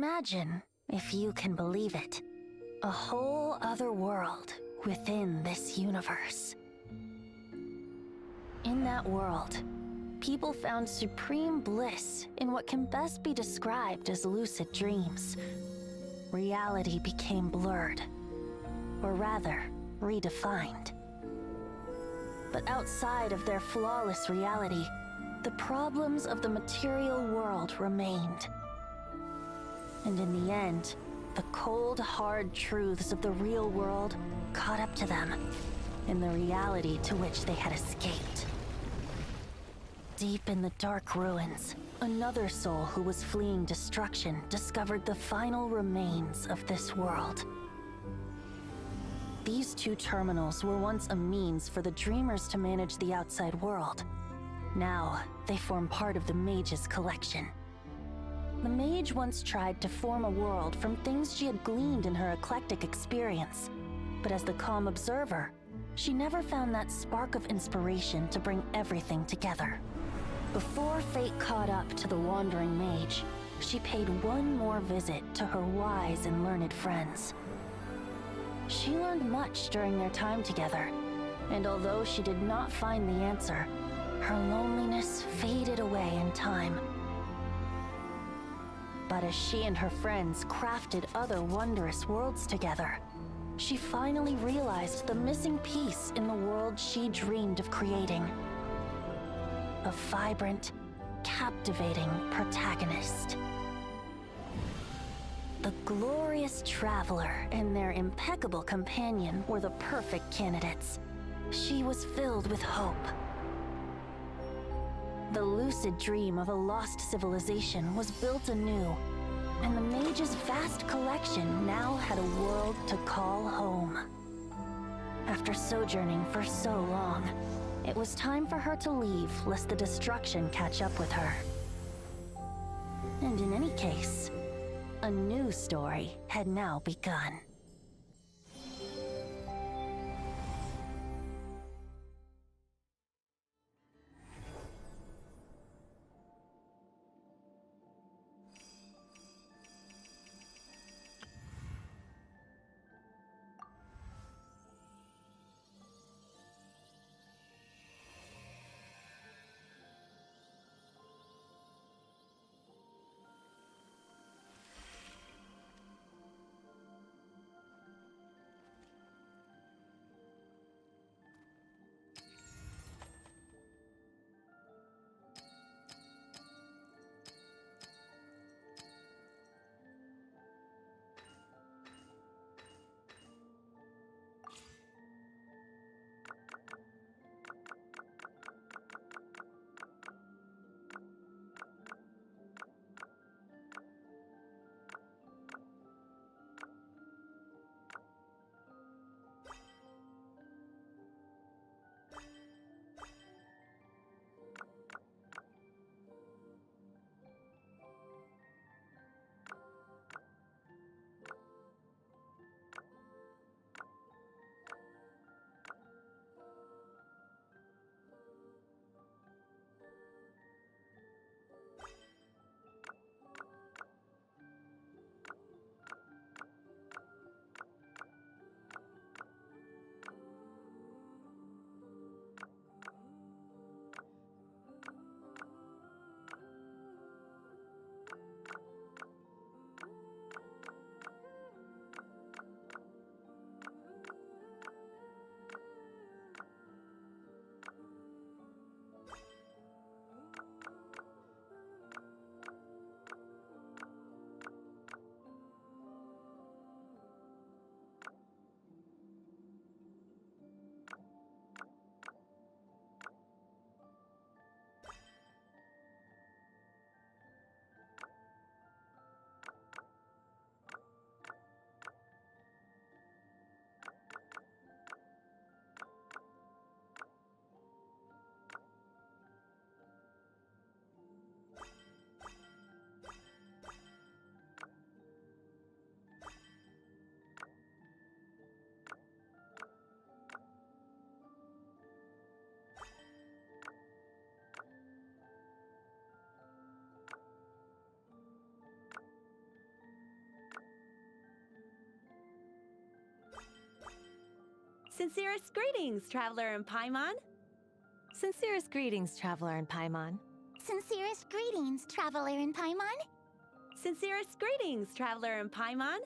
Imagine, if you can believe it, a whole other world within this universe. In that world, people found supreme bliss in what can best be described as lucid dreams. Reality became blurred, or rather, redefined. But outside of their flawless reality, the problems of the material world remained. And in the end, the cold, hard truths of the real world caught up to them in the reality to which they had escaped. Deep in the dark ruins, another soul who was fleeing destruction discovered the final remains of this world. These two terminals were once a means for the dreamers to manage the outside world. Now, they form part of the mage's collection. The mage once tried to form a world from things she had gleaned in her eclectic experience, but as the calm observer, she never found that spark of inspiration to bring everything together. Before fate caught up to the wandering mage, she paid one more visit to her wise and learned friends. She learned much during their time together, and although she did not find the answer, her loneliness faded away in time. But as she and her friends crafted other wondrous worlds together, she finally realized the missing piece in the world she dreamed of creating. A vibrant, captivating protagonist. The glorious traveler and their impeccable companion were the perfect candidates. She was filled with hope. The lucid dream of a lost civilization was built anew, and the mage's vast collection now had a world to call home. After sojourning for so long, it was time for her to leave lest the destruction catch up with her. And in any case, a new story had now begun. Sincerest greetings, traveler in Paimon. Sincerest greetings, traveler in Paimon. Sincerest greetings, traveler in Paimon. Sincerest greetings, traveler in Paimon.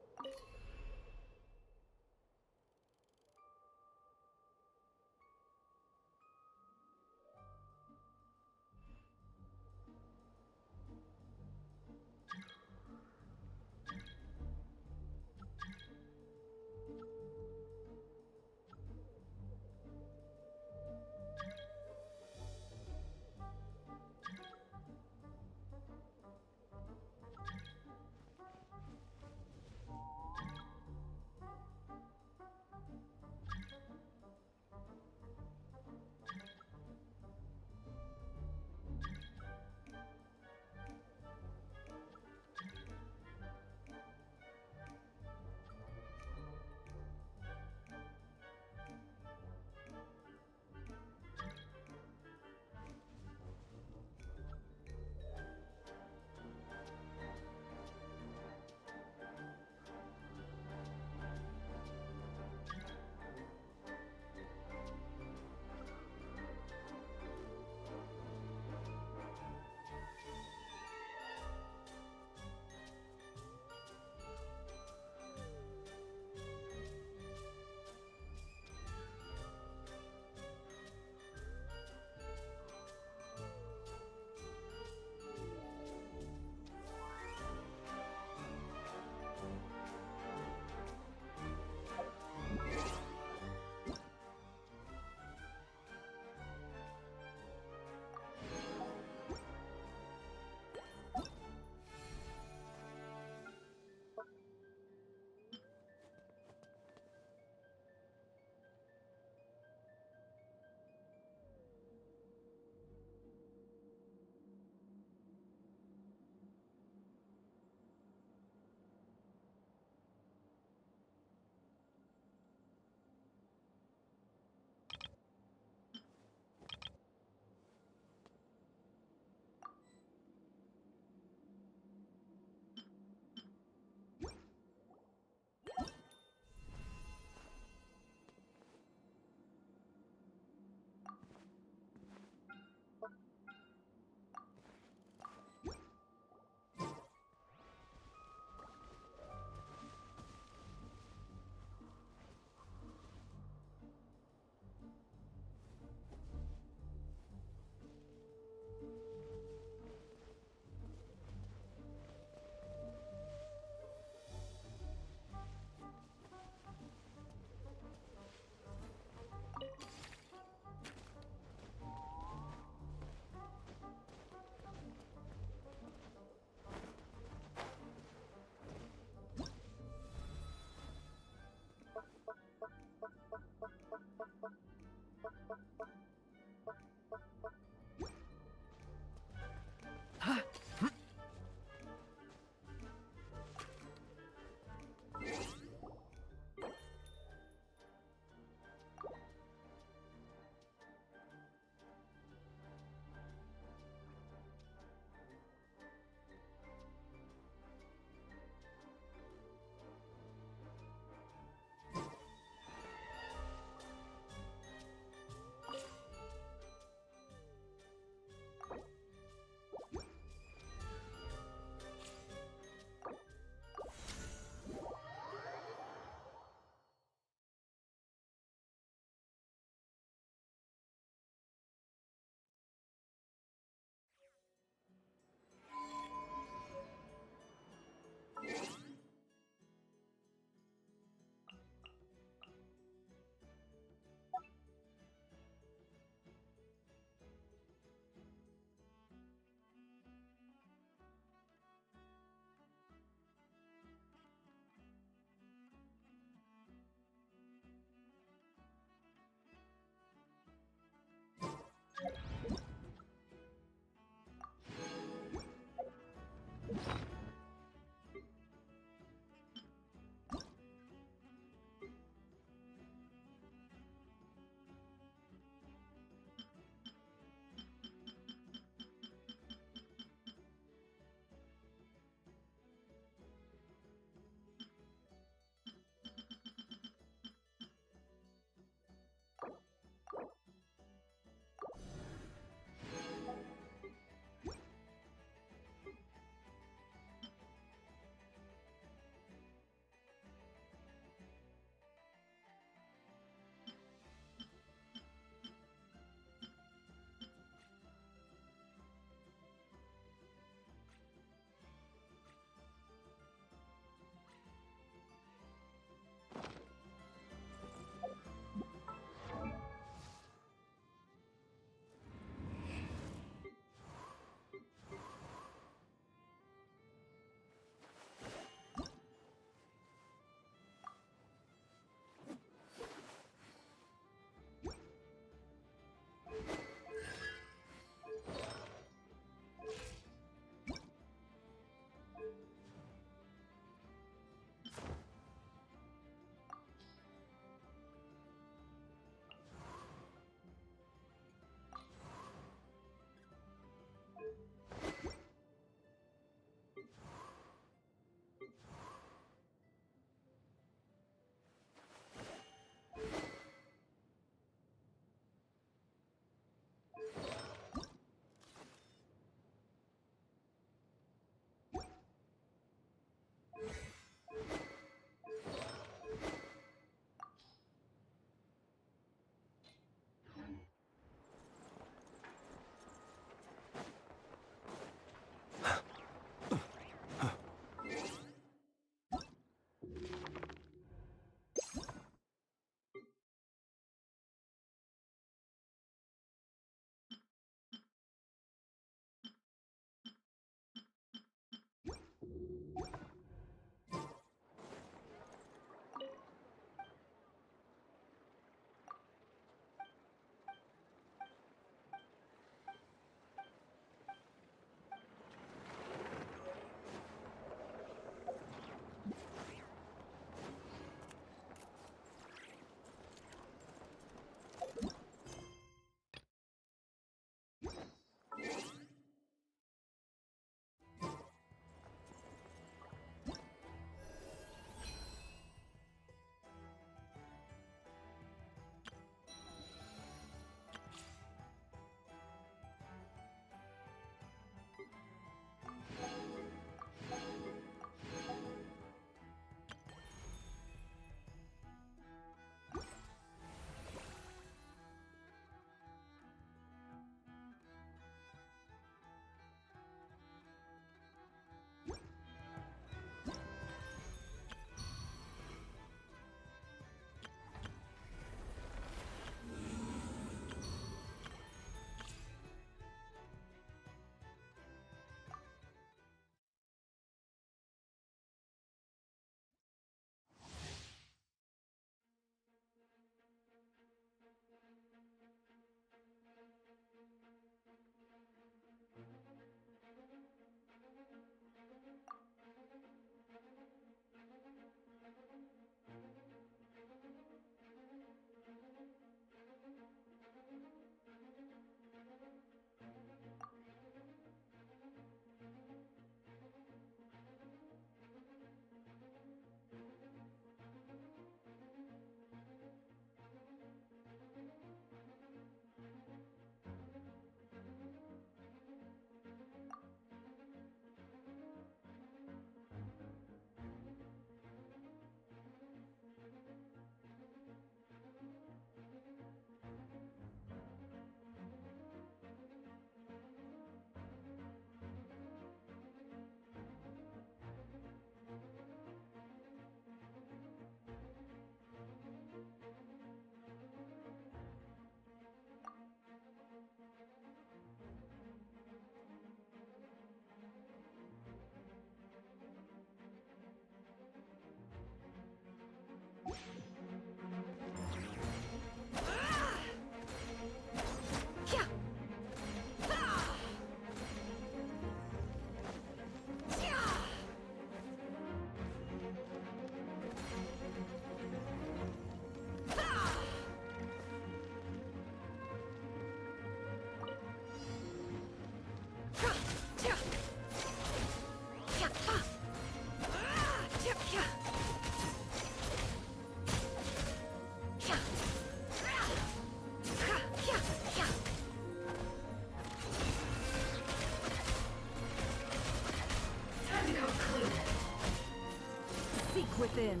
within.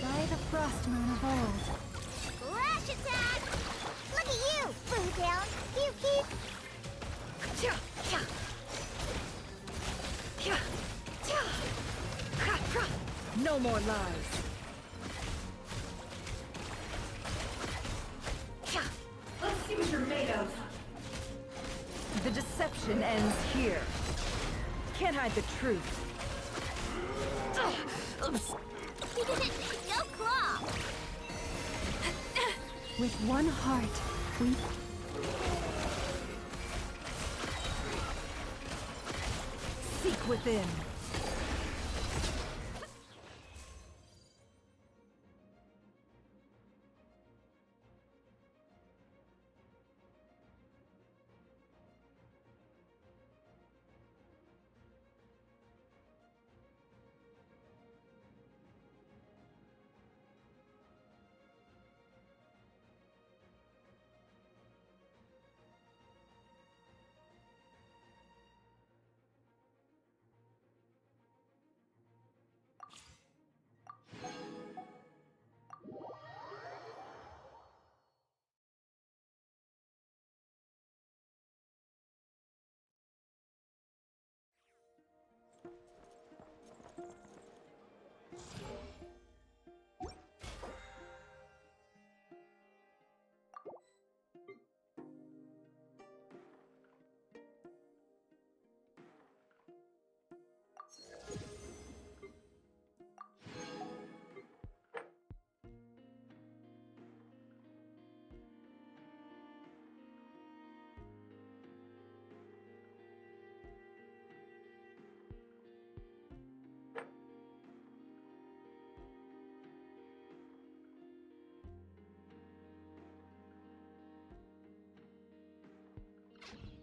By the frost moon of old. Flash attack! Look at you! Blue down. You keep. No more lies. Let's see what you're made of. The deception ends here. Can't hide the truth. Go claw! With one heart, we... Seek within.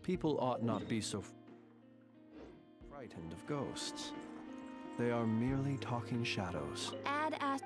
People ought not be so frightened of ghosts. They are merely talking shadows. Add as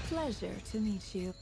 Pleasure to meet you.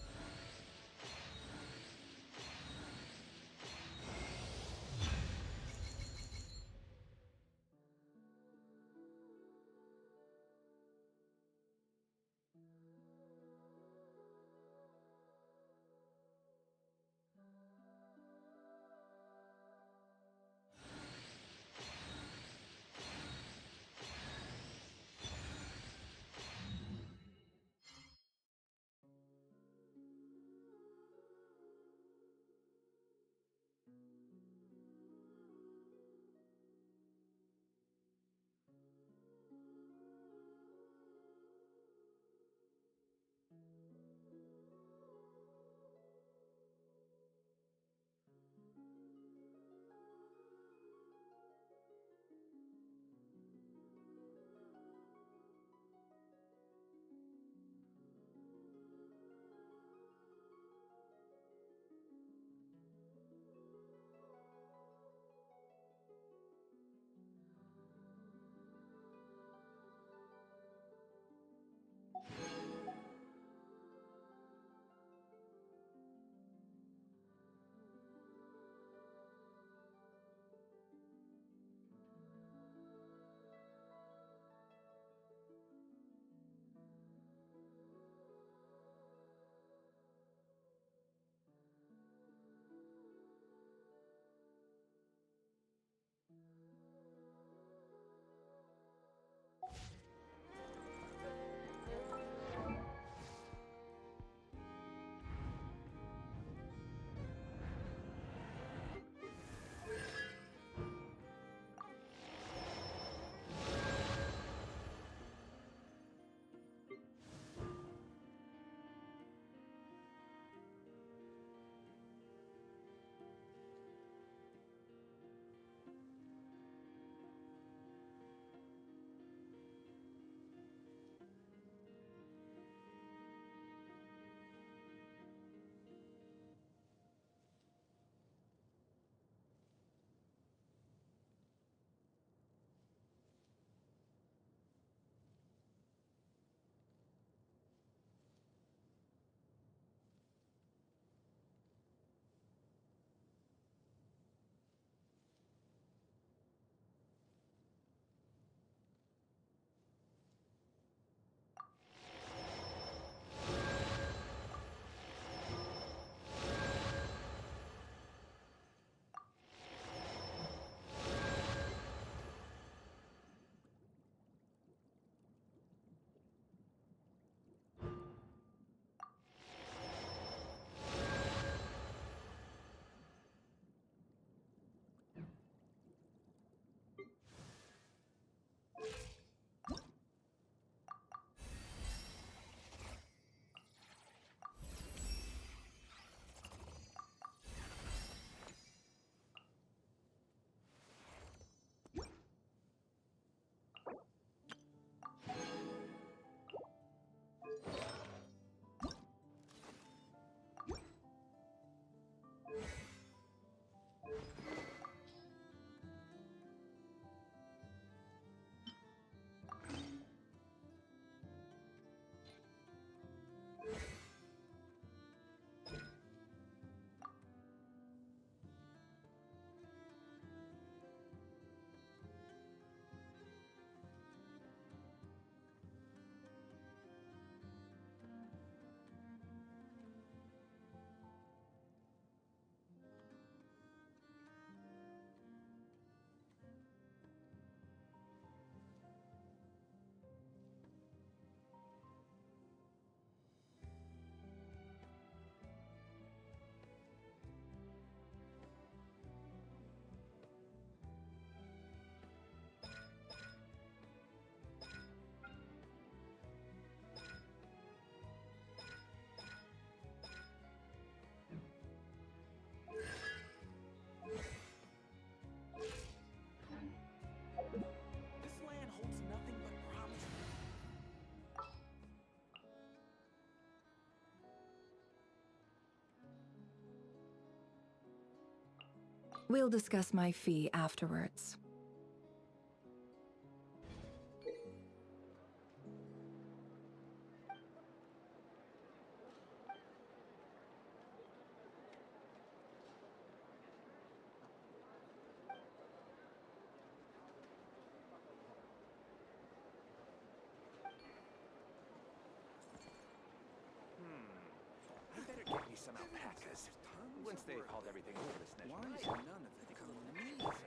We'll discuss my fee afterwards. I better get me some alpacas. Once they've hauled everything over this next Why is none of it coming to me?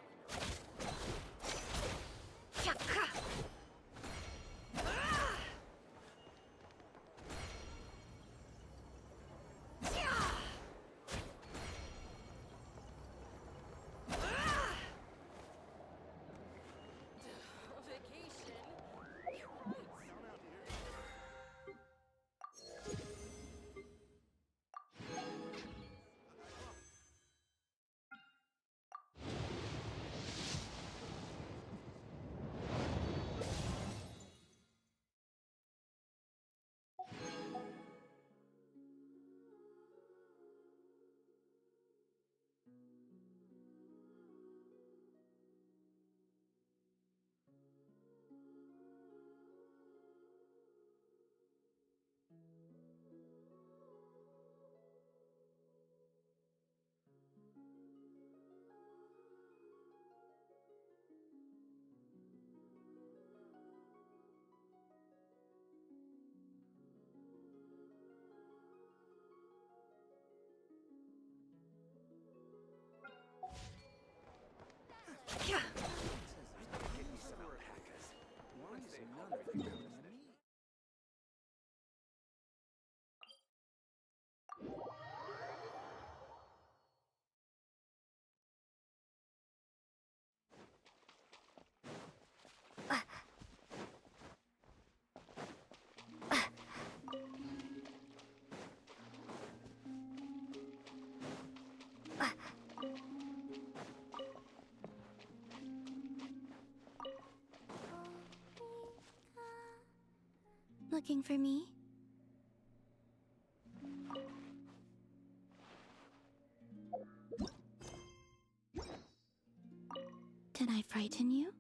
Looking for me? Did I frighten you?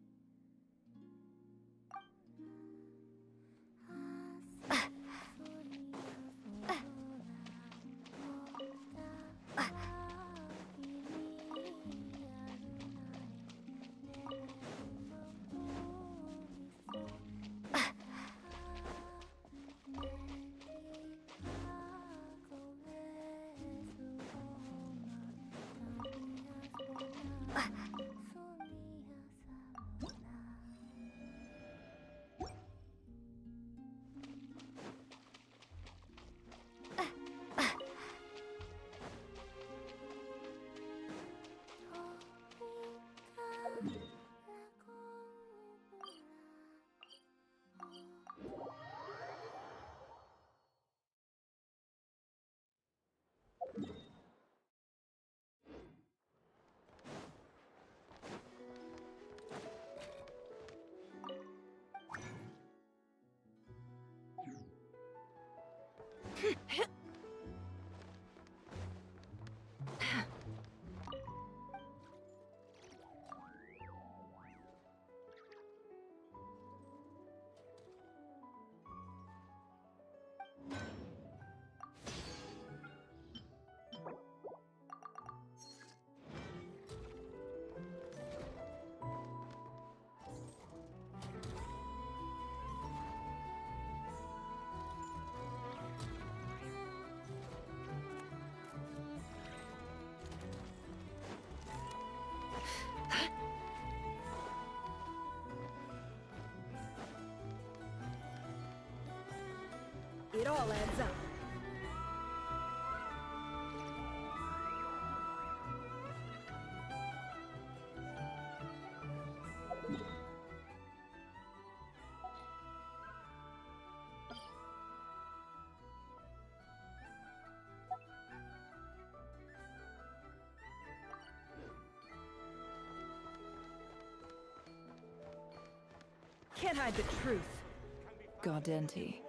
It all adds up. Can't hide the truth. Gaudenti.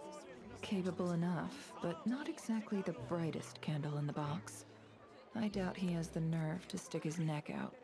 Capable enough, but not exactly the brightest candle in the box. I doubt he has the nerve to stick his neck out.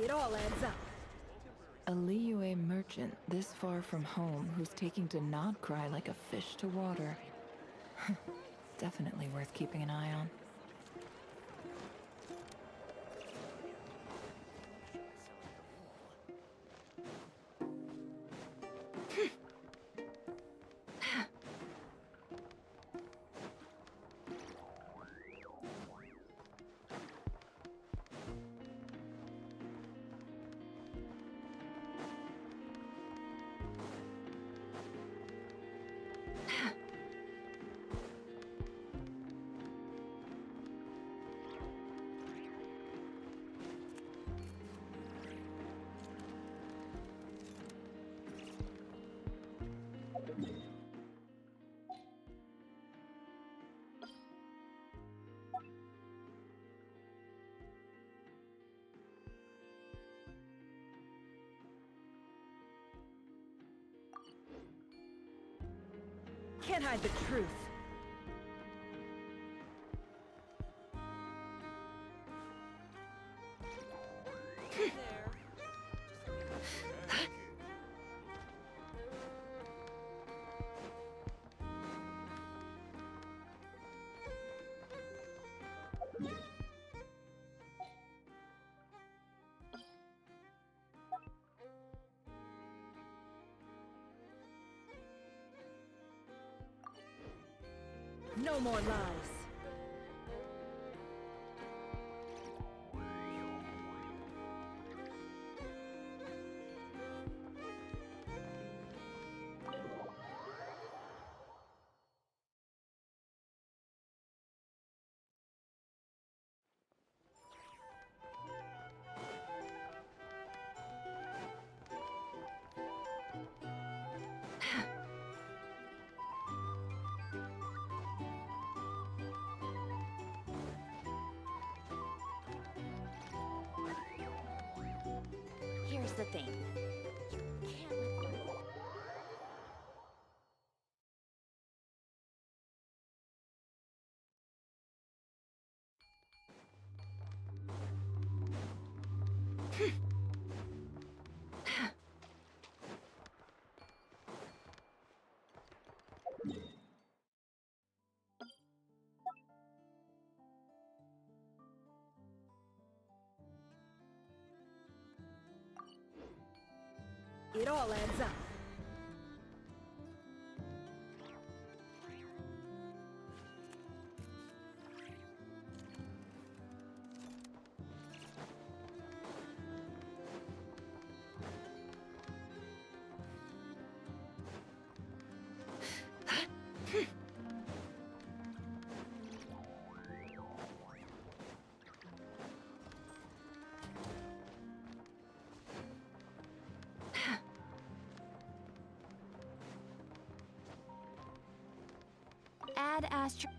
It all adds up. A Liyue merchant this far from home who's taking to not cry like a fish to water. Definitely worth keeping an eye on. Can't hide the truth. No more lies. Here's the thing. You can't let go. It all adds up. Add Astro.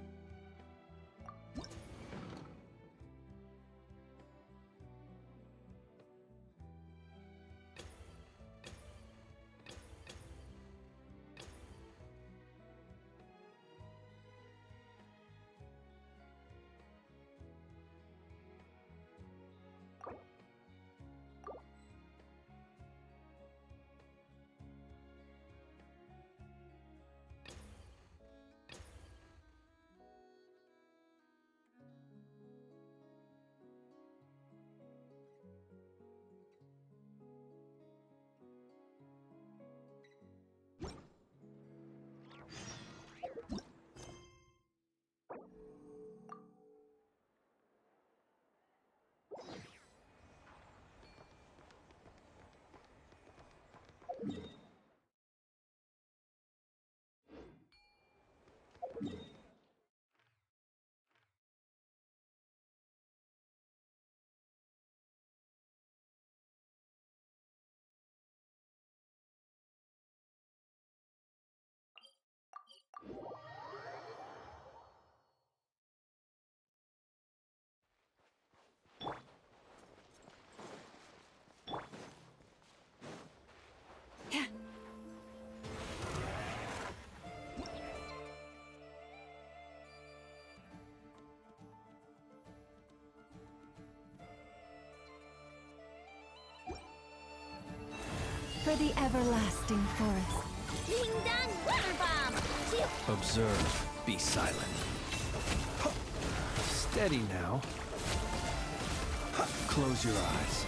for the everlasting forest. Ding dong, water bomb! Phew. Observe. Be silent. Steady now. Close your eyes.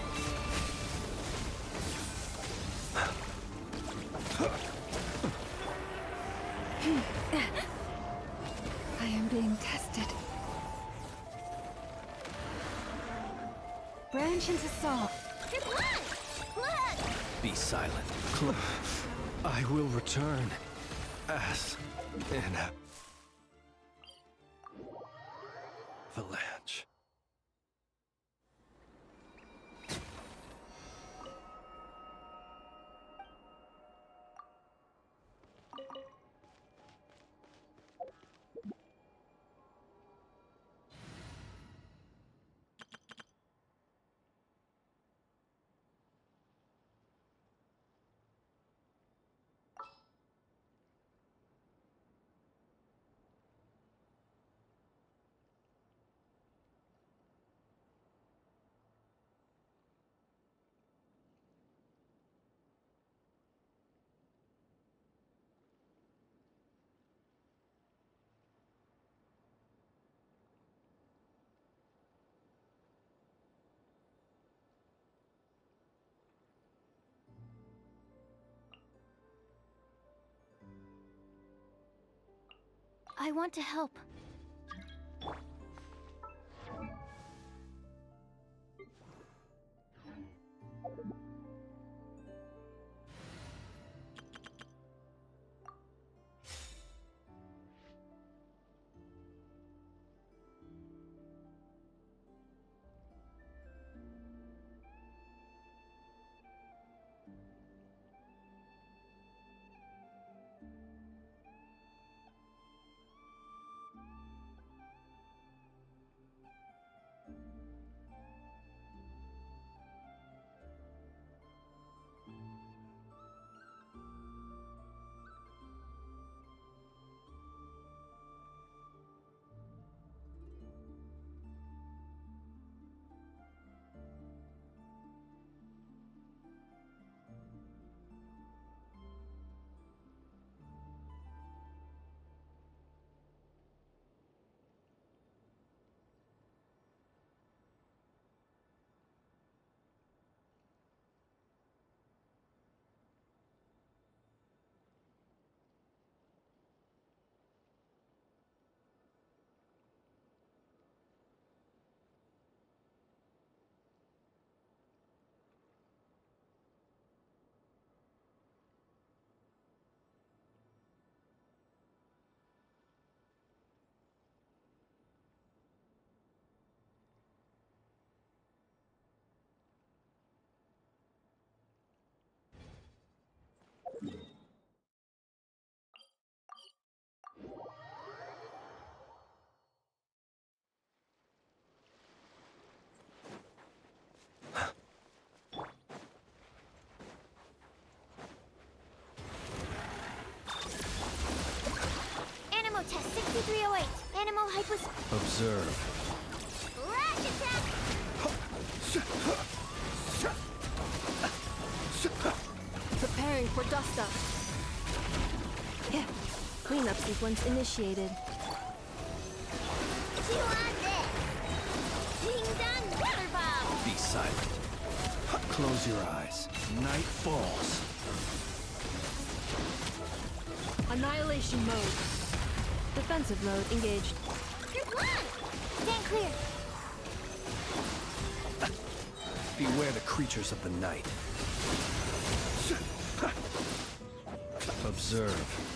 I am being tested. Branch into saw. Good luck! Look! Be silent. I will return. As in avalanche. I want to help. Animal test 6308. Animal hypos... Observe. Rash attack! Preparing for dust up. Yeah. Cleanup sequence initiated. Chew on this! Ding dong, water bomb! Be silent. Close your eyes. Night falls. Annihilation mode. Defensive mode engaged. Good luck! Stand clear! Beware the creatures of the night. Observe.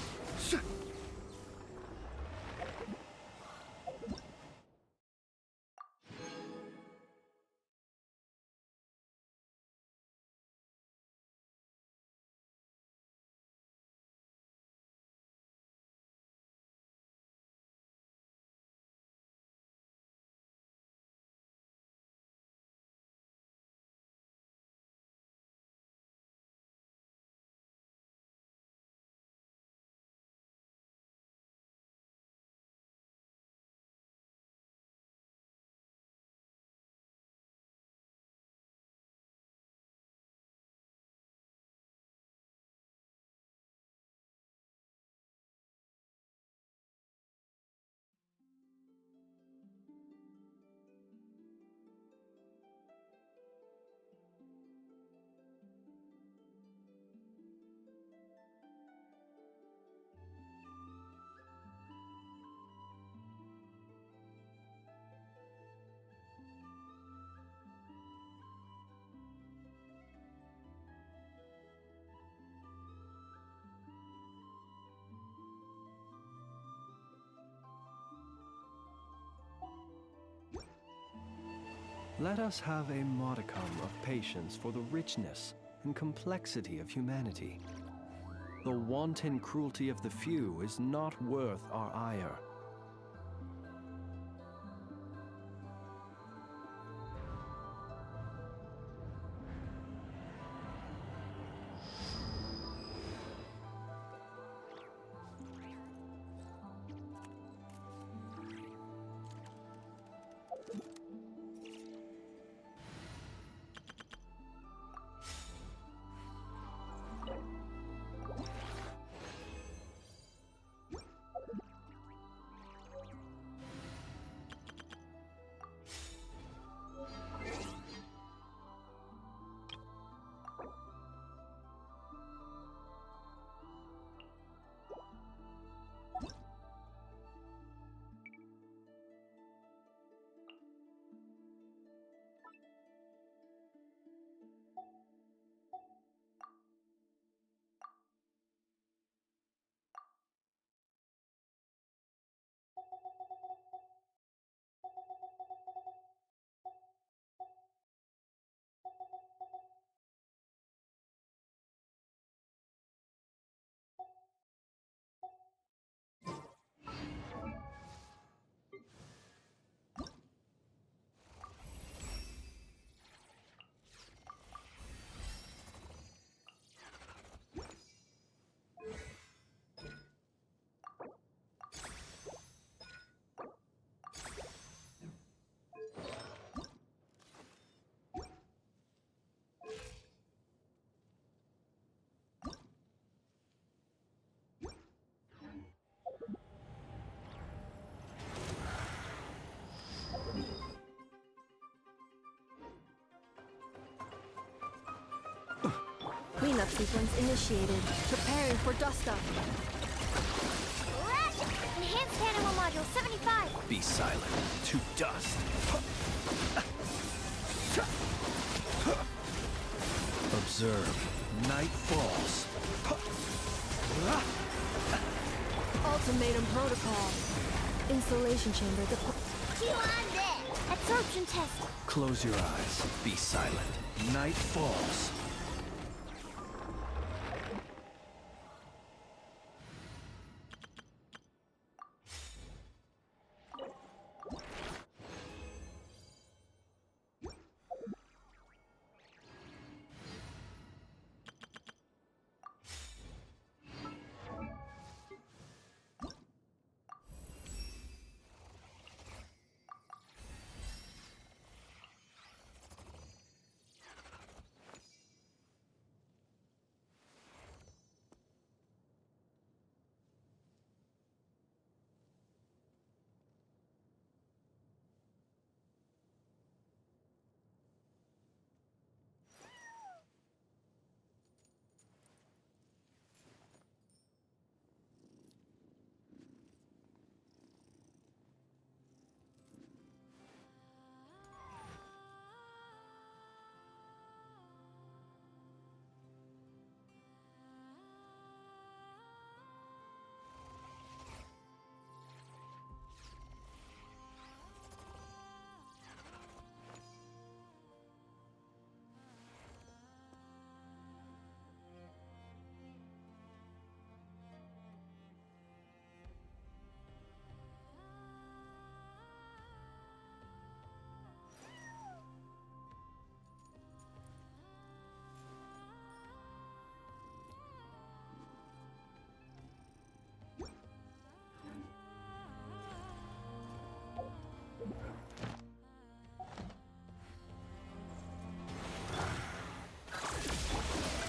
Let us have a modicum of patience for the richness and complexity of humanity. The wanton cruelty of the few is not worth our ire. Cleanup sequence initiated. Preparing for dust up. Rush! Enhanced animal module 75. Be silent. To dust. Observe. Night falls. Ultimatum protocol. Insulation chamber. Q on there. Absorption test. Close your eyes. Be silent. Night falls.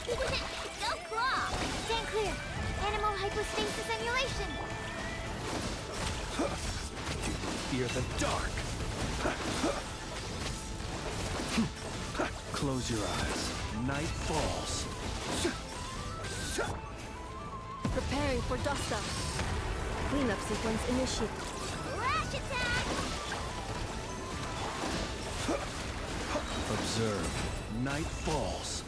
Go claw! Stand clear. Animal hypostasis emulation. Fear the dark. Close your eyes. Night falls. Preparing for dust up. Cleanup sequence initiated. Rash attack! Observe. Night falls.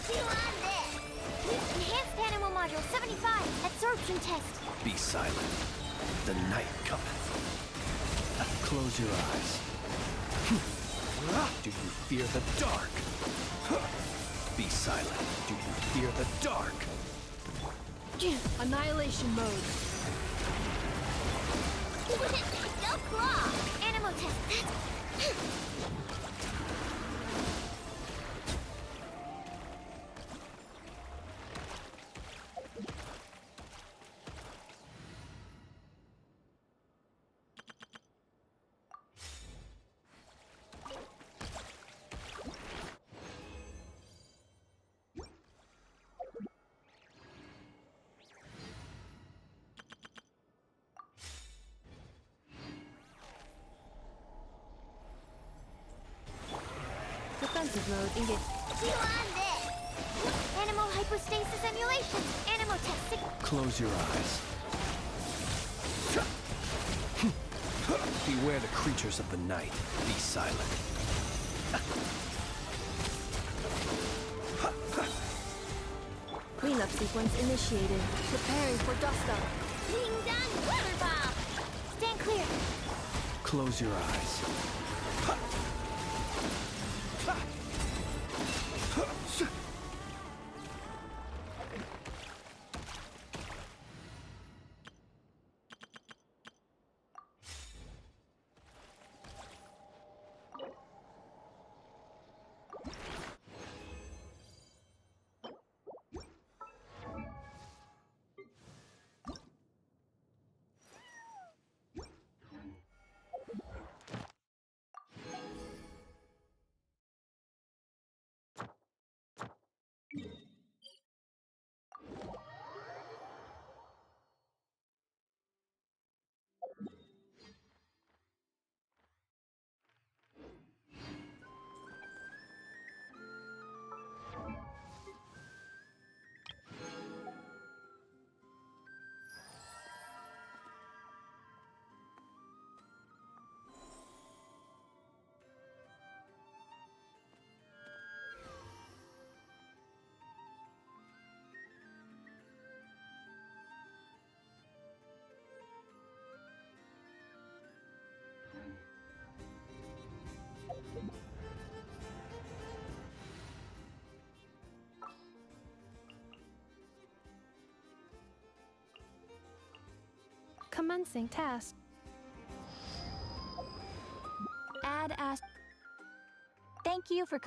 Chew on this! Enhanced Animal Module 75, absorption test. Be silent. The night cometh. Close your eyes. Do you fear the dark? Be silent. Do you fear the dark? Annihilation mode. Go claw! Animal test. Defensive mode engage. Chew on this! Animal hypostasis emulation. Animal test. Close your eyes. Beware the creatures of the night. Be silent. Cleanup sequence initiated. Preparing for dust up. Ding dong water bomb! Stand clear. Close your eyes. Commencing task. Add as. Thank you for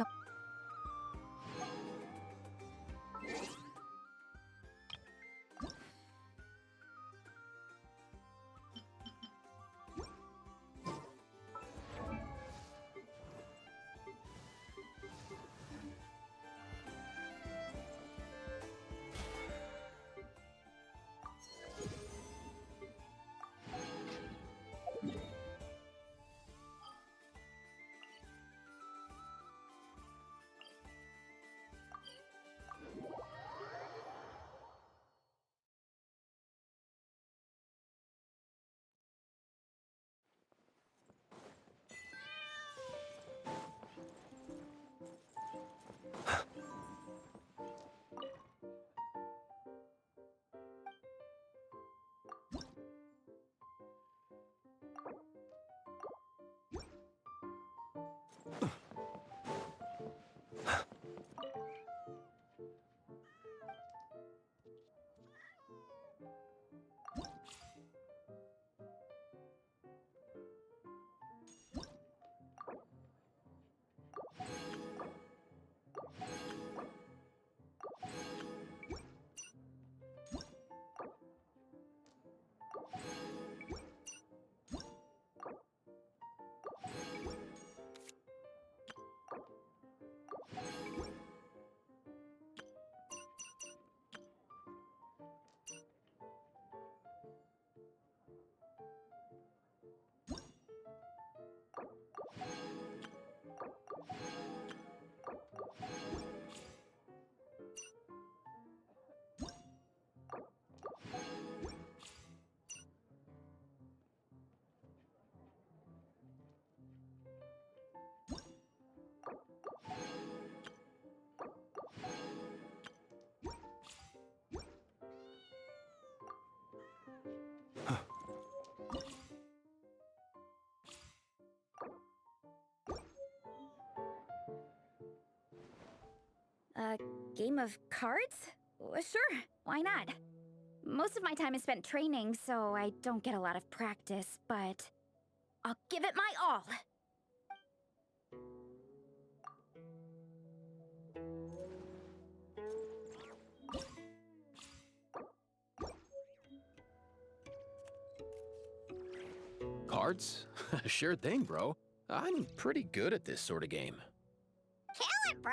A game of cards? Sure, why not? Most of my time is spent training, so I don't get a lot of practice, but I'll give it my all. Cards? Sure thing, bro. I'm pretty good at this sort of game. Kill it, bro!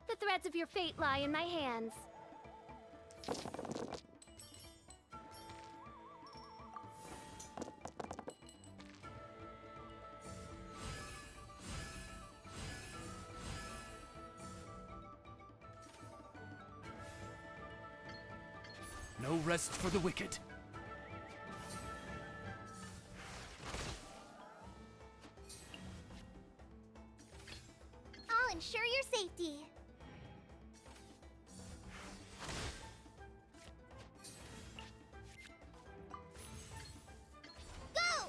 The threads of your fate lie in my hands. No rest for the wicked. I'll ensure your safety. Go!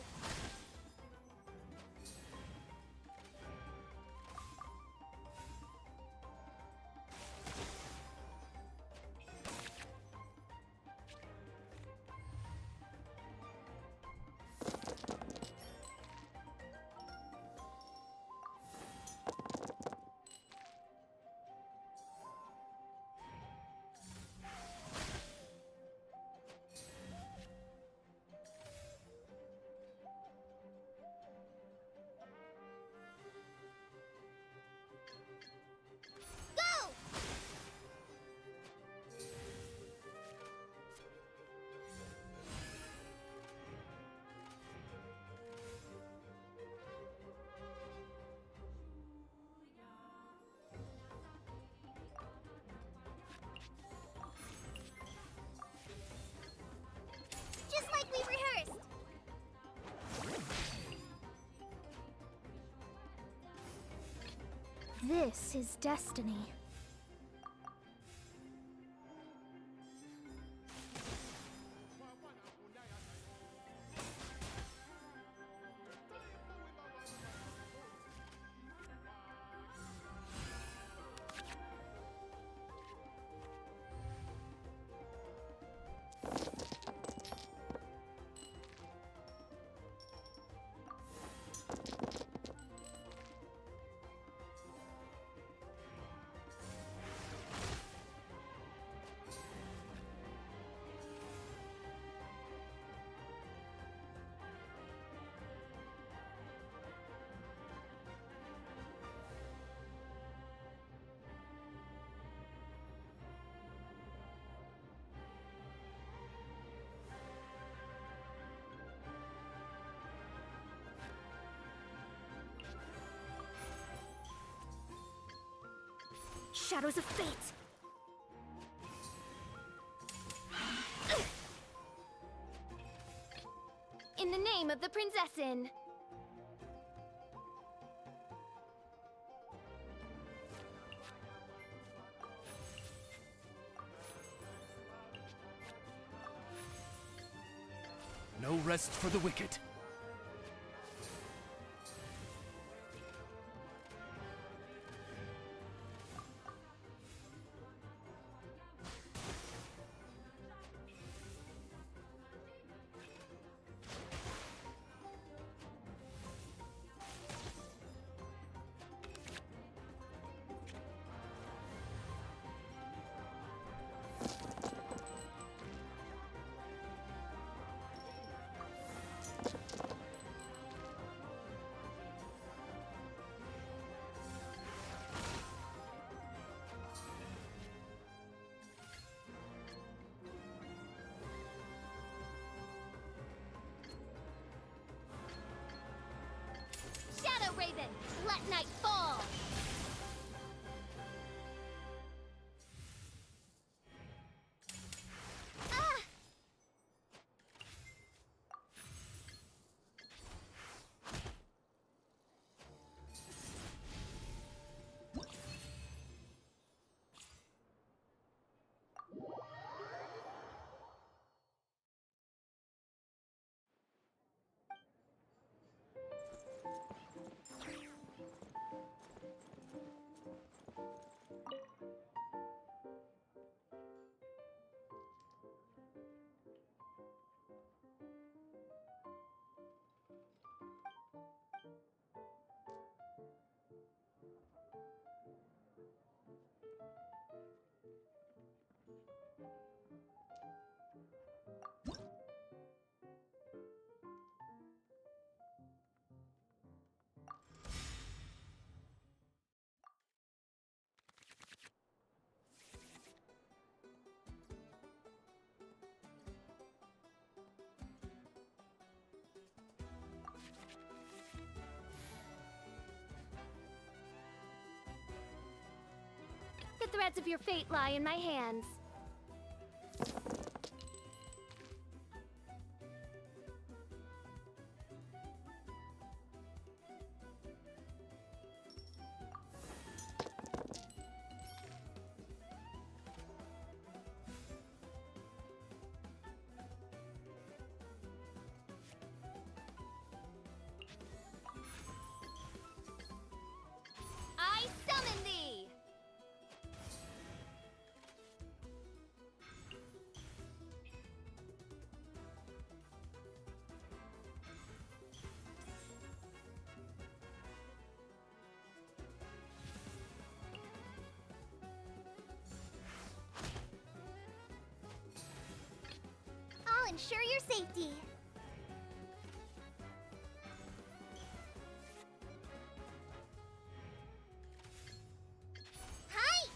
Go! Just like we rehearsed. This is destiny. Shadows of fate. In the name of the Prinzessin. No rest for the wicked. night fall! Ah! The threads of your fate lie in my hands. I summon thee! I'll ensure your safety. Hi!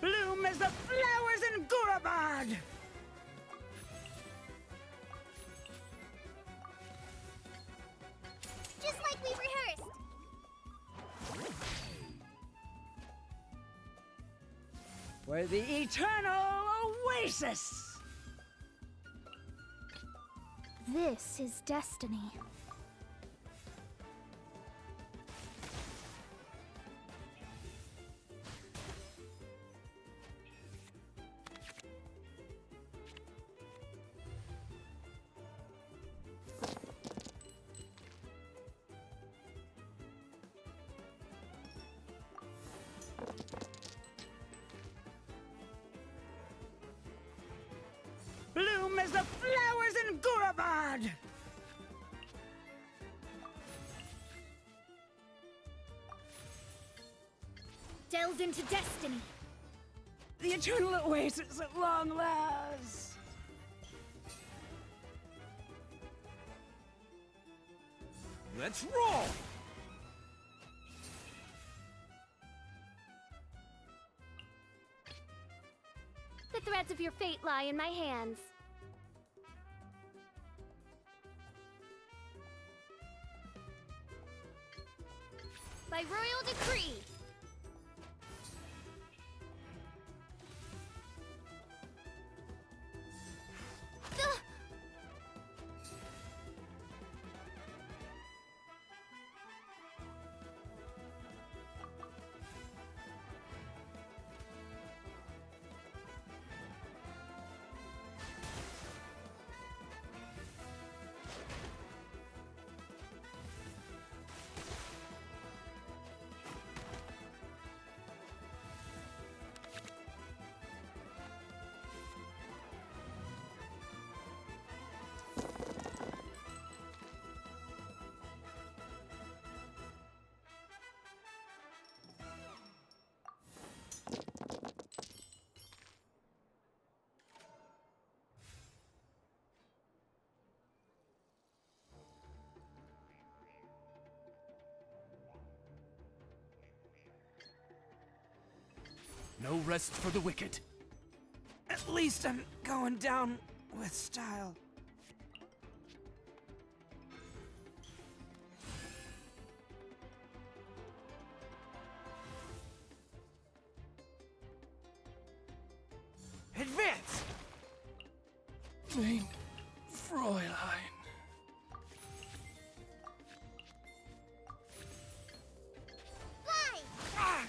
Bloom as the flowers in Gurabad! Just like we rehearsed. For the eternal oasis! This is destiny. Bloom as the flowers in Gurabad! Delved into destiny. The eternal oasis at long last! Let's roll! The threads of your fate lie in my hands. By royal decree. Ugh! No rest for the wicked. At least I'm going down with style. Advance! Mein Fräulein. Ah!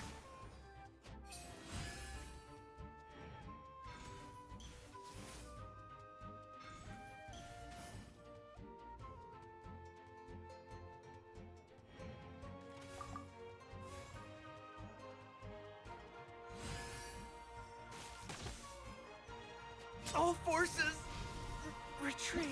All forces, retreat.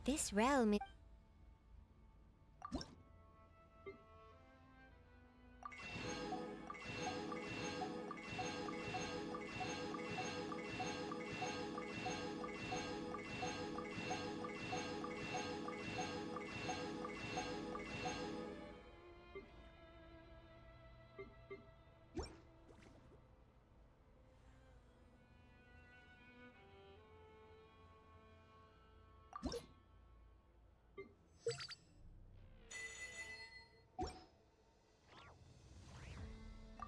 This realm is...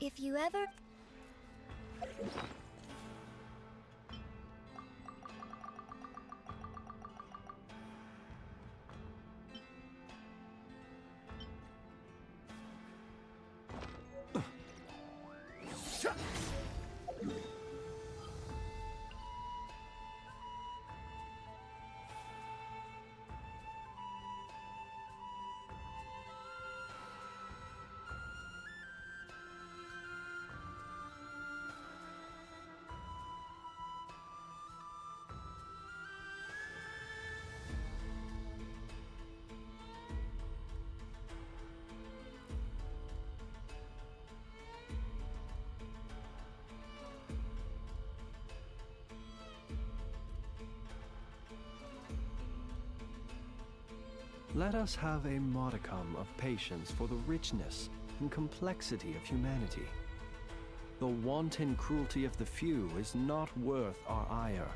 If you ever... Let us have a modicum of patience for the richness and complexity of humanity. The wanton cruelty of the few is not worth our ire.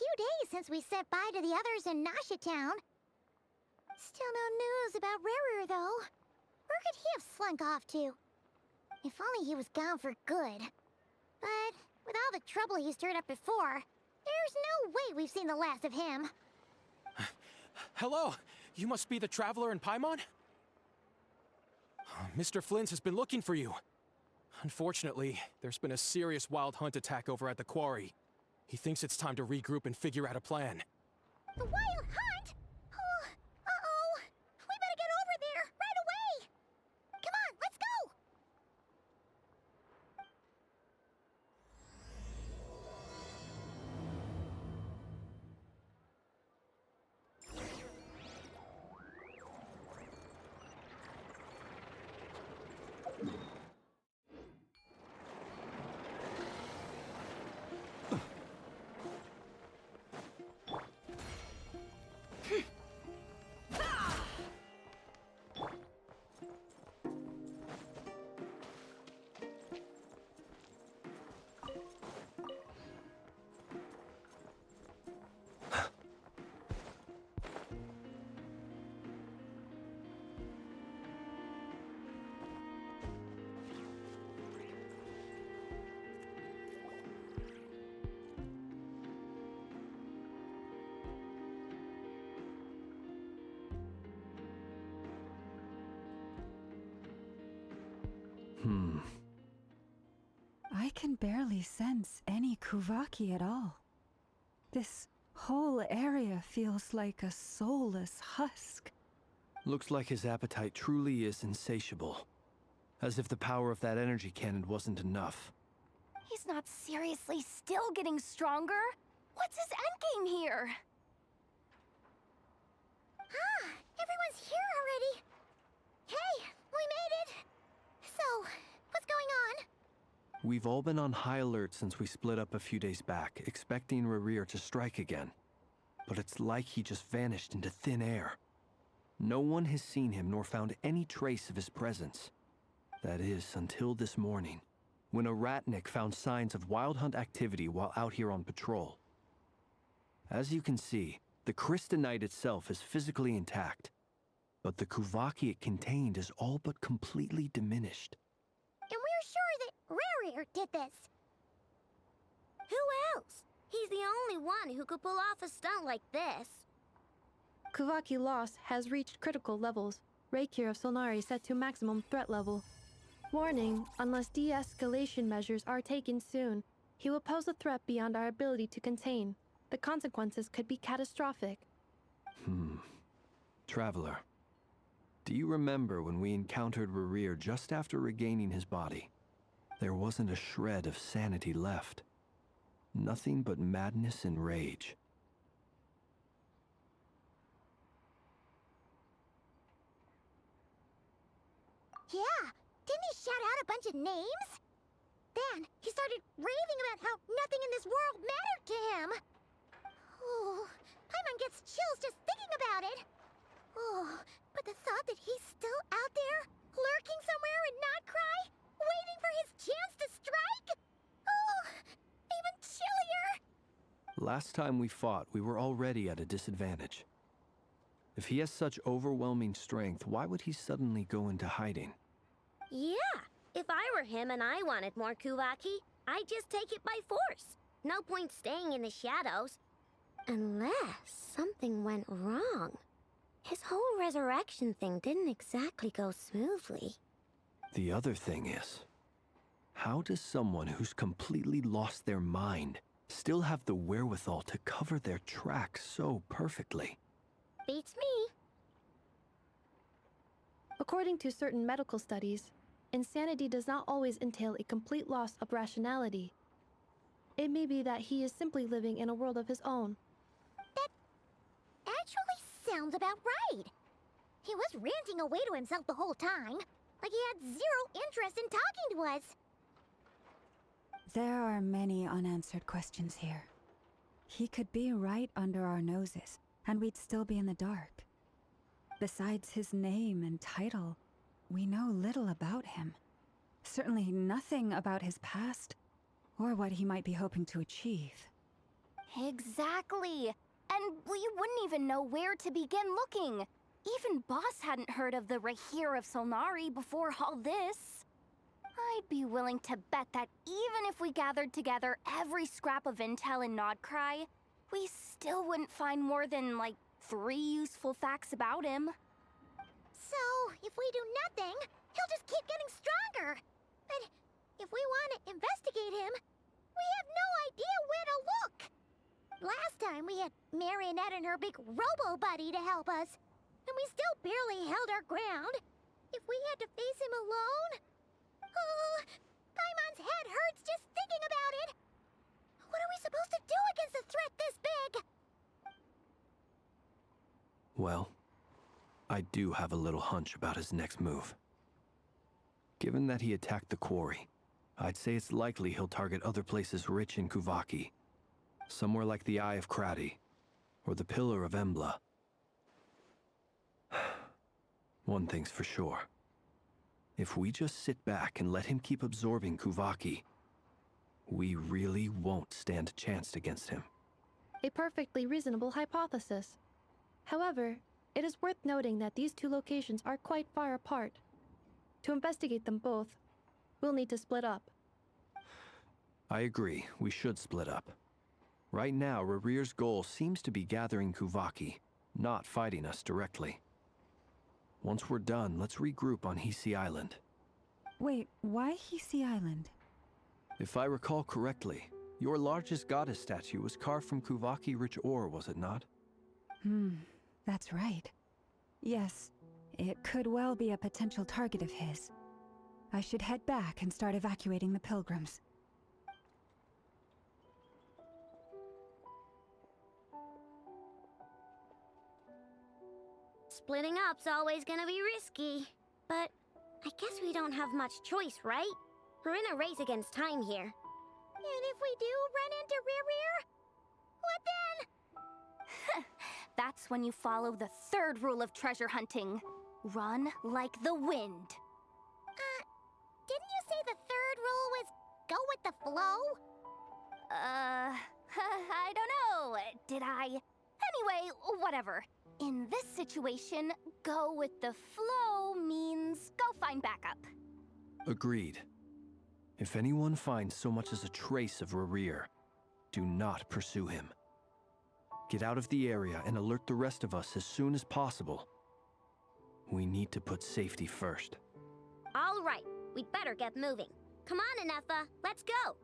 few days since we said bye to the others in Nasha Town. Still no news about Rarer, though. Where could he have slunk off to? If only he was gone for good. But with all the trouble he stirred up before, there's no way we've seen the last of him. Hello? You must be the traveler in Paimon? Mr. Flint has been looking for you. Unfortunately, there's been a serious wild hunt attack over at the quarry. He thinks it's time to regroup and figure out a plan. The wild hunt? Oh, uh-oh. We better get over there, right away! Come on, let's go! I can barely sense any Kuvaki at all. This whole area feels like a soulless husk. Looks like his appetite truly is insatiable. As if the power of that energy cannon wasn't enough. He's not seriously still getting stronger? What's his endgame here? Ah, everyone's here already. Hey, we made it. So, what's going on? We've all been on high alert since we split up a few days back, expecting Rarir to strike again. But it's like he just vanished into thin air. No one has seen him nor found any trace of his presence. That is, until this morning, when a ratnik found signs of wild hunt activity while out here on patrol. As you can see, the crystalline itself is physically intact, but the Kuvaki it contained is all but completely diminished. And we're sure that Rarir did this. Who else? He's the only one who could pull off a stunt like this. Kuvaki loss has reached critical levels. Reikir of Solnari set to maximum threat level. Warning, unless de-escalation measures are taken soon, he will pose a threat beyond our ability to contain. The consequences could be catastrophic. Traveler, do you remember when we encountered Rarir just after regaining his body? There wasn't a shred of sanity left. Nothing but madness and rage. Yeah, didn't he shout out a bunch of names? Then he started raving about how nothing in this world mattered to him. Oh, Paimon gets chills just thinking about it. Oh, but the thought that he's still out there, lurking somewhere in Notcry, waiting for his chance to strike? Oh, even chillier. Last time we fought, we were already at a disadvantage. If he has such overwhelming strength, why would he suddenly go into hiding? Yeah, if I were him and I wanted more Kuvaki, I'd just take it by force. No point staying in the shadows. Unless something went wrong. His whole resurrection thing didn't exactly go smoothly. The other thing is, how does someone who's completely lost their mind still have the wherewithal to cover their tracks so perfectly? Beats me. According to certain medical studies, insanity does not always entail a complete loss of rationality. It may be that he is simply living in a world of his own. That actually sounds about right. He was ranting away to himself the whole time, like he had zero interest in talking to us. There are many unanswered questions here. He could be right under our noses, and we'd still be in the dark. Besides his name and title, we know little about him. Certainly nothing about his past, or what he might be hoping to achieve. Exactly. And we wouldn't even know where to begin looking. Even Boss hadn't heard of the Rahir of Solnari before all this. I'd be willing to bet that even if we gathered together every scrap of intel in Nodcry, we still wouldn't find more than, like, 3 useful facts about him. So, if we do nothing, he'll just keep getting stronger. But if we want to investigate him, we have no idea where to look. Last time we had Marionette and her big robo-buddy to help us, and we still barely held our ground. If we had to face him alone... Oh, Paimon's head hurts just thinking about it. What are we supposed to do against a threat this big? Well, I do have a little hunch about his next move. Given that he attacked the quarry, I'd say it's likely he'll target other places rich in Kuvaki. Somewhere like the Eye of Krati, or the Pillar of Embla. One thing's for sure. If we just sit back and let him keep absorbing Kuvaki, we really won't stand a chance against him. A perfectly reasonable hypothesis. However, it is worth noting that these 2 locations are quite far apart. To investigate them both, we'll need to split up. I agree, we should split up. Right now, Rarir's goal seems to be gathering Kuvaki, not fighting us directly. Once we're done, let's regroup on Hisi Island. Wait, why Hisi Island? If I recall correctly, your largest goddess statue was carved from Kuvaki-rich ore, was it not? That's right. Yes, it could well be a potential target of his. I should head back and start evacuating the pilgrims. Splitting up's always gonna be risky. But I guess we don't have much choice, right? We're in a race against time here. And if we do run into Rarir, what then? That's when you follow the 3rd rule of treasure hunting. Run like the wind. Didn't you say the 3rd rule was go with the flow? I don't know. Did I? Anyway, whatever. In this situation, go with the flow means go find backup. Agreed. If anyone finds so much as a trace of Rarir, do not pursue him. Get out of the area and alert the rest of us as soon as possible. We need to put safety first. All right, we'd better get moving. Come on, Nefer, let's go!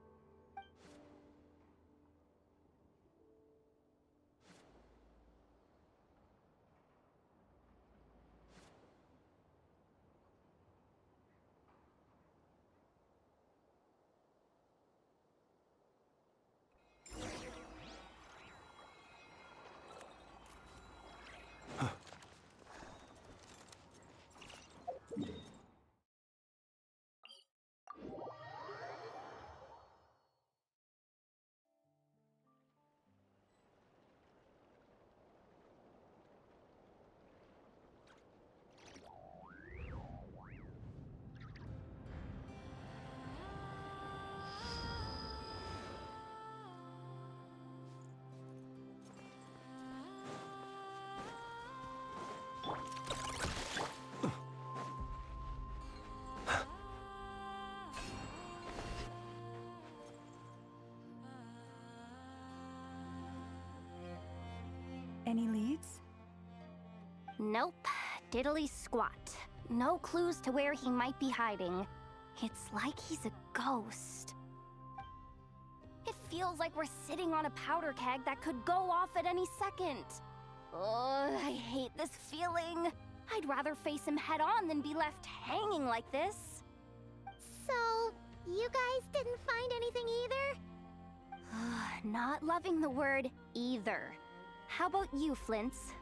Any leads? Nope. Diddly squat. No clues to where he might be hiding. It's like he's a ghost. It feels like we're sitting on a powder keg that could go off at any second. Oh, I hate this feeling. I'd rather face him head on than be left hanging like this. So, you guys didn't find anything either? Not loving the word either. How about you, Flint's?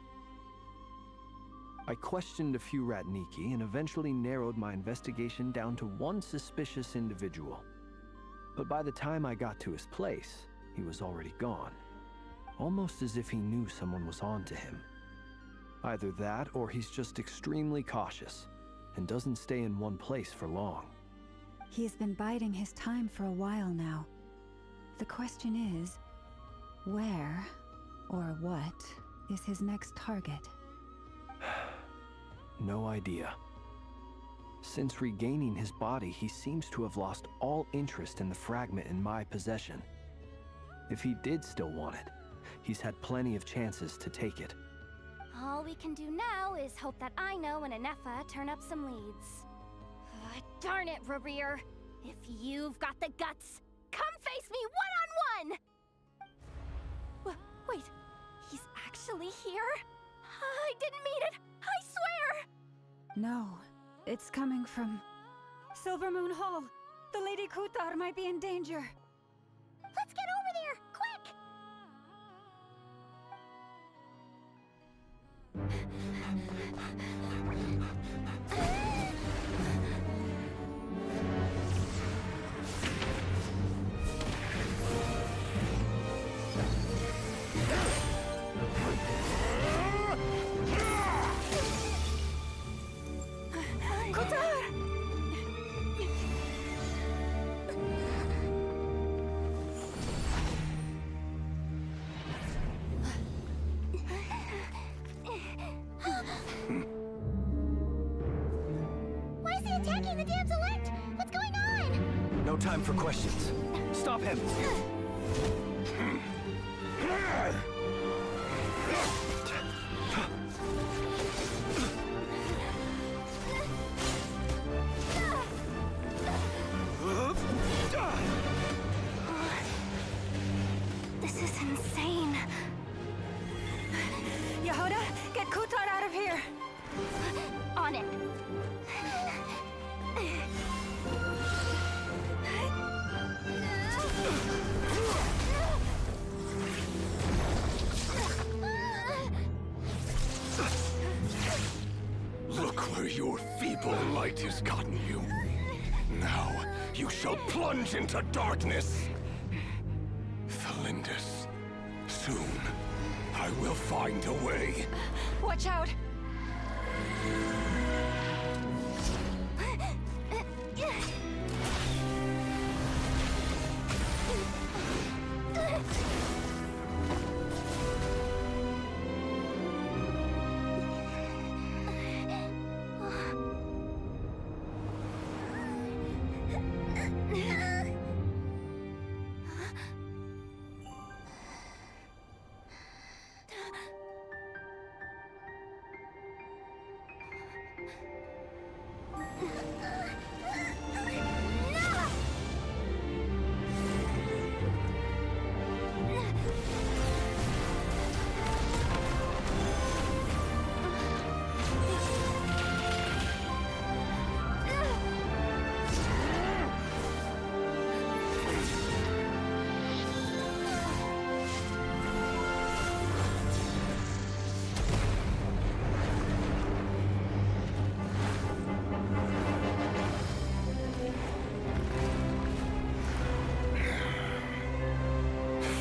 I questioned a few Ratniki and eventually narrowed my investigation down to one suspicious individual. But by the time I got to his place, he was already gone. Almost as if he knew someone was on to him. Either that, or he's just extremely cautious and doesn't stay in one place for long. He's been biding his time for a while now. The question is, Where, or what, is his next target? No idea. Since regaining his body, he seems to have lost all interest in the fragment in my possession. If he did still want it, he's had plenty of chances to take it. All we can do now is hope that Ino and Nefer turn up some leads. Darn it, Rerir! If you've got the guts, come face me one-on-one! Wait, he's actually here? I didn't mean it! I swear! No, it's coming from Silver Moon Hall. The Lady Kutar might be in danger. Let's get over there, quick! Why is he attacking the damsel elect? What's going on? No time for questions. Stop him! This is insane. Yehuda, get Kutar out of here! On it. Look where your feeble light has gotten you. Now, you shall plunge into darkness. Thalindus, soon, I will find a way. Watch out!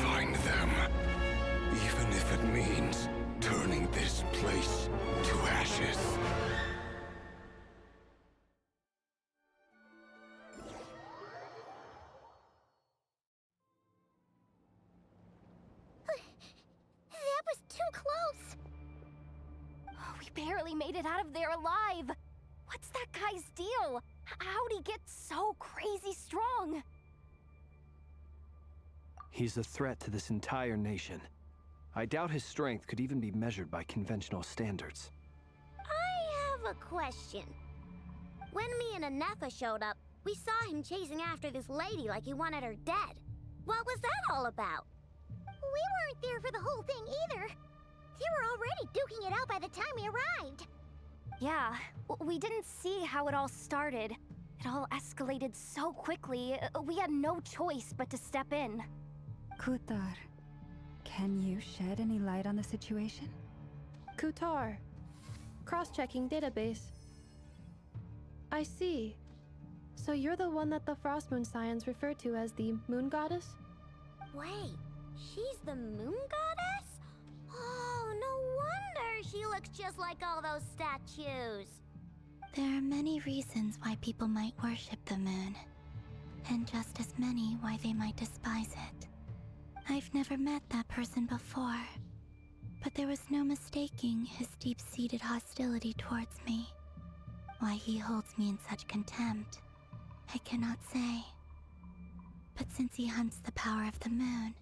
Find them. Even if it means turning this place to ashes. That was too close! We barely made it out of there alive. What's that guy's deal? How'd he get so crazy strong? He's a threat to this entire nation. I doubt his strength could even be measured by conventional standards. I have a question. When me and Nefer showed up, we saw him chasing after this lady like he wanted her dead. What was that all about? We weren't there for the whole thing either. They were already duking it out by the time we arrived. Yeah, we didn't see how it all started. It all escalated so quickly, we had no choice but to step in. Kutar, can you shed any light on the situation? Kutar. Cross-checking database. I see. So you're the one that the Frost Moon Scions refer to as the Moon Goddess? Wait, she's the moon goddess? Oh, no wonder she looks just like all those statues. There are many reasons why people might worship the moon, and just as many why they might despise it. I've never met that person before, but there was no mistaking his deep-seated hostility towards me. Why he holds me in such contempt, I cannot say. But since he hunts the power of the moon,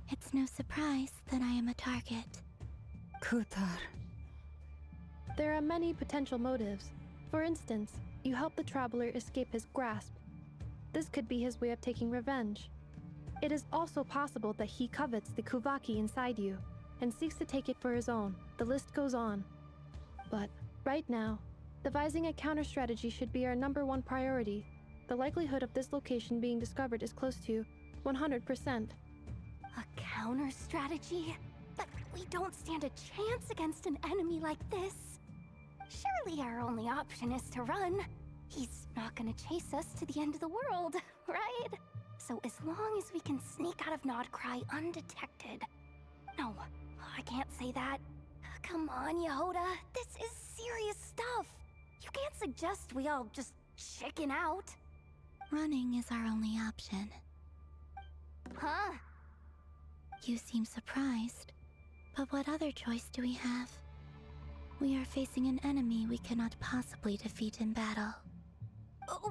it's no surprise that I am a target. Kutar. There are many potential motives. For instance, you help the traveler escape his grasp. This could be his way of taking revenge. It is also possible that he covets the Kuvaki inside you and seeks to take it for his own. The list goes on. But right now, devising a counter-strategy should be our #1 priority. The likelihood of this location being discovered is close to 100%. A counter-strategy? But we don't stand a chance against an enemy like this. Surely our only option is to run. He's not gonna chase us to the end of the world, right? So as long as we can sneak out of Nodcry undetected. No, I can't say that. Come on, Yehoda. This is serious stuff. You can't suggest we all just chicken out. Running is our only option. Huh? You seem surprised, but what other choice do we have? We are facing an enemy we cannot possibly defeat in battle.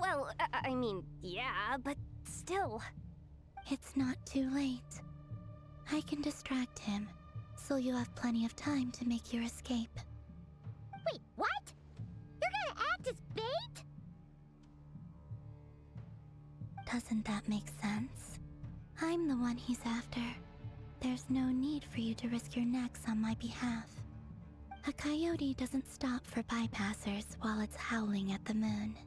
Well, I mean, yeah, but still. It's not too late. I can distract him, so you have plenty of time to make your escape. Wait, what? You're gonna act as bait? Doesn't that make sense? I'm the one he's after. There's no need for you to risk your necks on my behalf. A coyote doesn't stop for bypassers while it's howling at the moon.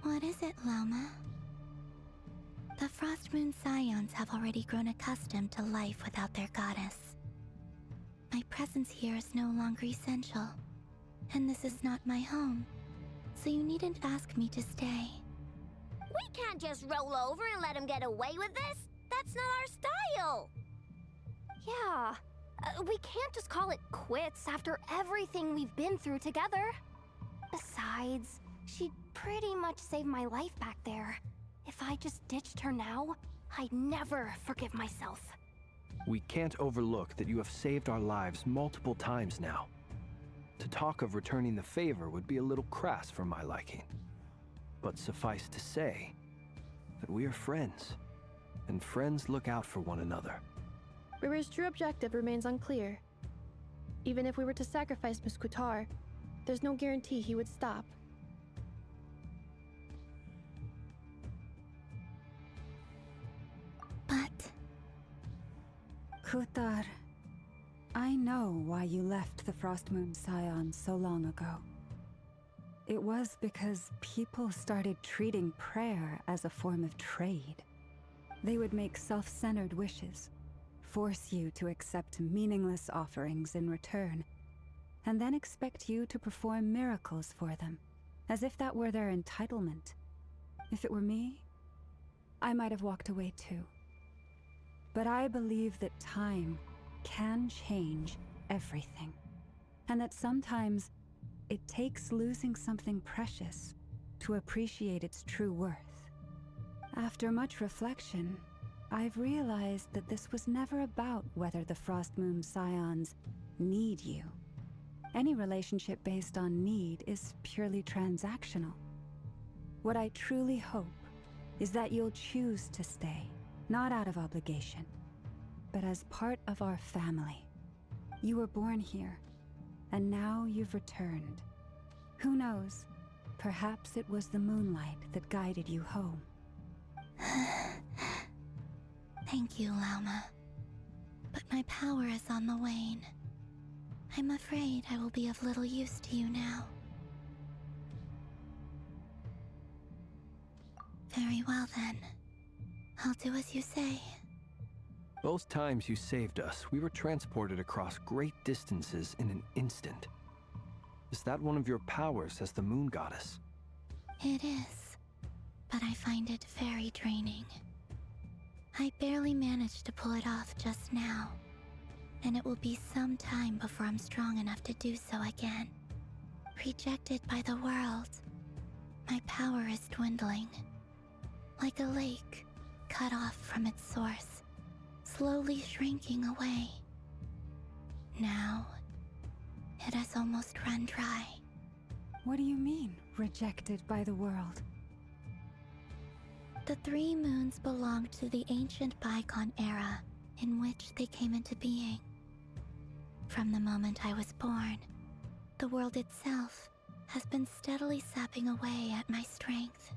What is it, Loma? The Frost Moon Scions have already grown accustomed to life without their goddess. My presence here is no longer essential, and this is not my home, so you needn't ask me to stay. We can't just roll over and let him get away with this. That's not our style. Yeah, we can't just call it quits after everything we've been through together. Besides, she'd pretty much saved my life back there. If I just ditched her now, I'd never forgive myself. We can't overlook that you have saved our lives multiple times now. To talk of returning the favor would be a little crass for my liking. But suffice to say that we are friends, and friends look out for one another. River's true objective remains unclear. Even if we were to sacrifice Miss Kutar, there's no guarantee he would stop. But... Kutar, I know why you left the Frost Moon Scions so long ago. It was because people started treating prayer as a form of trade. They would make self-centered wishes, force you to accept meaningless offerings in return, and then expect you to perform miracles for them, as if that were their entitlement. If it were me, I might have walked away too. But I believe that time can change everything, and that sometimes it takes losing something precious to appreciate its true worth. After much reflection, I've realized that this was never about whether the Frost Moon Scions need you. Any relationship based on need is purely transactional. What I truly hope is that you'll choose to stay, not out of obligation, but as part of our family. You were born here, and now you've returned. Who knows? Perhaps it was the moonlight that guided you home. Thank you, Lauma. But my power is on the wane. I'm afraid I will be of little use to you now. Very well then. I'll do as you say. Both times you saved us, we were transported across great distances in an instant. Is that one of your powers as the Moon Goddess? It is, but I find it very draining. I barely managed to pull it off just now, and it will be some time before I'm strong enough to do so again. Rejected by the world, my power is dwindling. Like a lake, cut off from its source, slowly shrinking away. Now, it has almost run dry. What do you mean, rejected by the world? The 3 moons belonged to the ancient bygone era in which they came into being. From the moment I was born, the world itself has been steadily sapping away at my strength.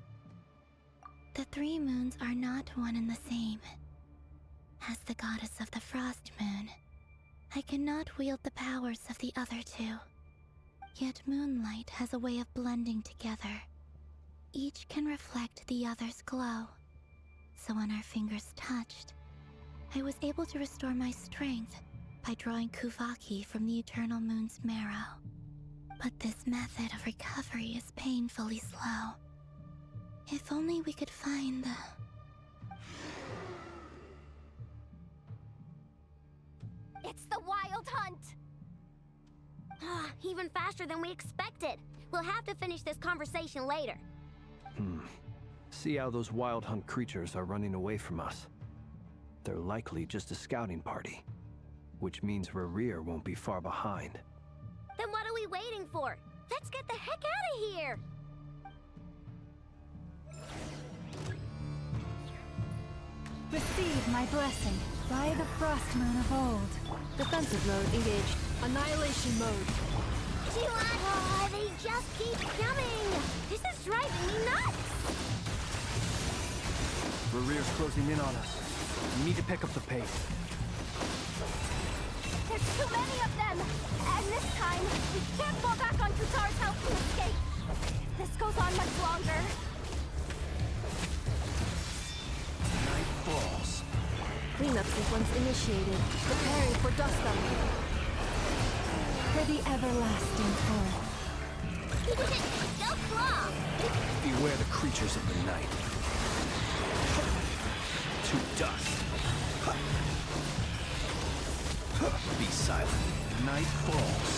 The 3 moons are not one and the same. As the goddess of the Frost Moon, I cannot wield the powers of the other 2. Yet moonlight has a way of blending together. Each can reflect the other's glow. So when our fingers touched, I was able to restore my strength by drawing Kuvaki from the eternal moon's marrow. But this method of recovery is painfully slow. If only we could find the... It's the Wild Hunt! Even faster than we expected. We'll have to finish this conversation later. See how those wild hunt creatures are running away from us. They're likely just a scouting party, which means Rerir won't be far behind. Then what are we waiting for? Let's get the heck out of here! Receive my blessing by the Frost Moon of old. Defensive mode engaged. Annihilation mode. They just keep coming! This is driving me nuts! Rerir's closing in on us. We need to pick up the pace. There's too many of them! And this time, we can't fall back on Kutar's help to escape! This goes on much longer. Night falls. Cleanup sequence initiated. Preparing for dust up. For the everlasting earth. Go claw! Beware the creatures of the night. To dust. Be silent. Night falls.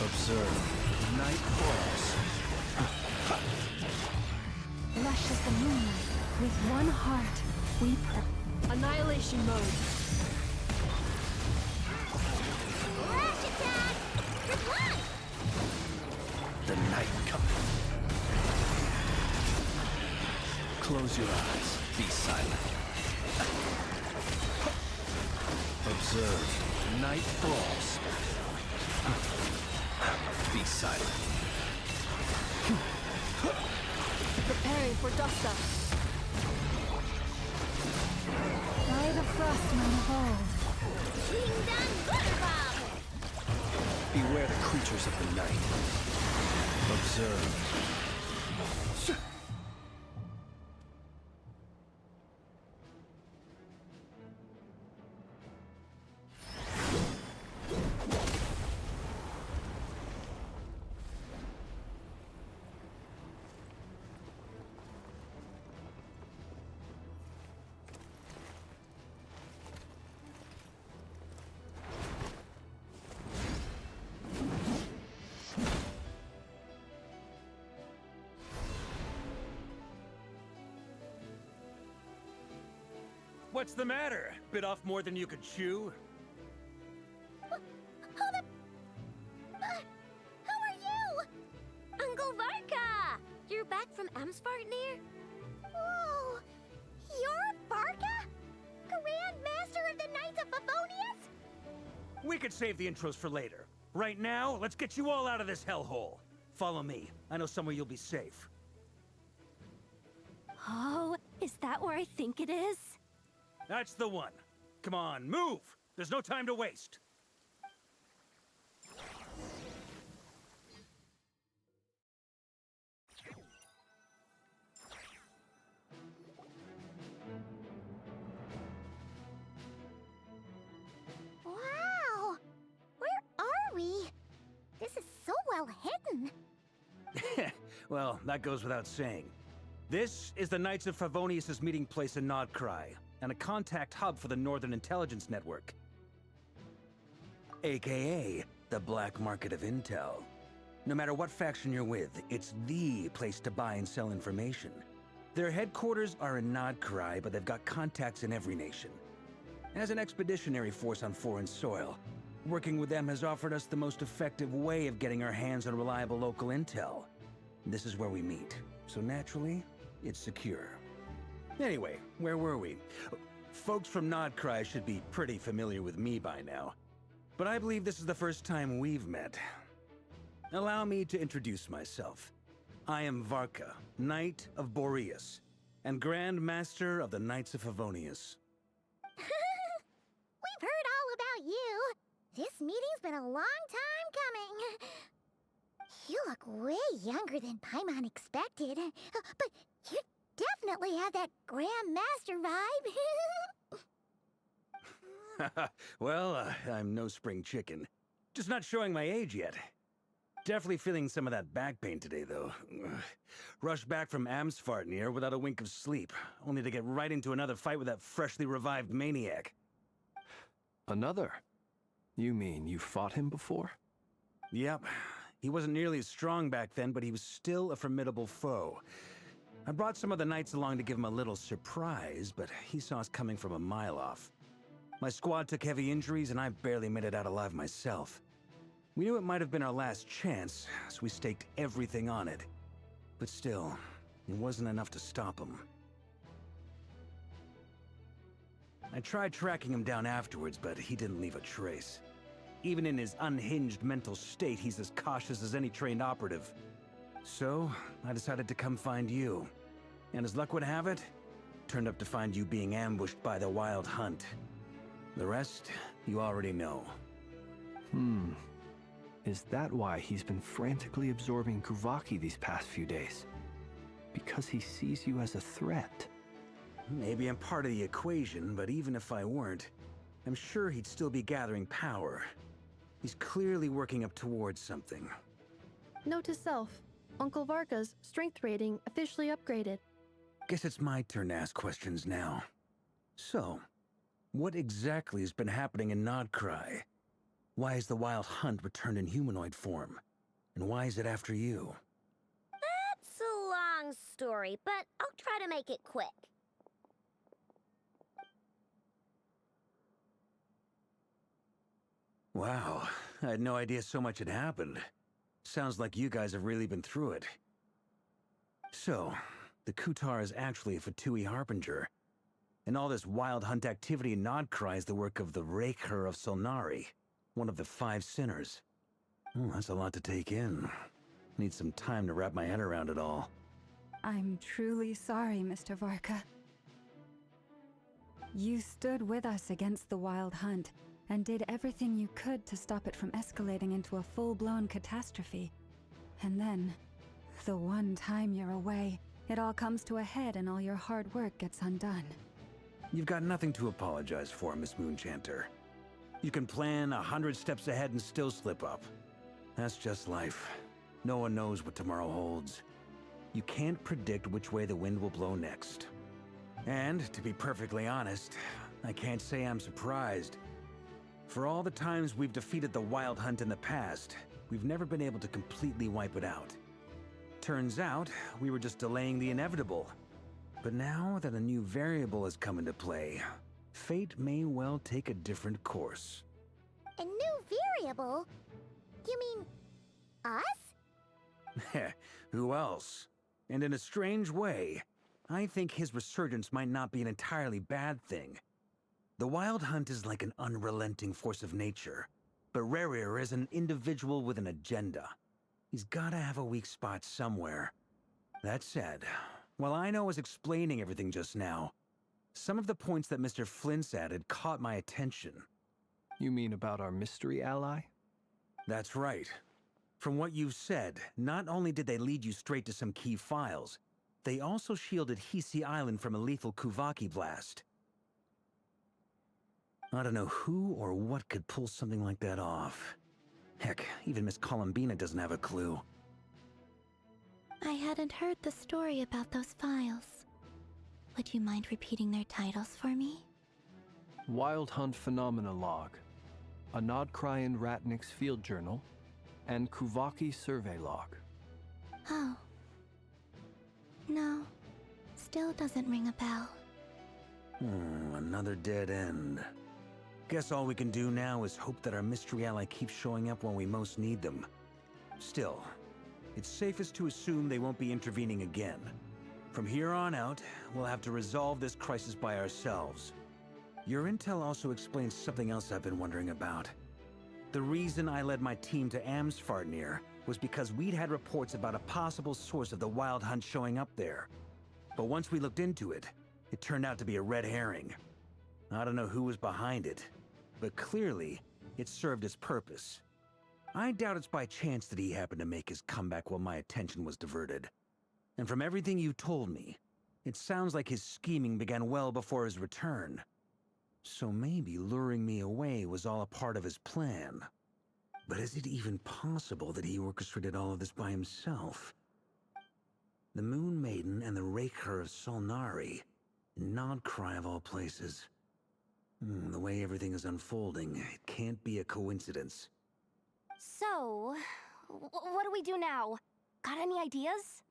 Observe. Night falls. Lush as the moonlight, with one heart, we Annihilation mode. Rush attack! Reply! The night cometh. Close your eyes. Be silent. Observe. Night falls. Be silent. Preparing for dust up. by the Frost Moon of old. King Dan Butterbomb! Beware the creatures of the night. Observe. What's the matter? Bit off more than you could chew? Hold up! Who are you? Uncle Varka! You're back from Amsvartnir? Whoa! You're Varka? Grand Master of the Knights of Favonius? We could save the intros for later. Right now, let's get you all out of this hellhole. Follow me. I know somewhere you'll be safe. Oh, is that where I think it is? That's the one. Come on, move! There's no time to waste. Wow! Where are we? This is so well hidden. Well, that goes without saying. This is the Knights of Favonius' meeting place in Nodcry, and a contact hub for the Northern Intelligence Network. AKA, the black market of intel. No matter what faction you're with, it's the place to buy and sell information. Their headquarters are in Nodcry, but they've got contacts in every nation. As an expeditionary force on foreign soil, working with them has offered us the most effective way of getting our hands on reliable local intel. This is where we meet, so naturally, it's secure. Anyway, where were we? Folks from Nodcry should be pretty familiar with me by now, but I believe this is the first time we've met. Allow me to introduce myself. I am Varka, Knight of Boreas, and Grand Master of the Knights of Favonius. We've heard all about you. This meeting's been a long time coming. You look way younger than Paimon expected, but you definitely have that Grand Master vibe. Well, I'm no spring chicken. Just not showing my age yet. Definitely feeling some of that back pain today, though. Rushed back from Amsfartnir without a wink of sleep, only to get right into another fight with that freshly revived maniac. Another? You mean you fought him before? Yep. He wasn't nearly as strong back then, but he was still a formidable foe. I brought some of the knights along to give him a little surprise, but he saw us coming from a mile off. My squad took heavy injuries, and I barely made it out alive myself. We knew it might have been our last chance, so we staked everything on it. But still, it wasn't enough to stop him. I tried tracking him down afterwards, but he didn't leave a trace. Even in his unhinged mental state, he's as cautious as any trained operative. So, I decided to come find you. And as luck would have it, turned up to find you being ambushed by the Wild Hunt. The rest, you already know. Is that why he's been frantically absorbing Kuvaki these past few days? Because he sees you as a threat? Maybe I'm part of the equation, but even if I weren't, I'm sure he'd still be gathering power. He's clearly working up towards something. Note to self, Uncle Varka's strength rating officially upgraded. Guess it's my turn to ask questions now. So, what exactly has been happening in Nodcry? Why is the Wild Hunt returned in humanoid form? And why is it after you? That's a long story, but I'll try to make it quick. Wow, I had no idea so much had happened. Sounds like you guys have really been through it. So, the Kutar is actually a Fatui Harbinger. And all this Wild Hunt activity in Nodcry is the work of the Raker of Solnari, one of the 5 sinners. Oh, that's a lot to take in. Need some time to wrap my head around it all. I'm truly sorry, Mr. Varka. You stood with us against the Wild Hunt, and did everything you could to stop it from escalating into a full-blown catastrophe. And then, the one time you're away, it all comes to a head and all your hard work gets undone. You've got nothing to apologize for, Miss Moonchanter. You can plan 100 steps ahead and still slip up. That's just life. No one knows what tomorrow holds. You can't predict which way the wind will blow next. And, to be perfectly honest, I can't say I'm surprised. For all the times we've defeated the Wild Hunt in the past, we've never been able to completely wipe it out. Turns out, we were just delaying the inevitable. But now that a new variable has come into play, fate may well take a different course. A new variable? You mean us? Who else? And in a strange way, I think his resurgence might not be an entirely bad thing. The Wild Hunt is like an unrelenting force of nature, but Rerir is an individual with an agenda. He's gotta have a weak spot somewhere. That said, while I was explaining everything just now, some of the points that Mr. Flint's added caught my attention. You mean about our mystery ally? That's right. From what you've said, not only did they lead you straight to some key files, they also shielded Hisi Island from a lethal Kuvaki blast. I don't know who or what could pull something like that off. Heck, even Miss Columbina doesn't have a clue. I hadn't heard the story about those files. Would you mind repeating their titles for me? Wild Hunt Phenomena Log, a Nodcryan Ratnik's Field Journal, and Kuvaki Survey Log. Oh. No. still doesn't ring a bell. Another dead end. Guess all we can do now is hope that our mystery ally keeps showing up when we most need them. Still, it's safest to assume they won't be intervening again. From here on out, we'll have to resolve this crisis by ourselves. Your intel also explains something else I've been wondering about. The reason I led my team to Amsfarnir was because we'd had reports about a possible source of the Wild Hunt showing up there. But once we looked into it, it turned out to be a red herring. I don't know who was behind it, but clearly, it served its purpose. I doubt it's by chance that he happened to make his comeback while my attention was diverted. And from everything you told me, it sounds like his scheming began well before his return. So maybe luring me away was all a part of his plan. But is it even possible that he orchestrated all of this by himself? The Moon Maiden and the Raker of Solnari. Nodcry of all places. The way everything is unfolding, it can't be a coincidence. So, what do we do now? Got any ideas?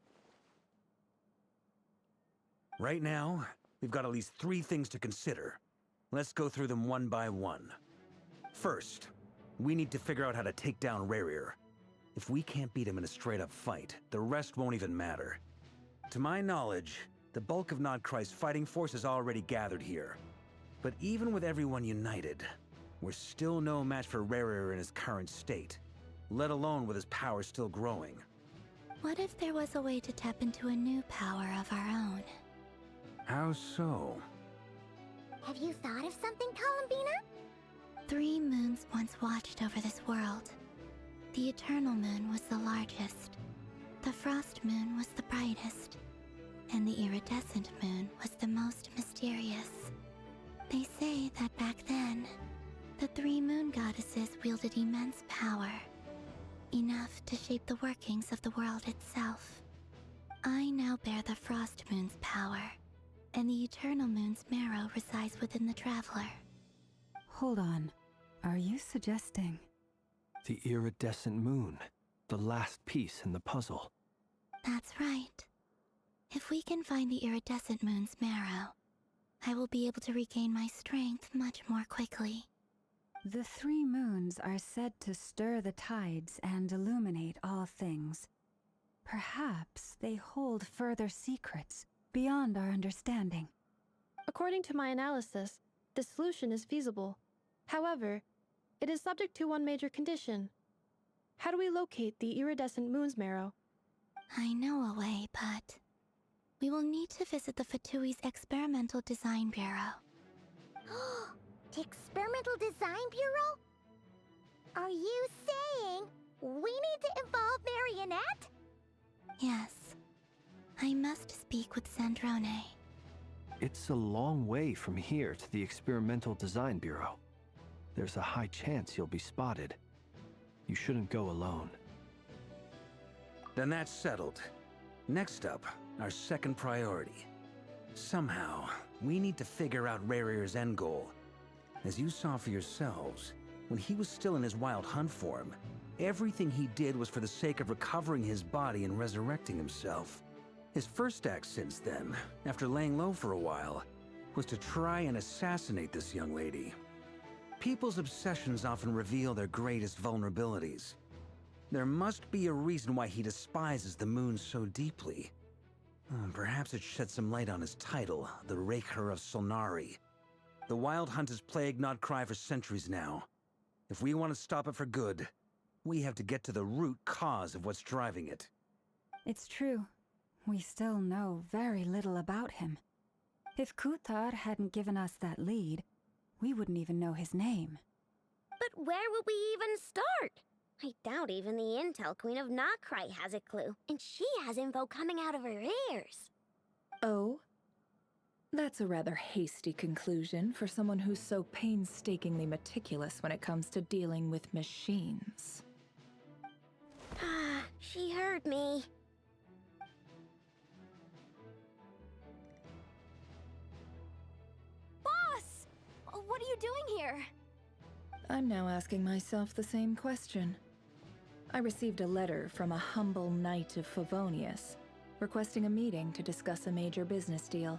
Right now, we've got at least 3 things to consider. Let's go through them one by one. First, we need to figure out how to take down Rerir. If we can't beat him in a straight-up fight, the rest won't even matter. To my knowledge, the bulk of Nodcry's fighting force is already gathered here. But even with everyone united, we're still no match for Rerir in his current state, let alone with his power still growing. What if there was a way to tap into a new power of our own? How so? Have you thought of something, Columbina? 3 moons once watched over this world. The Eternal Moon was the largest. The Frost Moon was the brightest. And the Iridescent Moon was the most mysterious. They say that back then, the 3 moon goddesses wielded immense power. Enough to shape the workings of the world itself. I now bear the Frost Moon's power, and the Eternal Moon's marrow resides within the Traveler. Hold on. Are you suggesting? The iridescent moon. The last piece in the puzzle. That's right. If we can find the Iridescent Moon's marrow, I will be able to regain my strength much more quickly. The 3 moons are said to stir the tides and illuminate all things. Perhaps they hold further secrets beyond our understanding. According to my analysis, the solution is feasible. However, it is subject to one major condition. How do we locate the iridescent moon's marrow? I know a way, but we will need to visit the Fatui's Experimental Design Bureau. The Experimental Design Bureau? Are you saying we need to involve Marionette? Yes. I must speak with Sandrone. It's a long way from here to the Experimental Design Bureau. There's a high chance you'll be spotted. You shouldn't go alone. Then that's settled. Next up, our second priority. Somehow, we need to figure out Rerir's end goal. As you saw for yourselves, when he was still in his Wild Hunt form, everything he did was for the sake of recovering his body and resurrecting himself. His first act since then, after laying low for a while, was to try and assassinate this young lady. People's obsessions often reveal their greatest vulnerabilities. There must be a reason why he despises the moon so deeply. Perhaps it sheds some light on his title, the Raker of Solnari. The Wild Hunt has plagued Nodcry for centuries now. If we want to stop it for good, we have to get to the root cause of what's driving it. It's true. We still know very little about him. If Kuthar hadn't given us that lead, we wouldn't even know his name. But where would we even start? I doubt even the Intel Queen of Nodcry has a clue, and she has info coming out of her ears. Oh? That's a rather hasty conclusion for someone who's so painstakingly meticulous when it comes to dealing with machines. Ah, she heard me. Boss! What are you doing here? I'm now asking myself the same question. I received a letter from a humble knight of Favonius, requesting a meeting to discuss a major business deal.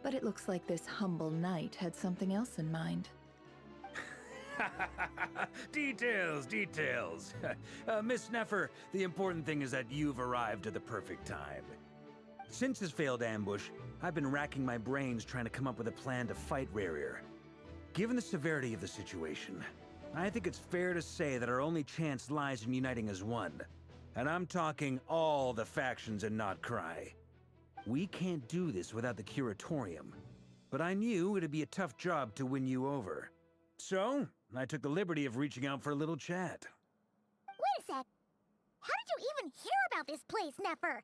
But it looks like this humble knight had something else in mind. Details, details. Miss Nefer, the important thing is that you've arrived at the perfect time. Since his failed ambush, I've been racking my brains trying to come up with a plan to fight Rerir. Given the severity of the situation, I think it's fair to say that our only chance lies in uniting as one. And I'm talking all the factions in Notcry. We can't do this without the Curatorium, but I knew it'd be a tough job to win you over. So, I took the liberty of reaching out for a little chat. Wait a sec. How did you even hear about this place, Nefer?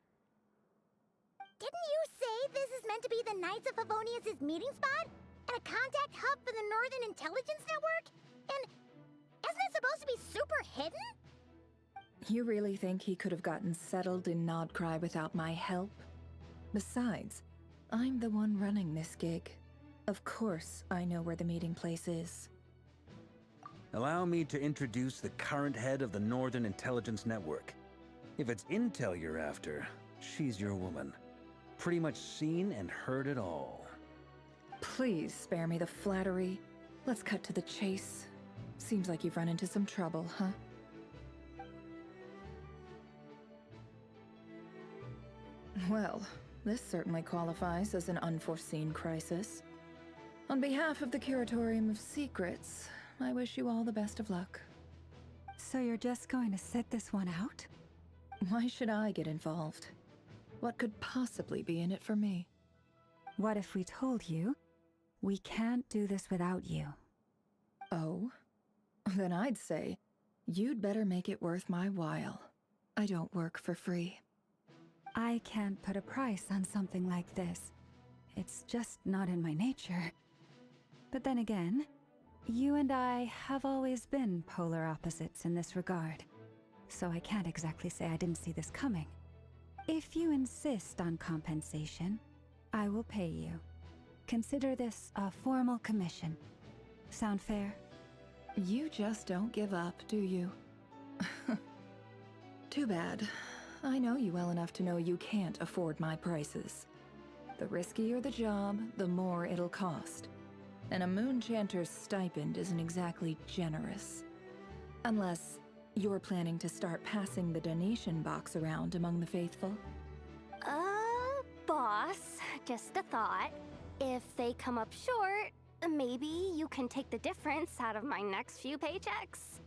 Didn't you say this is meant to be the Knights of Favonius' meeting spot? And a contact hub for the Northern Intelligence Network? And isn't it supposed to be super hidden? You really think he could have gotten settled in Nodcry without my help? Besides, I'm the one running this gig. Of course I know where the meeting place is. Allow me to introduce the current head of the Northern Intelligence Network. If it's intel you're after, she's your woman. Pretty much seen and heard it all. Please spare me the flattery. Let's cut to the chase. Seems like you've run into some trouble, huh? Well, this certainly qualifies as an unforeseen crisis. On behalf of the Curatorium of Secrets, I wish you all the best of luck. So you're just going to sit this one out? Why should I get involved? What could possibly be in it for me? What if we told you we can't do this without you? Oh? Then I'd say you'd better make it worth my while. I don't work for free. I can't put a price on something like this. It's just not in my nature. But then again, you and I have always been polar opposites in this regard, so I can't exactly say I didn't see this coming. If you insist on compensation, I will pay you. Consider this a formal commission. Sound fair? You just don't give up, do you? Too bad. I know you well enough to know you can't afford my prices. The riskier the job, the more it'll cost. And a Moonchanter's stipend isn't exactly generous. Unless you're planning to start passing the donation box around among the faithful. Boss, just a thought. If they come up short, maybe you can take the difference out of my next few paychecks.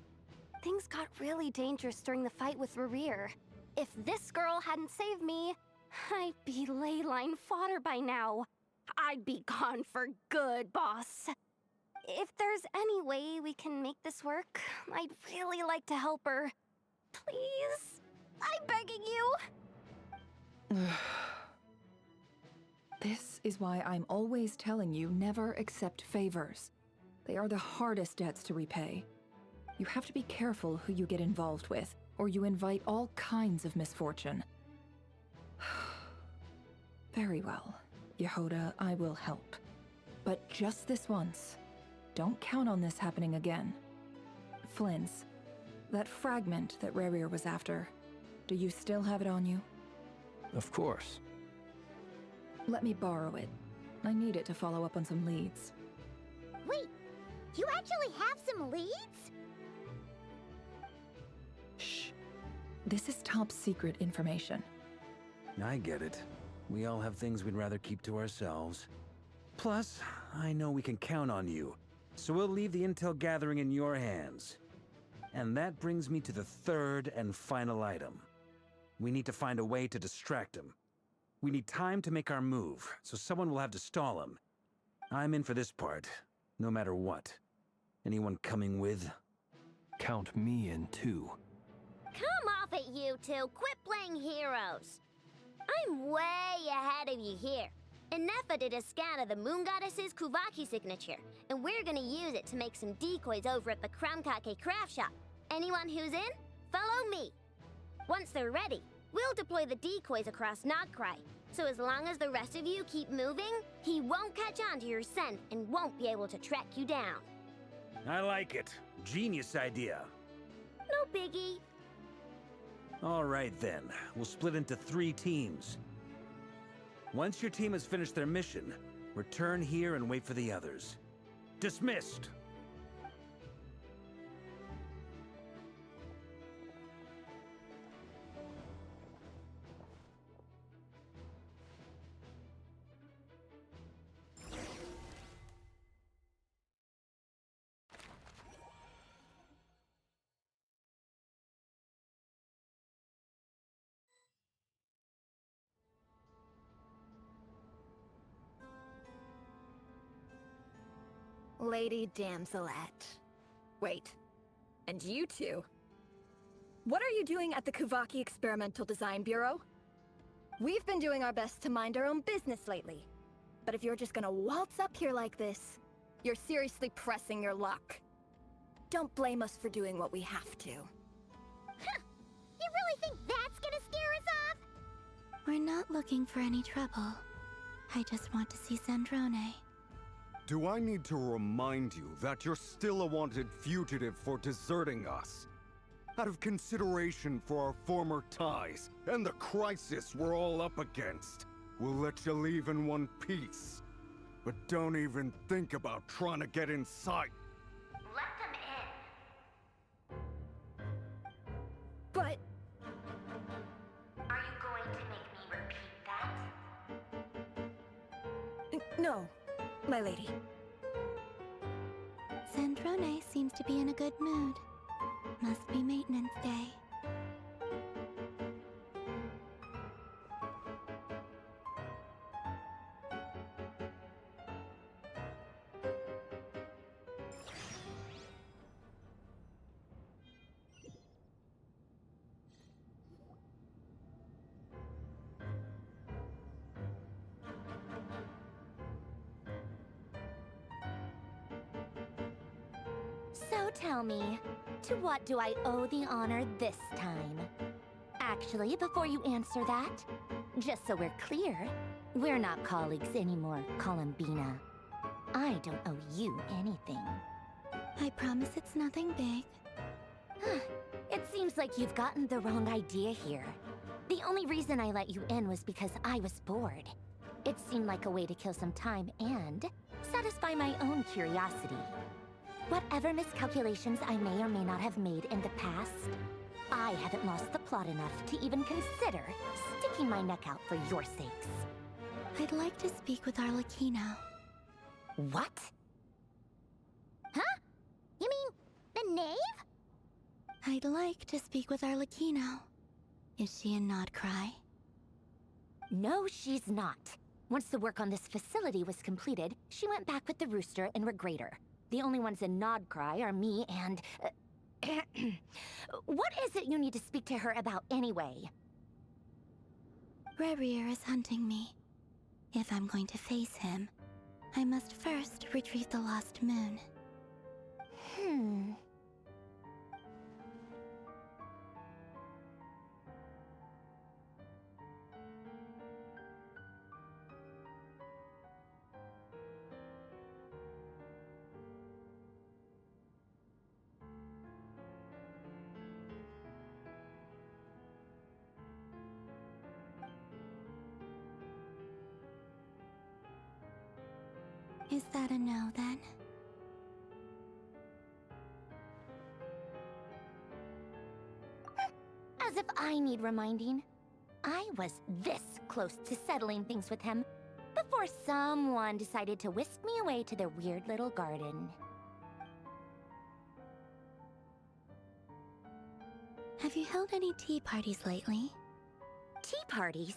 Things got really dangerous during the fight with Rerir. If this girl hadn't saved me, I'd be ley line fodder by now. I'd be gone for good, boss. If there's any way we can make this work, I'd really like to help her. Please? I'm begging you. This is why I'm always telling you never accept favors. They are the hardest debts to repay. You have to be careful who you get involved with, or you invite all kinds of misfortune. Very well, Yehoda, I will help. But just this once. Don't count on this happening again. Flynn's, that fragment that Rerir was after, do you still have it on you? Of course. Let me borrow it. I need it to follow up on some leads. Wait, you actually have some leads? Shh. This is top secret information. I get it. We all have things we'd rather keep to ourselves. Plus, I know we can count on you, so we'll leave the intel gathering in your hands. And that brings me to the third and final item. We need to find a way to distract him. We need time to make our move, so someone will have to stall him. I'm in for this part, no matter what. Anyone coming with? Count me in too. Come off it, you two. Quit playing heroes. I'm way ahead of you here. And Nefer did a scan of the Moon Goddess's Kuvaki signature, and we're gonna use it to make some decoys over at the Kramkake craft shop. Anyone who's in, follow me. Once they're ready, we'll deploy the decoys across Notcry. So as long as the rest of you keep moving, he won't catch on to your scent and won't be able to track you down. I like it. Genius idea. No biggie. All right then, we'll split into 3 teams. Once your team has finished their mission, return here and wait for the others. Dismissed! Lady Damselette. Wait, and you two? What are you doing at the Kuvaki Experimental Design Bureau? We've been doing our best to mind our own business lately. But if you're just gonna waltz up here like this, you're seriously pressing your luck. Don't blame us for doing what we have to. Huh! You really think that's gonna scare us off? We're not looking for any trouble. I just want to see Zandrone. Do I need to remind you that you're still a wanted fugitive for deserting us? Out of consideration for our former ties and the crisis we're all up against, we'll let you leave in one piece. But don't even think about trying to get inside. Let them in. But... Are you going to make me repeat that? No, my lady. Zandrone seems to be in a good mood. Must be maintenance day. So tell me, to what do I owe the honor this time? Actually, before you answer that, just so we're clear, we're not colleagues anymore, Columbina. I don't owe you anything. I promise it's nothing big. It seems like you've gotten the wrong idea here. The only reason I let you in was because I was bored. It seemed like a way to kill some time and satisfy my own curiosity. Whatever miscalculations I may or may not have made in the past, I haven't lost the plot enough to even consider sticking my neck out for your sakes. I'd like to speak with Arlecchino. What? Huh? You mean the knave? I'd like to speak with Arlecchino. Is she in Nodcry? No, she's not. Once the work on this facility was completed, she went back with the Rooster and Regrator. The only ones in Nodcry are me and... What is it you need to speak to her about anyway? Rerir is hunting me. If I'm going to face him, I must first retrieve the lost moon. Is that a no, then? As if I need reminding. I was this close to settling things with him before someone decided to whisk me away to their weird little garden. Have you held any tea parties lately? Tea parties?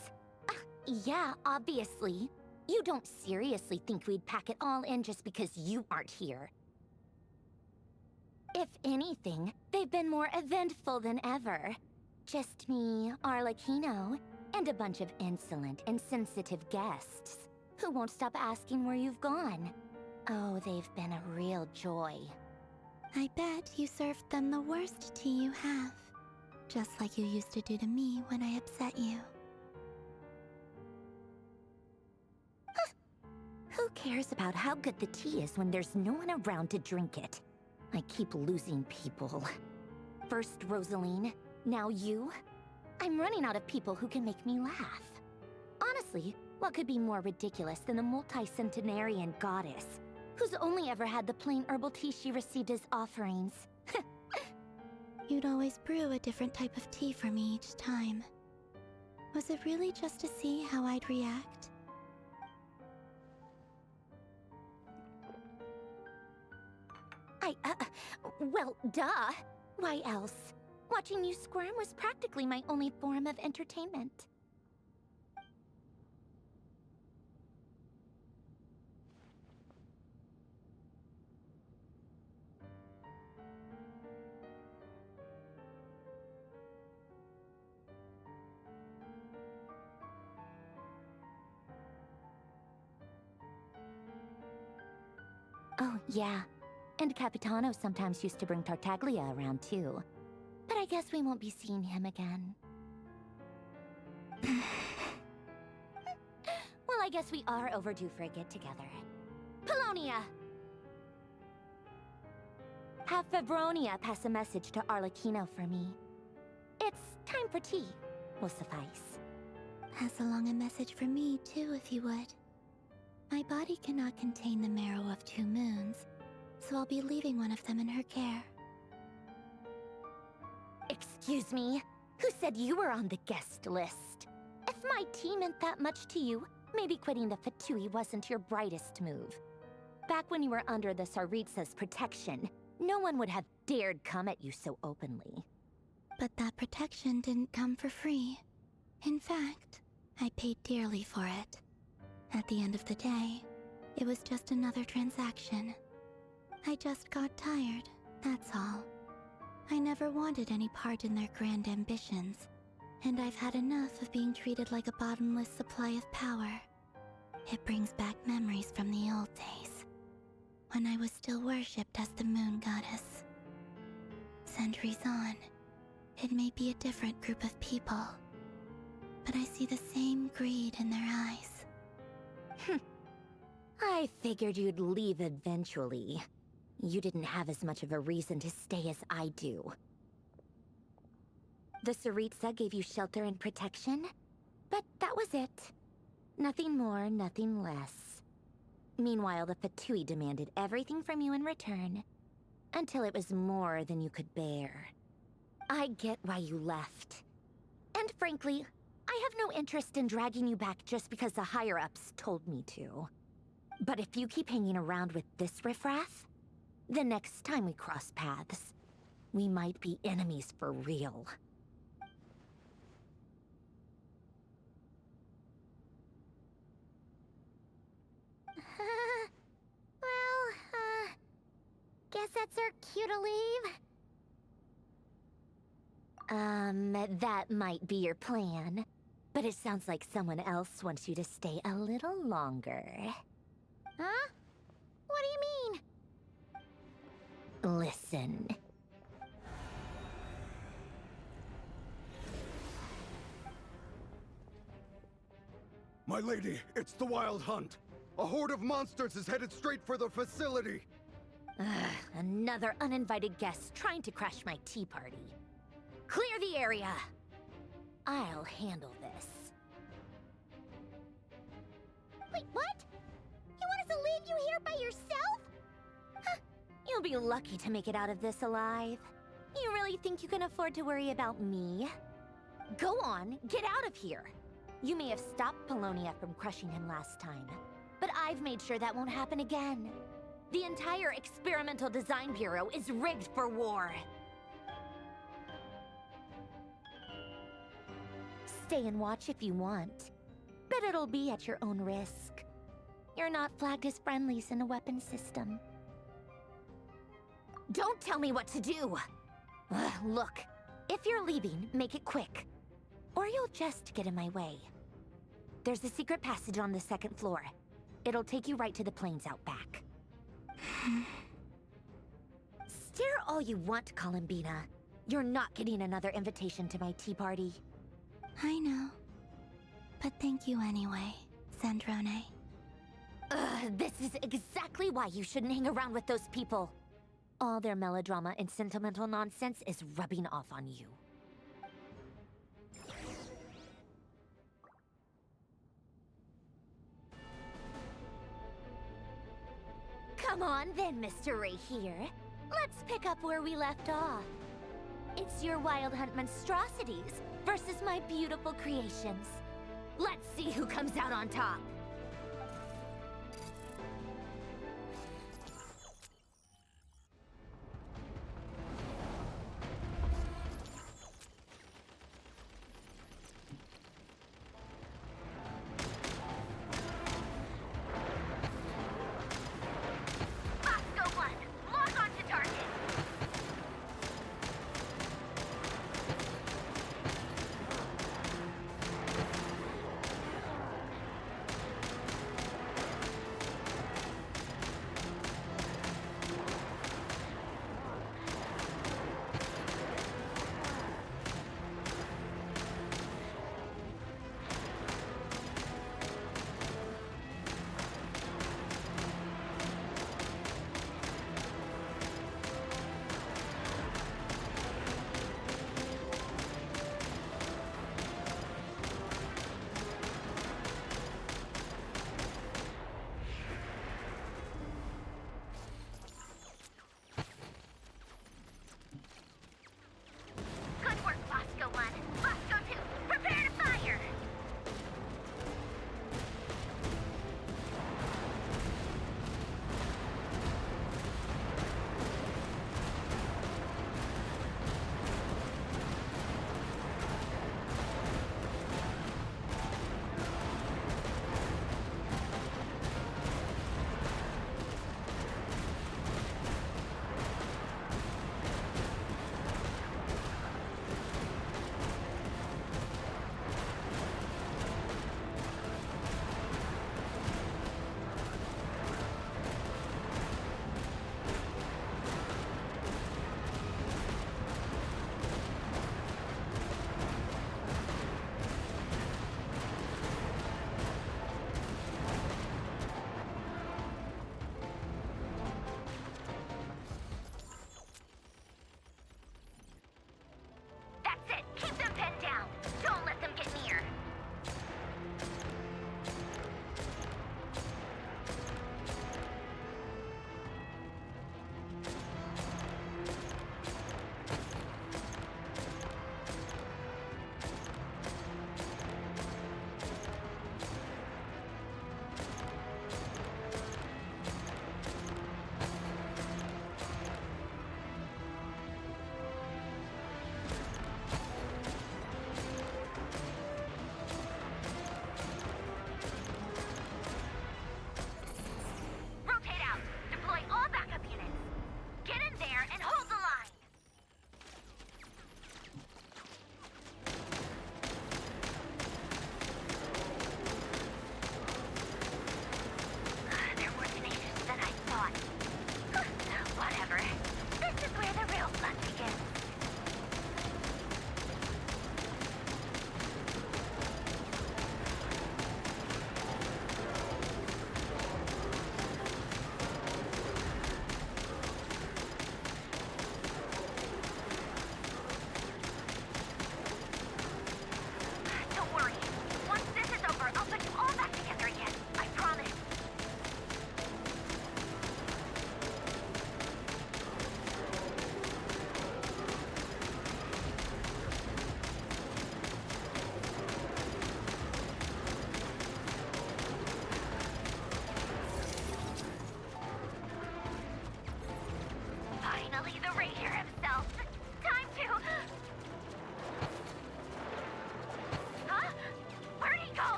Yeah, obviously. You don't seriously think we'd pack it all in just because you aren't here. If anything, they've been more eventful than ever. Just me, Arlecchino, and a bunch of insolent and sensitive guests who won't stop asking where you've gone. Oh, they've been a real joy. I bet you served them the worst tea you have. Just like you used to do to me when I upset you. Who cares about how good the tea is when there's no one around to drink it? I keep losing people. First Rosaline, now you. I'm running out of people who can make me laugh. Honestly, what could be more ridiculous than the multi-centenarian goddess, who's only ever had the plain herbal tea she received as offerings? You'd always brew a different type of tea for me each time. Was it really just to see how I'd react? Well, duh. Why else? Watching you squirm was practically my only form of entertainment. Oh, yeah. And Capitano sometimes used to bring Tartaglia around, too. But I guess we won't be seeing him again. Well, I guess we are overdue for a get-together. Polonia! Have Febronia pass a message to Arlecchino for me. It's time for tea. Will suffice. Pass along a message for me, too, if you would. My body cannot contain the marrow of 2 moons, so I'll be leaving one of them in her care. Excuse me? Who said you were on the guest list? If my tea meant that much to you, maybe quitting the Fatui wasn't your brightest move. Back when you were under the Tsaritsa's protection, no one would have dared come at you so openly. But that protection didn't come for free. In fact, I paid dearly for it. At the end of the day, it was just another transaction. I just got tired, that's all. I never wanted any part in their grand ambitions, and I've had enough of being treated like a bottomless supply of power. It brings back memories from the old days, when I was still worshipped as the moon goddess. Centuries on, it may be a different group of people, but I see the same greed in their eyes. I figured you'd leave eventually. You didn't have as much of a reason to stay as I do. The Tsaritsa gave you shelter and protection, but that was it. Nothing more, nothing less. Meanwhile, the Fatui demanded everything from you in return, until it was more than you could bear. I get why you left. And frankly, I have no interest in dragging you back just because the higher-ups told me to. But if you keep hanging around with this riffraff, the next time we cross paths, we might be enemies for real. Guess that's our cue to leave. That might be your plan. But it sounds like someone else wants you to stay a little longer. Huh? What do you mean? Listen. My lady, it's the Wild Hunt. A horde of monsters is headed straight for the facility. Another uninvited guest trying to crash my tea party. Clear the area. I'll handle this. Wait, what? You want us to leave you here by yourself? Huh. You'll be lucky to make it out of this alive. You really think you can afford to worry about me? Go on, get out of here. You may have stopped Polonia from crushing him last time, but I've made sure that won't happen again. The entire Experimental Design Bureau is rigged for war. Stay and watch if you want, but it'll be at your own risk. You're not flagged as friendlies in the weapon system. Don't tell me what to do! Look, if you're leaving, make it quick. Or you'll just get in my way. There's a secret passage on the 2nd floor. It'll take you right to the plains out back. Stare all you want, Columbina. You're not getting another invitation to my tea party. I know. But thank you anyway, Sandrone. This is exactly why you shouldn't hang around with those people. All their melodrama and sentimental nonsense is rubbing off on you. Come on then, Mr. Ray here. Let's pick up where we left off. It's your Wild Hunt monstrosities versus my beautiful creations. Let's see who comes out on top.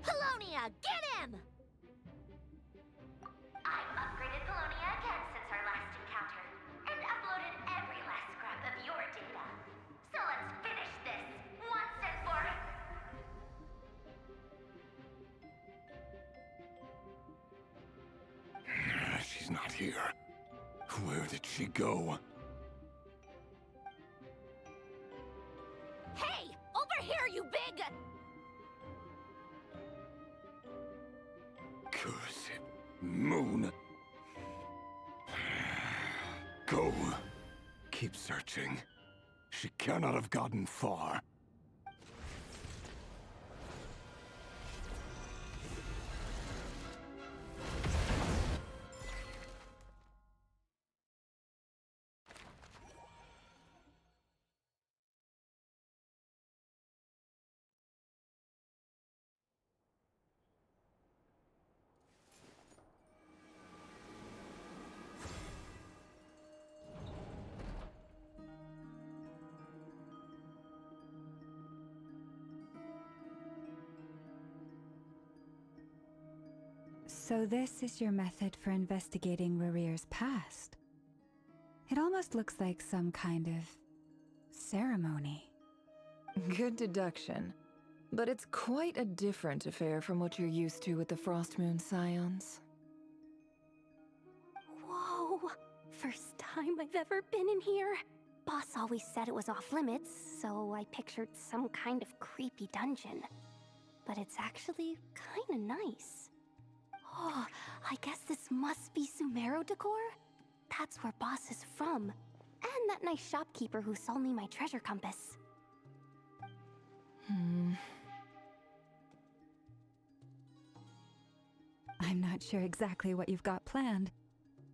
Polonia, get him! I've upgraded Polonia again since our last encounter, and uploaded every last scrap of your data. So let's finish this, once and for... here. Where did she go? Hey! Over here, you big... Cursed moon. Go. Keep searching. She cannot have gotten far. So this is your method for investigating Rarir's past. It almost looks like some kind of ceremony. Good deduction. But it's quite a different affair from what you're used to with the Frost Moon Scions. Whoa! First time I've ever been in here. Boss always said it was off limits, so I pictured some kind of creepy dungeon. But it's actually kinda nice. Oh, I guess this must be Sumero decor? That's where Boss is from. And that nice shopkeeper who sold me my treasure compass. I'm not sure exactly what you've got planned,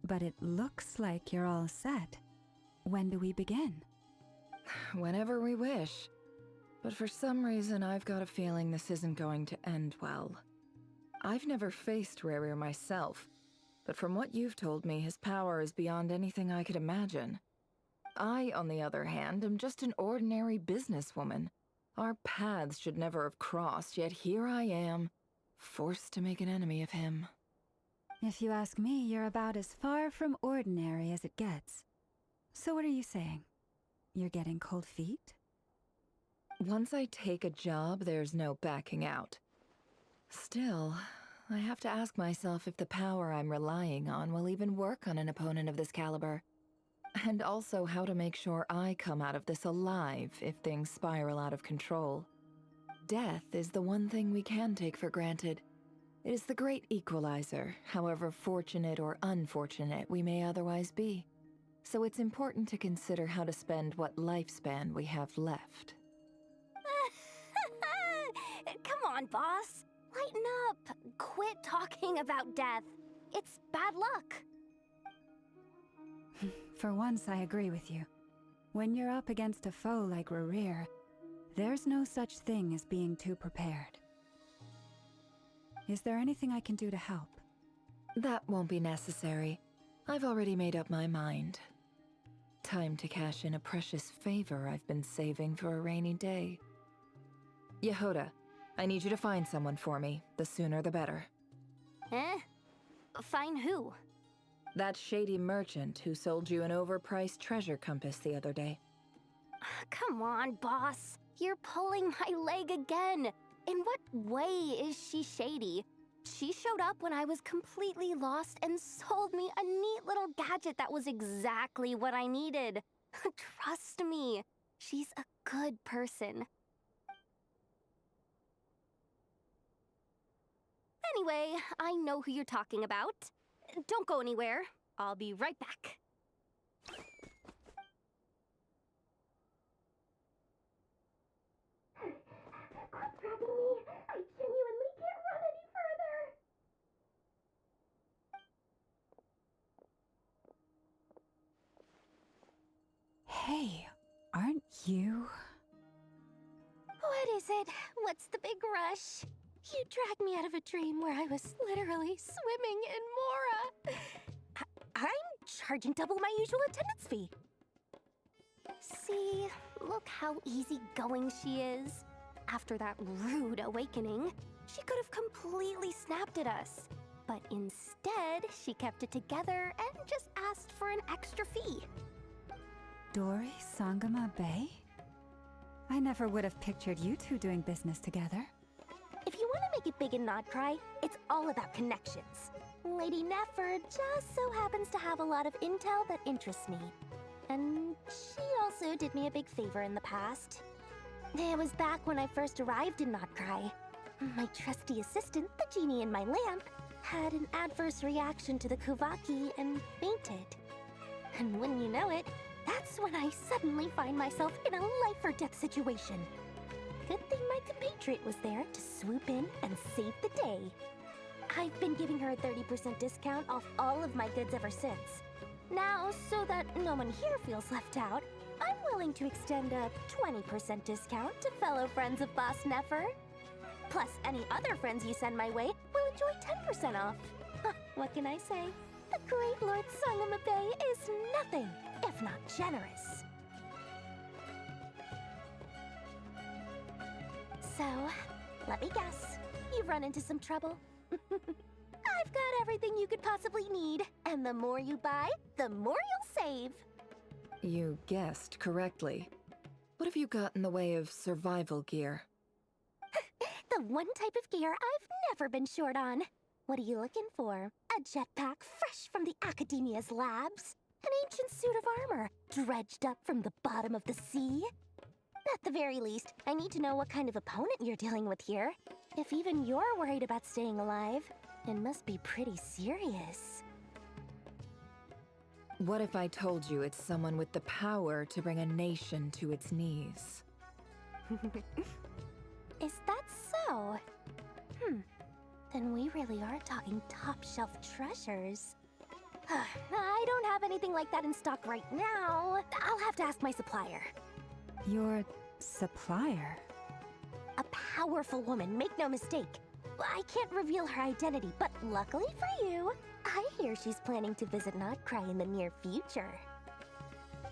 but it looks like you're all set. When do we begin? Whenever we wish. But for some reason, I've got a feeling this isn't going to end well. I've never faced Rarir myself, but from what you've told me, his power is beyond anything I could imagine. I, on the other hand, am just an ordinary businesswoman. Our paths should never have crossed, yet here I am, forced to make an enemy of him. If you ask me, you're about as far from ordinary as it gets. So what are you saying? You're getting cold feet? Once I take a job, there's no backing out. Still, I have to ask myself if the power I'm relying on will even work on an opponent of this caliber. And also how to make sure I come out of this alive if things spiral out of control. Death is the one thing we can take for granted. It is the great equalizer, however fortunate or unfortunate we may otherwise be. So it's important to consider how to spend what lifespan we have left. Come on, boss. Lighten up. Quit talking about death. It's bad luck. For once, I agree with you. When you're up against a foe like Rarir, there's no such thing as being too prepared. Is there anything I can do to help? That won't be necessary. I've already made up my mind. Time to cash in a precious favor I've been saving for a rainy day. Yehoda, I need you to find someone for me. The sooner the better. Eh? Find who? That shady merchant who sold you an overpriced treasure compass the other day. Come on, boss. You're pulling my leg again. In what way is she shady? She showed up when I was completely lost and sold me a neat little gadget that was exactly what I needed. Trust me, she's a good person. Anyway, I know who you're talking about. Don't go anywhere. I'll be right back. Quit dragging me. I genuinely can't run any further. Hey, aren't you? What is it? What's the big rush? You dragged me out of a dream where I was literally swimming in Mora. I'm charging double my usual attendance fee. See, look how easygoing she is. After that rude awakening, she could have completely snapped at us. But instead, she kept it together and just asked for an extra fee. Dori Sangama Bay? I never would have pictured you two doing business together. If you want to make it big and not cry, it's all about connections. Lady Nefer just so happens to have a lot of intel that interests me. And she also did me a big favor in the past. It was back when I first arrived in Notcry. My trusty assistant, the genie in my lamp, had an adverse reaction to the Kuvaki and fainted. And wouldn't you know it, that's when I suddenly find myself in a life-or-death situation. Good thing my compatriot was there to swoop in and save the day. I've been giving her a 30% discount off all of my goods ever since. Now, so that no one here feels left out, I'm willing to extend a 20% discount to fellow friends of Boss Nefer. Plus, any other friends you send my way will enjoy 10% off. What can I say? The great Lord Sangamabe is nothing if not generous. So, let me guess. You've run into some trouble? I've got everything you could possibly need, and the more you buy, the more you'll save. You guessed correctly. What have you got in the way of survival gear? The one type of gear I've never been short on. What are you looking for? A jetpack fresh from the Academia's labs? An ancient suit of armor dredged up from the bottom of the sea? At the very least, I need to know what kind of opponent you're dealing with here. If even you're worried about staying alive, it must be pretty serious. What if I told you it's someone with the power to bring a nation to its knees? Is that so? Then we really are talking top-shelf treasures. I don't have anything like that in stock right now. I'll have to ask my supplier. Your supplier? A powerful woman, make no mistake. I can't reveal her identity, but luckily for you, I hear she's planning to visit Notcry in the near future.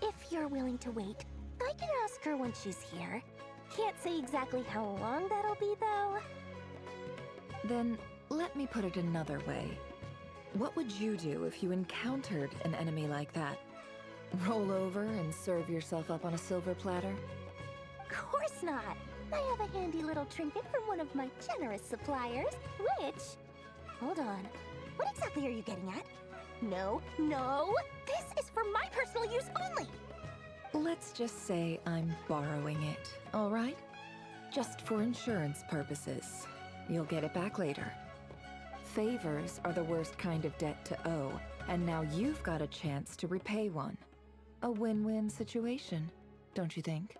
If you're willing to wait, I can ask her when she's here. Can't say exactly how long that'll be, though. Then, let me put it another way. What would you do if you encountered an enemy like that? Roll over and serve yourself up on a silver platter? Of course not! I have a handy little trinket from one of my generous suppliers, which... Hold on. What exactly are you getting at? No, no! This is for my personal use only! Let's just say I'm borrowing it, all right? Just for insurance purposes. You'll get it back later. Favors are the worst kind of debt to owe, and now you've got a chance to repay one. A win-win situation, don't you think?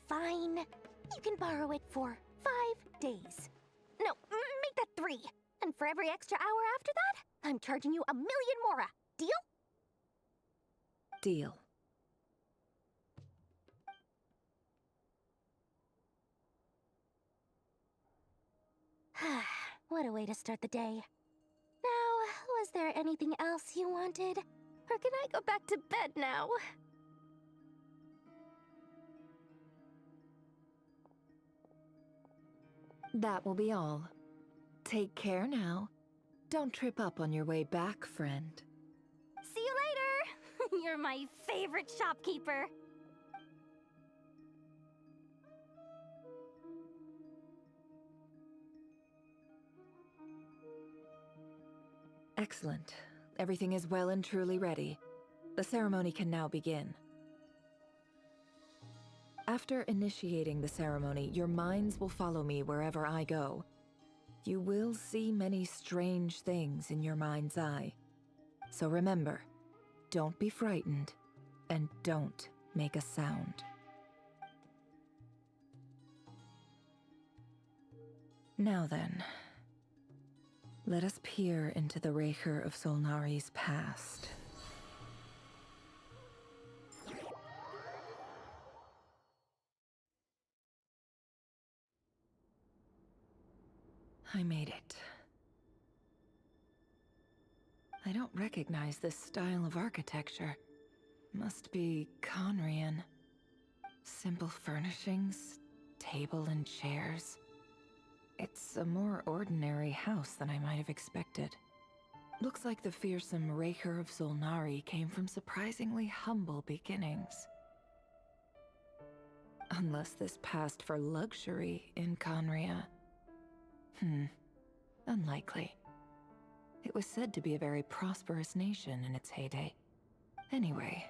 Fine. You can borrow it for 5 days. No, make that 3. And for every extra hour after that, I'm charging you 1,000,000 mora. Deal? Deal. What a way to start the day. Now, was there anything else you wanted? Or can I go back to bed now? That will be all. Take care now. Don't trip up on your way back, friend. See you later! You're my favorite shopkeeper. Excellent. Everything is well and truly ready. The ceremony can now begin. After initiating the ceremony, your minds will follow me wherever I go. You will see many strange things in your mind's eye. So remember, don't be frightened, and don't make a sound. Now then, let us peer into the Recher of Solnari's past. I made it. I don't recognize this style of architecture. Must be Conrian. Simple furnishings, table and chairs. It's a more ordinary house than I might have expected. Looks like the fearsome Recher of Solnari came from surprisingly humble beginnings. Unless this passed for luxury in Conria. Unlikely. It was said to be a very prosperous nation in its heyday. Anyway,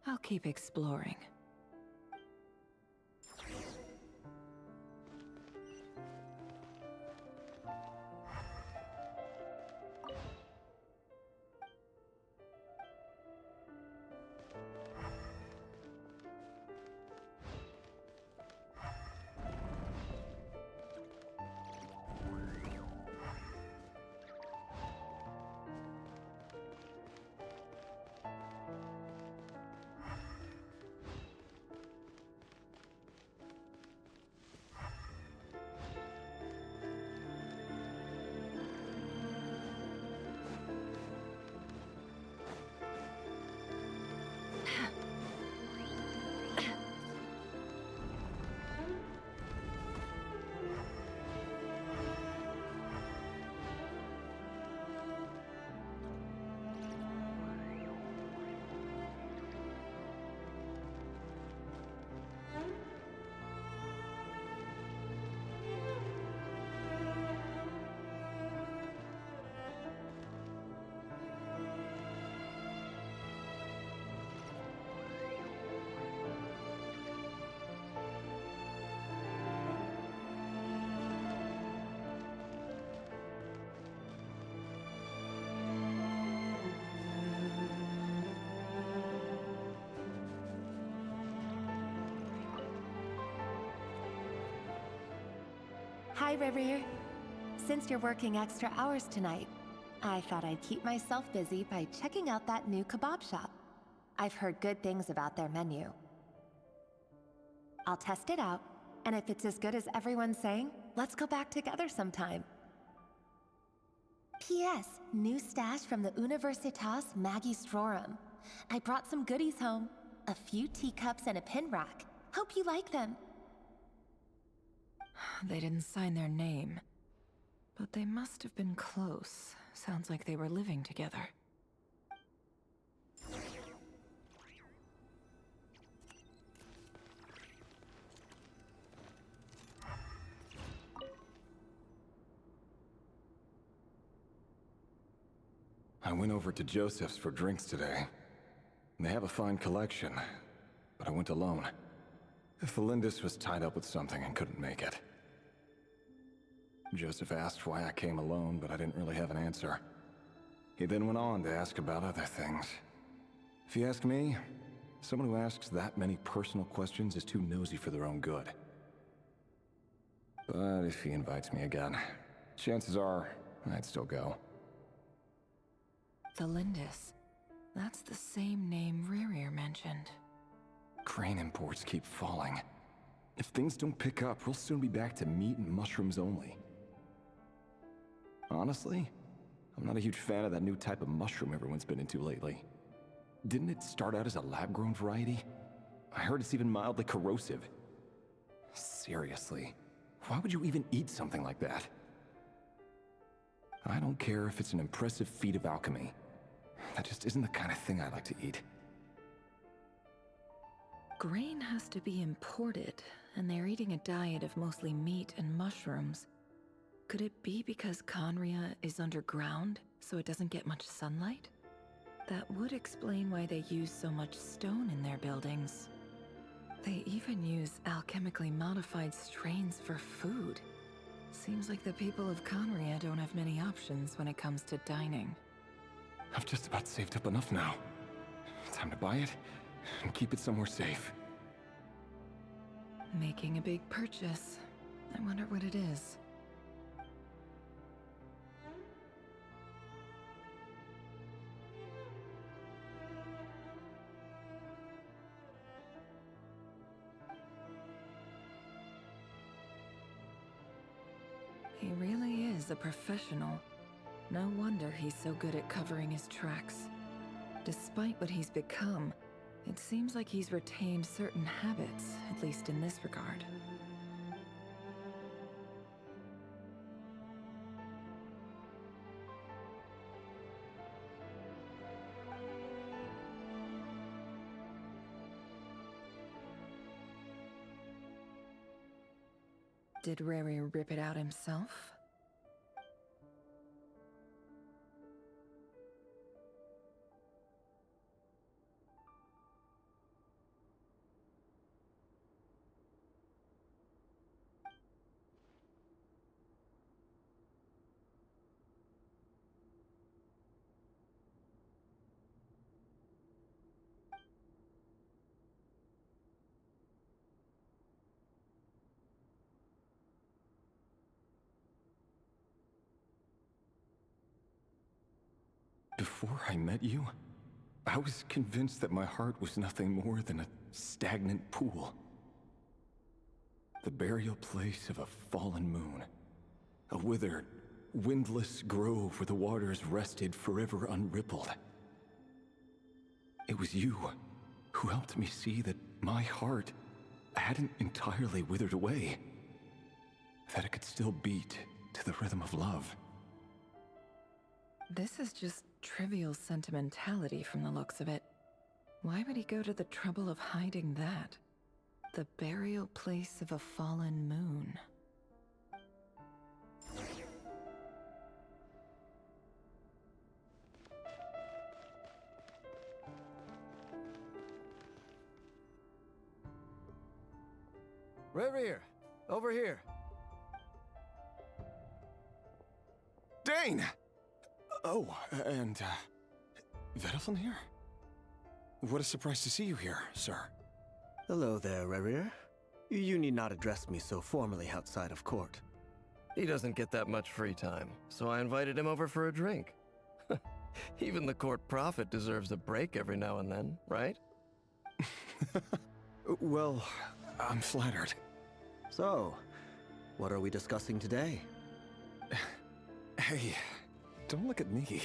I'll keep exploring. Hi, River. Since you're working extra hours tonight, I thought I'd keep myself busy by checking out that new kebab shop. I've heard good things about their menu. I'll test it out, and if it's as good as everyone's saying, let's go back together sometime. P.S. New stash from the Universitas Magistrorum. I brought some goodies home. A few teacups and a pin rack. Hope you like them. They didn't sign their name, but they must have been close. Sounds like they were living together. I went over to Joseph's for drinks today. They have a fine collection, but I went alone. Felindis was tied up with something and couldn't make it. Joseph asked why I came alone, but I didn't really have an answer. He then went on to ask about other things. If you ask me, someone who asks that many personal questions is too nosy for their own good. But if he invites me again, chances are I'd still go. Felindis. That's the same name Rerir mentioned. Grain imports keep falling. If things don't pick up, we'll soon be back to meat and mushrooms only. Honestly, I'm not a huge fan of that new type of mushroom everyone's been into lately. Didn't it start out as a lab-grown variety? I heard it's even mildly corrosive. Seriously, why would you even eat something like that? I don't care if it's an impressive feat of alchemy. That just isn't the kind of thing I like to eat. Grain has to be imported, and they're eating a diet of mostly meat and mushrooms. Could it be because Conria is underground, so it doesn't get much sunlight? That would explain why they use so much stone in their buildings. They even use alchemically modified strains for food. Seems like the people of Conria don't have many options when it comes to dining. I've just about saved up enough now. Time to buy it and keep it somewhere safe. Making a big purchase. I wonder what it is. He really is a professional. No wonder he's so good at covering his tracks. Despite what he's become, it seems like he's retained certain habits, at least in this regard. Did Rary rip it out himself? Before I met you, I was convinced that my heart was nothing more than a stagnant pool. The burial place of a fallen moon. A withered, windless grove where the waters rested forever unrippled. It was you who helped me see that my heart hadn't entirely withered away. That it could still beat to the rhythm of love. This is just trivial sentimentality from the looks of it. Why would he go to the trouble of hiding that? The burial place of a fallen moon. Reverie, over here. Dane! Oh, and, Vediflin here? What a surprise to see you here, sir. Hello there, Reverie. You need not address me so formally outside of court. He doesn't get that much free time, so I invited him over for a drink. Even the court prophet deserves a break every now and then, right? Well, I'm flattered. So, what are we discussing today? Hey, don't look at me.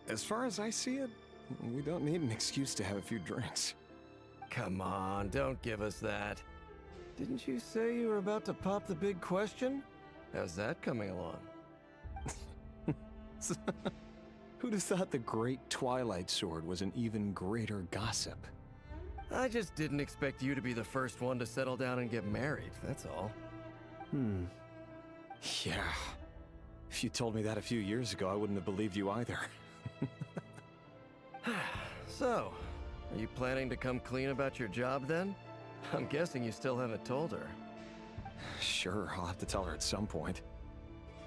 As far as I see it, we don't need an excuse to have a few drinks. Come on, don't give us that. Didn't you say you were about to pop the big question? How's that coming along? Who'd have thought the great Twilight Sword was an even greater gossip? I just didn't expect you to be the first one to settle down and get married, that's all. Yeah. If you told me that a few years ago, I wouldn't have believed you either. So, are you planning to come clean about your job then? I'm guessing you still haven't told her. Sure, I'll have to tell her at some point.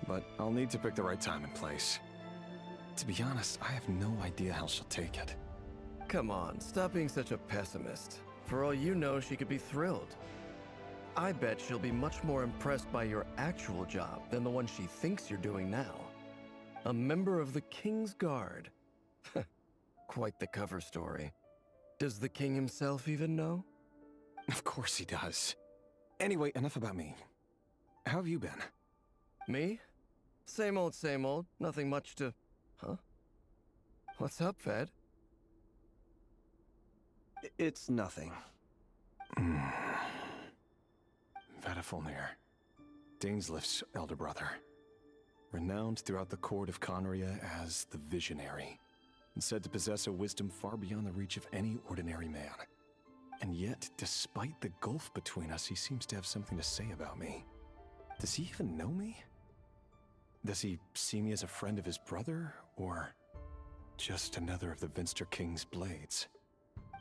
But I'll need to pick the right time and place. To be honest, I have no idea how she'll take it. Come on, stop being such a pessimist. For all you know, she could be thrilled. I bet she'll be much more impressed by your actual job than the one she thinks you're doing now. A member of the King's Guard. Quite the cover story. Does the king himself even know? Of course he does. Anyway, enough about me. How have you been? Me? Same old, same old. Nothing much to... Huh? What's up, Ved? It's nothing. Vediflin, Daneslif's elder brother. Renowned throughout the court of Conria as the Visionary, and said to possess a wisdom far beyond the reach of any ordinary man. And yet, despite the gulf between us, he seems to have something to say about me. Does he even know me? Does he see me as a friend of his brother, or just another of the Vinster King's blades?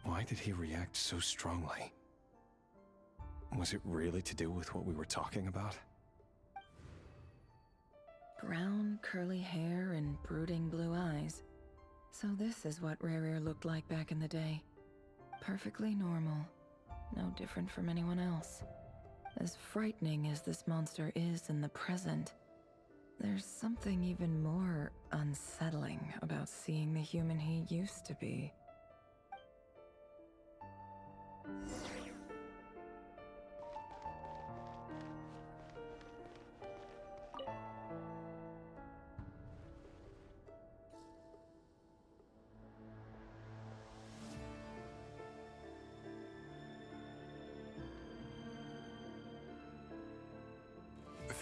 Why did he react so strongly? Was it really to do with what we were talking about? Brown, curly hair and brooding blue eyes. So this is what Rerir looked like back in the day. Perfectly normal. No different from anyone else. As frightening as this monster is in the present, there's something even more unsettling about seeing the human he used to be.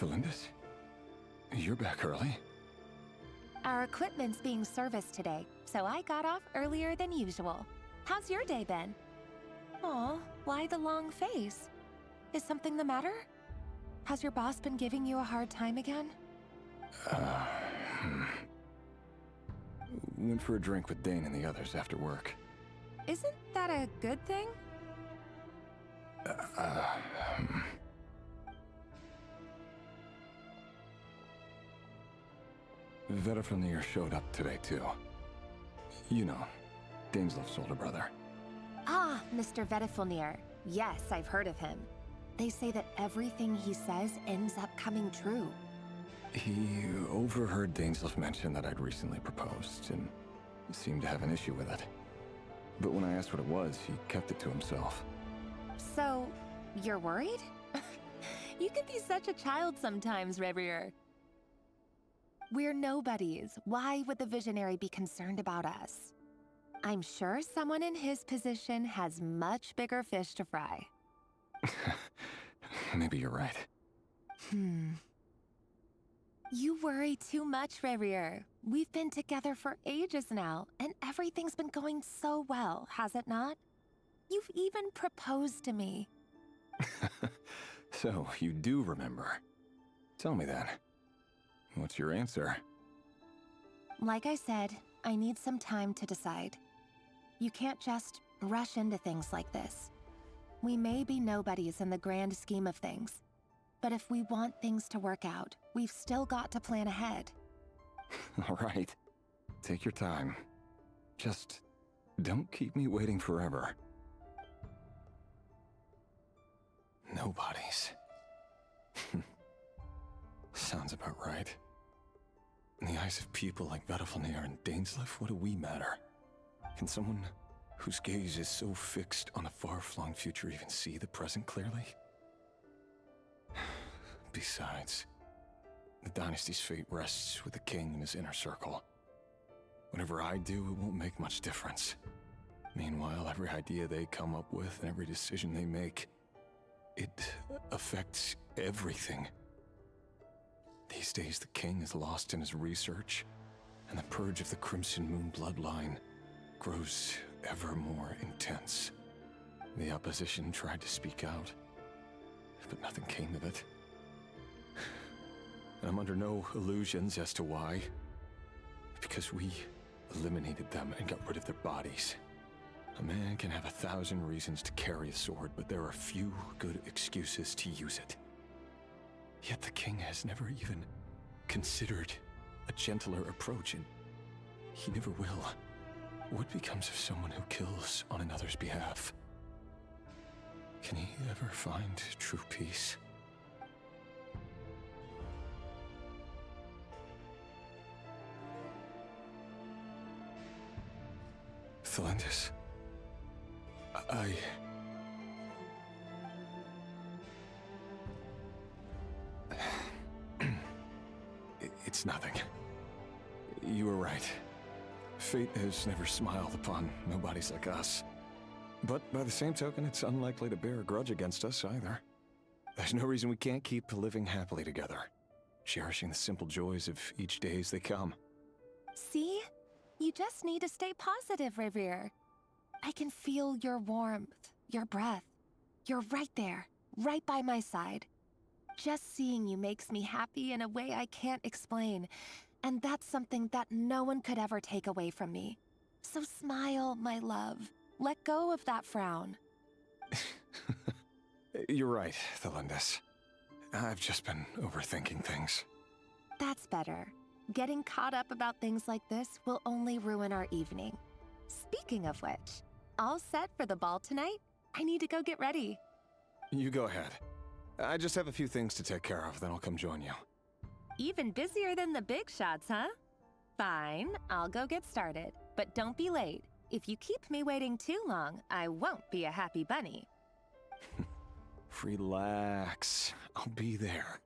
Felindis? You're back early? Our equipment's being serviced today, so I got off earlier than usual. How's your day been? Aw, why the long face? Is something the matter? Has your boss been giving you a hard time again? Went for a drink with Dane and the others after work. Isn't that a good thing? Vediflin showed up today, too. You know, Daneslif's older brother. Ah, Mr. Vediflin. Yes, I've heard of him. They say that everything he says ends up coming true. He overheard Daneslif mention that I'd recently proposed, and seemed to have an issue with it. But when I asked what it was, he kept it to himself. So, you're worried? You can be such a child sometimes, Revier. We're nobodies. Why would the Visionary be concerned about us? I'm sure someone in his position has much bigger fish to fry. Maybe you're right. You worry too much, Revier. We've been together for ages now, and everything's been going so well, has it not? You've even proposed to me. So, you do remember. Tell me then. What's your answer? Like I said, I need some time to decide. You can't just rush into things like this. We may be nobodies in the grand scheme of things, but if we want things to work out, we've still got to plan ahead. All right. Take your time. Just don't keep me waiting forever. Nobodies. Sounds about right. In the eyes of people like Vedalfnir and Dainsleif, what do we matter? Can someone whose gaze is so fixed on a far-flung future even see the present clearly? Besides, the dynasty's fate rests with the king and his inner circle. Whatever I do, it won't make much difference. Meanwhile, every idea they come up with and every decision they make, it affects everything. These days, the king is lost in his research, and the purge of the Crimson Moon bloodline grows ever more intense. The opposition tried to speak out, but nothing came of it. And I'm under no illusions as to why. Because we eliminated them and got rid of their bodies. A man can have 1,000 reasons to carry a sword, but there are few good excuses to use it. Yet the king has never even considered a gentler approach, and he never will. What becomes of someone who kills on another's behalf? Can he ever find true peace? Thelendis, It's nothing. You were right. Fate has never smiled upon nobodies like us. But by the same token, it's unlikely to bear a grudge against us either. There's no reason we can't keep living happily together, cherishing the simple joys of each day as they come. See? You just need to stay positive, Revier. I can feel your warmth, your breath. You're right there, right by my side. Just seeing you makes me happy in a way I can't explain, and that's something that no one could ever take away from me. So smile, my love. Let go of that frown. You're right, Thelendis. I've just been overthinking things. That's better. Getting caught up about things like this will only ruin our evening. Speaking of which, all set for the ball tonight? I need to go get ready. You go ahead. I just have a few things to take care of, then I'll come join you. Even busier than the big shots, huh? Fine, I'll go get started. But don't be late. If you keep me waiting too long, I won't be a happy bunny. Relax. I'll be there.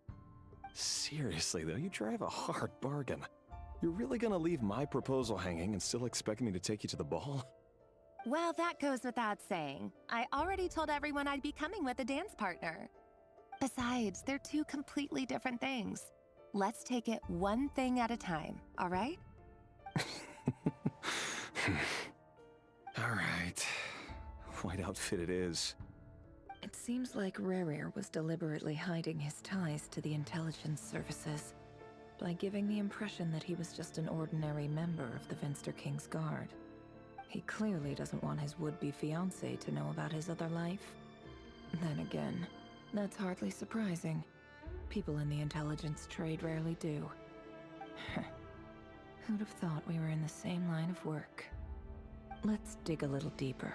Seriously, though, you drive a hard bargain. You're really gonna leave my proposal hanging and still expect me to take you to the ball? Well, that goes without saying. I already told everyone I'd be coming with a dance partner. Besides, they're two completely different things. Let's take it one thing at a time, all right? All right. White outfit it is. It seems like Rerir was deliberately hiding his ties to the intelligence services by giving the impression that he was just an ordinary member of the Finster King's Guard. He clearly doesn't want his would-be fiancée to know about his other life. Then again, that's hardly surprising. People in the intelligence trade rarely do. Who'd have thought we were in the same line of work? Let's dig a little deeper.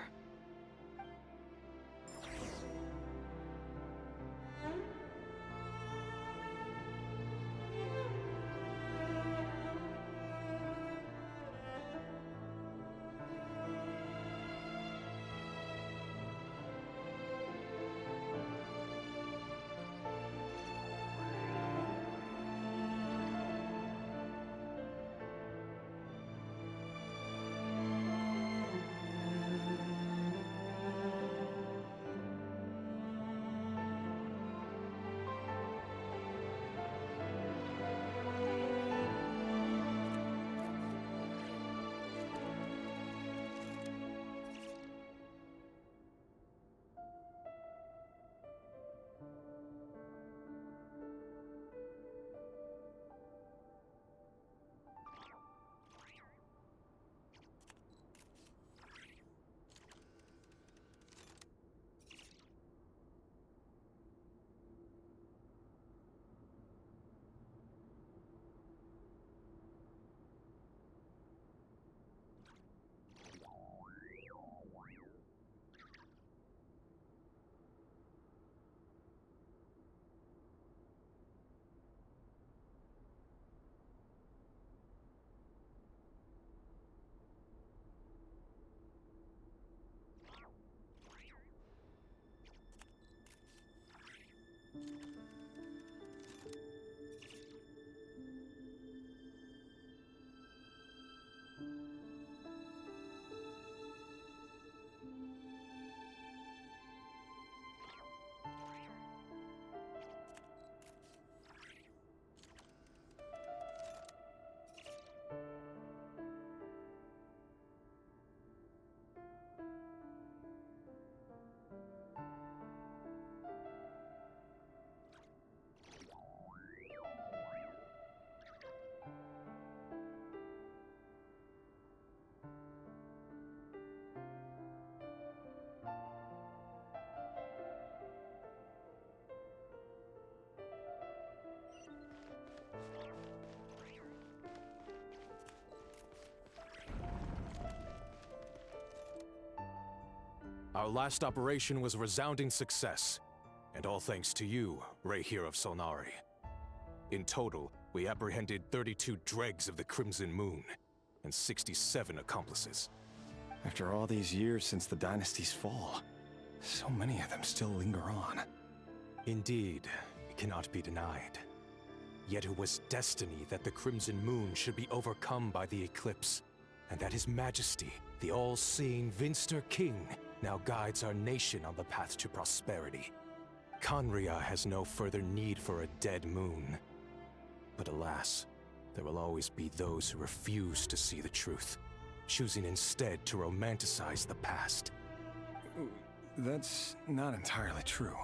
Our last operation was a resounding success, and all thanks to you, Rayhir of Solnari. In total, we apprehended 32 dregs of the Crimson Moon, and 67 accomplices. After all these years since the dynasty's fall, so many of them still linger on. Indeed, it cannot be denied. Yet it was destiny that the Crimson Moon should be overcome by the eclipse, and that His Majesty, the all-seeing Vinster King, now guides our nation on the path to prosperity. Conria has no further need for a dead moon. But alas, there will always be those who refuse to see the truth, choosing instead to romanticize the past. That's not entirely true.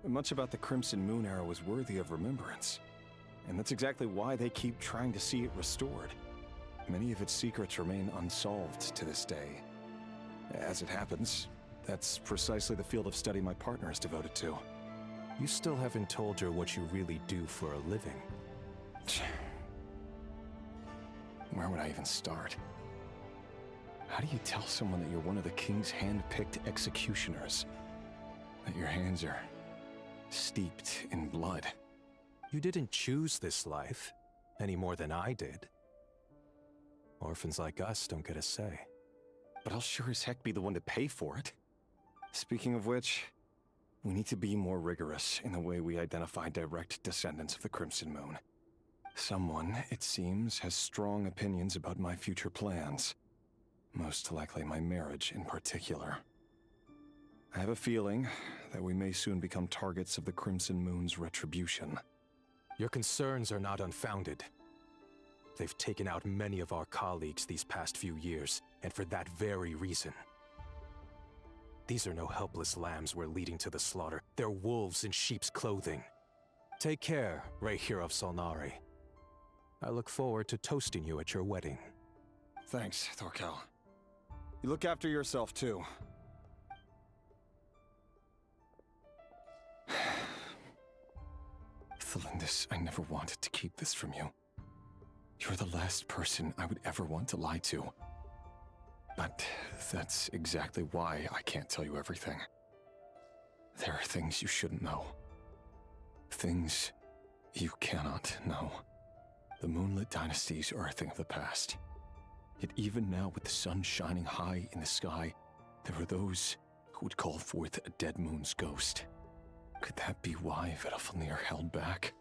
Much about the Crimson Moon era was worthy of remembrance. And that's exactly why they keep trying to see it restored. Many of its secrets remain unsolved to this day. As it happens, that's precisely the field of study my partner is devoted to. You still haven't told her what you really do for a living. Where would I even start? How do you tell someone that you're one of the King's hand-picked executioners? That your hands are steeped in blood? You didn't choose this life, any more than I did. Orphans like us don't get a say. But I'll sure as heck be the one to pay for it. Speaking of which, we need to be more rigorous in the way we identify direct descendants of the Crimson Moon. Someone, it seems, has strong opinions about my future plans. Most likely my marriage in particular. I have a feeling that we may soon become targets of the Crimson Moon's retribution. Your concerns are not unfounded. They've taken out many of our colleagues these past few years, and for that very reason. These are no helpless lambs we're leading to the slaughter. They're wolves in sheep's clothing. Take care, Rayhir of Solnari. I look forward to toasting you at your wedding. Thanks, Thorkel. You look after yourself, too. Thelindis, I never wanted to keep this from you. You're the last person I would ever want to lie to. But that's exactly why I can't tell you everything. There are things you shouldn't know. Things you cannot know. The Moonlit Dynasty's are a thing of the past. Yet even now, with the sun shining high in the sky, there are those who would call forth a dead moon's ghost. Could that be why Vedalfnir held back?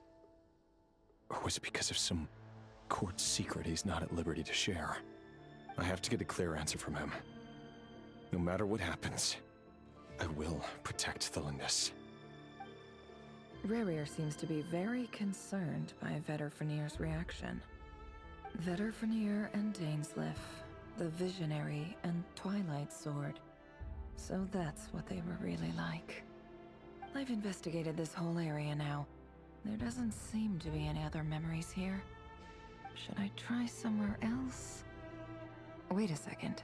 Or was it because of some court secret he's not at liberty to share? I have to get a clear answer from him. No matter what happens, I will protect Thelindis. Rayhir seems to be very concerned by Vedalfnir's reaction. Vedalfnir and Dainsleif, the Visionary and Twilight Sword. So that's what they were really like. I've investigated this whole area now. There doesn't seem to be any other memories here. Should I try somewhere else? Wait a second.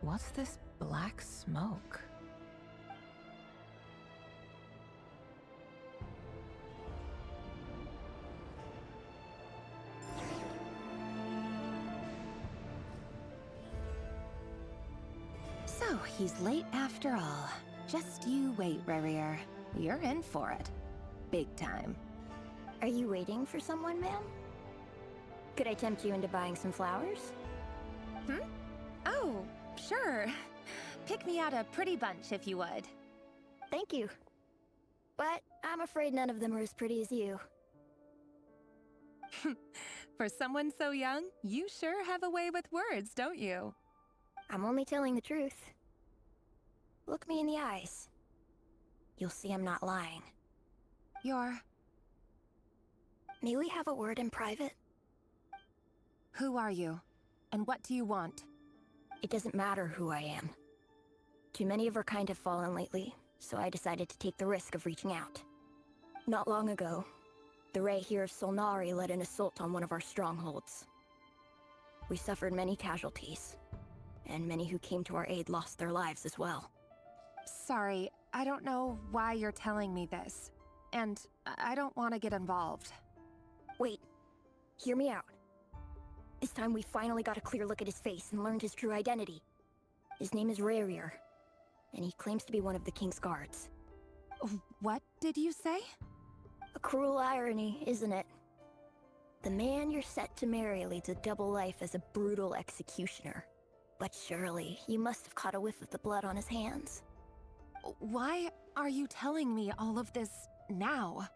What's this black smoke? So, he's late after all. Just you wait, Rayhir. You're in for it. Big time. Are you waiting for someone, ma'am? Could I tempt you into buying some flowers? Oh, sure. Pick me out a pretty bunch if you would. Thank you. But I'm afraid none of them are as pretty as you. For someone so young, you sure have a way with words, don't you? I'm only telling the truth. Look me in the eyes. You'll see I'm not lying. May we have a word in private? Who are you? And what do you want? It doesn't matter who I am. Too many of our kind have fallen lately, so I decided to take the risk of reaching out. Not long ago, the Rayhir of Solnari led an assault on one of our strongholds. We suffered many casualties, and many who came to our aid lost their lives as well. Sorry, I don't know why you're telling me this. And I don't want to get involved. Wait, hear me out. This time we finally got a clear look at his face and learned his true identity. His name is Rayhir. and he claims to be one of the king's guards. What did you say? A cruel irony, isn't it? The man you're set to marry leads a double life as a brutal executioner. But surely, you must have caught a whiff of the blood on his hands. Why are you telling me all of this now?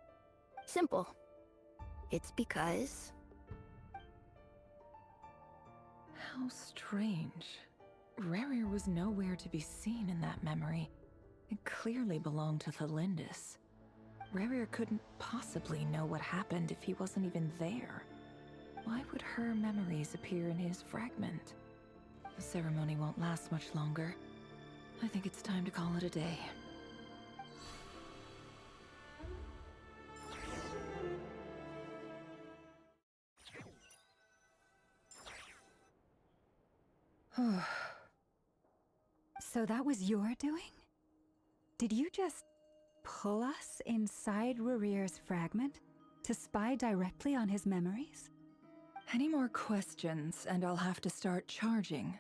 Simple. It's because... How strange. Rerir was nowhere to be seen in that memory. It clearly belonged to Thalindis. Rerir couldn't possibly know what happened if he wasn't even there. Why would her memories appear in his fragment? The ceremony won't last much longer. I think it's time to call it a day. So that was your doing? Did you just pull us inside Rerir's fragment to spy directly on his memories? Any more questions, and I'll have to start charging.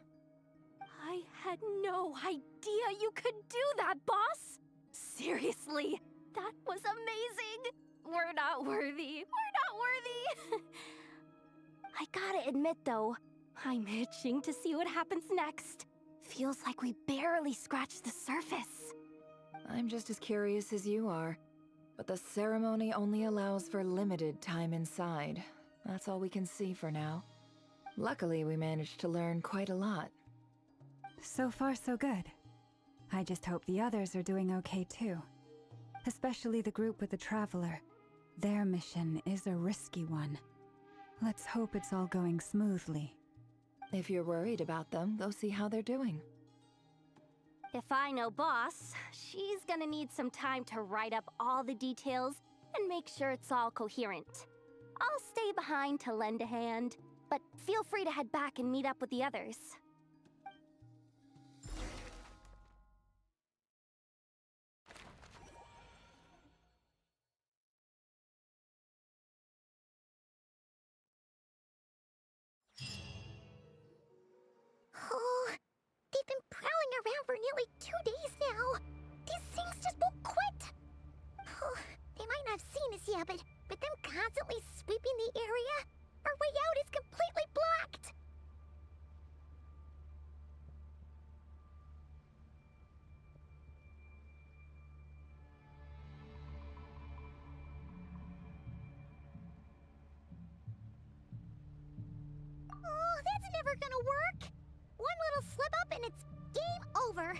I had no idea you could do that, boss! Seriously, that was amazing! We're not worthy. We're not worthy! I gotta admit, though, I'm itching to see what happens next. Feels like we barely scratched the surface. I'm just as curious as you are, but the ceremony only allows for limited time inside. That's all we can see for now. Luckily, we managed to learn quite a lot. So far, so good. I just hope the others are doing okay too. Especially the group with the Traveler. Their mission is a risky one. Let's hope it's all going smoothly. If you're worried about them, go see how they're doing. If I know boss, she's gonna need some time to write up all the details and make sure it's all coherent. I'll stay behind to lend a hand, but feel free to head back and meet up with the others. Oh, they've been prowling around for nearly 2 days now. These things just won't quit. Oh, they might not have seen us yet, but them constantly sweeping the area, our way out is completely blocked. Oh, that's never gonna work. One little slip up and it's game over.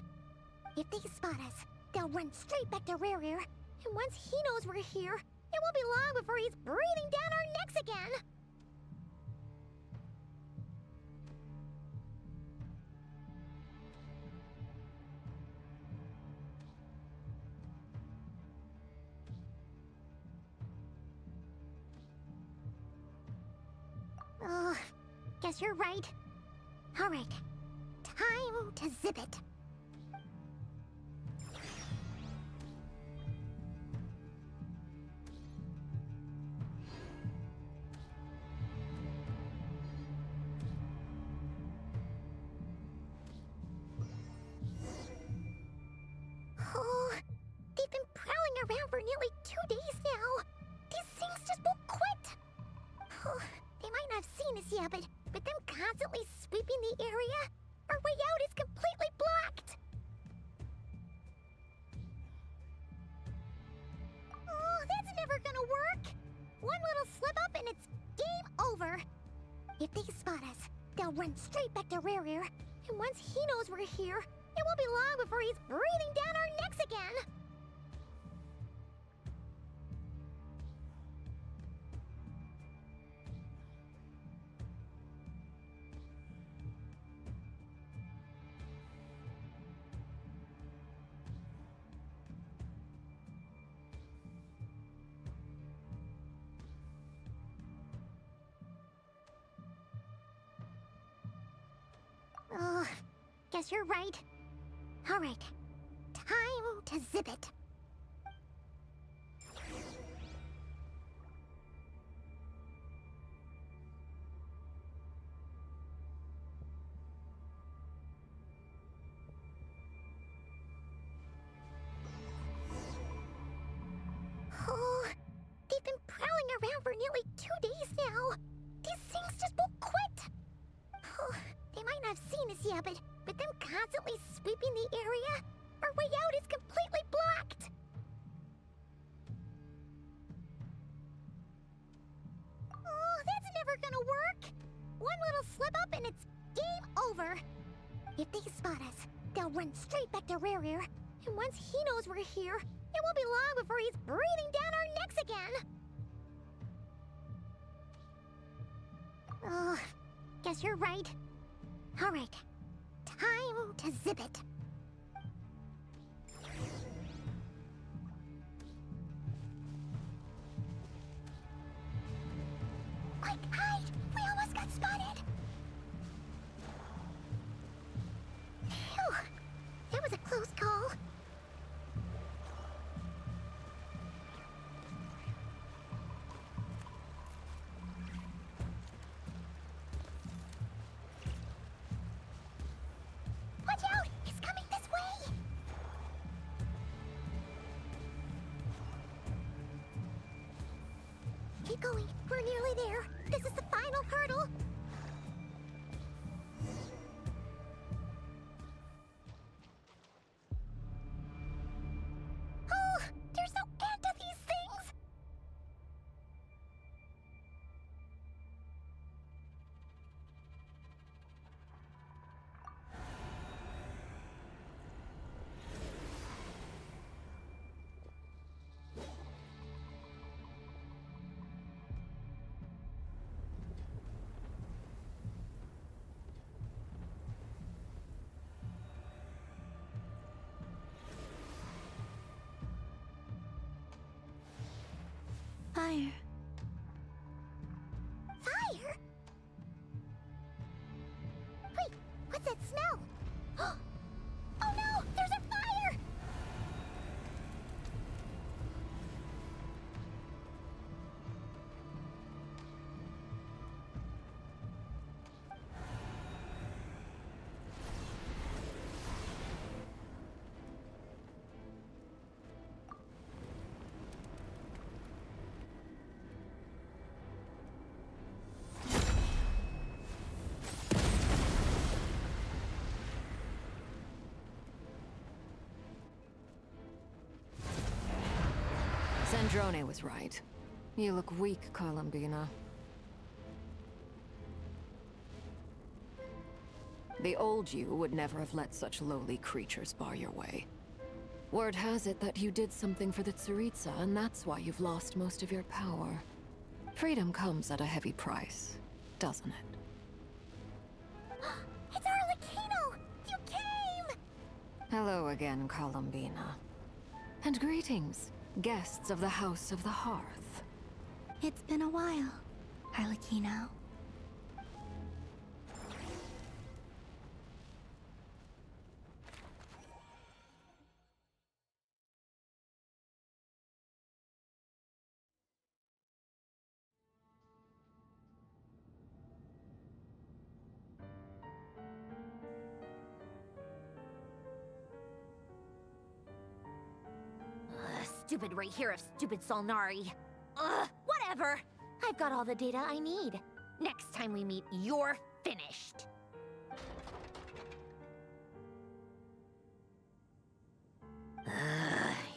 If they spot us, they'll run straight back to Rerir. And once he knows we're here, it won't be long before he's breathing down our necks again. Oh, guess you're right. All right, time to zip it. Oh, they've been prowling around for nearly 2 days now. These things just won't quit. Oh, they might not have seen us yet, but them constantly sweeping the area, our way out is completely blocked. Oh, that's never gonna work. One little slip up and it's game over. If they spot us, they'll run straight back to Rerir. And once he knows we're here, it won't be long before he's breathing down our necks again. Oh, guess you're right. All right, time to zip it. around for nearly 2 days now. These things just won't quit. They might not have seen us yet, but with them constantly sweeping the area, our way out is completely blocked. Oh, that's never gonna work. One little slip up and it's game over. If they spot us, they'll run straight back to Rerir. And once he knows we're here, it won't be long before he's breathing down our necks again. Oh, guess you're right. All right, time to zip it. Quick, hide! We almost got spotted! Phew, that was a close call. Watch out! He's coming this way! Keep going. We're nearly there. This is the final hurdle. Oh, there's no end to these things. Fire. Fire? Wait, what's that smell? Oh no, there's a fire! Sandrone was right. You look weak, Columbina. The old you would never have let such lowly creatures bar your way. Word has it that you did something for the Tsaritsa, and that's why you've lost most of your power. Freedom comes at a heavy price, doesn't it? It's Arlecchino! You came! Hello again, Columbina. And greetings, guests of the House of the Hearth. It's been a while, Arlecchino. Stupid right here of stupid Solnari. Ugh, whatever. I've got all the data I need. Next time we meet, you're finished.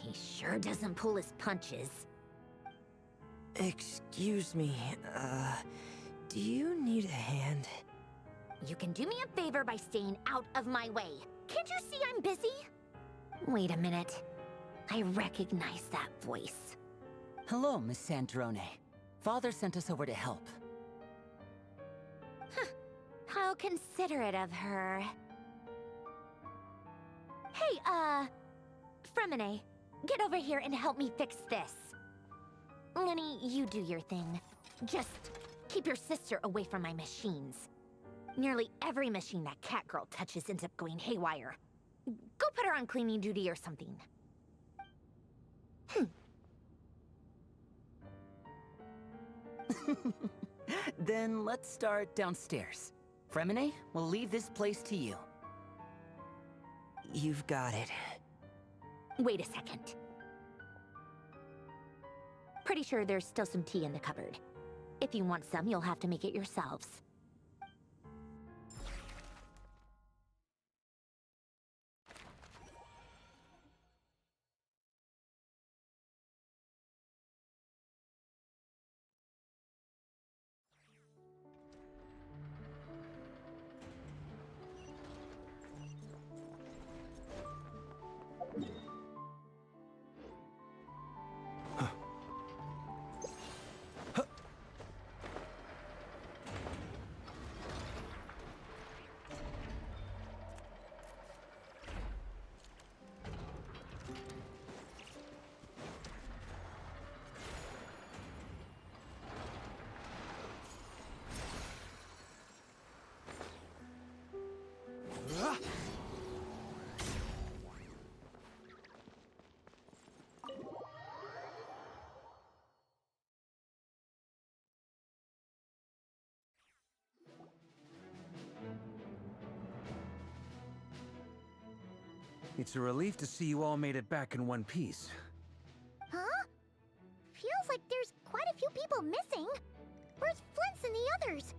He sure doesn't pull his punches. Excuse me, do you need a hand? You can do me a favor by staying out of my way. Can't you see I'm busy? Wait a minute. I recognize that voice. Hello, Miss Sandrone. Father sent us over to help. Huh. How considerate of her. Hey, Fremine, get over here and help me fix this. Lenny, you do your thing. Just keep your sister away from my machines. Nearly every machine that cat girl touches ends up going haywire. Go put her on cleaning duty or something. Then let's start downstairs. Fremine, we'll leave this place to you. You've got it. Wait a second. Pretty sure there's still some tea in the cupboard. If you want some, you'll have to make it yourselves. It's a relief to see you all made it back in one piece. Huh? Feels like there's quite a few people missing. Where's Flint's and the others?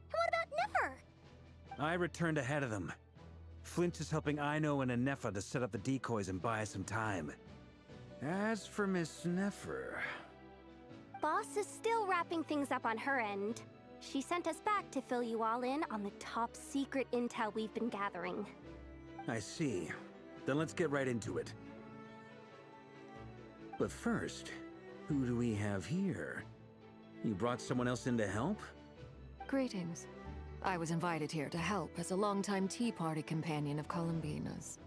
And what about Nefer? I returned ahead of them. Flint is helping Ino and Nefer to set up the decoys and buy some time. As for Miss Nefer... Boss is still wrapping things up on her end. She sent us back to fill you all in on the top secret intel we've been gathering. I see. Then let's get right into it. But first, who do we have here? You brought someone else in to help? Greetings. I was invited here to help as a longtime Tea Party companion of Columbina's.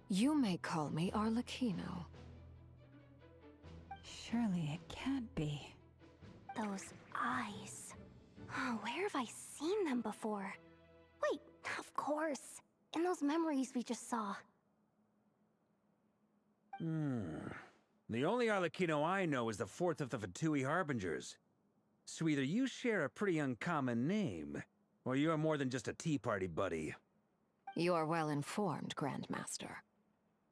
You may call me Arlecchino. Surely it can't be. Those eyes. Oh, where have I seen them before? Wait, of course. In those memories we just saw. The only Arlecchino I know is the fourth of the Fatui Harbingers. So either you share a pretty uncommon name, or you're more than just a Tea Party buddy. You are well informed, Grandmaster.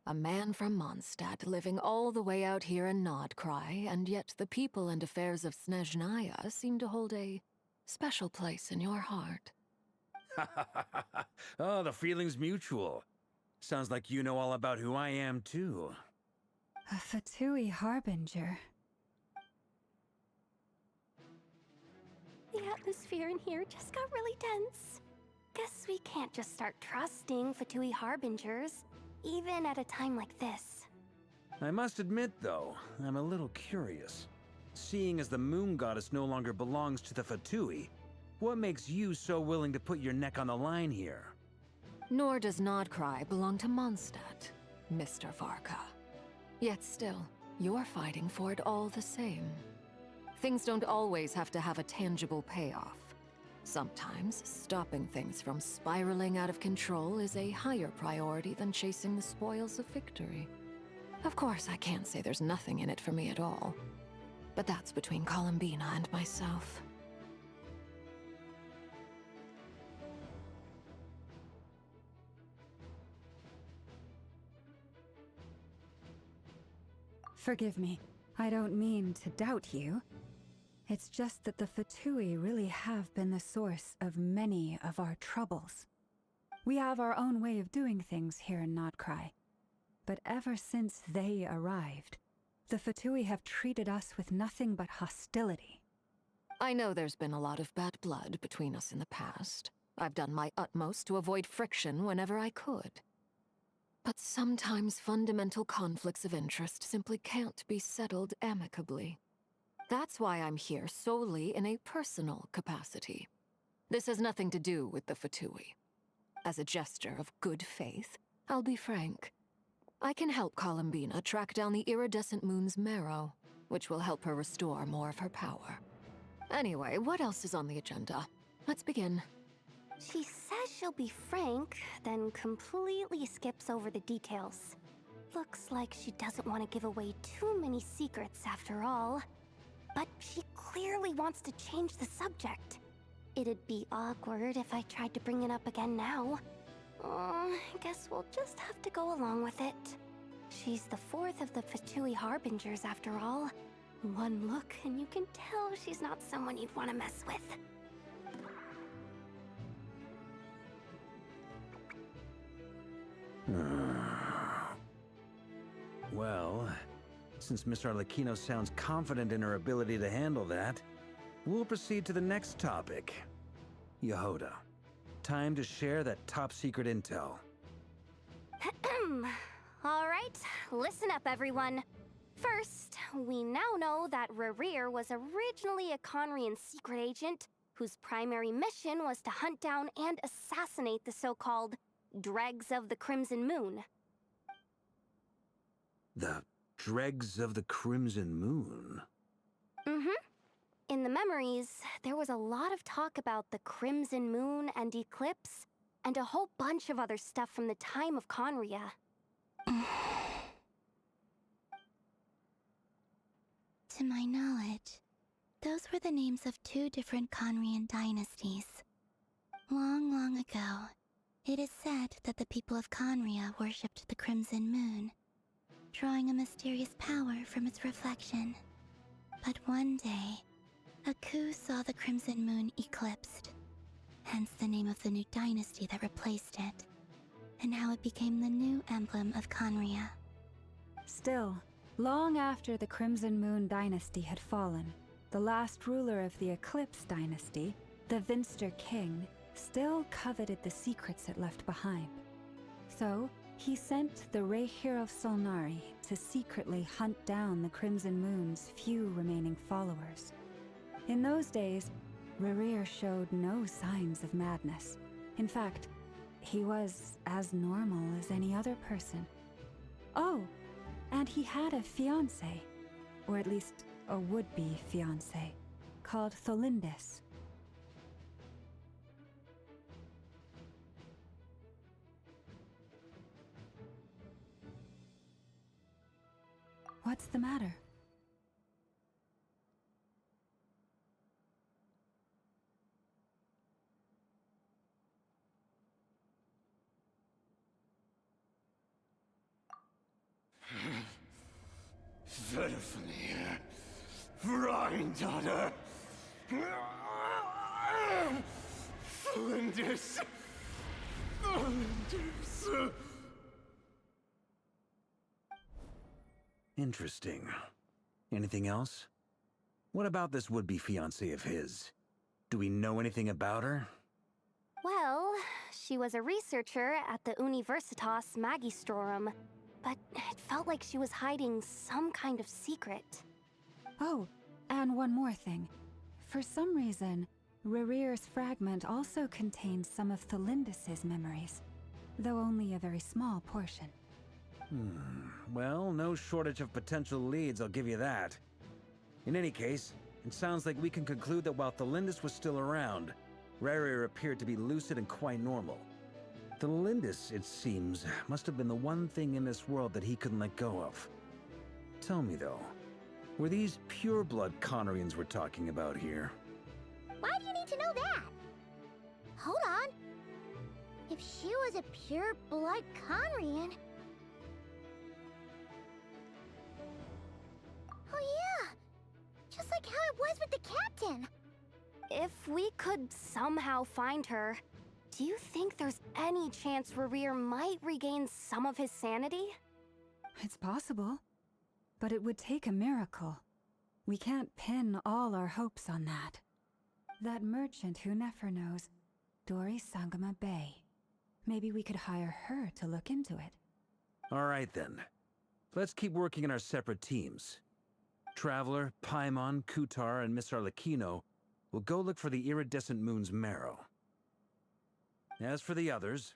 A man from Mondstadt living all the way out here in Nodcry, and yet the people and affairs of Snezhnaya seem to hold a special place in your heart. Oh, the feeling's mutual. Sounds like you know all about who I am, too. A Fatui Harbinger. The atmosphere in here just got really tense. Guess we can't just start trusting Fatui Harbingers, even at a time like this. I must admit, though, I'm a little curious. Seeing as the Moon Goddess no longer belongs to the Fatui, what makes you so willing to put your neck on the line here? Nor does Nodcry belong to Mondstadt, Mr. Varka. Yet still, you're fighting for it all the same. Things don't always have to have a tangible payoff. Sometimes, stopping things from spiraling out of control is a higher priority than chasing the spoils of victory. Of course, I can't say there's nothing in it for me at all. But that's between Columbina and myself. Forgive me. I don't mean to doubt you. It's just that the Fatui really have been the source of many of our troubles. We have our own way of doing things here in Nodcry. But ever since they arrived, the Fatui have treated us with nothing but hostility. I know there's been a lot of bad blood between us in the past. I've done my utmost to avoid friction whenever I could. But sometimes fundamental conflicts of interest simply can't be settled amicably. That's why I'm here solely in a personal capacity. This has nothing to do with the Fatui. As a gesture of good faith, I'll be frank. I can help Columbina track down the iridescent moon's marrow, which will help her restore more of her power. Anyway, what else is on the agenda? Let's begin. She says she'll be frank, then completely skips over the details. Looks like she doesn't want to give away too many secrets after all. But she clearly wants to change the subject. It'd be awkward if I tried to bring it up again now. I guess we'll just have to go along with it. She's the fourth of the Fatui Harbingers after all. One look and you can tell she's not someone you'd want to mess with. Well, since Miss Arlecchino sounds confident in her ability to handle that, we'll proceed to the next topic. Yehoda, time to share that top-secret intel. All right, listen up, everyone. First, we now know that Rerir was originally a Conrian secret agent whose primary mission was to hunt down and assassinate the so-called Dregs of the Crimson Moon. The Dregs of the Crimson Moon? Mm-hmm. In the memories, there was a lot of talk about the Crimson Moon and Eclipse, and a whole bunch of other stuff from the time of Conria. To my knowledge, those were the names of two different Conrian dynasties. Long, long ago, it is said that the people of Conria worshipped the Crimson Moon, drawing a mysterious power from its reflection. But one day, a coup saw the Crimson Moon eclipsed, hence the name of the new dynasty that replaced it, and how it became the new emblem of Conria. Still, long after the Crimson Moon dynasty had fallen, the last ruler of the Eclipse dynasty, the Vinster King, still coveted the secrets it left behind. So, he sent the Reikir of Solnari to secretly hunt down the Crimson Moon's few remaining followers. In those days, Rerir showed no signs of madness. In fact, he was as normal as any other person. Oh, and he had a fiancé, or at least a would-be fiancé, called Tholindis. What's the matter? Verfnir, Freindaughter, Flinders, Flinders. Interesting. Anything else? What about this would-be fiancé of his? Do we know anything about her? Well, she was a researcher at the Universitas Magistrorum, but it felt like she was hiding some kind of secret. Oh, and one more thing. For some reason, Rerir's fragment also contains some of Tholindis' memories, though only a very small portion. Well, no shortage of potential leads, I'll give you that. In any case, it sounds like we can conclude that while Tholindis was still around, Rerir appeared to be lucid and quite normal. Tholindis, it seems, must have been the one thing in this world that he couldn't let go of. Tell me though, were these pure-blood Conrians we're talking about here? Why do you need to know that? Hold on. If she was a pure-blood Conrian... Oh yeah! Just like how it was with the captain! If we could somehow find her, do you think there's any chance Rerir might regain some of his sanity? It's possible, but it would take a miracle. We can't pin all our hopes on that. That merchant who Nefer knows, Dori Sangama Bay. Maybe we could hire her to look into it. All right then. Let's keep working in our separate teams. Traveler, Paimon, Kutar, and Miss Arlecchino will go look for the iridescent moon's marrow. As for the others...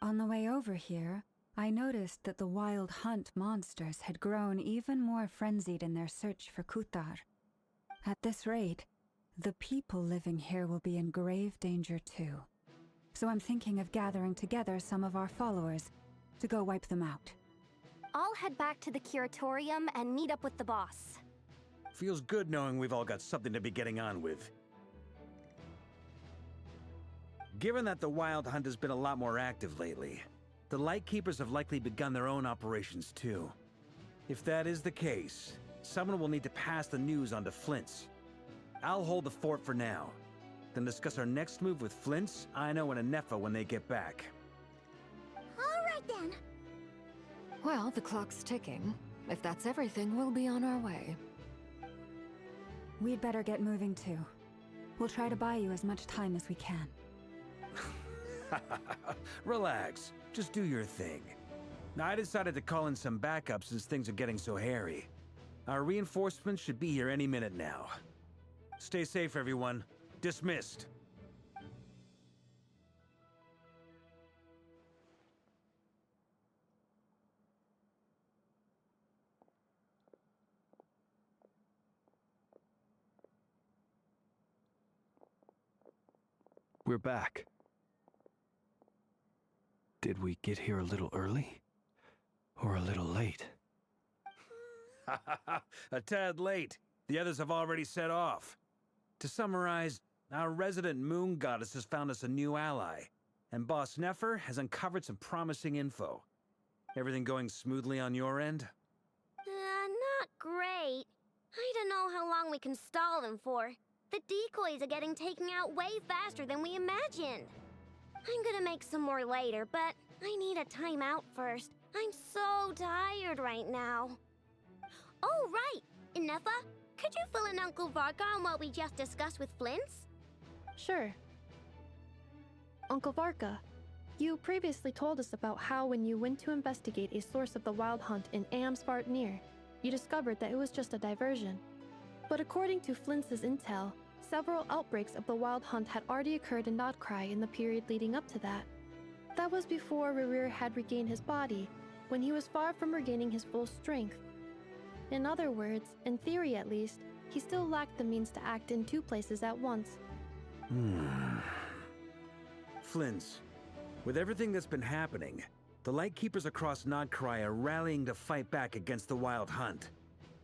On the way over here, I noticed that the Wild Hunt monsters had grown even more frenzied in their search for Kutar. At this rate, the people living here will be in grave danger too. So I'm thinking of gathering together some of our followers to go wipe them out. I'll head back to the curatorium and meet up with the boss. Feels good knowing we've all got something to be getting on with. Given that the Wild Hunt has been a lot more active lately, the Lightkeepers have likely begun their own operations too. If that is the case, someone will need to pass the news on to Flint's. I'll hold the fort for now, then discuss our next move with Flint's, Aino, and Nefer when they get back. All right then. Well, the clock's ticking. If that's everything, we'll be on our way. We'd better get moving too. We'll try to buy you as much time as we can. Relax. Just do your thing. I decided to call in some backup since things are getting so hairy. Our reinforcements should be here any minute now. Stay safe, everyone. Dismissed. We're back. Did we get here a little early? Or a little late? A tad late. The others have already set off. To summarize, our resident moon goddess has found us a new ally, and Boss Nefer has uncovered some promising info. Everything going smoothly on your end? Not great. I don't know how long we can stall them for. The decoys are getting taken out way faster than we imagined. I'm gonna make some more later, but I need a timeout first. I'm so tired right now. Oh, right! Nefer, could you fill in Uncle Varka on what we just discussed with Flint's? Sure. Uncle Varka, you previously told us about how when you went to investigate a source of the Wild Hunt in Amsvartnir, you discovered that it was just a diversion. But according to Flint's intel, several outbreaks of the Wild Hunt had already occurred in Nodcry in the period leading up to that. That was before Rerir had regained his body, when he was far from regaining his full strength. In other words, in theory at least, he still lacked the means to act in two places at once. Flint's, with everything that's been happening, the Lightkeepers across Nodcry are rallying to fight back against the Wild Hunt.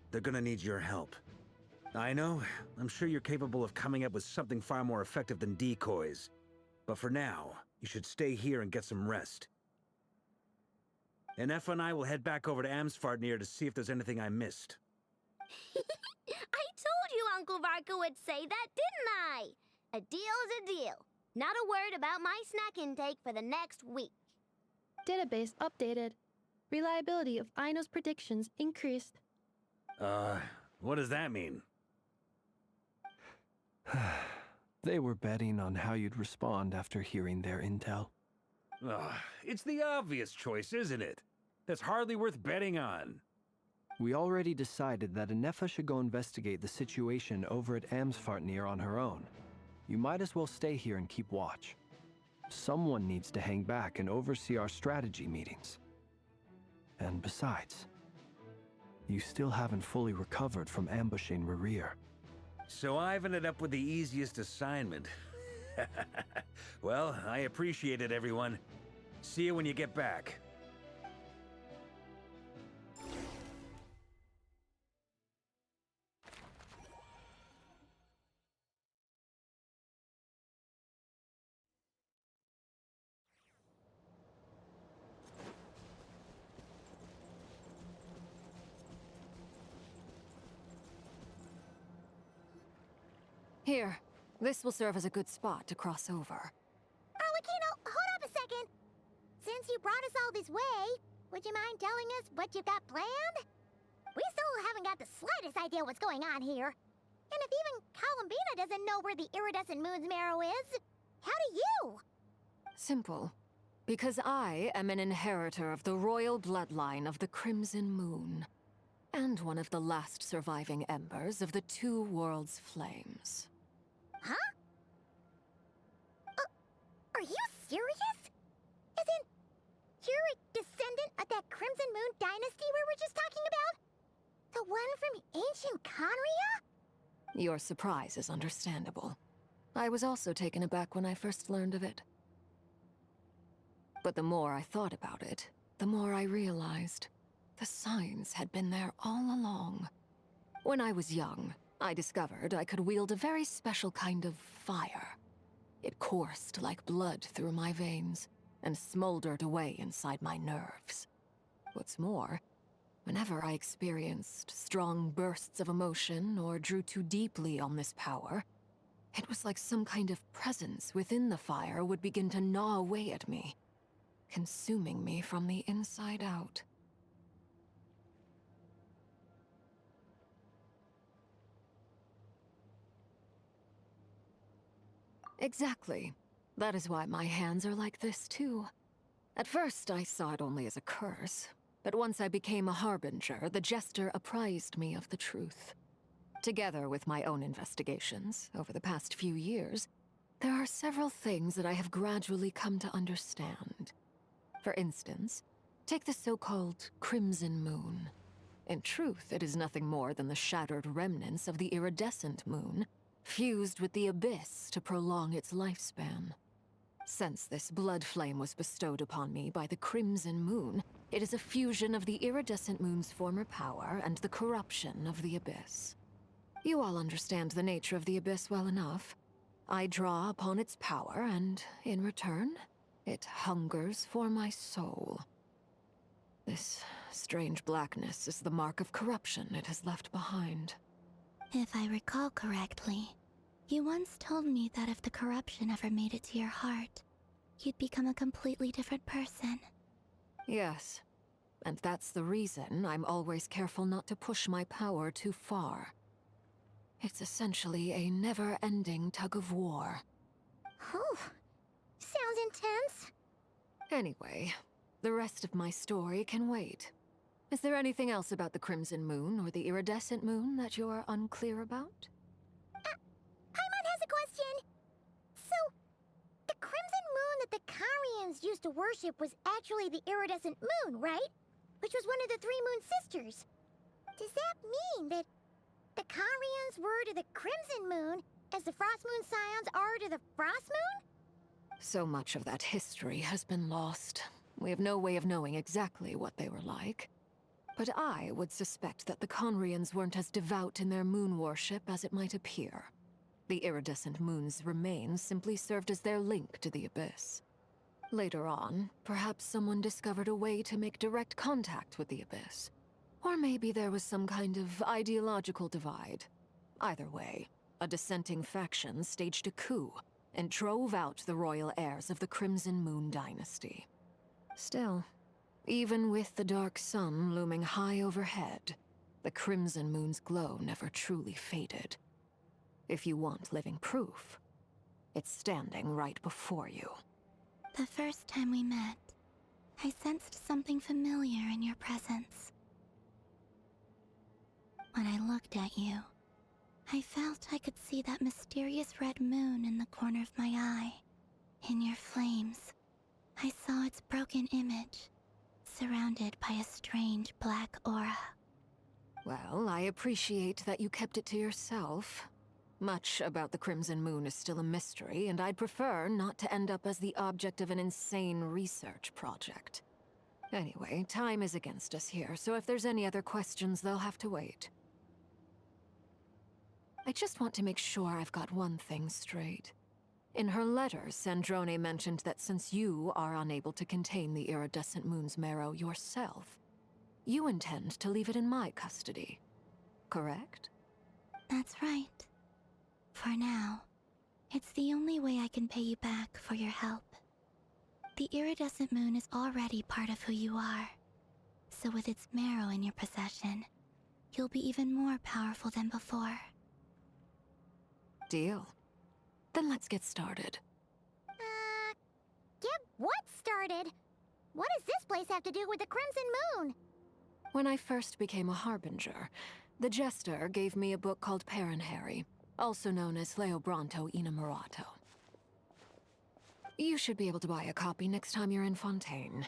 They're gonna need your help. I know, I'm sure you're capable of coming up with something far more effective than decoys. But for now, you should stay here and get some rest. And Nefer and I will head back over to Amsvartnir to see if there's anything I missed. I told you Uncle Varka would say that, didn't I? A deal is a deal. Not a word about my snack intake for the next week. Database updated. Reliability of Aino's predictions increased. What does that mean? They were betting on how you'd respond after hearing their intel. It's the obvious choice, isn't it? That's hardly worth betting on. We already decided that Nefer should go investigate the situation over at Amsvartnir on her own. You might as well stay here and keep watch. Someone needs to hang back and oversee our strategy meetings. And besides, you still haven't fully recovered from ambushing Rerir. So I've ended up with the easiest assignment. Well, I appreciate it, everyone. See you when you get back. Here, this will serve as a good spot to cross over. Arlecchino, hold up a second. Since you brought us all this way, would you mind telling us what you've got planned? We still haven't got the slightest idea what's going on here. And if even Columbina doesn't know where the iridescent moon's marrow is, how do you? Simple. Because I am an inheritor of the royal bloodline of the Crimson Moon, and one of the last surviving embers of the Two Worlds' flames. Huh? Are you serious? As in, you're a descendant of that Crimson Moon dynasty we were just talking about? The one from ancient Conria? Your surprise is understandable. I was also taken aback when I first learned of it. But the more I thought about it, the more I realized the signs had been there all along. When I was young, I discovered I could wield a very special kind of fire. It coursed like blood through my veins and smoldered away inside my nerves. What's more, Whenever I experienced strong bursts of emotion or drew too deeply on this power, it was like some kind of presence within the fire would begin to gnaw away at me, consuming me from the inside out. Exactly. That is why my hands are like this, too. At first, I saw it only as a curse, but once I became a harbinger, the Jester apprised me of the truth. Together with my own investigations over the past few years, there are several things that I have gradually come to understand. For instance, take the so-called Crimson Moon. In truth, it is nothing more than the shattered remnants of the iridescent moon, fused with the abyss to prolong its lifespan. Since this blood flame was bestowed upon me by the Crimson Moon, it is a fusion of the iridescent moon's former power and the corruption of the abyss. You all understand the nature of the abyss well enough. I draw upon its power, and in return, it hungers for my soul. This strange blackness is the mark of corruption it has left behind. If I recall correctly, you once told me that if the corruption ever made it to your heart, you'd become a completely different person. Yes, and that's the reason I'm always careful not to push my power too far. It's essentially a never-ending tug-of-war. Oh, sounds intense. Anyway, the rest of my story can wait. Is there anything else about the Crimson Moon or the Iridescent Moon that you're unclear about? Paimon has a question. So, the Crimson Moon that the Karians used to worship was actually the Iridescent Moon, right? Which was one of the three Moon Sisters. Does that mean that the Karians were to the Crimson Moon as the Frost Moon Scions are to the Frost Moon? So much of that history has been lost. We have no way of knowing exactly what they were like. But I would suspect that the Conrians weren't as devout in their moon worship as it might appear. The iridescent moon's remains simply served as their link to the abyss. Later on, perhaps someone discovered a way to make direct contact with the abyss. Or maybe there was some kind of ideological divide. Either way, a dissenting faction staged a coup and drove out the royal heirs of the Crimson Moon dynasty. Still, even with the dark sun looming high overhead, the Crimson Moon's glow never truly faded. If you want living proof, it's standing right before you. The first time we met, I sensed something familiar in your presence. When I looked at you, I felt I could see that mysterious red moon in the corner of my eye. In your flames, I saw its broken image, surrounded by a strange black aura. Well, I appreciate that you kept it to yourself. Much about the Crimson Moon is still a mystery, and I'd prefer not to end up as the object of an insane research project. Anyway, time is against us here, so if there's any other questions, they'll have to wait. I just want to make sure I've got one thing straight. In her letter, Sandrone mentioned that since you are unable to contain the iridescent moon's marrow yourself, you intend to leave it in my custody. Correct? That's right. For now, it's the only way I can pay you back for your help. The iridescent moon is already part of who you are, so with its marrow in your possession, you'll be even more powerful than before. Deal. Then let's get started. Get what started? What does this place have to do with the Crimson Moon? When I first became a Harbinger, the Jester gave me a book called Parenheri, also known as Leobranto Inamorato. You should be able to buy a copy next time you're in Fontaine.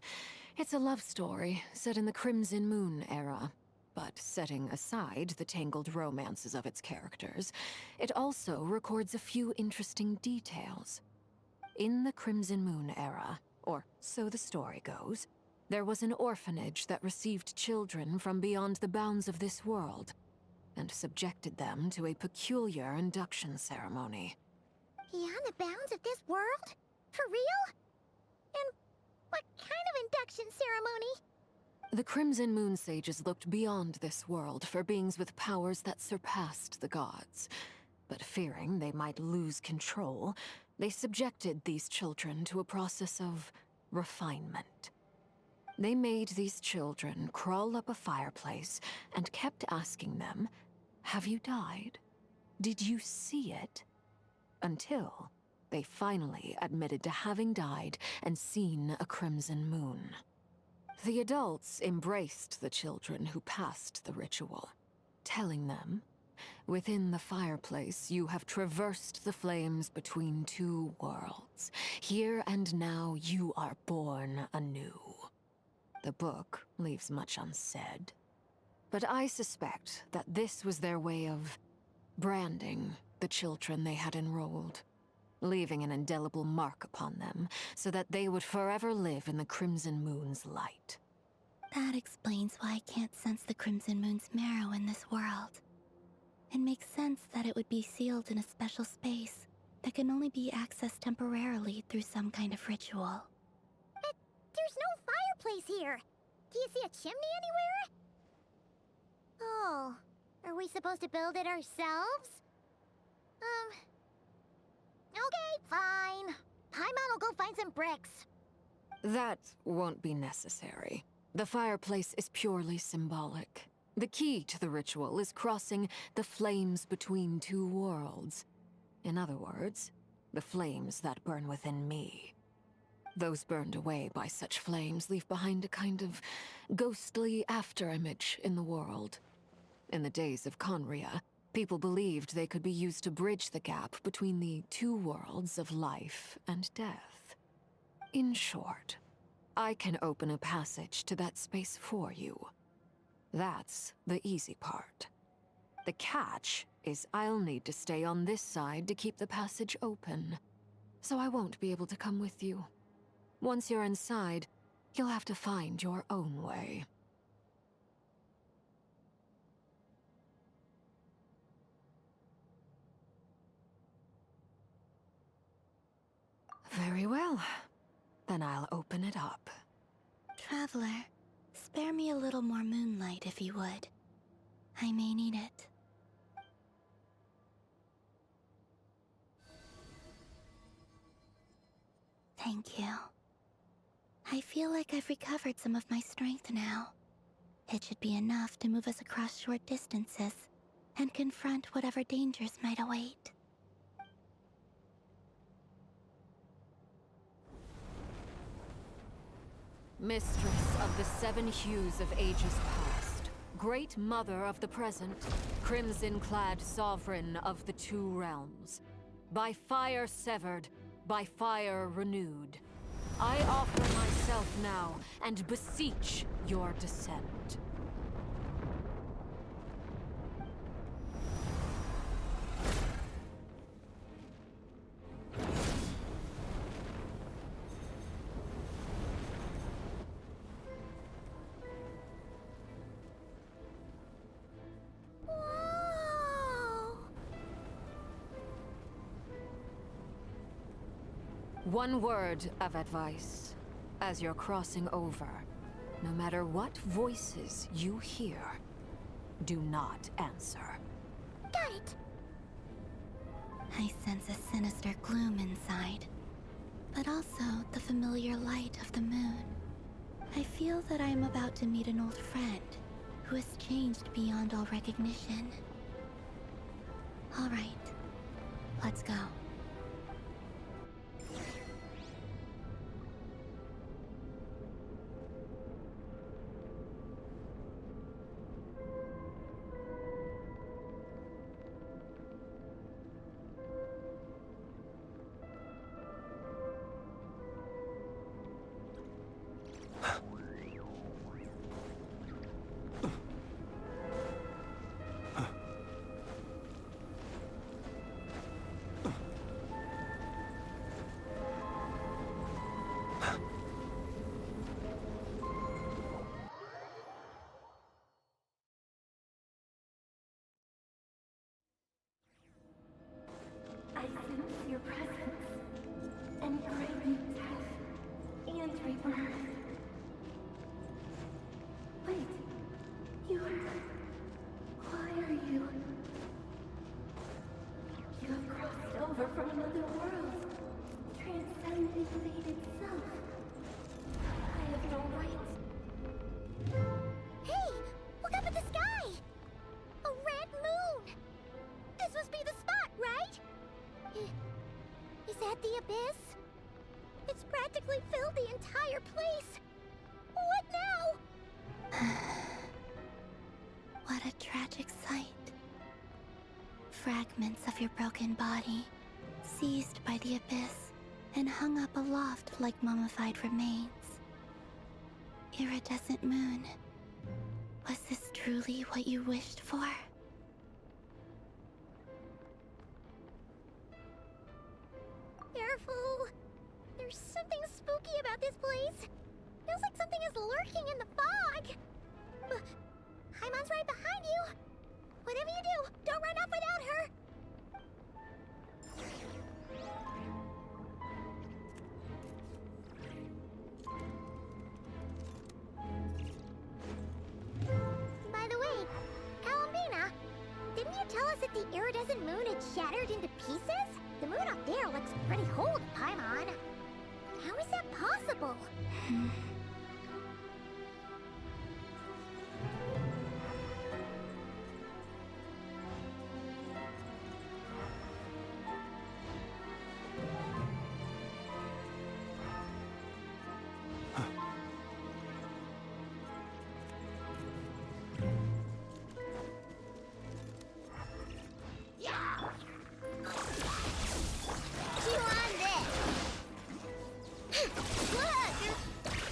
It's a love story set in the Crimson Moon era, but setting aside the tangled romances of its characters, it also records a few interesting details. In the Crimson Moon era, or so the story goes, there was an orphanage that received children from beyond the bounds of this world, and subjected them to a peculiar induction ceremony. Beyond the bounds of this world? For real? And what kind of induction ceremony? The Crimson Moon Sages looked beyond this world for beings with powers that surpassed the gods. But fearing they might lose control, they subjected these children to a process of refinement. They made these children crawl up a fireplace and kept asking them, "Have you died? Did you see it?" Until they finally admitted to having died and seen a crimson moon. The adults embraced the children who passed the ritual, telling them, "Within the fireplace, you have traversed the flames between two worlds. Here and now, you are born anew." The book leaves much unsaid, but I suspect that this was their way of branding the children they had enrolled, leaving an indelible mark upon them so that they would forever live in the Crimson Moon's light. That explains why I can't sense the Crimson Moon's marrow in this world. It makes sense that it would be sealed in a special space that can only be accessed temporarily through some kind of ritual. But there's no fireplace here. Do you see a chimney anywhere? Oh, are we supposed to build it ourselves? Okay, fine. Paimon will go find some bricks. That won't be necessary. The fireplace is purely symbolic. The key to the ritual is crossing the flames between two worlds. In other words, the flames that burn within me. Those burned away by such flames leave behind a kind of ghostly afterimage in the world. In the days of Conria, people believed they could be used to bridge the gap between the two worlds of life and death. In short, I can open a passage to that space for you. That's the easy part. The catch is I'll need to stay on this side to keep the passage open, so I won't be able to come with you. Once you're inside, you'll have to find your own way. Very well. Then I'll open it up. Traveler, spare me a little more moonlight if you would. I may need it. Thank you. I feel like I've recovered some of my strength now. It should be enough to move us across short distances and confront whatever dangers might await. Mistress of the seven hues of ages past, great mother of the present, crimson-clad sovereign of the two realms, by fire severed, by fire renewed, I offer myself now and beseech your descent. One word of advice. As you're crossing over, no matter what voices you hear, do not answer. Got it! I sense a sinister gloom inside, but also the familiar light of the moon. I feel that I am about to meet an old friend who has changed beyond all recognition. All right, let's go. over from another world. Transcend the fate itself. I have no rights. Hey! Look up at the sky! A red moon! This must be the spot, right? Is that the abyss? It's practically filled the entire place. What now? What a tragic sight. Fragments of your broken body, seized by the abyss, and hung up aloft like mummified remains. Iridescent moon, was this truly what you wished for? Careful! There's something spooky about this place. Feels like something is lurking in the fog. Haimon's right behind you. Whatever you do, don't run off without her. By the way, Kalambina, didn't you tell us that the iridescent moon had shattered into pieces? The moon up there looks pretty whole to Paimon. How is that possible?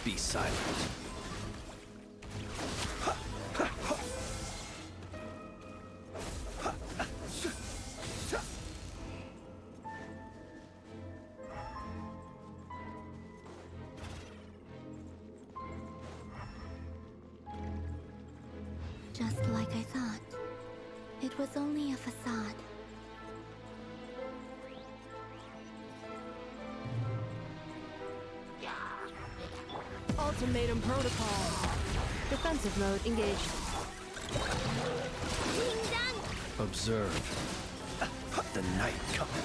Be silent. Just like I thought. It was only a facade. Ultimatum protocol. Defensive mode engaged. Observe. The night coming.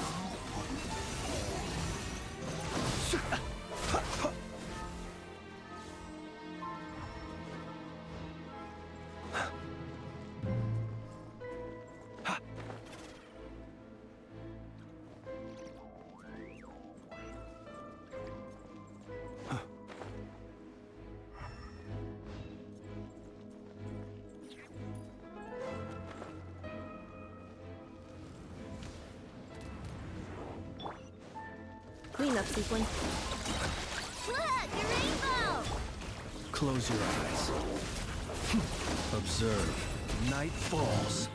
Cleanup sequence. Look, a rainbow! Close your eyes. Observe. Night falls.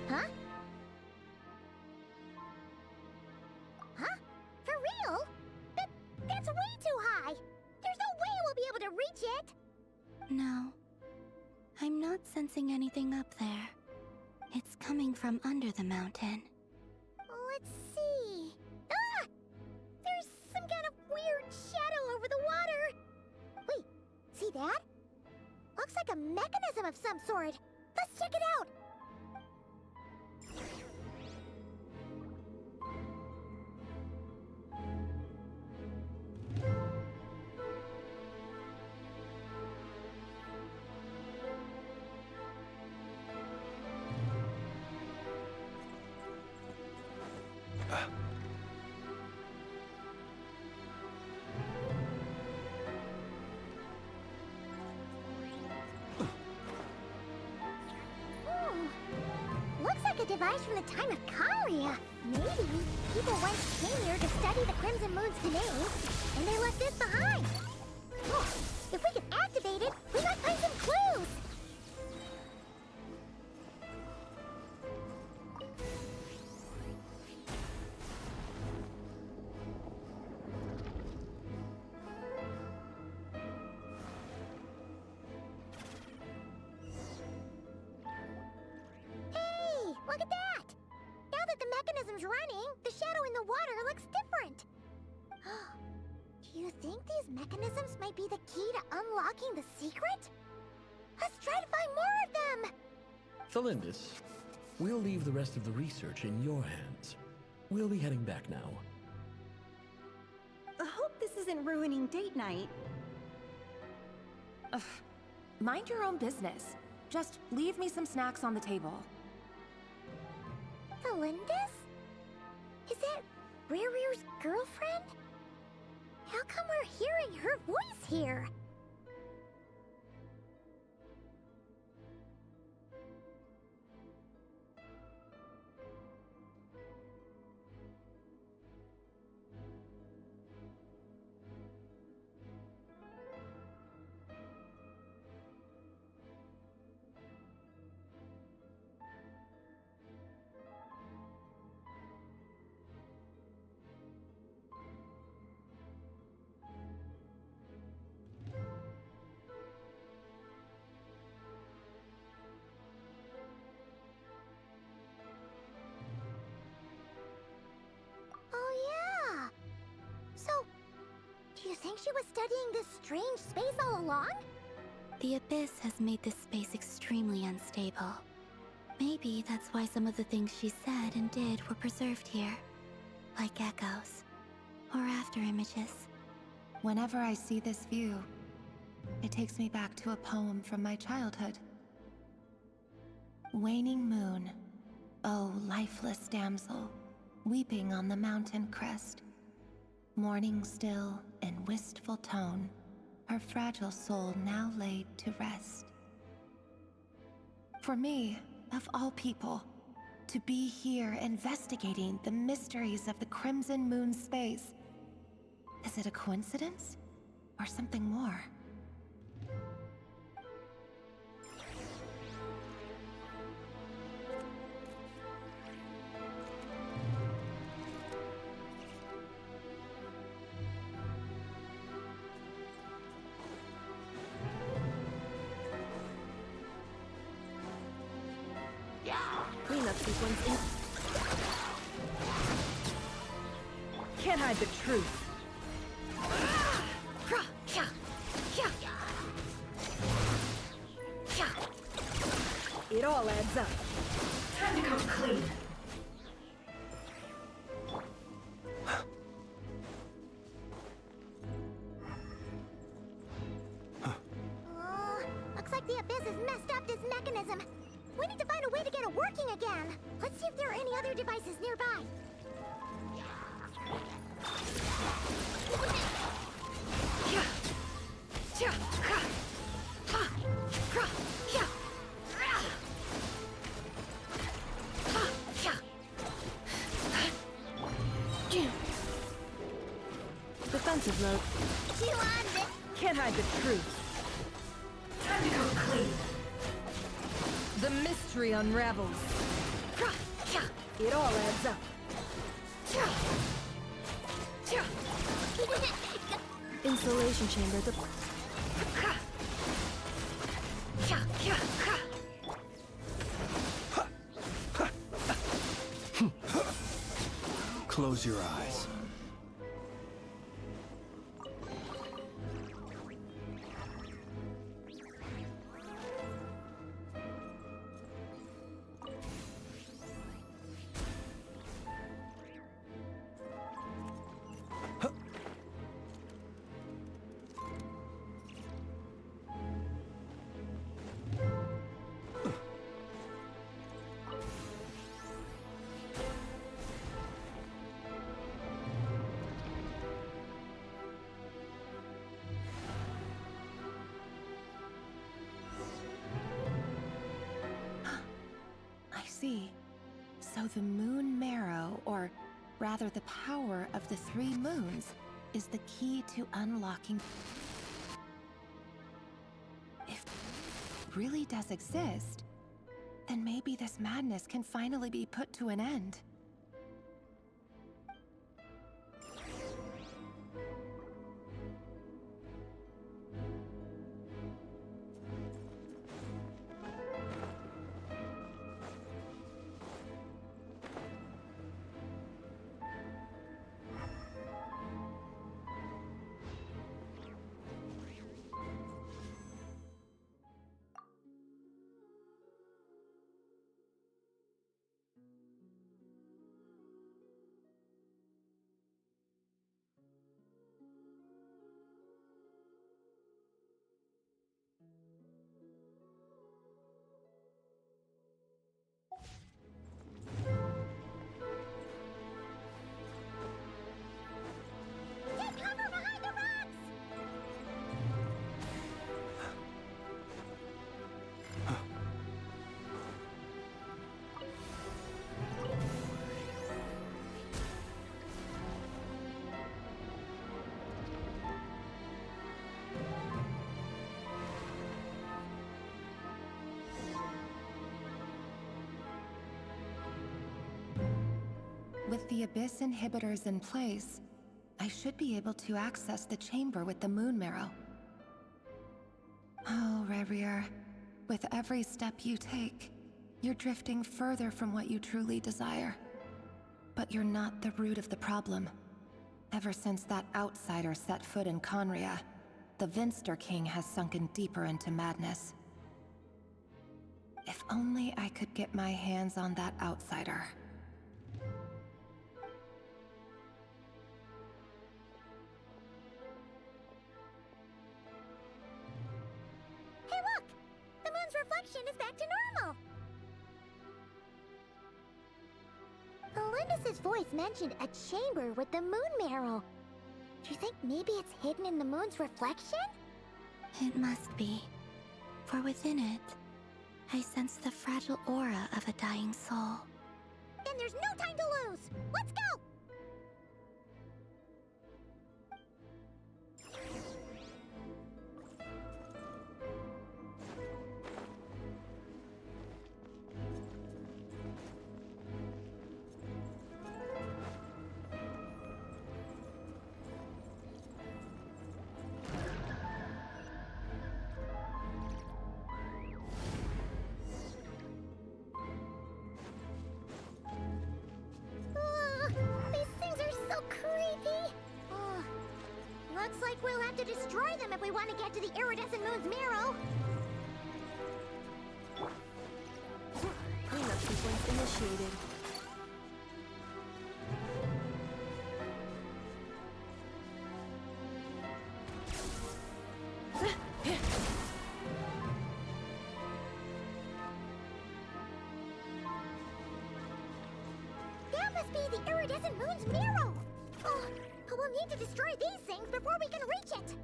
Huh? Huh? For real? That's way too high! There's no way we'll be able to reach it! No. I'm not sensing anything up there. It's coming from under the mountain. Let's see... Ah! There's some kind of weird shadow over the water! Wait, see that? Looks like a mechanism of some sort. Let's check it out! Looks like a device from the time of Kalia. Maybe people once came here to study the Crimson Moon's domain, and they left this behind. Oh, if we can activate it, we might find some clues. think these mechanisms might be the key to unlocking the secret? Let's try to find more of them! Thelindis, we'll leave the rest of the research in your hands. We'll be heading back now. I hope this isn't ruining date night. Ugh. Mind your own business. Just leave me some snacks on the table. Thelindis? Is that Riru's girlfriend? How come we're hearing her voice here? Do you think she was studying this strange space all along? The Abyss has made this space extremely unstable. Maybe that's why some of the things she said and did were preserved here. Like echoes. Or after images. Whenever I see this view, it takes me back to a poem from my childhood. Waning moon, oh lifeless damsel, weeping on the mountain crest. Mourning still in wistful tone, her fragile soul now laid to rest. For me, of all people, to be here investigating the mysteries of the Crimson Moon space. Is it a coincidence? Or something more? Cleanup sequence in. Can't hide the truth. It all adds up. Time to come clean. Looks like the Abyss has messed up this mechanism. We need to find a way to get it working again. Let's see if there are any other devices nearby. Defensive mode. Can't hide the truth. Time to come clean. The mystery unravels. It all adds up. Insulation chamber. Close your eyes. See. So the moon marrow, or rather the power of the 3 moons, is the key to unlocking. If it really does exist, then maybe this madness can finally be put to an end. With the Abyss inhibitors in place, I should be able to access the chamber with the Moon Marrow. Oh, Rerir, with every step you take, you're drifting further from what you truly desire. But you're not the root of the problem. Ever since that outsider set foot in Conria, the Vinster King has sunken deeper into madness. If only I could get my hands on that outsider. Hey look! The moon's reflection is back to normal! Olympus's voice mentioned a chamber with the Moon Marrow. Do you think maybe it's hidden in the moon's reflection? It must be. For within it, I sense the fragile aura of a dying soul. Then there's no time to lose! Let's go! These things are so creepy! Looks like we'll have to destroy them if we want to get to the iridescent moon's marrow. Cleanup sequence initiated. That must be the iridescent moon's marrow! Oh, we'll need to destroy these things before we can reach it!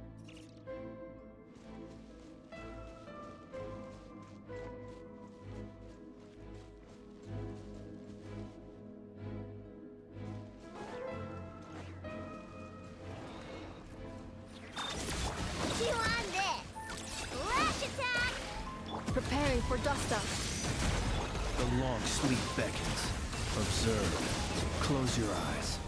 Chew on this! Lash attack! Preparing for dust up. The long sleep beckons. Observe. Close your eyes.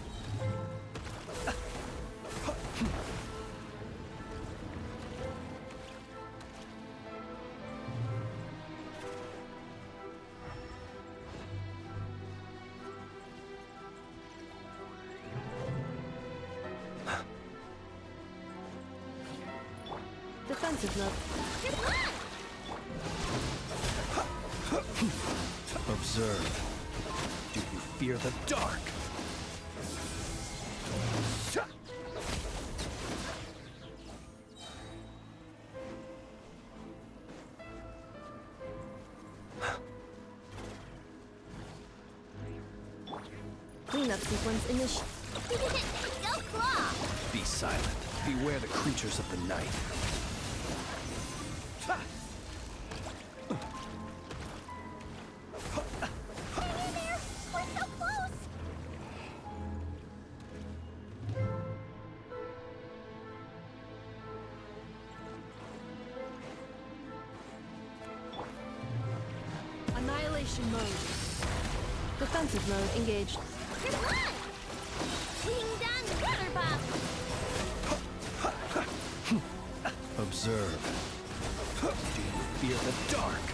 Defensive mode. Observe. Do you fear the dark? Cleanup sequence initiated. Go claw! Be silent. Beware the creatures of the night. Hang in there! We're so close! Annihilation mode. Defensive mode engaged. Ding dong water pop! Observe. Do you fear the dark?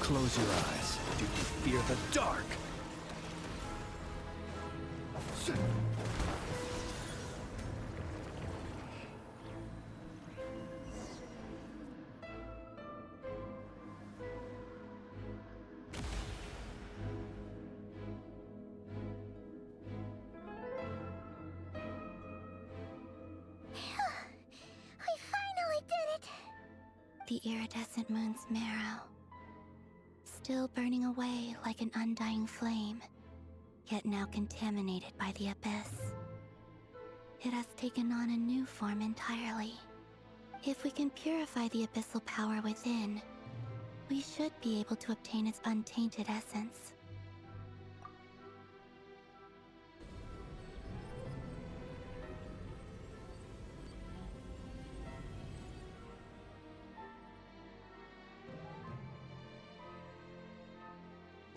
Close your eyes. Do you fear the dark? We finally did it! The iridescent moon's marrow. Still burning away like an undying flame, yet now contaminated by the abyss. It has taken on a new form entirely. If we can purify the abyssal power within, we should be able to obtain its untainted essence.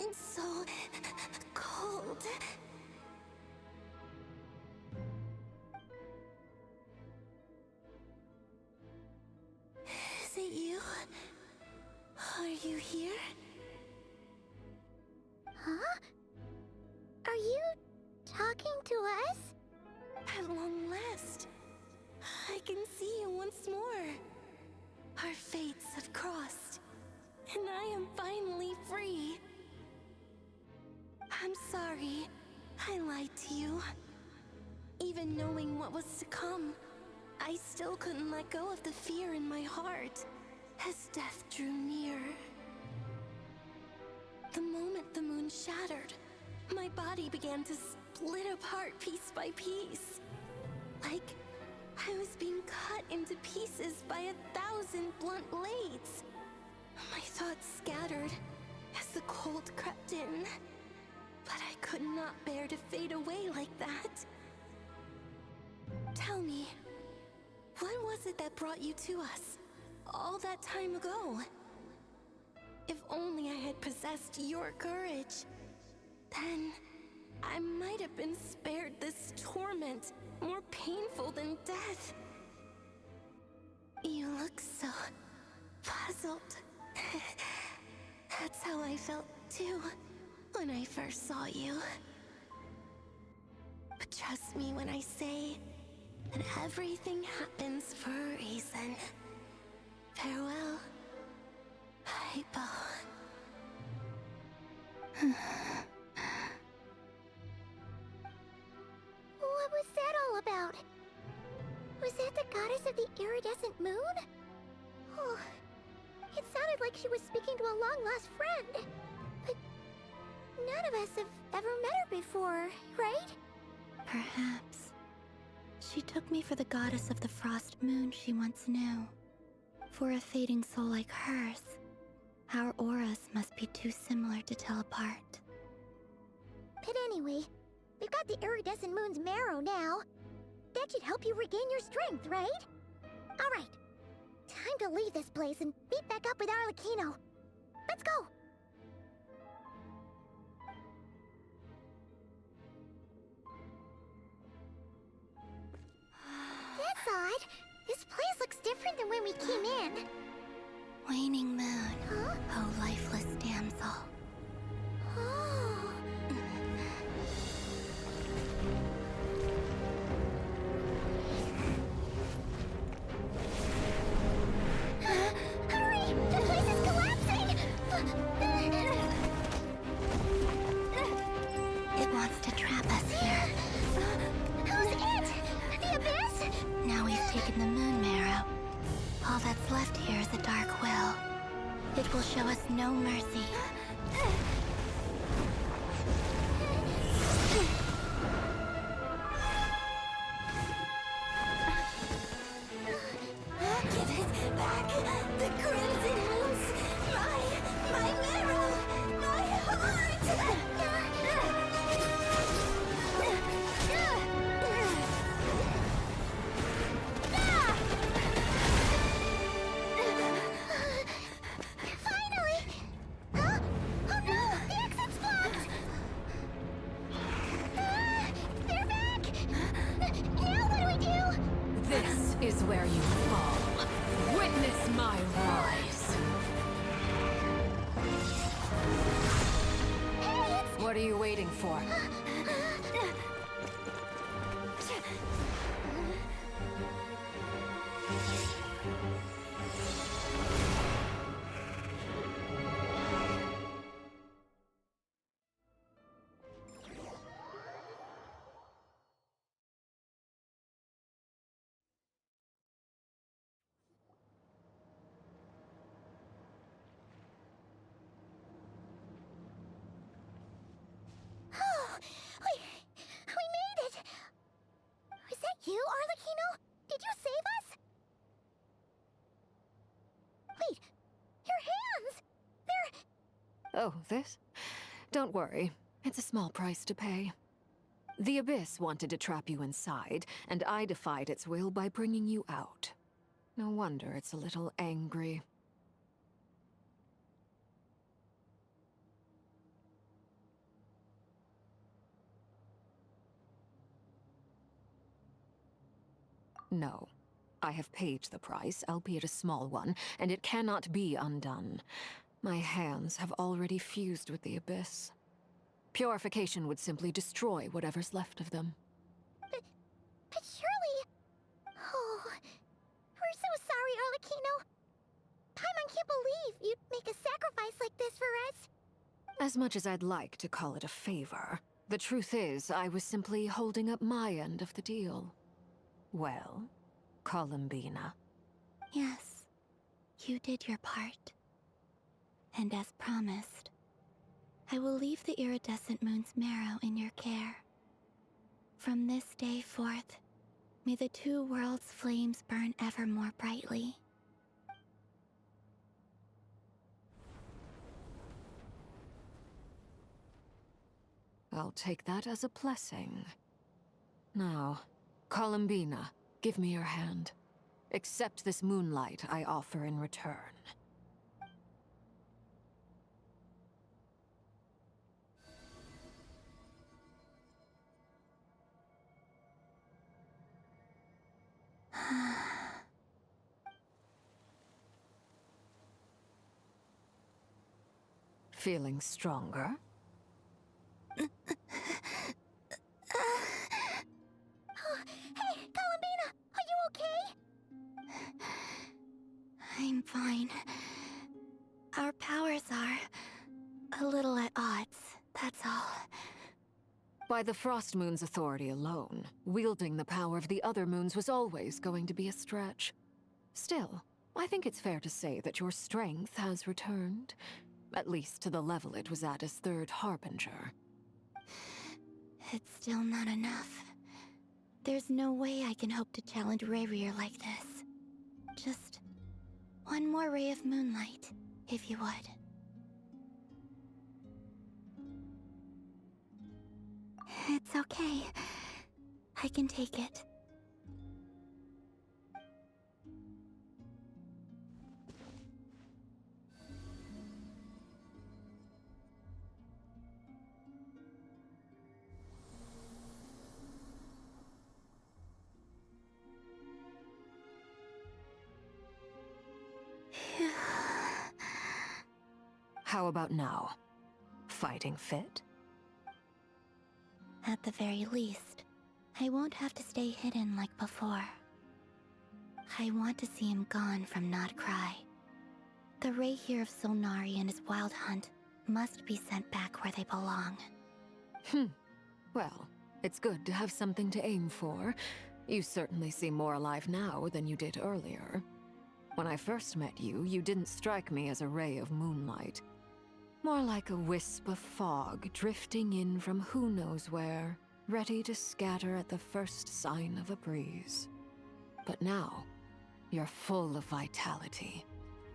It's so cold. Is it you? Are you here? Huh? Are you talking to us? At long last, I can see you once more. Our fates have crossed, and I am finally free. I'm sorry, I lied to you. Even knowing what was to come, I still couldn't let go of the fear in my heart as death drew near. The moment the moon shattered, my body began to split apart piece by piece. Like I was being cut into pieces by 1,000 blunt blades. My thoughts scattered as the cold crept in, but I could not bear to fade away like that. Tell me, what was it that brought you to us all that time ago? If only I had possessed your courage, then I might have been spared this torment more painful than death. You look so puzzled. That's how I felt too when I first saw you. But trust me when I say that everything happens for a reason. Farewell, Hypo. What was that all about? Was that the goddess of the iridescent moon? Oh, it sounded like she was speaking to a long-lost friend. But none of us have ever met her before, right? Perhaps. She took me for the goddess of the frost moon she once knew. For a fading soul like hers, our auras must be too similar to tell apart. But anyway, we've got the iridescent moon's marrow now. That should help you regain your strength, right? Alright, time to leave this place and meet back up with Arlecchino. Let's go! That's odd. This place looks different than when we came in. Waning moon, Huh? oh lifeless damsel. Oh. Hurry! The place is collapsing! It wants to trap us here. Who's it? The Abyss? Now we've taken the moon marrow. All that's left here is a dark will. It will show us no mercy. Give it back! The crimson moons! My marrow! My heart! Finally! Huh? Oh no! The exit's blocked! They're back! Now what do we do? This is where you fall. Witness my rise. Hey, it's... What are you waiting for? Oh, we made it! Was that you, Arlecchino? Did you save us? Wait, your hands! They're... Oh, this? Don't worry. It's a small price to pay. The Abyss wanted to trap you inside, and I defied its will by bringing you out. No wonder it's a little angry. No. I have paid the price, albeit a small one, and it cannot be undone. My hands have already fused with the Abyss. Purification would simply destroy whatever's left of them. But surely... Oh... We're so sorry, Arlecchino. Paimon can't believe you'd make a sacrifice like this for us. As much as I'd like to call it a favor, the truth is I was simply holding up my end of the deal. Well, Columbina. Yes, you did your part. And as promised, I will leave the iridescent moon's marrow in your care. From this day forth, may the two worlds' flames burn ever more brightly. I'll take that as a blessing. Now, Columbina, give me your hand. Accept this moonlight I offer in return. Feeling stronger? Hey, Columbina! Are you okay? I'm fine. Our powers are a little at odds, that's all. By the Frost Moon's authority alone, wielding the power of the other moons was always going to be a stretch. Still, I think it's fair to say that your strength has returned. At least to the level it was at as Third Harbinger. It's still not enough. There's no way I can hope to challenge Rayrier like this. Just one more ray of moonlight, if you would. It's okay. I can take it. How about now? Fighting fit? At the very least, I won't have to stay hidden like before. I want to see him gone from Not Cry. The Rayrier of Solnari and his wild hunt must be sent back where they belong. Well, it's good to have something to aim for. You certainly seem more alive now than you did earlier. When I first met you, you didn't strike me as a ray of moonlight. More like a wisp of fog drifting in from who knows where, ready to scatter at the first sign of a breeze. But now, you're full of vitality.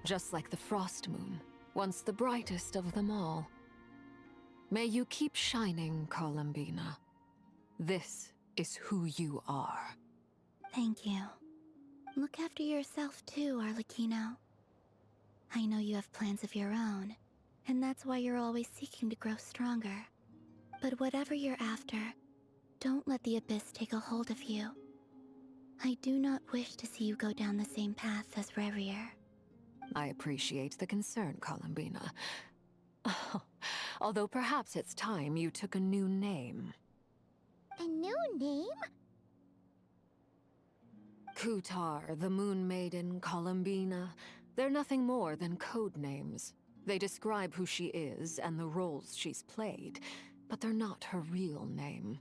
Just like the Frost Moon, once the brightest of them all. May you keep shining, Columbina. This is who you are. Thank you. Look after yourself too, Arlecchino. I know you have plans of your own, and that's why you're always seeking to grow stronger. But whatever you're after, don't let the Abyss take a hold of you. I do not wish to see you go down the same path as Rayrier. I appreciate the concern, Columbina. Although perhaps it's time you took a new name. A new name? Kutar, the Moon Maiden, Columbina. They're nothing more than code names. They describe who she is and the roles she's played, but they're not her real name.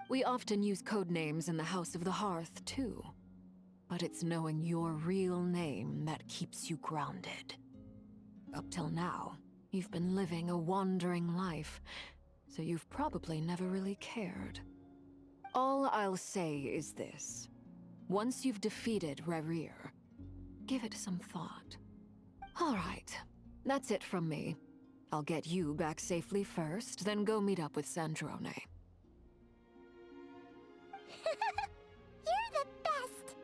We often use code names in the House of the Hearth, too. But it's knowing your real name that keeps you grounded. Up till now, you've been living a wandering life, so you've probably never really cared. All I'll say is this. Once you've defeated Rayrier, give it some thought. All right, that's it from me. I'll get you back safely first, then go meet up with Sandrone. You're the best!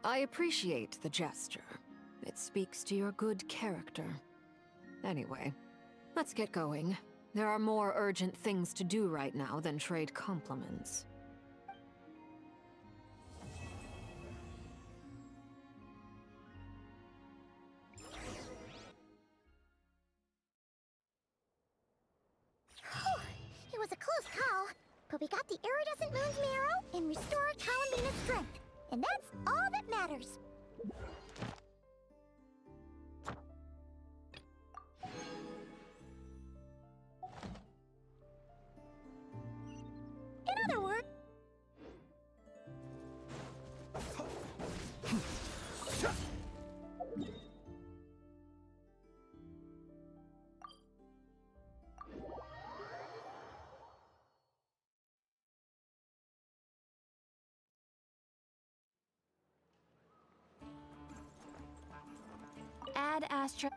I appreciate the gesture. It speaks to your good character. Anyway, let's get going. There are more urgent things to do right now than trade compliments. It was a close call, but we got the iridescent moon's marrow and restored Columbina's strength. And that's all that matters. In other words... Ad Astra.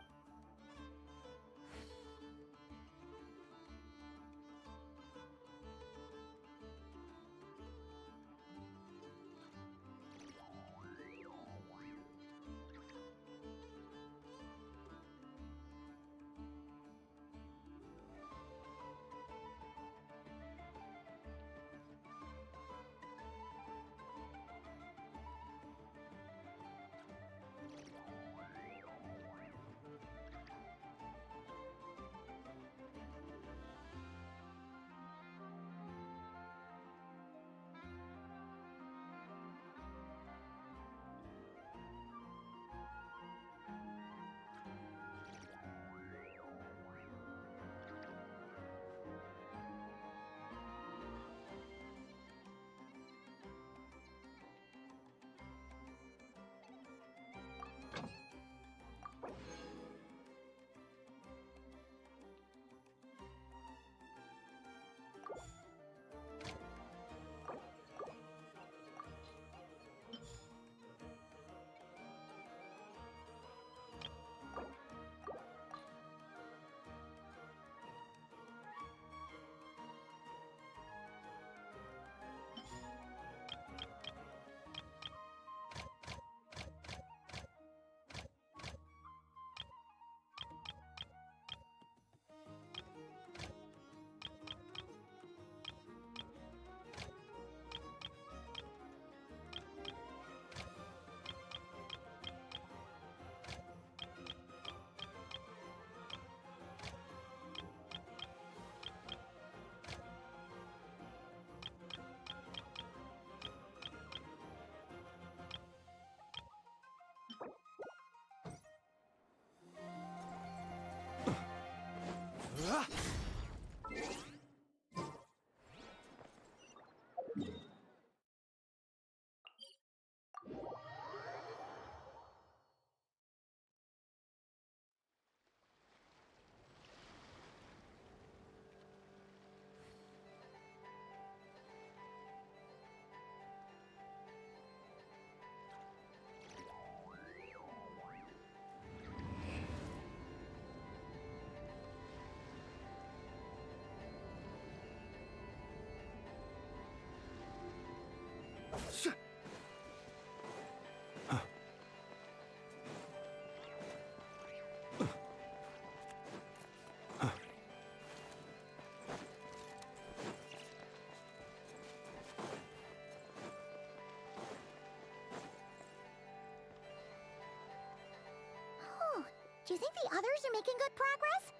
Do you think the others are making good progress?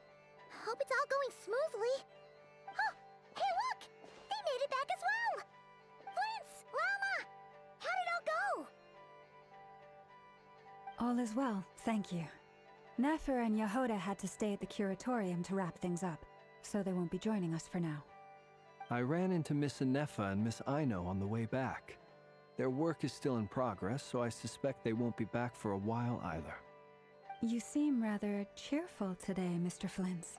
Hope it's all going smoothly. Oh, hey look! They made it back as well! Flintz! Llama! How'd it all go? All is well, thank you. Nefer and Yehuda had to stay at the curatorium to wrap things up, so they won't be joining us for now. I ran into Miss Nefer and Miss Aino on the way back. Their work is still in progress, so I suspect they won't be back for a while either. You seem rather cheerful today, Mr. Flintz.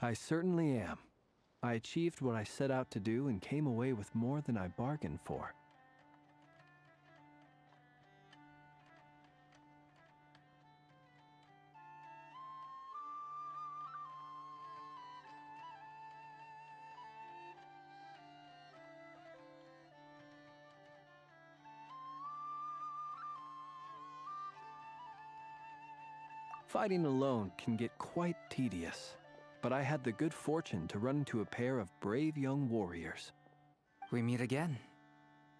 I certainly am. I achieved what I set out to do and came away with more than I bargained for. Fighting alone can get quite tedious, but I had the good fortune to run into a pair of brave young warriors. We meet again.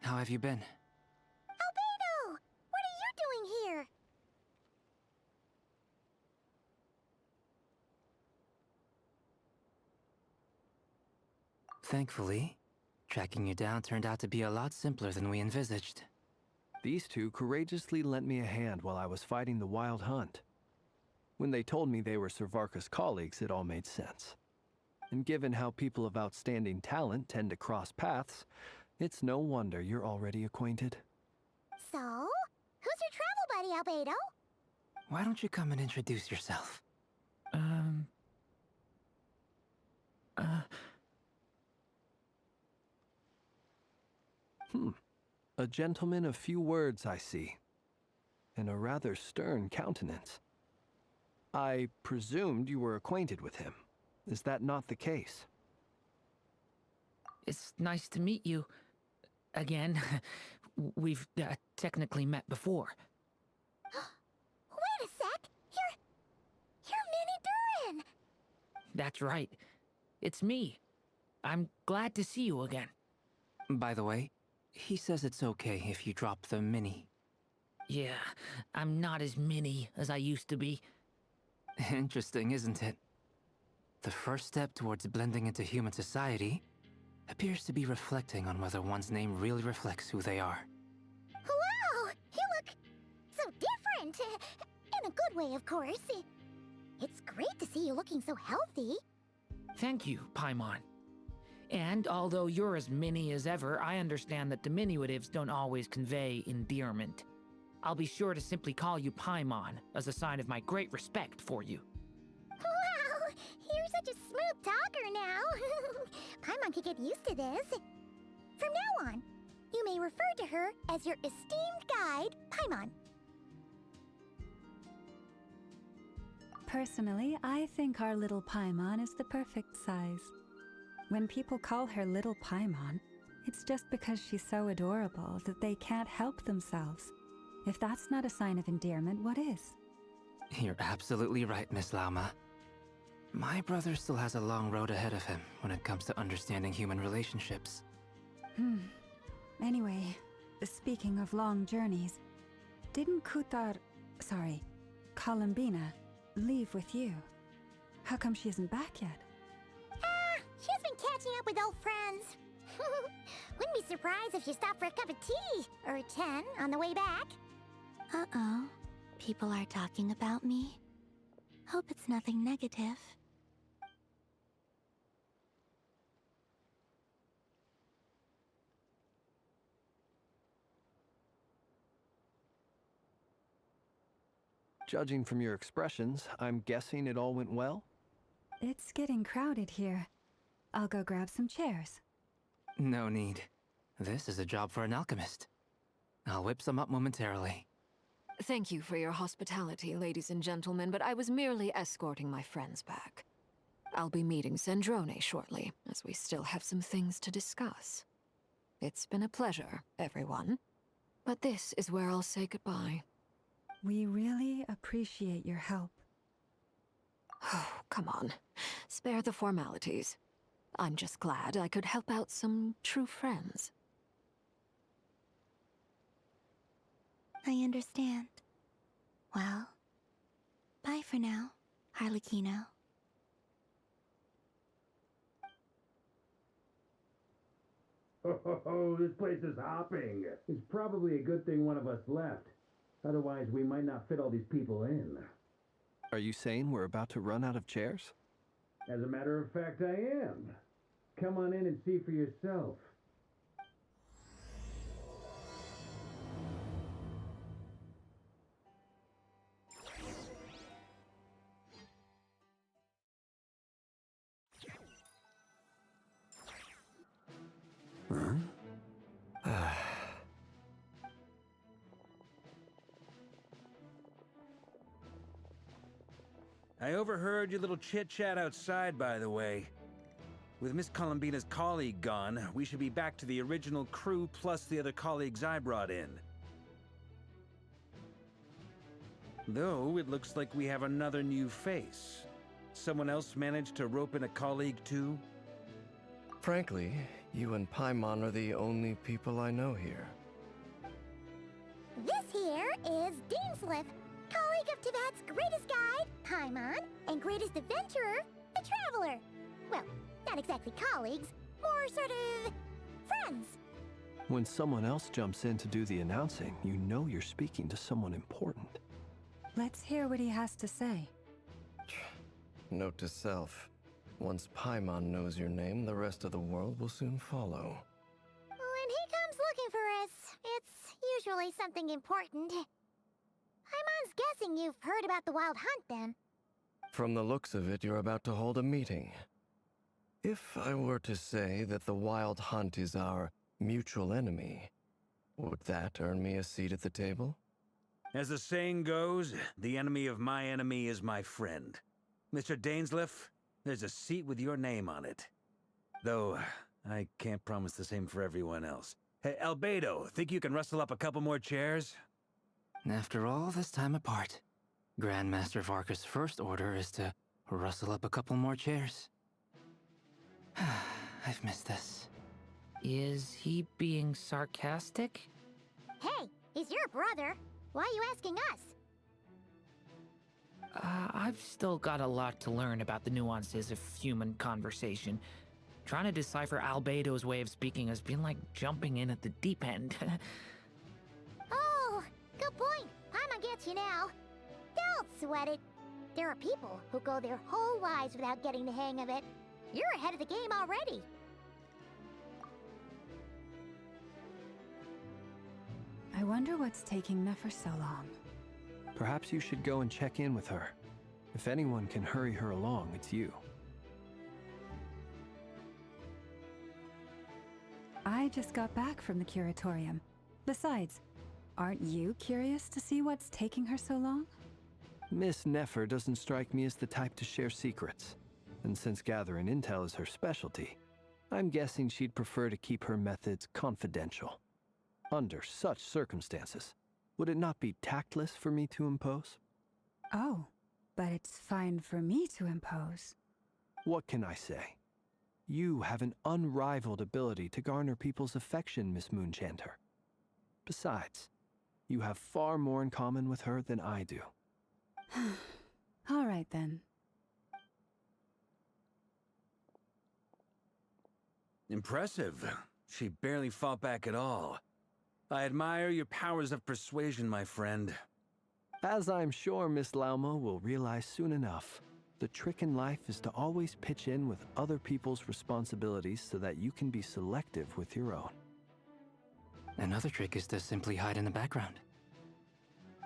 How have you been? Albedo! What are you doing here? Thankfully, tracking you down turned out to be a lot simpler than we envisaged. These two courageously lent me a hand while I was fighting the Wild Hunt. When they told me they were Servarka's colleagues, it all made sense. And given how people of outstanding talent tend to cross paths, it's no wonder you're already acquainted. So, who's your travel buddy, Albedo? Why don't you come and introduce yourself? A gentleman of few words, I see. And a rather stern countenance. I presumed you were acquainted with him. Is that not the case? It's nice to meet you. Again. We've technically met before. Wait a sec! You're Minnie Durin! That's right. It's me. I'm glad to see you again. By the way, he says it's okay if you drop the mini. Yeah, I'm not as mini as I used to be. Interesting, isn't it? The first step towards blending into human society appears to be reflecting on whether one's name really reflects who they are. Wow! You look so different! In a good way, of course. It's great to see you looking so healthy. Thank you, Paimon. And although you're as mini as ever, I understand that diminutives don't always convey endearment. I'll be sure to simply call you Paimon as a sign of my great respect for you. Wow! You're such a smooth talker now. Paimon could get used to this. From now on, you may refer to her as your esteemed guide, Paimon. Personally, I think our little Paimon is the perfect size. When people call her Little Paimon, it's just because she's so adorable that they can't help themselves. If that's not a sign of endearment, what is? You're absolutely right, Miss Lauma. My brother still has a long road ahead of him when it comes to understanding human relationships. Anyway, speaking of long journeys, didn't Columbina, leave with you? How come she isn't back yet? She's been catching up with old friends. Wouldn't be surprised if she stopped for a cup of tea or 10 on the way back. Uh-oh. People are talking about me. Hope it's nothing negative. Judging from your expressions, I'm guessing it all went well? It's getting crowded here. I'll go grab some chairs. No need. This is a job for an alchemist. I'll whip some up momentarily. Thank you for your hospitality, ladies and gentlemen, but I was merely escorting my friends back. I'll be meeting Zendrone shortly, as we still have some things to discuss. It's been a pleasure, everyone. But this is where I'll say goodbye. We really appreciate your help. Oh, come on. Spare the formalities. I'm just glad I could help out some true friends. I understand. Well, bye for now, Harlequino. Oh, this place is hopping. It's probably a good thing one of us left. Otherwise, we might not fit all these people in. Are you saying we're about to run out of chairs? As a matter of fact, I am. Come on in and see for yourself. I overheard your little chit-chat outside, by the way. With Miss Columbina's colleague gone, we should be back to the original crew plus the other colleagues I brought in. Though, it looks like we have another new face. Someone else managed to rope in a colleague too? Frankly, you and Paimon are the only people I know here. This here is Deansliff, colleague of Tibet's greatest guide, Paimon, and greatest adventurer, the Traveler. Well, not exactly colleagues, more sort of friends. When someone else jumps in to do the announcing, you know you're speaking to someone important. Let's hear what he has to say. Note to self. Once Paimon knows your name, the rest of the world will soon follow. When he comes looking for us, it's usually something important. Paimon's guessing you've heard about the Wild Hunt, then. From the looks of it, you're about to hold a meeting. If I were to say that the Wild Hunt is our mutual enemy, would that earn me a seat at the table? As the saying goes, the enemy of my enemy is my friend. Mr. Dainsliff, there's a seat with your name on it. Though, I can't promise the same for everyone else. Hey, Albedo, think you can rustle up a couple more chairs? After all this time apart, Grandmaster Varka's first order is to rustle up a couple more chairs. I've missed this. Is he being sarcastic? Hey, he's your brother. Why are you asking us? I've still got a lot to learn about the nuances of human conversation. Trying to decipher Albedo's way of speaking has been like jumping in at the deep end. Oh, good point. Paimon gets you now. Don't sweat it. There are people who go their whole lives without getting the hang of it. You're ahead of the game already. I wonder what's taking Nefer so long. Perhaps you should go and check in with her. If anyone can hurry her along, it's you. I just got back from the curatorium. Besides, aren't you curious to see what's taking her so long? Miss Nefer doesn't strike me as the type to share secrets. And since gathering intel is her specialty, I'm guessing she'd prefer to keep her methods confidential. Under such circumstances, would it not be tactless for me to impose? Oh, but it's fine for me to impose. What can I say? You have an unrivaled ability to garner people's affection, Miss Moonchanter. Besides, you have far more in common with her than I do. All right, then. Impressive. She barely fought back at all. I admire your powers of persuasion, my friend. As I'm sure Miss Lauma will realize soon enough, the trick in life is to always pitch in with other people's responsibilities so that you can be selective with your own. Another trick is to simply hide in the background.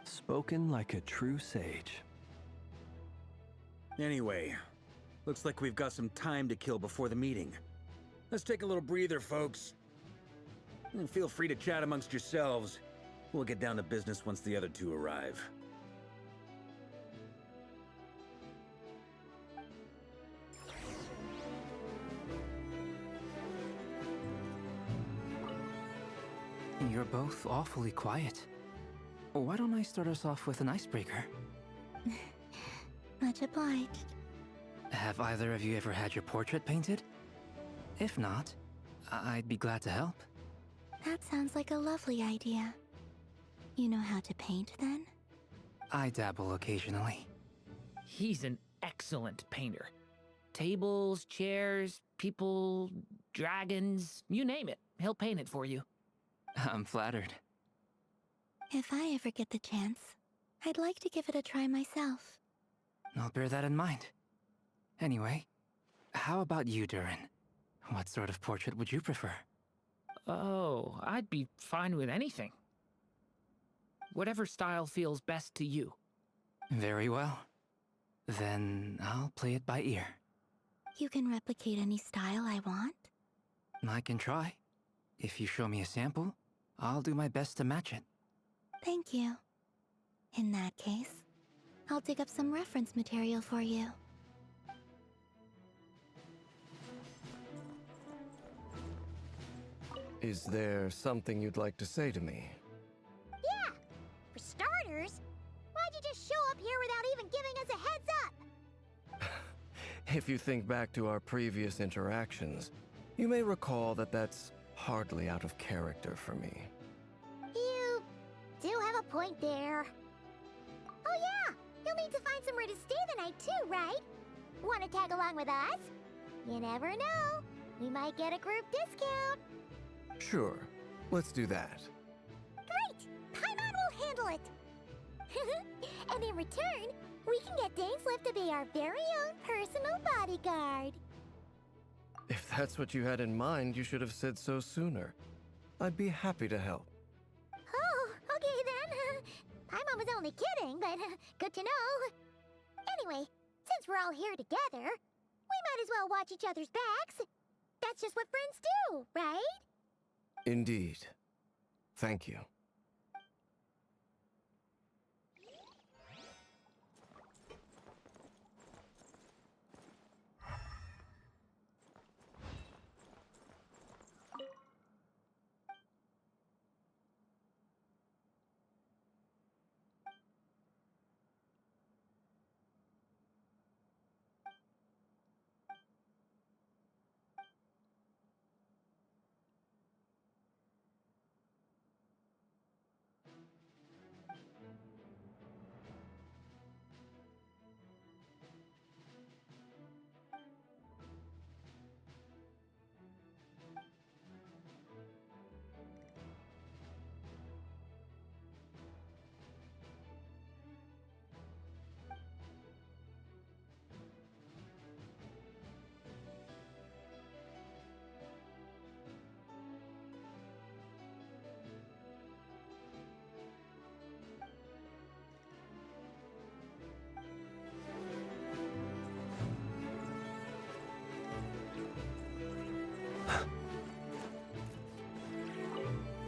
Spoken like a true sage. Anyway, looks like we've got some time to kill before the meeting. Let's take a little breather, folks. And feel free to chat amongst yourselves. We'll get down to business once the other two arrive. You're both awfully quiet. Why don't I start us off with an icebreaker? Much obliged. Have either of you ever had your portrait painted? If not, I'd be glad to help. That sounds like a lovely idea. You know how to paint, then? I dabble occasionally. He's an excellent painter. Tables, chairs, people, dragons, you name it. He'll paint it for you. I'm flattered. If I ever get the chance, I'd like to give it a try myself. I'll bear that in mind. Anyway, how about you, Durin? What sort of portrait would you prefer? Oh, I'd be fine with anything. Whatever style feels best to you. Very well. Then I'll play it by ear. You can replicate any style I want? I can try. If you show me a sample, I'll do my best to match it. Thank you. In that case, I'll dig up some reference material for you. Is there something you'd like to say to me? Yeah! For starters, why'd you just show up here without even giving us a heads up? If you think back to our previous interactions, you may recall that that's hardly out of character for me. You do have a point there. Oh yeah! You'll need to find somewhere to stay the night too, right? Wanna tag along with us? You never know. We might get a group discount. Sure, let's do that. Great! Paimon will handle it! And in return, we can get Dainsleif to be our very own personal bodyguard. If that's what you had in mind, you should have said so sooner. I'd be happy to help. Oh, okay then. Paimon was only kidding, but good to know. Anyway, since we're all here together, we might as well watch each other's backs. That's just what friends do, right? Indeed. Thank you.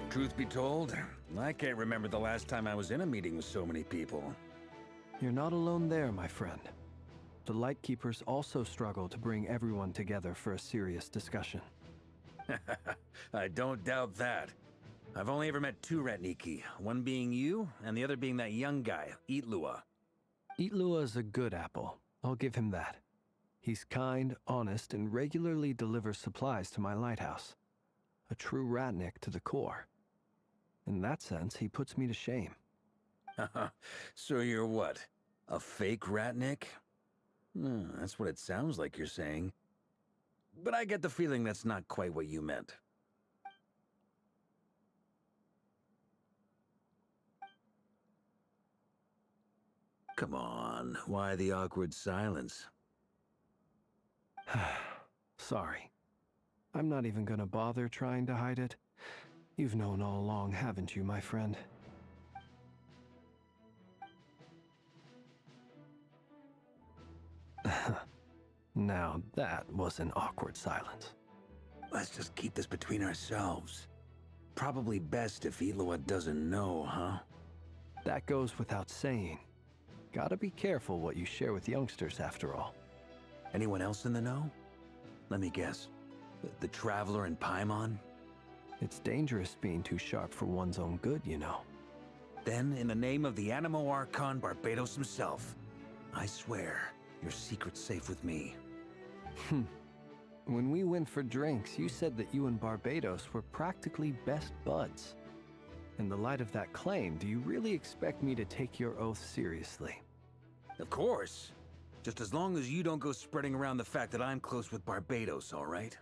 Truth be told, I can't remember the last time I was in a meeting with so many people. You're not alone there, my friend. The Lightkeepers also struggle to bring everyone together for a serious discussion. I don't doubt that. I've only ever met two Ratniki, one being you, and the other being that young guy, Itlua. Itlua is a good apple. I'll give him that. He's kind, honest, and regularly delivers supplies to my lighthouse. A true Ratnik to the core. In that sense, he puts me to shame. So you're what? A fake Ratnik? That's what it sounds like you're saying. But I get the feeling that's not quite what you meant. Come on, why the awkward silence? Sorry. I'm not even gonna bother trying to hide it. You've known all along, haven't you, my friend? Now that was an awkward silence. Let's just keep this between ourselves. Probably best if Itlua doesn't know, huh? That goes without saying. Gotta be careful what you share with youngsters, after all. Anyone else in the know? Let me guess. The Traveler and Paimon? It's dangerous being too sharp for one's own good, you know. Then, in the name of the Animo Archon Barbados himself, I swear, your secret's safe with me. When we went for drinks, you said that you and Barbados were practically best buds. In the light of that claim, do you really expect me to take your oath seriously? Of course. Just as long as you don't go spreading around the fact that I'm close with Barbados, all right?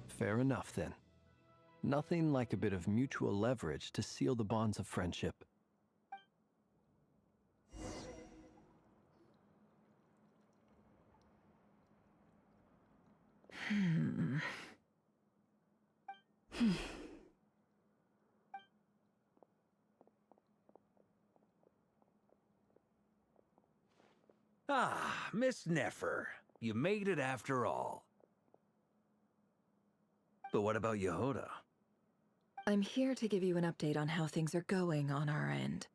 Fair enough, then. Nothing like a bit of mutual leverage to seal the bonds of friendship. Ah, Miss Nefer. You made it after all. But what about Yehoda? I'm here to give you an update on how things are going on our end.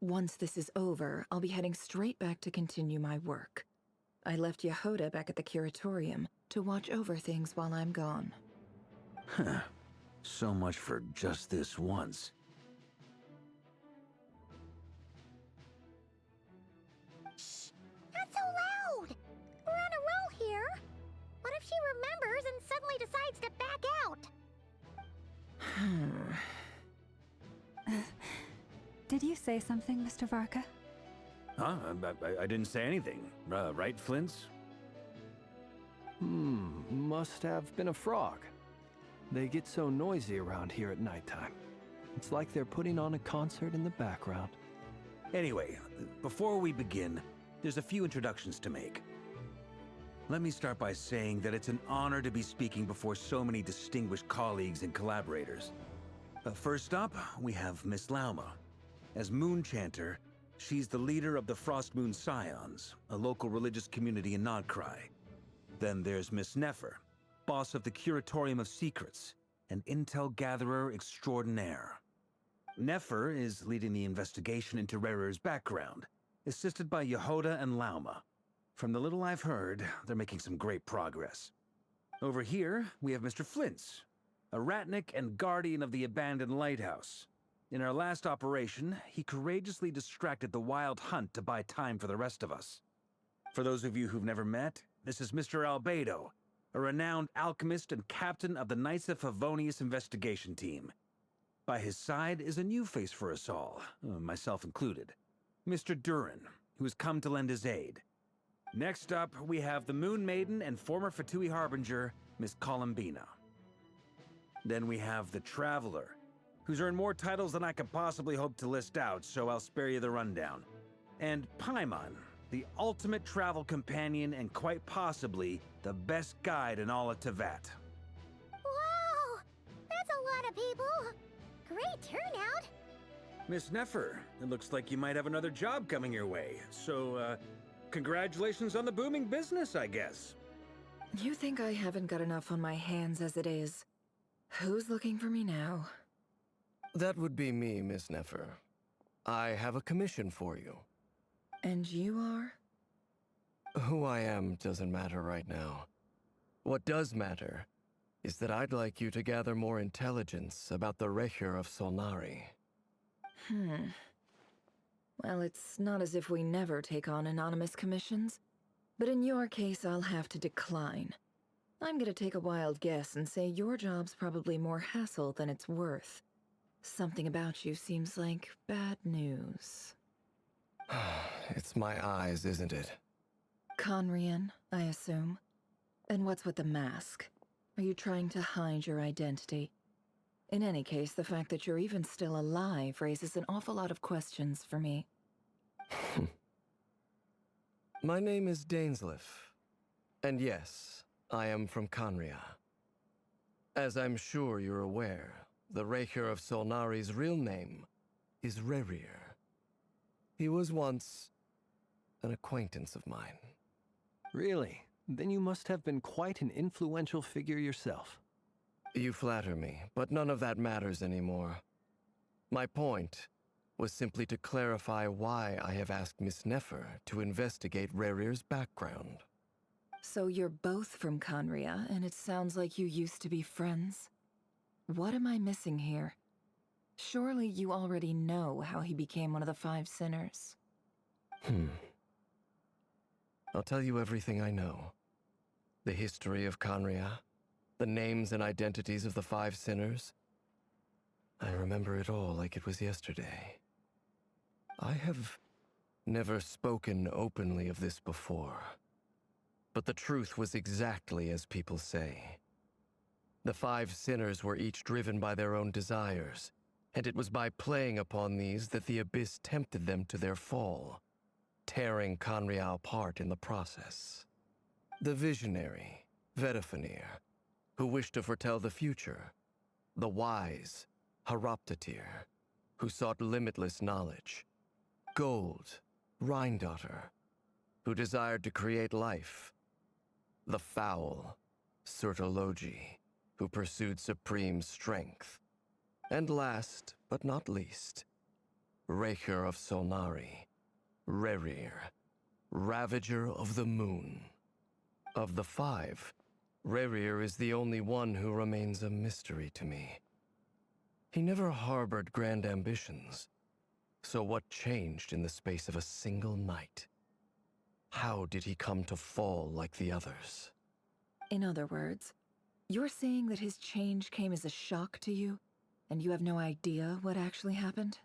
Once this is over, I'll be heading straight back to continue my work. I left Yehoda back at the curatorium to watch over things while I'm gone. Huh. So much for just this once. Shh! Not so loud! We're on a roll here. What if she remembers and suddenly decides to back out? Did you say something, Mr. Varka? Huh? I didn't say anything. Right, Flints? Must have been a frog. They get so noisy around here at nighttime. It's like they're putting on a concert in the background. Anyway, before we begin, there's a few introductions to make. Let me start by saying that it's an honor to be speaking before so many distinguished colleagues and collaborators. First up, we have Miss Lauma. As Moon Chanter, she's the leader of the Frost Moon Scions, a local religious community in Nodcry. Then there's Miss Nefer, boss of the Curatorium of Secrets, an intel gatherer extraordinaire. Nefer is leading the investigation into Rerer's background, assisted by Yehoda and Lauma. From the little I've heard, they're making some great progress. Over here, we have Mr. Flints, a ratnik and guardian of the abandoned lighthouse. In our last operation, he courageously distracted the Wild Hunt to buy time for the rest of us. For those of you who've never met, this is Mr. Albedo, a renowned alchemist and captain of the Knights of Favonius investigation team. By his side is a new face for us all, myself included, Mr. Durin, who has come to lend his aid. Next up, we have the Moon Maiden and former Fatui Harbinger, Miss Columbina. Then we have the Traveler, who's earned more titles than I could possibly hope to list out, so I'll spare you the rundown. And Paimon, the ultimate travel companion and quite possibly the best guide in all of Tevat. Wow! That's a lot of people! Great turnout! Miss Nefer, it looks like you might have another job coming your way, so, congratulations on the booming business, I guess. You think I haven't got enough on my hands as it is? Who's looking for me now? That would be me, Miss Nefer. I have a commission for you. And you are? Who I am doesn't matter right now. What does matter is that I'd like you to gather more intelligence about the Recher of Solnari. Well, it's not as if we never take on anonymous commissions, but in your case, I'll have to decline. I'm gonna take a wild guess and say your job's probably more hassle than it's worth. Something about you seems like bad news. It's my eyes, isn't it? Conrian, I assume. And what's with the mask? Are you trying to hide your identity? In any case, the fact that you're even still alive raises an awful lot of questions for me. My name is Dainsleif. And yes, I am from Conria. As I'm sure you're aware, the Recher of Solnari's real name is Rerir. He was once an acquaintance of mine. Really? Then you must have been quite an influential figure yourself. You flatter me, but none of that matters anymore. My point was simply to clarify why I have asked Miss Nefer to investigate Rerir's background. So you're both from Conria, and it sounds like you used to be friends? What am I missing here? Surely you already know how he became one of the Five Sinners. I'll tell you everything I know. The history of Conria, the names and identities of the Five Sinners. I remember it all like it was yesterday. I have never spoken openly of this before. But the truth was exactly as people say. The Five Sinners were each driven by their own desires, and it was by playing upon these that the Abyss tempted them to their fall, tearing Conria apart in the process. The visionary, Vedafanir, who wished to foretell the future. The wise, Haroptatir, who sought limitless knowledge. Gold, Rhindaughter, who desired to create life. The foul, Surtologi, who pursued supreme strength. And last, but not least, Raker of Solnari, Rerir, Ravager of the Moon. Of the five, Rerir is the only one who remains a mystery to me. He never harbored grand ambitions. So what changed in the space of a single night? How did he come to fall like the others? In other words, you're saying that his change came as a shock to you, and you have no idea what actually happened?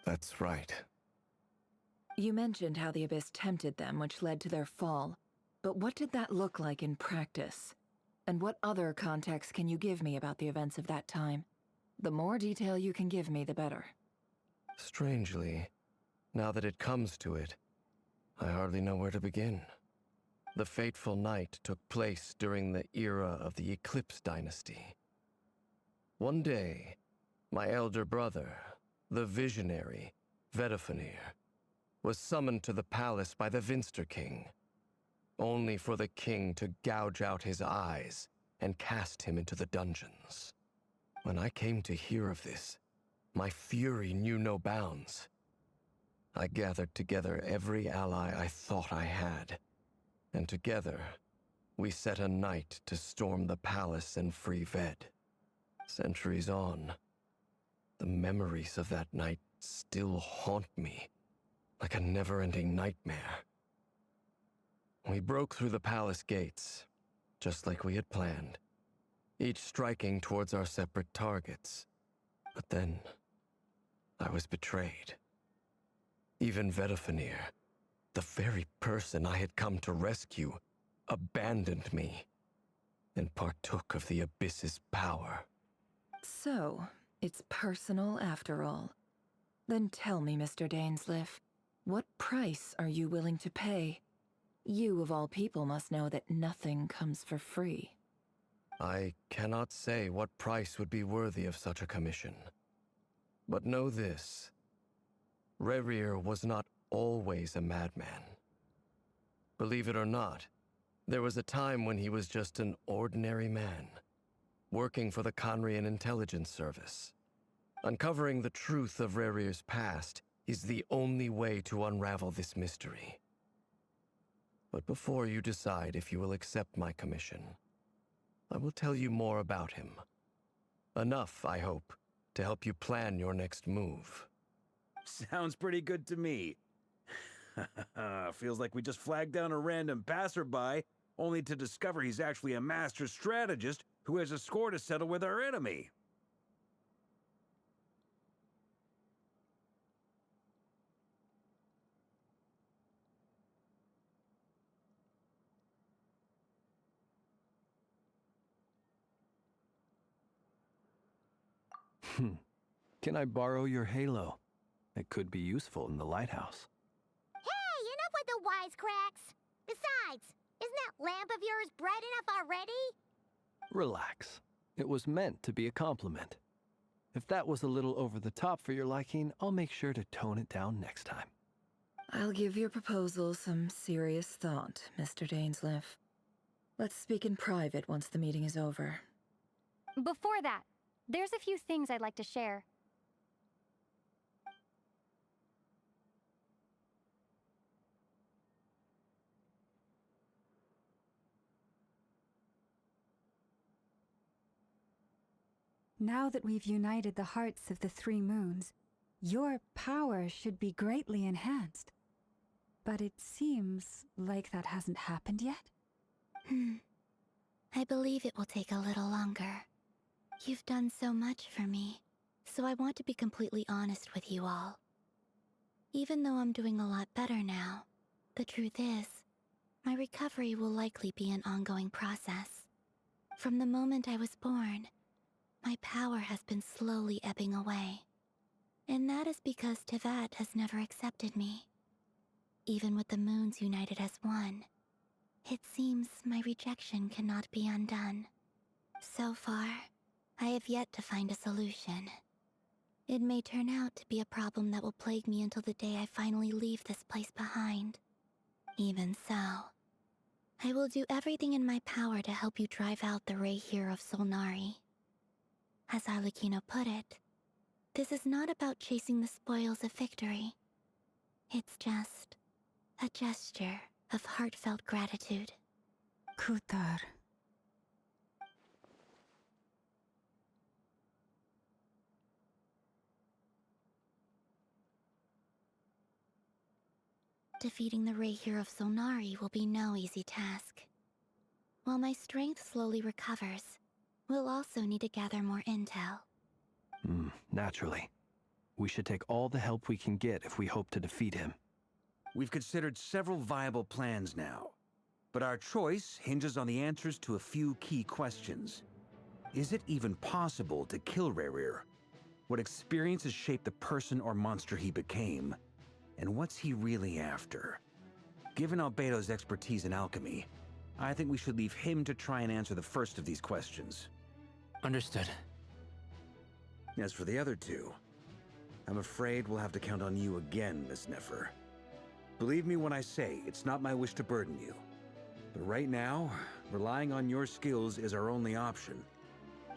That's right. You mentioned how the Abyss tempted them, which led to their fall. But what did that look like in practice? And what other context can you give me about the events of that time? The more detail you can give me, the better. Strangely, now that it comes to it, I hardly know where to begin. The fateful night took place during the era of the Eclipse Dynasty. One day, my elder brother, the visionary, Vedafenir, was summoned to the palace by the Vinster King, only for the king to gouge out his eyes and cast him into the dungeons. When I came to hear of this, my fury knew no bounds. I gathered together every ally I thought I had, and together, we set a night to storm the palace and free Ved. Centuries on, the memories of that night still haunt me like a never-ending nightmare. We broke through the palace gates, just like we had planned, each striking towards our separate targets. But then, I was betrayed. Even Vedafenir, the very person I had come to rescue, abandoned me and partook of the Abyss's power. So, it's personal after all. Then tell me, Mr. Dainsleif, what price are you willing to pay? You, of all people, must know that nothing comes for free. I cannot say what price would be worthy of such a commission. But know this. Rerir was not always a madman. Believe it or not, there was a time when he was just an ordinary man, working for the Conrian Intelligence Service. Uncovering the truth of Rerir's past is the only way to unravel this mystery. But before you decide if you will accept my commission, I will tell you more about him. Enough, I hope, to help you plan your next move. Sounds pretty good to me. Feels like we just flagged down a random passerby, only to discover he's actually a master strategist who has a score to settle with our enemy. Can I borrow your halo? It could be useful in the lighthouse. Hey, enough with the wisecracks! Besides, isn't that lamp of yours bright enough already? Relax. It was meant to be a compliment. If that was a little over the top for your liking, I'll make sure to tone it down next time. I'll give your proposal some serious thought, Mr. Dainsleif. Let's speak in private once the meeting is over. Before that, there's a few things I'd like to share. Now that we've united the hearts of the three moons, your power should be greatly enhanced. But it seems like that hasn't happened yet? I believe it will take a little longer. You've done so much for me, so I want to be completely honest with you all. Even though I'm doing a lot better now, the truth is, my recovery will likely be an ongoing process. From the moment I was born, my power has been slowly ebbing away. And that is because Tevat has never accepted me. Even with the moons united as one, it seems my rejection cannot be undone. So far, I have yet to find a solution. It may turn out to be a problem that will plague me until the day I finally leave this place behind. Even so, I will do everything in my power to help you drive out the Raher of Solnari. As Arlecchino put it, This is not about chasing the spoils of victory. It's just a gesture of heartfelt gratitude. Kutar. Defeating the Rahier of Solnari will be no easy task. While my strength slowly recovers, we'll also need to gather more intel. Naturally. We should take all the help we can get if we hope to defeat him. We've considered several viable plans now, but our choice hinges on the answers to a few key questions. Is it even possible to kill Rahier? What experiences shaped the person or monster he became? And what's he really after? Given Albedo's expertise in alchemy, I think we should leave him to try and answer the first of these questions. Understood. As for the other two, I'm afraid we'll have to count on you again, Miss Nefer. Believe me when I say it's not my wish to burden you. But right now, relying on your skills is our only option.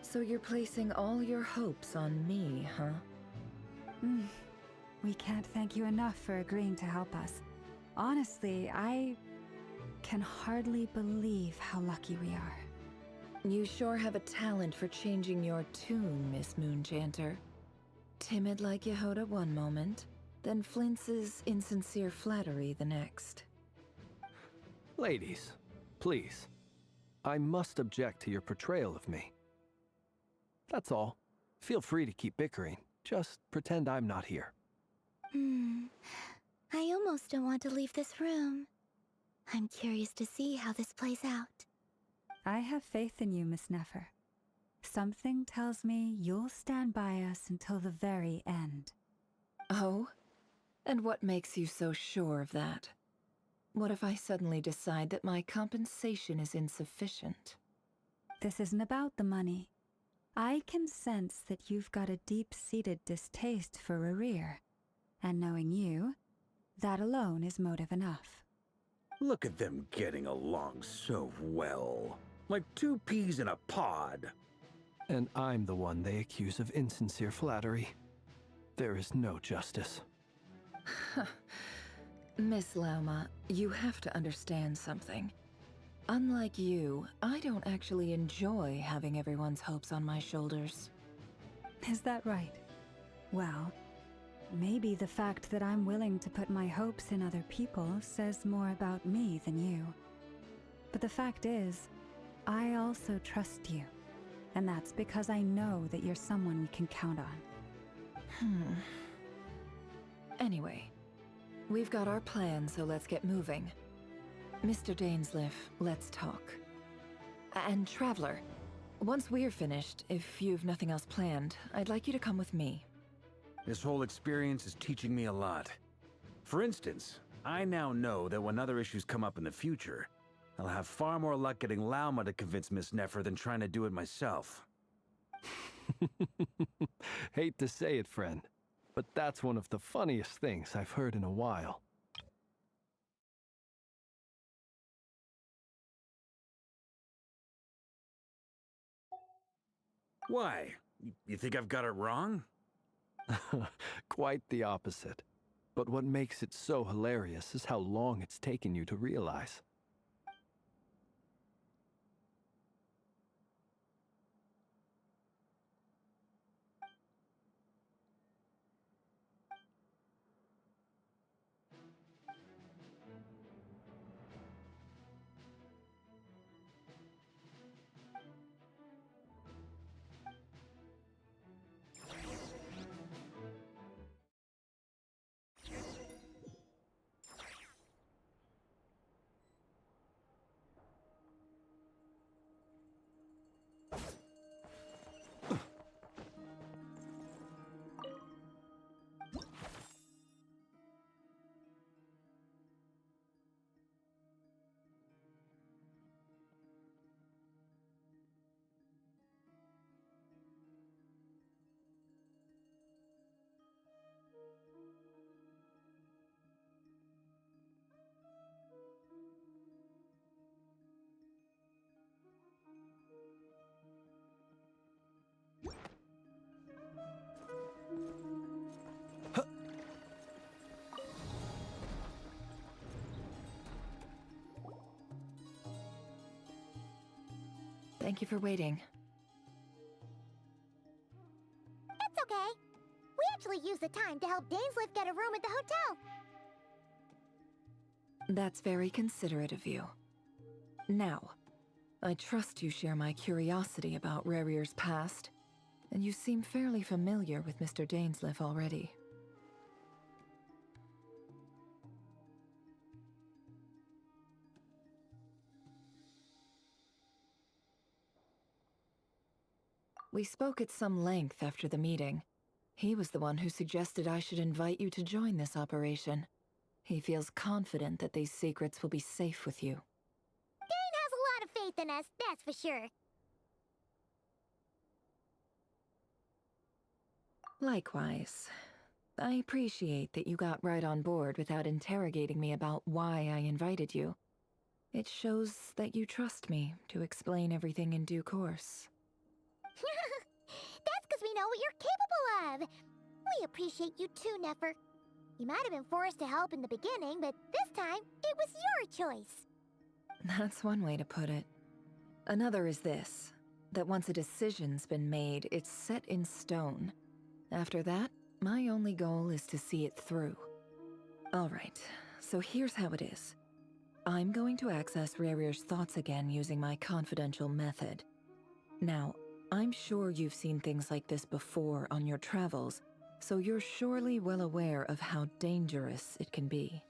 So you're placing all your hopes on me, huh? We can't thank you enough for agreeing to help us. Honestly, I can hardly believe how lucky we are. You sure have a talent for changing your tune, Miss Moonchanter. Timid like Yehoda one moment, then flinches insincere flattery the next. Ladies, please. I must object to your portrayal of me. That's all. Feel free to keep bickering. Just pretend I'm not here. I almost don't want to leave this room. I'm curious to see how this plays out. I have faith in you, Miss Nefer. Something tells me you'll stand by us until the very end. Oh? And what makes you so sure of that? What if I suddenly decide that my compensation is insufficient? This isn't about the money. I can sense that you've got a deep-seated distaste for Rahier. And knowing you, that alone is motive enough. Look at them getting along so well. Like two peas in a pod. And I'm the one they accuse of insincere flattery. There is no justice. Miss Lauma, you have to understand something. Unlike you, I don't actually enjoy having everyone's hopes on my shoulders. Is that right? Well, maybe the fact that I'm willing to put my hopes in other people says more about me than you. But the fact is, I also trust you. And that's because I know that you're someone we can count on. Anyway, we've got our plan, so let's get moving. Mr. Dainsleif, let's talk. And Traveler, once we're finished, if you've nothing else planned, I'd like you to come with me. This whole experience is teaching me a lot. For instance, I now know that when other issues come up in the future, I'll have far more luck getting Lauma to convince Miss Nefer than trying to do it myself. Hate to say it, friend, but that's one of the funniest things I've heard in a while. Why? You think I've got it wrong? Quite the opposite. But what makes it so hilarious is how long it's taken you to realize. Thank you for waiting. That's okay. We actually used the time to help Dainsleif get a room at the hotel. That's very considerate of you. Now, I trust you share my curiosity about Rarier's past, and you seem fairly familiar with Mr. Dainsleif already. We spoke at some length after the meeting. He was the one who suggested I should invite you to join this operation. He feels confident that these secrets will be safe with you. Dane has a lot of faith in us, that's for sure. Likewise. I appreciate that you got right on board without interrogating me about why I invited you. It shows that you trust me to explain everything in due course. That's because we know what you're capable of. We appreciate you too, Nefer. You might have been forced to help in the beginning, but this time, it was your choice. That's one way to put it. Another is this, that once a decision's been made, it's set in stone. After that, my only goal is to see it through. Alright, so here's how it is. I'm going to access Rarier's thoughts again using my confidential method. Now, I'm sure you've seen things like this before on your travels, so you're surely well aware of how dangerous it can be.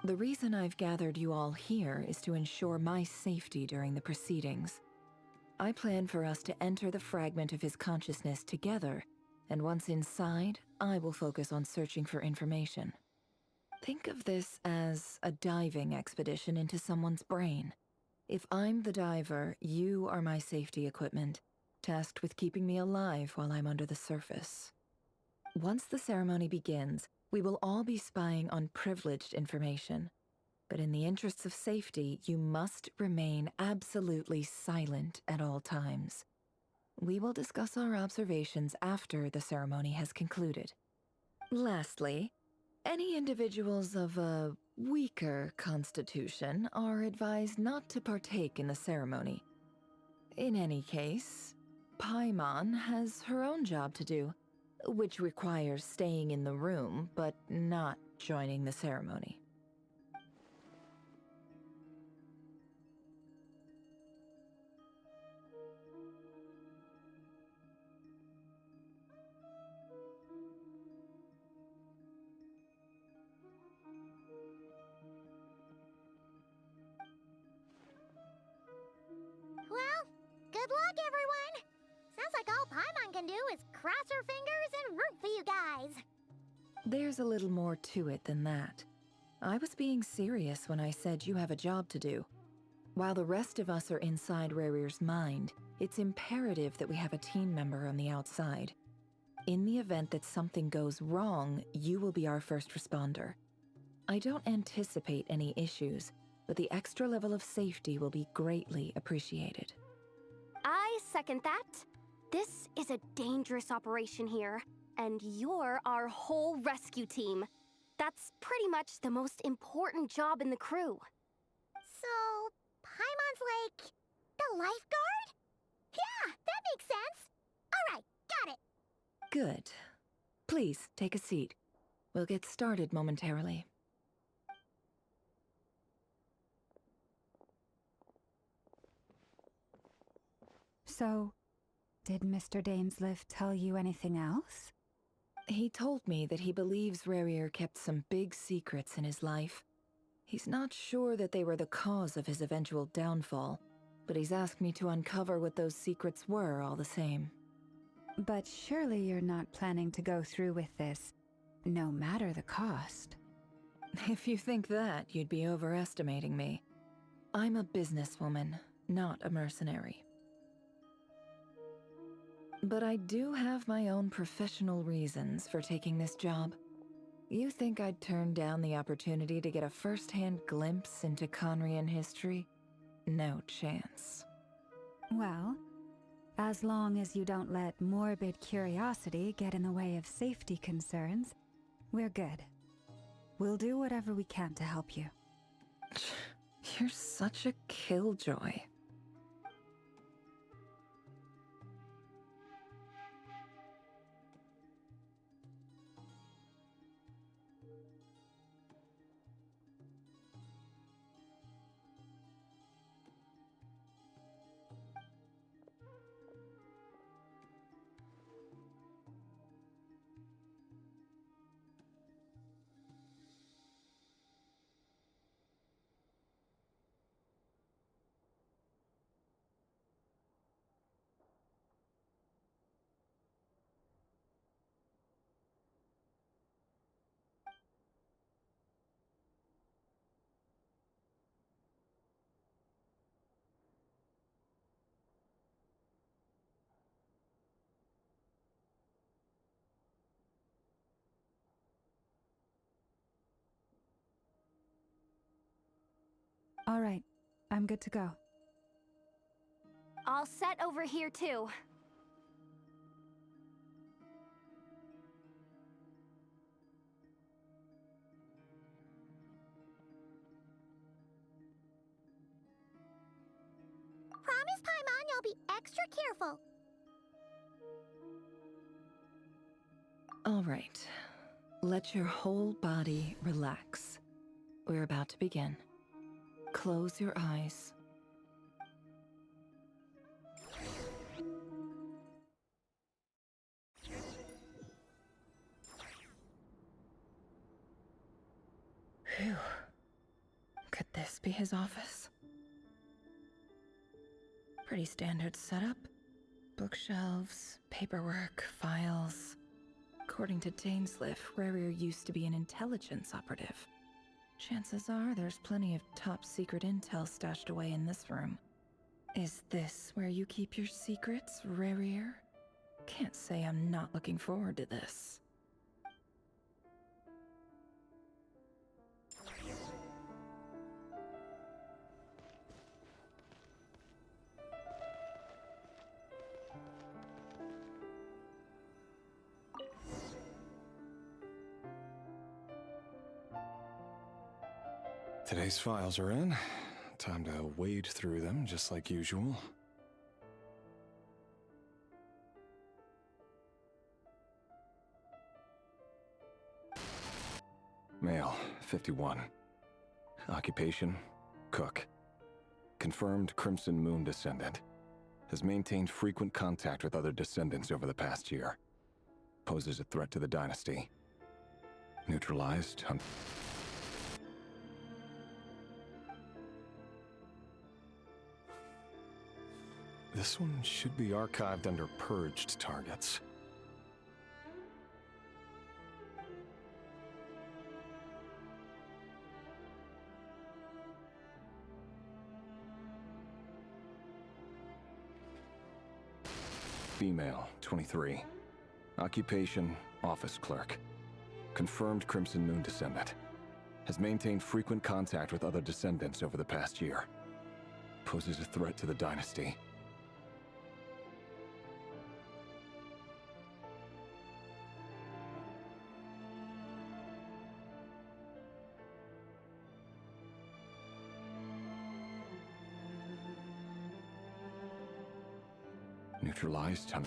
The reason I've gathered you all here is to ensure my safety during the proceedings. I plan for us to enter the fragment of his consciousness together, and once inside, I will focus on searching for information. Think of this as a diving expedition into someone's brain. If I'm the diver, you are my safety equipment, tasked with keeping me alive while I'm under the surface. Once the ceremony begins, we will all be spying on privileged information. But in the interests of safety, you must remain absolutely silent at all times. We will discuss our observations after the ceremony has concluded. Lastly, any individuals of a weaker constitution are advised not to partake in the ceremony. In any case, Paimon has her own job to do, which requires staying in the room but not joining the ceremony. Well, good luck, everyone! Sounds like all Paimon can do is cross her fingers and root for you guys. There's a little more to it than that. I was being serious when I said you have a job to do. While the rest of us are inside Rarir's mind, it's imperative that we have a team member on the outside. In the event that something goes wrong, you will be our first responder. I don't anticipate any issues, but the extra level of safety will be greatly appreciated. I second that. This is a dangerous operation here, and you're our whole rescue team. That's pretty much the most important job in the crew. So, Paimon's like the lifeguard? Yeah, that makes sense. All right, got it. Good. Please, take a seat. We'll get started momentarily. So, did Mr. Dainsliff tell you anything else? He told me that he believes Rarir kept some big secrets in his life. He's not sure that they were the cause of his eventual downfall, but he's asked me to uncover what those secrets were all the same. But surely you're not planning to go through with this, no matter the cost. If you think that, you'd be overestimating me. I'm a businesswoman, not a mercenary. But I do have my own professional reasons for taking this job. You think I'd turn down the opportunity to get a first-hand glimpse into Conrian history? No chance. Well, as long as you don't let morbid curiosity get in the way of safety concerns, we're good. We'll do whatever we can to help you. You're such a killjoy. All right, I'm good to go. All set over here, too. Promise, Paimon, you'll be extra careful. All right. Let your whole body relax. We're about to begin. Close your eyes. Phew. Could this be his office? Pretty standard setup. Bookshelves, paperwork, files. According to Dainsliff, Rarier used to be an intelligence operative. Chances are there's plenty of top-secret intel stashed away in this room. Is this where you keep your secrets, Rarier? Can't say I'm not looking forward to this. Today's files are in. Time to wade through them, just like usual. Male, 51. Occupation, cook. Confirmed Crimson Moon descendant. Has maintained frequent contact with other descendants over the past year. Poses a threat to the dynasty. Neutralized on... This one should be archived under purged targets. Female, 23. Occupation, office clerk. Confirmed Crimson Moon descendant. Has maintained frequent contact with other descendants over the past year. Poses a threat to the dynasty. Neutralized on...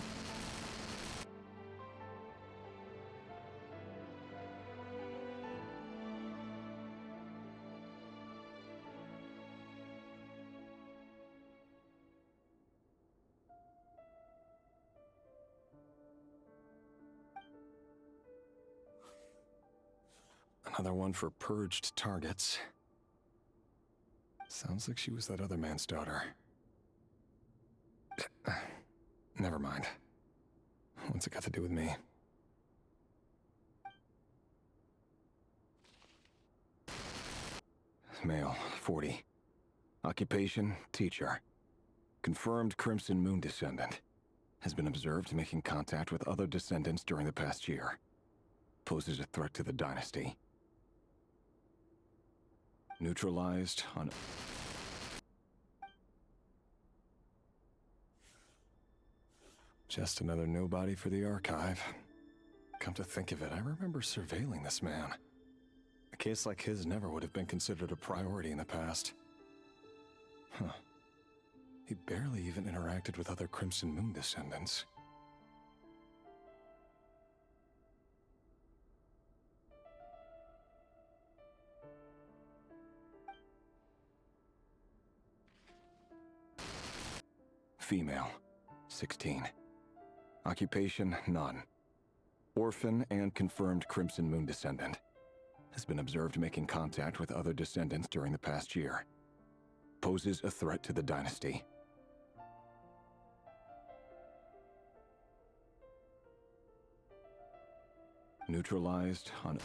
Another one for purged targets. Sounds like she was that other man's daughter. Never mind. What's it got to do with me? Male, 40. Occupation, teacher. Confirmed Crimson Moon descendant. Has been observed making contact with other descendants during the past year. Poses a threat to the dynasty. Neutralized on... Just another nobody for the archive. Come to think of it, I remember surveilling this man. A case like his never would have been considered a priority in the past. Huh. He barely even interacted with other Crimson Moon descendants. Female, 16. Occupation, none. Orphan and confirmed Crimson Moon descendant. Has been observed making contact with other descendants during the past year. Poses a threat to the dynasty. Neutralized on...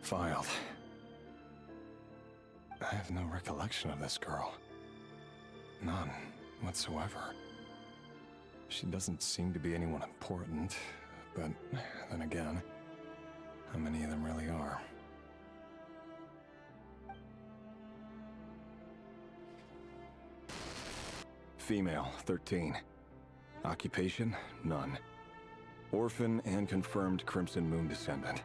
Filed. I have no recollection of this girl. None whatsoever. She doesn't seem to be anyone important, but then again, how many of them really are? Female, 13. Occupation, none. Orphan and confirmed Crimson Moon descendant.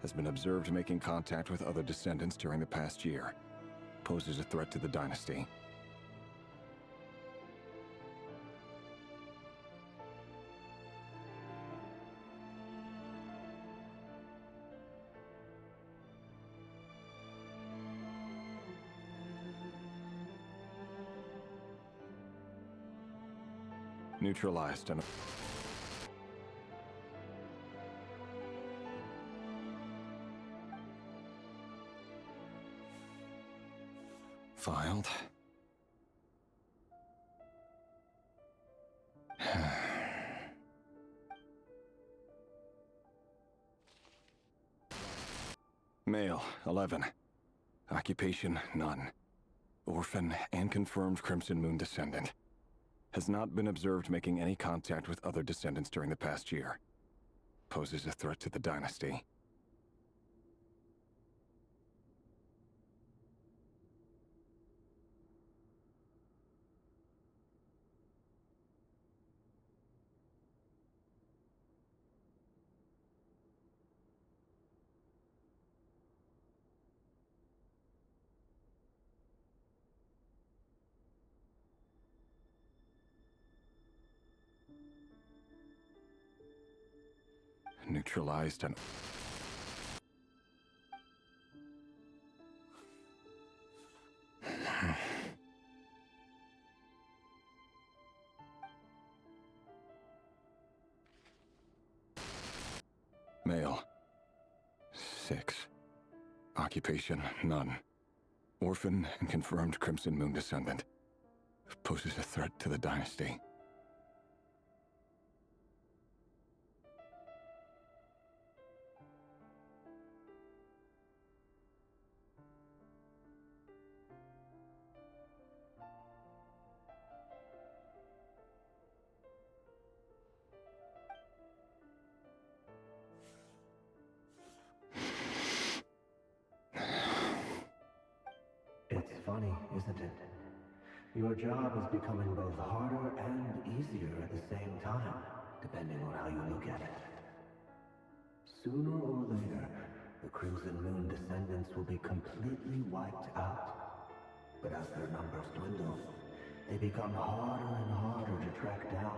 Has been observed making contact with other descendants during the past year. Poses a threat to the dynasty. Neutralized and... filed. Male, 11. Occupation, none. Orphan and confirmed Crimson Moon descendant. Has not been observed making any contact with other descendants during the past year. Poses a threat to the dynasty. Neutralized and... Male. 6. Occupation, none. Orphan and confirmed Crimson Moon descendant. Poses a threat to the dynasty. It's funny, isn't it? Your job is becoming both harder and easier at the same time, depending on how you look at it. Sooner or later, the Crimson Moon descendants will be completely wiped out. But as their numbers dwindle, they become harder and harder to track down.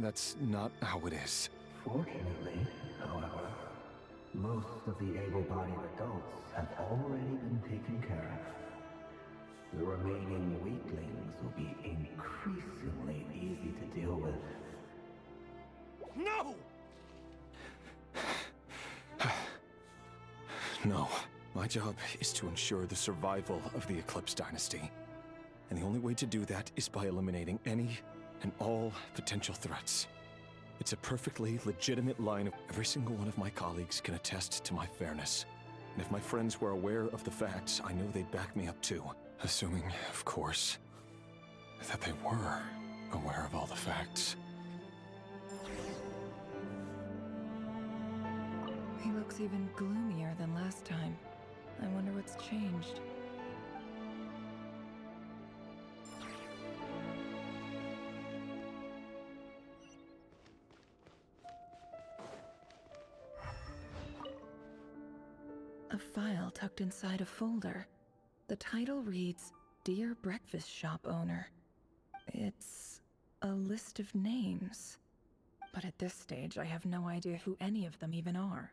That's not how it is. Fortunately, however, most of the able-bodied adults have already been taken care of. The remaining weaklings will be increasingly easy to deal with. No! No. My job is to ensure the survival of the Eclipse Dynasty. And the only way to do that is by eliminating any and all potential threats. It's a perfectly legitimate line of... Every single one of my colleagues can attest to my fairness. And if my friends were aware of the facts, I know they'd back me up too. Assuming, of course, that they were aware of all the facts. He looks even gloomier than last time. I wonder what's changed. A file tucked inside a folder. The title reads, Dear Breakfast Shop Owner. It's a list of names. But at this stage, I have no idea who any of them even are.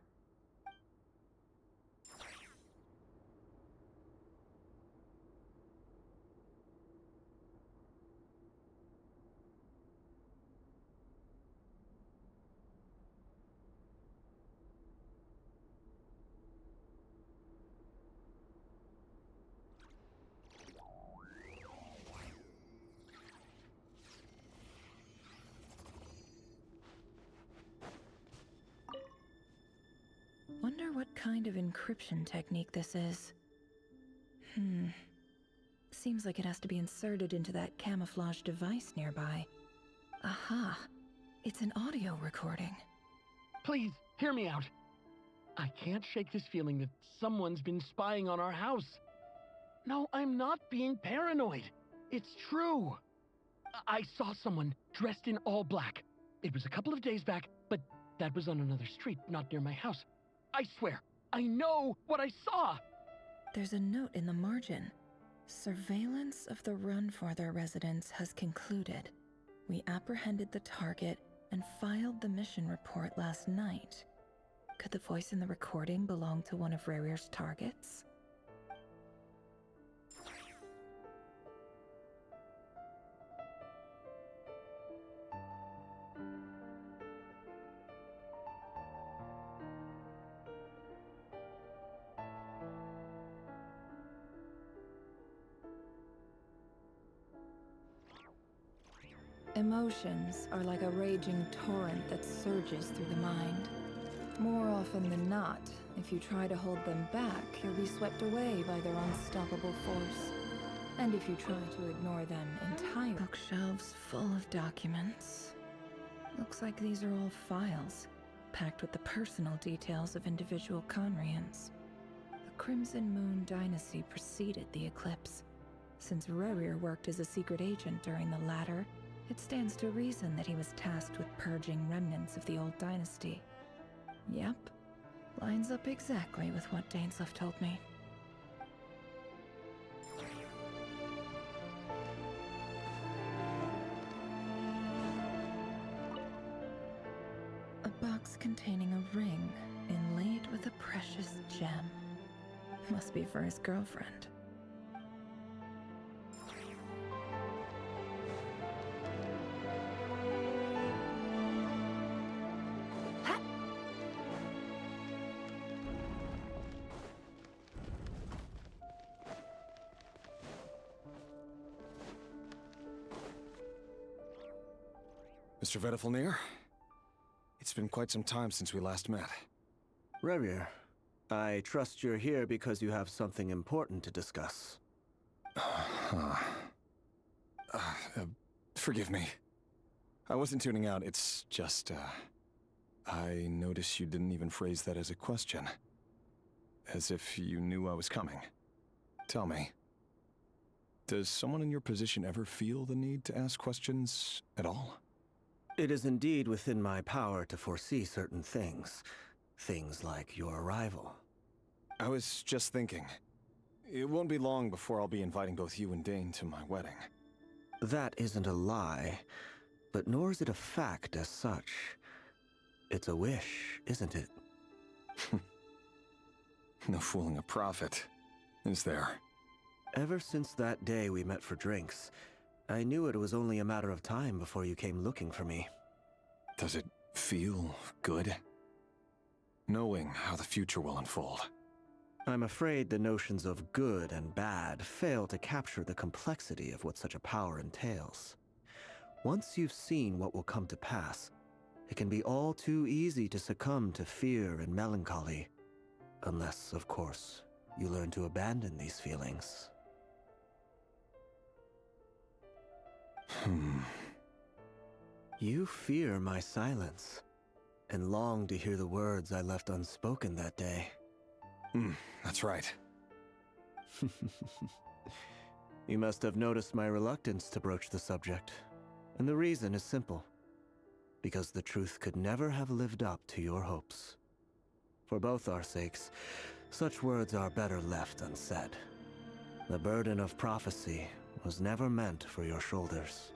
Wonder what kind of encryption technique this is. Seems like it has to be inserted into that camouflage device nearby. Aha! It's an audio recording. Please, hear me out. I can't shake this feeling that someone's been spying on our house. No, I'm not being paranoid. It's true. I saw someone dressed in all black. It was a couple of days back, but that was on another street, not near my house. I swear, I know what I saw! There's a note in the margin. Surveillance of the run for their residence has concluded. We apprehended the target and filed the mission report last night. Could the voice in the recording belong to one of Rarir's targets? Emotions are like a raging torrent that surges through the mind. More often than not, if you try to hold them back, you'll be swept away by their unstoppable force. And if you try to ignore them entirely... Bookshelves full of documents. Looks like these are all files, packed with the personal details of individual Conrians. The Crimson Moon dynasty preceded the eclipse. Since Rerir worked as a secret agent during the latter, it stands to reason that he was tasked with purging remnants of the old dynasty. Yep, lines up exactly with what Dainsleif told me. A box containing a ring inlaid with a precious gem. Must be for his girlfriend. Mr. Vedifalnir? It's been quite some time since we last met. Rerir, I trust you're here because you have something important to discuss. Forgive me. I wasn't tuning out, it's just, I noticed you didn't even phrase that as a question. As if you knew I was coming. Tell me, does someone in your position ever feel the need to ask questions at all? It is indeed within my power to foresee certain things. Things like your arrival. I was just thinking. It won't be long before I'll be inviting both you and Dane to my wedding. That isn't a lie, but nor is it a fact as such. It's a wish, isn't it? No fooling a prophet, is there? Ever since that day we met for drinks, I knew it was only a matter of time before you came looking for me. Does it feel good? Knowing how the future will unfold. I'm afraid the notions of good and bad fail to capture the complexity of what such a power entails. Once you've seen what will come to pass, it can be all too easy to succumb to fear and melancholy. Unless, of course, you learn to abandon these feelings. You fear my silence, and long to hear the words I left unspoken that day. That's right. You must have noticed my reluctance to broach the subject, and the reason is simple. Because the truth could never have lived up to your hopes. For both our sakes, such words are better left unsaid. The burden of prophecy was never meant for your shoulders.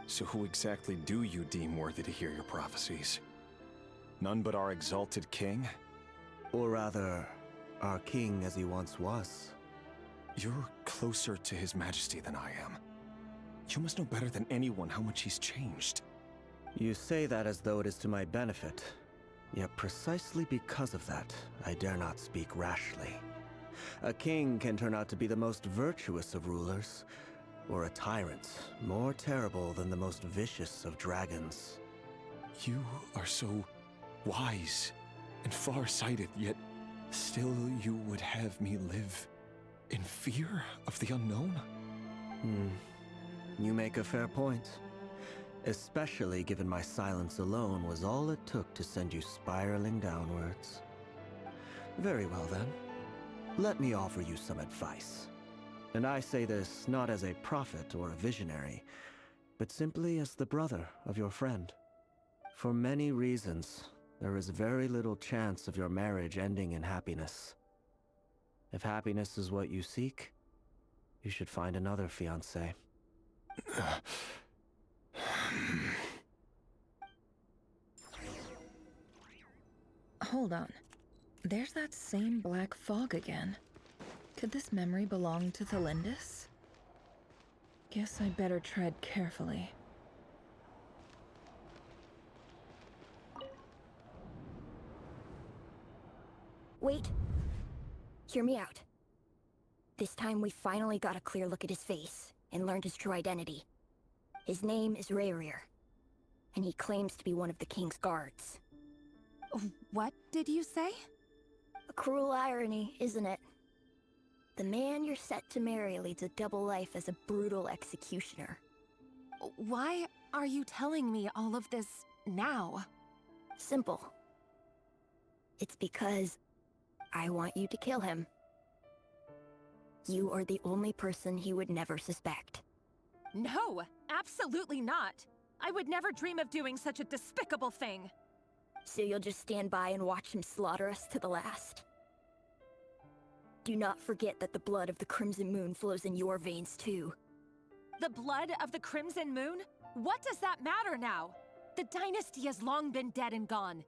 So who exactly do you deem worthy to hear your prophecies? None but our exalted king? Or rather, our king as he once was. You're closer to his majesty than I am. You must know better than anyone how much he's changed. You say that as though it is to my benefit. Yet precisely because of that, I dare not speak rashly. A king can turn out to be the most virtuous of rulers, or a tyrant more terrible than the most vicious of dragons. You are so wise and far-sighted, yet still you would have me live in fear of the unknown? You make a fair point. Especially given my silence alone was all it took to send you spiraling downwards. Very well then. Let me offer you some advice. And I say this not as a prophet or a visionary, but simply as the brother of your friend. For many reasons, there is very little chance of your marriage ending in happiness. If happiness is what you seek, you should find another fiancé. Hold on. There's that same black fog again. Could this memory belong to Thelindis? Guess I'd better tread carefully. Wait. Hear me out. This time we finally got a clear look at his face and learned his true identity. His name is Rerir, and he claims to be one of the king's guards. What did you say? A cruel irony, isn't it? The man you're set to marry leads a double life as a brutal executioner. Why are you telling me all of this now? Simple. It's because I want you to kill him. You are the only person he would never suspect. No, absolutely not. I would never dream of doing such a despicable thing. So you'll just stand by and watch him slaughter us to the last? Do not forget that the blood of the Crimson Moon flows in your veins too. The blood of the Crimson Moon? What does that matter now? The dynasty has long been dead and gone.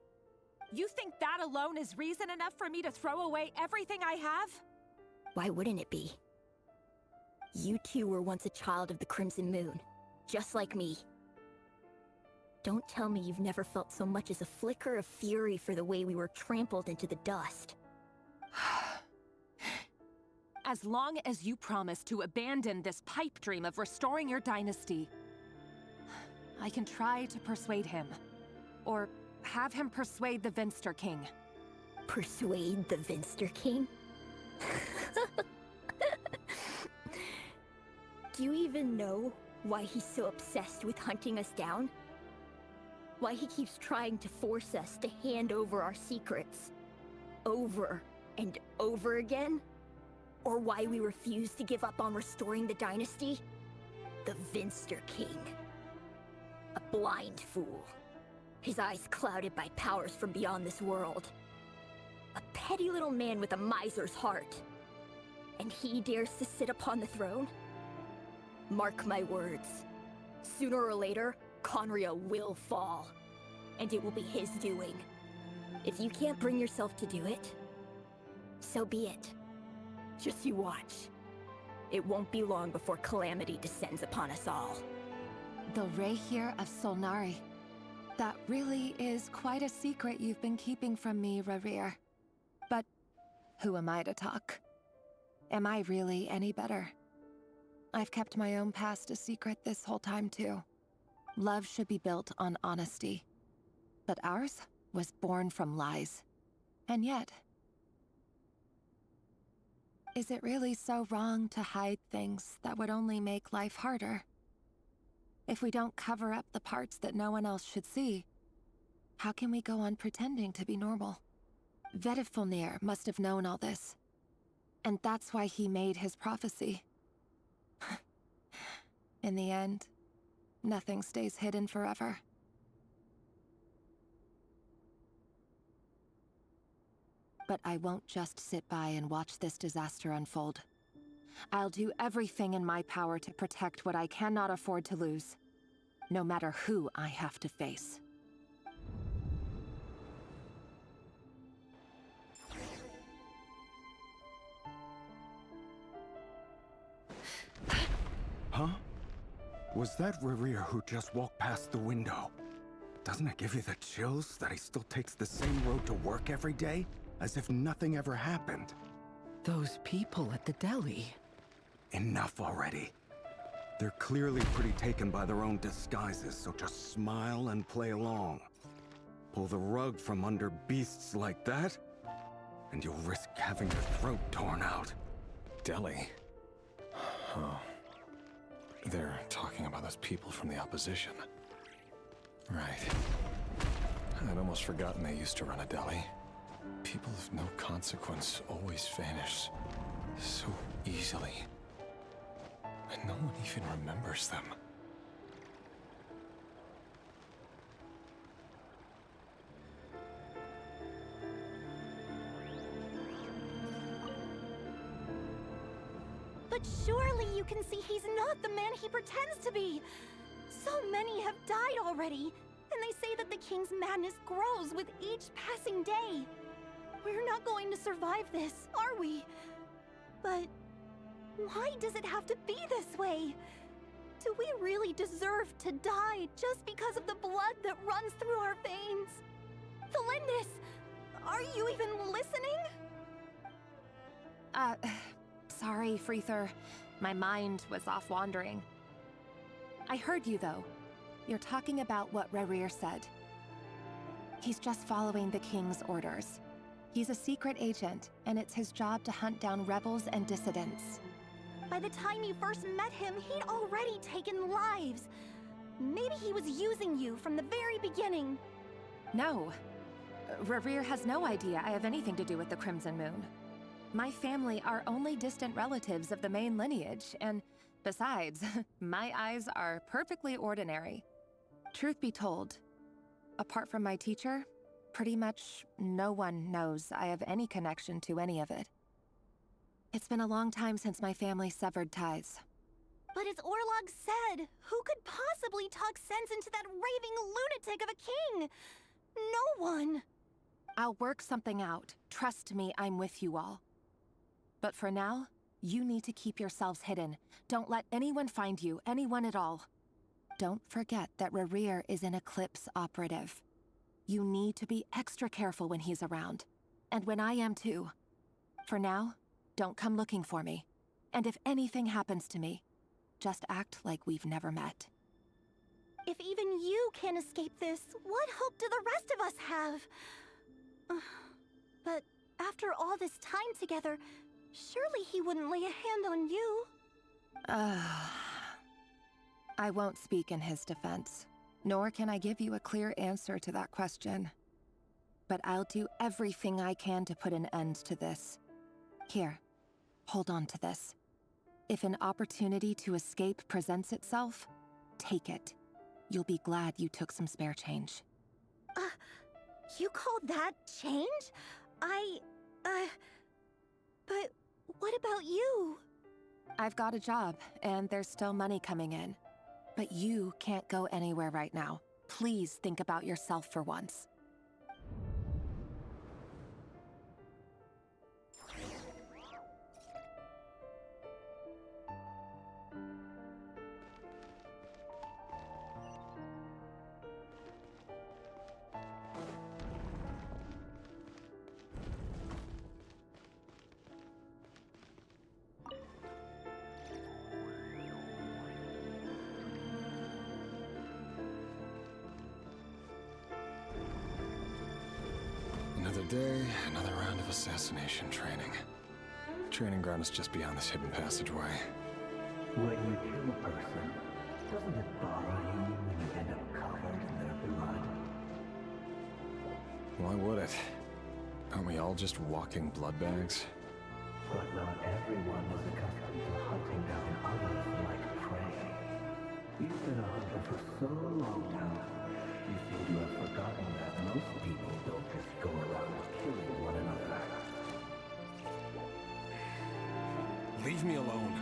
You think that alone is reason enough for me to throw away everything I have? Why wouldn't it be? You two were once a child of the Crimson Moon, just like me. Don't tell me you've never felt so much as a flicker of fury for the way we were trampled into the dust. As long as you promise to abandon this pipe dream of restoring your dynasty, I can try to persuade him. Or have him persuade the Vinster King. Persuade the Vinster King? Do you even know why he's so obsessed with hunting us down? Why he keeps trying to force us to hand over our secrets over and over again? Or why we refuse to give up on restoring the dynasty? The Vinster King. A blind fool. His eyes clouded by powers from beyond this world. A petty little man with a miser's heart. And he dares to sit upon the throne? Mark my words. Sooner or later, Conria will fall. And it will be his doing. If you can't bring yourself to do it, so be it. Just you watch. It won't be long before calamity descends upon us all. The Reir of Solnari. That really is quite a secret you've been keeping from me, Rerir. But who am I to talk? Am I really any better? I've kept my own past a secret this whole time, too. Love should be built on honesty. But ours was born from lies. And yet, is it really so wrong to hide things that would only make life harder? If we don't cover up the parts that no one else should see, how can we go on pretending to be normal? Vedifulnir must have known all this. And that's why he made his prophecy. In the end, nothing stays hidden forever. But I won't just sit by and watch this disaster unfold. I'll do everything in my power to protect what I cannot afford to lose, no matter who I have to face. Huh? Was that Rerir who just walked past the window? Doesn't it give you the chills that he still takes the same road to work every day? As if nothing ever happened. Those people at the deli. Enough already. They're clearly pretty taken by their own disguises, so just smile and play along. Pull the rug from under beasts like that, and you'll risk having your throat torn out. Deli? Oh. They're talking about those people from the opposition. Right. I'd almost forgotten they used to run a deli. People of no consequence always vanish so easily. And no one even remembers them. But surely you can see he's not the man he pretends to be! So many have died already, and they say that the king's madness grows with each passing day. We're not going to survive this, are we? But why does it have to be this way? Do we really deserve to die just because of the blood that runs through our veins? Felindis, are you even listening? Sorry, Freether. My mind was off wandering. I heard you, though. You're talking about what Rerir said. He's just following the King's orders. He's a secret agent, and it's his job to hunt down rebels and dissidents. By the time you first met him, he'd already taken lives. Maybe he was using you from the very beginning. No. Rerir has no idea I have anything to do with the Crimson Moon. My family are only distant relatives of the main lineage, and besides, my eyes are perfectly ordinary. Truth be told, apart from my teacher, pretty much no one knows I have any connection to any of it. It's been a long time since my family severed ties. But as Orlog said, who could possibly talk sense into that raving lunatic of a king? No one. I'll work something out. Trust me, I'm with you all. But for now, you need to keep yourselves hidden. Don't let anyone find you, anyone at all. Don't forget that Rerir is an Eclipse operative. You need to be extra careful when he's around. And when I am too. For now, don't come looking for me. And if anything happens to me, just act like we've never met. If even you can't escape this, what hope do the rest of us have? But after all this time together, surely he wouldn't lay a hand on you. I won't speak in his defense, nor can I give you a clear answer to that question. But I'll do everything I can to put an end to this. Here, hold on to this. If an opportunity to escape presents itself, take it. You'll be glad you took some spare change. You call that change? But what about you? I've got a job, and there's still money coming in. But you can't go anywhere right now. Please think about yourself for once. Another day, another round of assassination training. Training ground is just beyond this hidden passageway. When you kill a person, doesn't it bother you when you end up covered in their blood? Why would it? Aren't we all just walking blood bags? But not everyone is accustomed to hunting down others like prey. You've been a hunter for so long now, you seem to have forgotten that most people don't just go around killing one another. Leave me alone.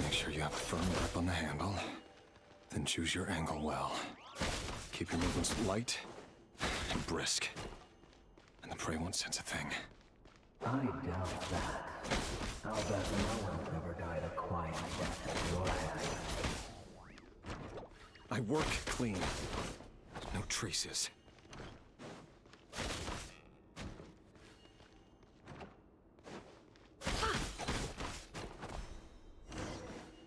Make sure you have a firm grip on the handle, then choose your angle well. Keep your movements light and brisk, and the prey won't sense a thing. I doubt that. I'll bet no one's ever died a quiet death at your hands. I work clean. No traces.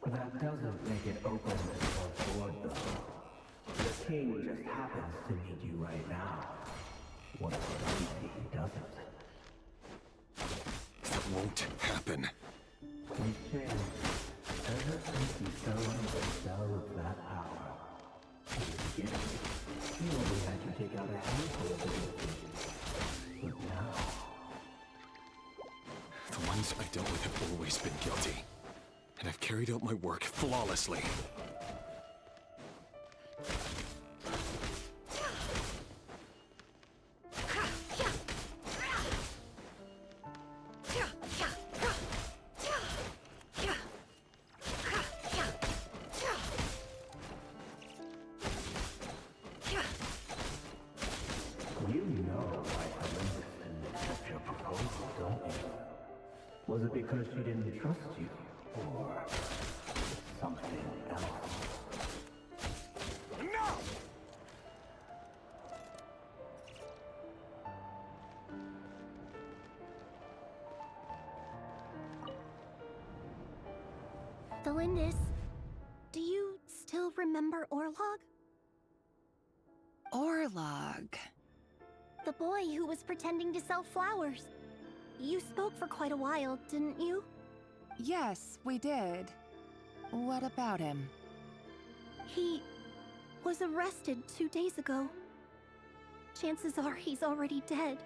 That doesn't make it open or board, though. The king just happens to need you right now. What if he doesn't? That won't happen. We've changed. Ever since you fell under the spell of that power. In the beginning, we only had you take out a handful of the guilty. But now... The ones I dealt with have always been guilty. And I've carried out my work flawlessly. because she didn't trust you, or something else? No! Thelindis, do you still remember Orlog? Orlog. The boy who was pretending to sell flowers. You spoke for quite a while, didn't you? Yes, we did. What about him? He was arrested 2 days ago. Chances are he's already dead.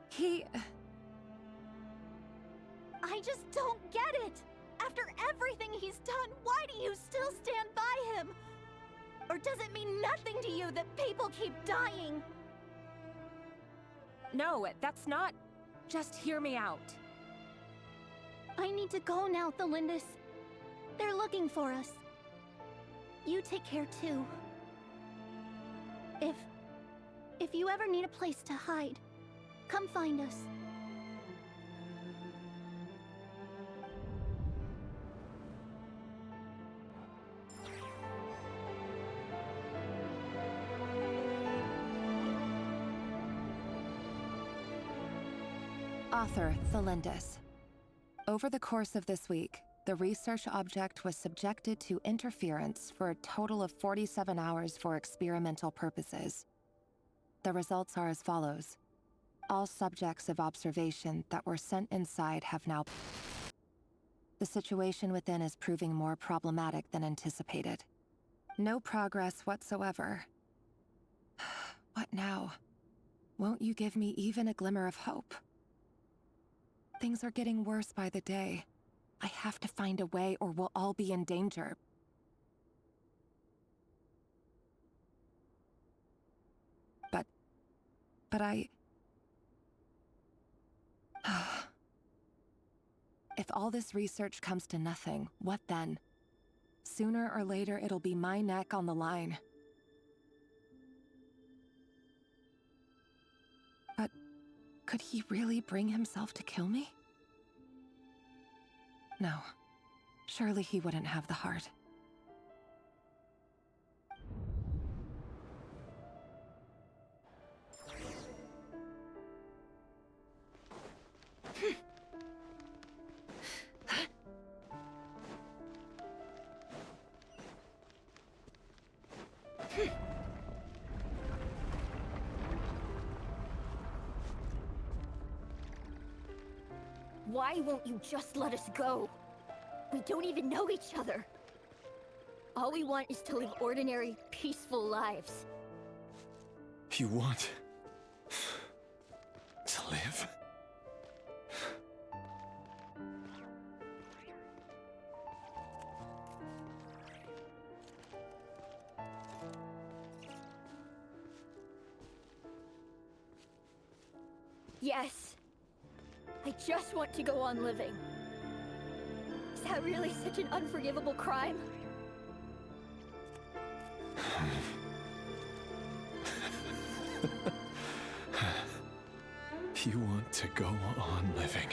He... I just don't get it! After everything he's done, why do you still stand by him? Or does it mean nothing to you that people keep dying? No, that's not... Just hear me out. I need to go now, Thelindis. They're looking for us. You take care too. If you ever need a place to hide, come find us. Author Thelindis. Over the course of this week, the research object was subjected to interference for a total of 47 hours for experimental purposes. The results are as follows. All subjects of observation that were sent inside have now... The situation within is proving more problematic than anticipated. No progress whatsoever. What now? Won't you give me even a glimmer of hope? Things are getting worse by the day. I have to find a way or we'll all be in danger. But I... If all this research comes to nothing, what then? Sooner or later, it'll be my neck on the line. But could he really bring himself to kill me? No. Surely he wouldn't have the heart. Why won't you just let us go? We don't even know each other. All we want is to live ordinary, peaceful lives. You want... to live? Yes. I just want to go on living. Is that really such an unforgivable crime? You want to go on living.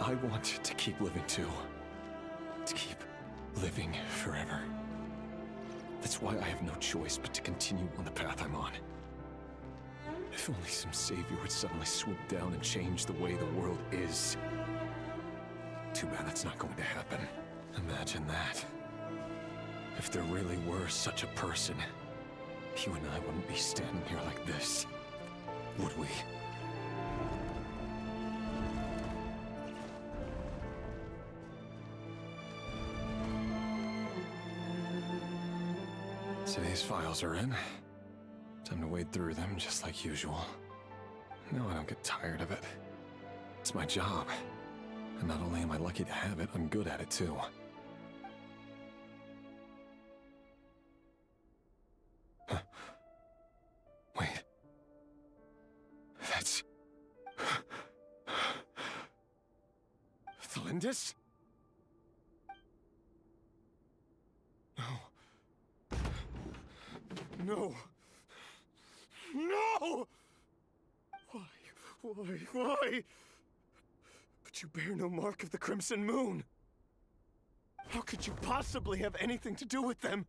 I want to keep living too. To keep living forever. That's why I have no choice but to continue on the path I'm on. If only some savior would suddenly swoop down and change the way the world is. Too bad that's not going to happen. Imagine that. If there really were such a person, you and I wouldn't be standing here like this, would we? Today's files are in. Time to wade through them just like usual. No, I don't get tired of it. It's my job. And not only am I lucky to have it, I'm good at it too. Huh. Wait. That's... Thelindis? No. No! No! Why? Why? But you bear no mark of the Crimson Moon. How could you possibly have anything to do with them?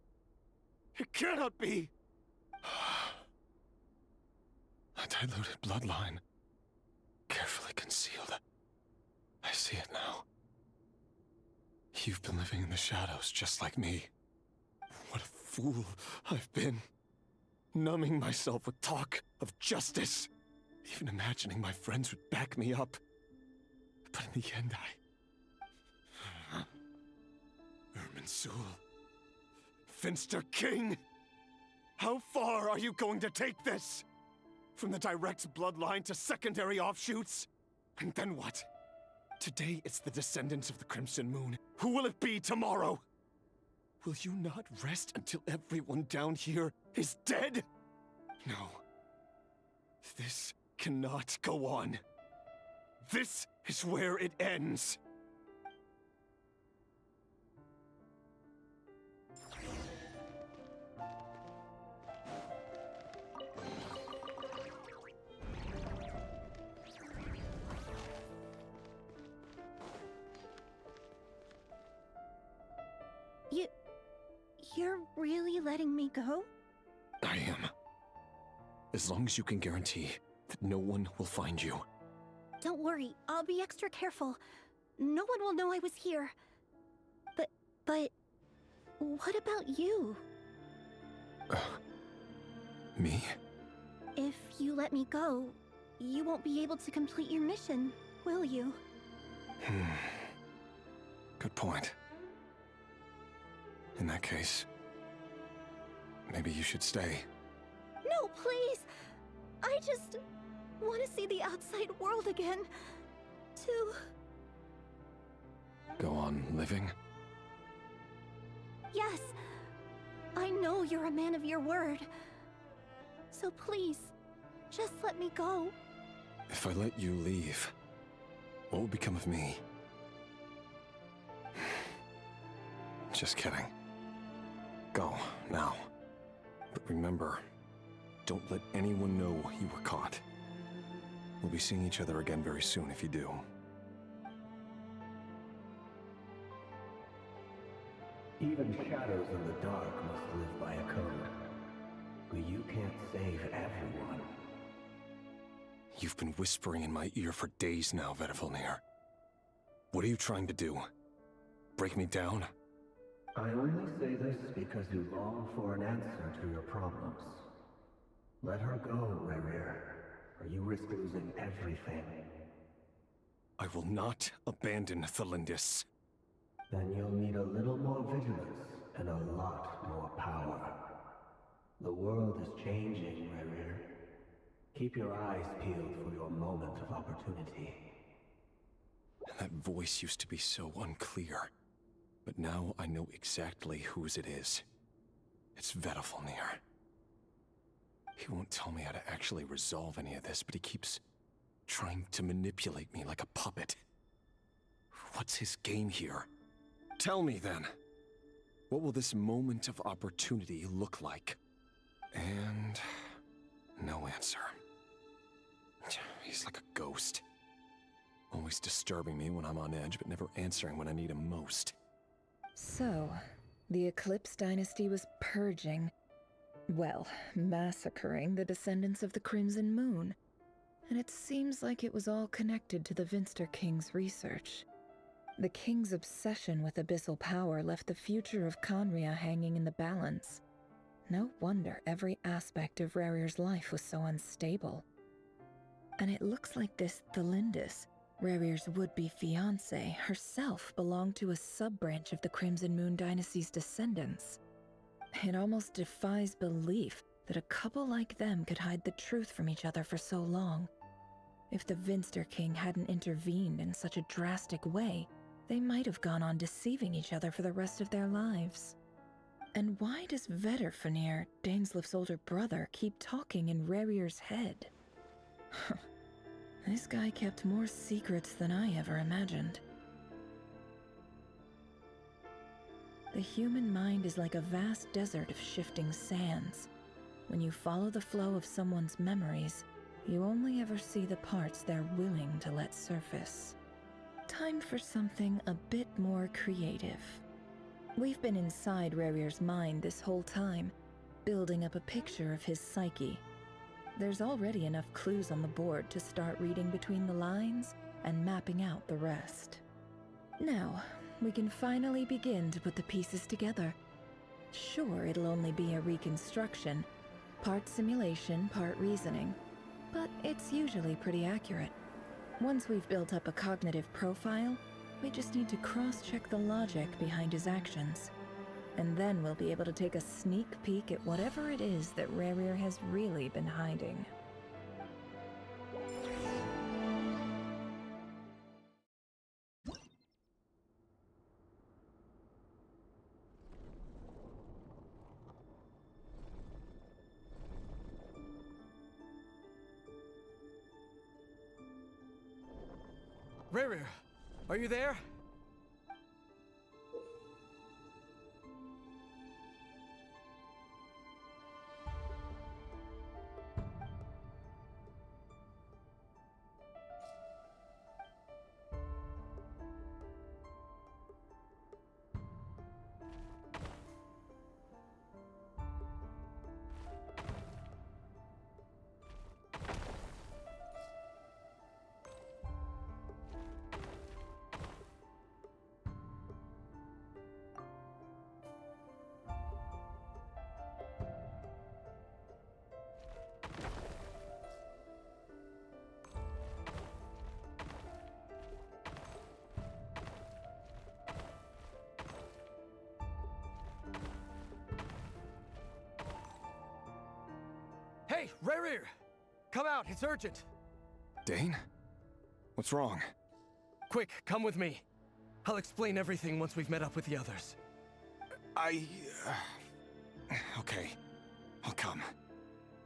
It cannot be! A diluted bloodline. Carefully concealed. I see it now. You've been living in the shadows just like me. What a fool I've been. Numbing myself with talk of justice. Even imagining my friends would back me up. But in the end, Irminsul. Finster King! How far are you going to take this? From the direct bloodline to secondary offshoots? And then what? Today it's the descendants of the Crimson Moon. Who will it be tomorrow? Will you not rest until everyone down here is dead? No. This cannot go on. This is where it ends. You're really letting me go? I am. As long as you can guarantee that no one will find you. Don't worry, I'll be extra careful. No one will know I was here. But... what about you? Me? If you let me go, you won't be able to complete your mission, will you? Good point. In that case, maybe you should stay. No, please! I just want to see the outside world again. To... Go on living? Yes. I know you're a man of your word. So please, just let me go. If I let you leave, what will become of me? Just kidding. Go, now. But remember, don't let anyone know you were caught. We'll be seeing each other again very soon if you do. Even shadows in the dark must live by a code. But you can't save everyone. You've been whispering in my ear for days now, Vedifalnir. What are you trying to do? Break me down? I only say this because you long for an answer to your problems. Let her go, Rerir, or you risk losing everything. I will not abandon Thelindis. Then you'll need a little more vigilance and a lot more power. The world is changing, Rerir. Keep your eyes peeled for your moment of opportunity. And that voice used to be so unclear. But now I know exactly whose it is. It's Vedifalnir. He won't tell me how to actually resolve any of this, but he keeps trying to manipulate me like a puppet. What's his game here? Tell me then. What will this moment of opportunity look like? And... no answer. He's like a ghost. Always disturbing me when I'm on edge, but never answering when I need him most. So, the Eclipse Dynasty was purging, well, massacring the descendants of the Crimson Moon. And it seems like it was all connected to the Finster King's research. The King's obsession with abyssal power left the future of Khaenri'ah hanging in the balance. No wonder every aspect of Rerir's life was so unstable. And it looks like this Thelindis, Rerir's would-be fiancée, herself belonged to a sub-branch of the Crimson Moon Dynasty's descendants. It almost defies belief that a couple like them could hide the truth from each other for so long. If the Finster King hadn't intervened in such a drastic way, they might have gone on deceiving each other for the rest of their lives. And why does Vedifalnir, Daneslif's older brother, keep talking in Rerir's head? This guy kept more secrets than I ever imagined. The human mind is like a vast desert of shifting sands. When you follow the flow of someone's memories, You only ever see the parts they're willing to let surface. Time for something a bit more creative. We've been inside Rerir's mind this whole time, building up a picture of his psyche. There's already enough clues on the board to start reading between the lines and mapping out the rest. Now, we can finally begin to put the pieces together. Sure, it'll only be a reconstruction, part simulation, part reasoning, but it's usually pretty accurate. Once we've built up a cognitive profile, we just need to cross-check the logic behind his actions. And then we'll be able to take a sneak peek at whatever it is that Rerir has really been hiding. Rerir, are you there? Hey, Rerir! Come out, it's urgent! Dane? What's wrong? Quick, come with me. I'll explain everything once we've met up with the others. Okay. I'll come.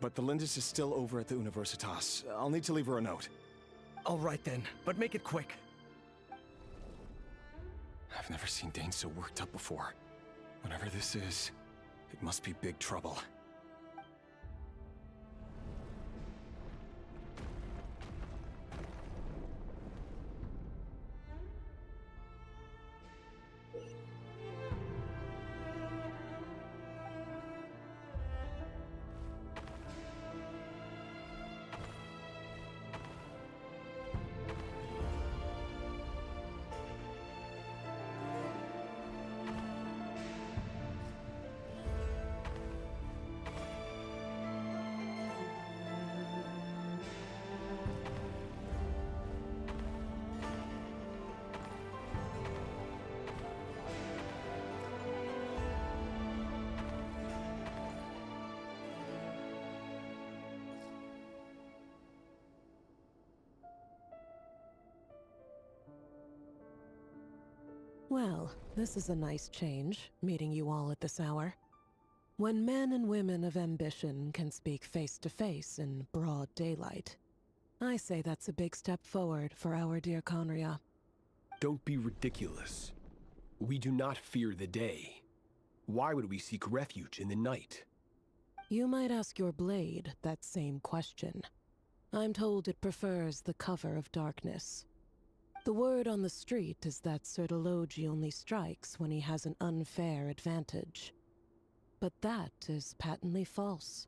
But the Lindis is still over at the Universitas. I'll need to leave her a note. All right then, but make it quick. I've never seen Dane so worked up before. Whatever this is, it must be big trouble. Well, this is a nice change, meeting you all at this hour. When men and women of ambition can speak face to face in broad daylight, I say that's a big step forward for our dear Conria. Don't be ridiculous. We do not fear the day. Why would we seek refuge in the night? You might ask your blade that same question. I'm told it prefers the cover of darkness. The word on the street is that Sertologi only strikes when he has an unfair advantage. But that is patently false.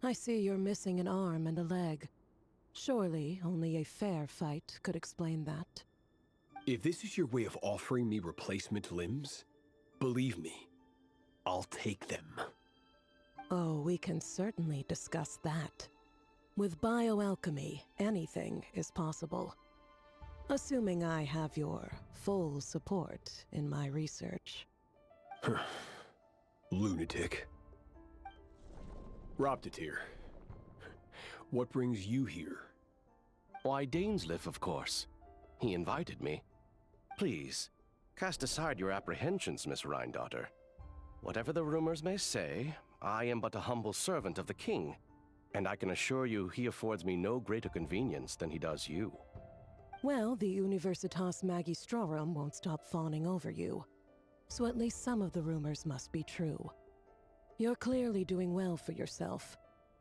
I see you're missing an arm and a leg. Surely only a fair fight could explain that. If this is your way of offering me replacement limbs, believe me, I'll take them. Oh, we can certainly discuss that. With bioalchemy, anything is possible. Assuming I have your full support in my research. Lunatic. Robtatir. What brings you here? Why, Dainsleif, of course. He invited me. Please, cast aside your apprehensions, Miss Rhindaughter. Whatever the rumors may say, I am but a humble servant of the king, and I can assure you he affords me no greater convenience than he does you. Well, the Universitas Magistrorum won't stop fawning over you, so at least some of the rumors must be true. You're clearly doing well for yourself,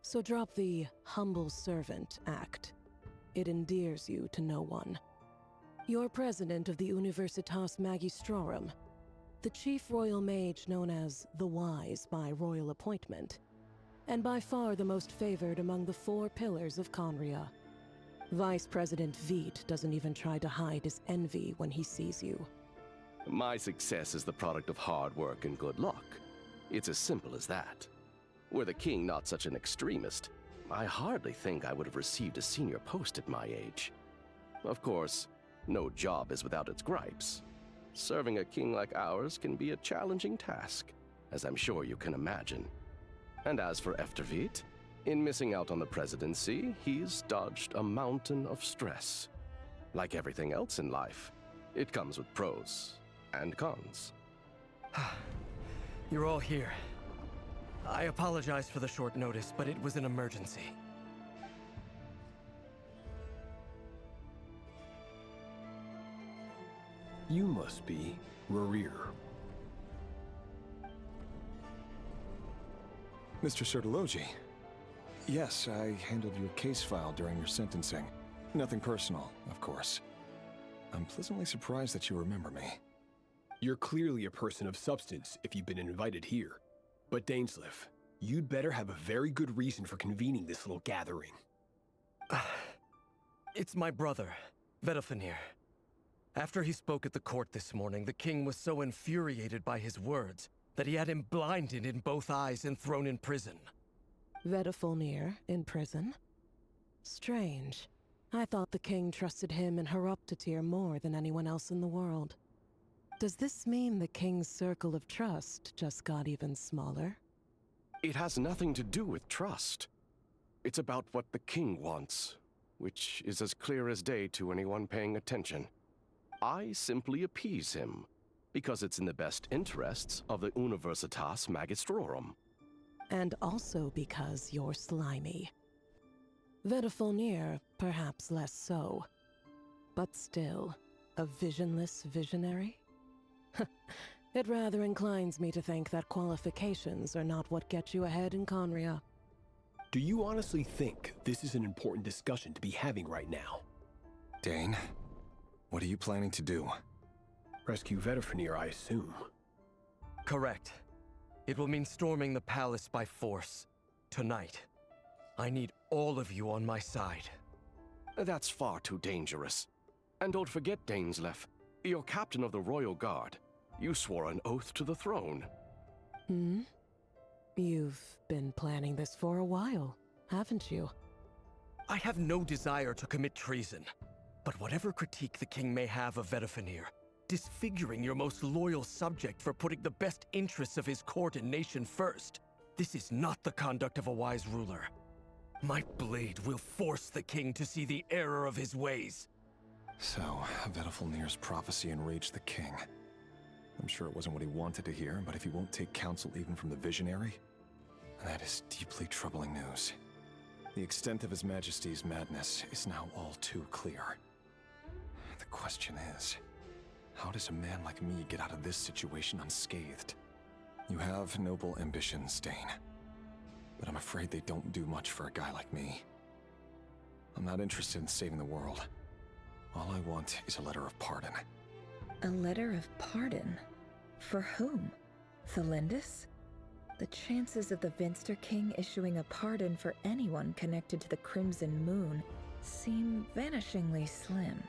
So drop the humble servant act. It endears you to no one. You're president of the Universitas Magistrorum, the chief royal mage known as the Wise by royal appointment, and by far the most favored among the 4 pillars of Conria. Vice President Veit doesn't even try to hide his envy when he sees you. My success is the product of hard work and good luck. It's as simple as that. Were the king not such an extremist, I hardly think I would have received a senior post at my age. Of course, no job is without its gripes. Serving a king like ours can be a challenging task, as I'm sure you can imagine. And as for Efterveit, in missing out on the presidency, he's dodged a mountain of stress. Like everything else in life, it comes with pros and cons. You're all here. I apologize for the short notice, but it was an emergency. You must be Rerir. Mr. Sertologi. Yes, I handled your case file during your sentencing. Nothing personal, of course. I'm pleasantly surprised that you remember me. You're clearly a person of substance if you've been invited here. But Dainsleif, you'd better have a very good reason for convening this little gathering. It's my brother, Vedalfenir. After he spoke at the court this morning, the king was so infuriated by his words that he had him blinded in both eyes and thrown in prison. Vedalfenir in prison? Strange. I thought the king trusted him and Horoptatyr more than anyone else in the world. Does this mean the king's circle of trust just got even smaller? It has nothing to do with trust. It's about what the king wants, which is as clear as day to anyone paying attention. I simply appease him, because it's in the best interests of the Universitas Magistrorum. And also because you're slimy. Vedalfenir, perhaps less so. But still, a visionless visionary? It rather inclines me to think that qualifications are not what get you ahead in Conria. Do you honestly think this is an important discussion to be having right now? Dane, what are you planning to do? Rescue Vedalfenir, I assume. Correct. It will mean storming the palace by force. Tonight. I need all of you on my side. That's far too dangerous. And don't forget, Dainsleif, you're captain of the Royal Guard. You swore an oath to the throne. Hmm? You've been planning this for a while, haven't you? I have no desire to commit treason. But whatever critique the king may have of Vedalfenir, disfiguring your most loyal subject for putting the best interests of his court and nation first, this is not the conduct of a wise ruler. My blade will force the king to see the error of his ways. So, Vedalfenir's prophecy enraged the king. I'm sure it wasn't what he wanted to hear, but if he won't take counsel even from the visionary, that is deeply troubling news. The extent of His Majesty's madness is now all too clear. The question is, how does a man like me get out of this situation unscathed? You have noble ambitions, Dane, but I'm afraid they don't do much for a guy like me. I'm not interested in saving the world. All I want is a letter of pardon. A letter of pardon? For whom? Thelindis? The chances of the Vinster King issuing a pardon for anyone connected to the Crimson Moon seem vanishingly slim.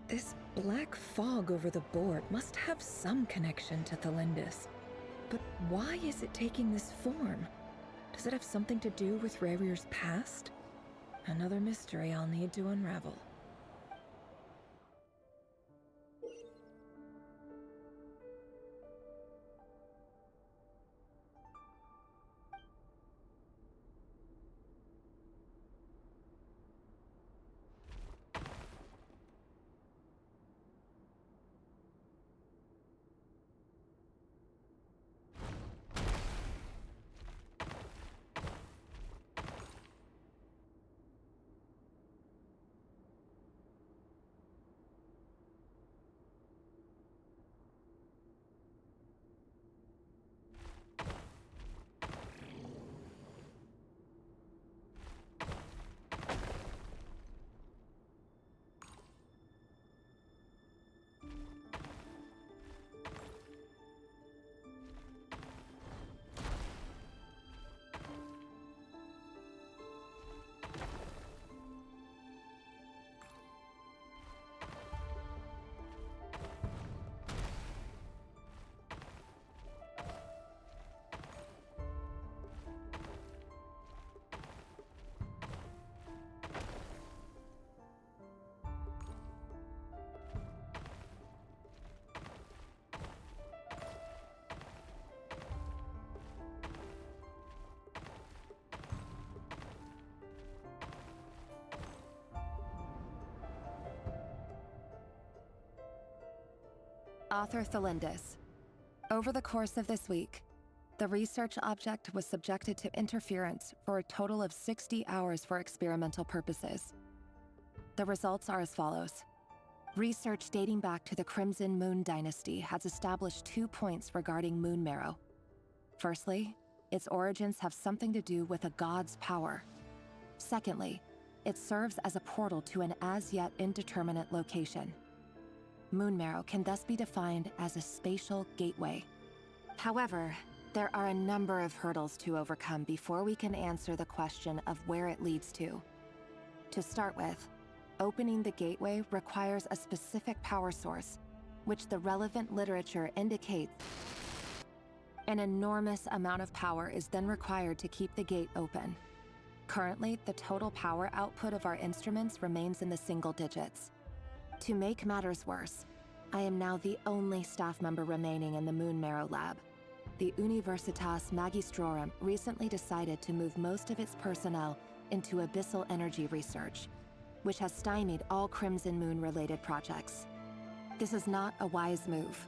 This black fog over the board must have some connection to Thelindis. But why is it taking this form? Does it have something to do with Rerir's past? Another mystery I'll need to unravel. Author Thelindis. Over the course of this week, the research object was subjected to interference for a total of 60 hours for experimental purposes. The results are as follows. Research dating back to the Crimson Moon Dynasty has established 2 points regarding moon marrow. Firstly, its origins have something to do with a god's power. Secondly, it serves as a portal to an as-yet indeterminate location. Moon marrow can thus be defined as a spatial gateway. However, there are a number of hurdles to overcome before we can answer the question of where it leads to. To start with, opening the gateway requires a specific power source, which the relevant literature indicates. An enormous amount of power is then required to keep the gate open. Currently, the total power output of our instruments remains in the single digits. To make matters worse, I am now the only staff member remaining in the Moon Marrow lab. The Universitas Magistrorum recently decided to move most of its personnel into abyssal energy research, which has stymied all Crimson Moon-related projects. This is not a wise move.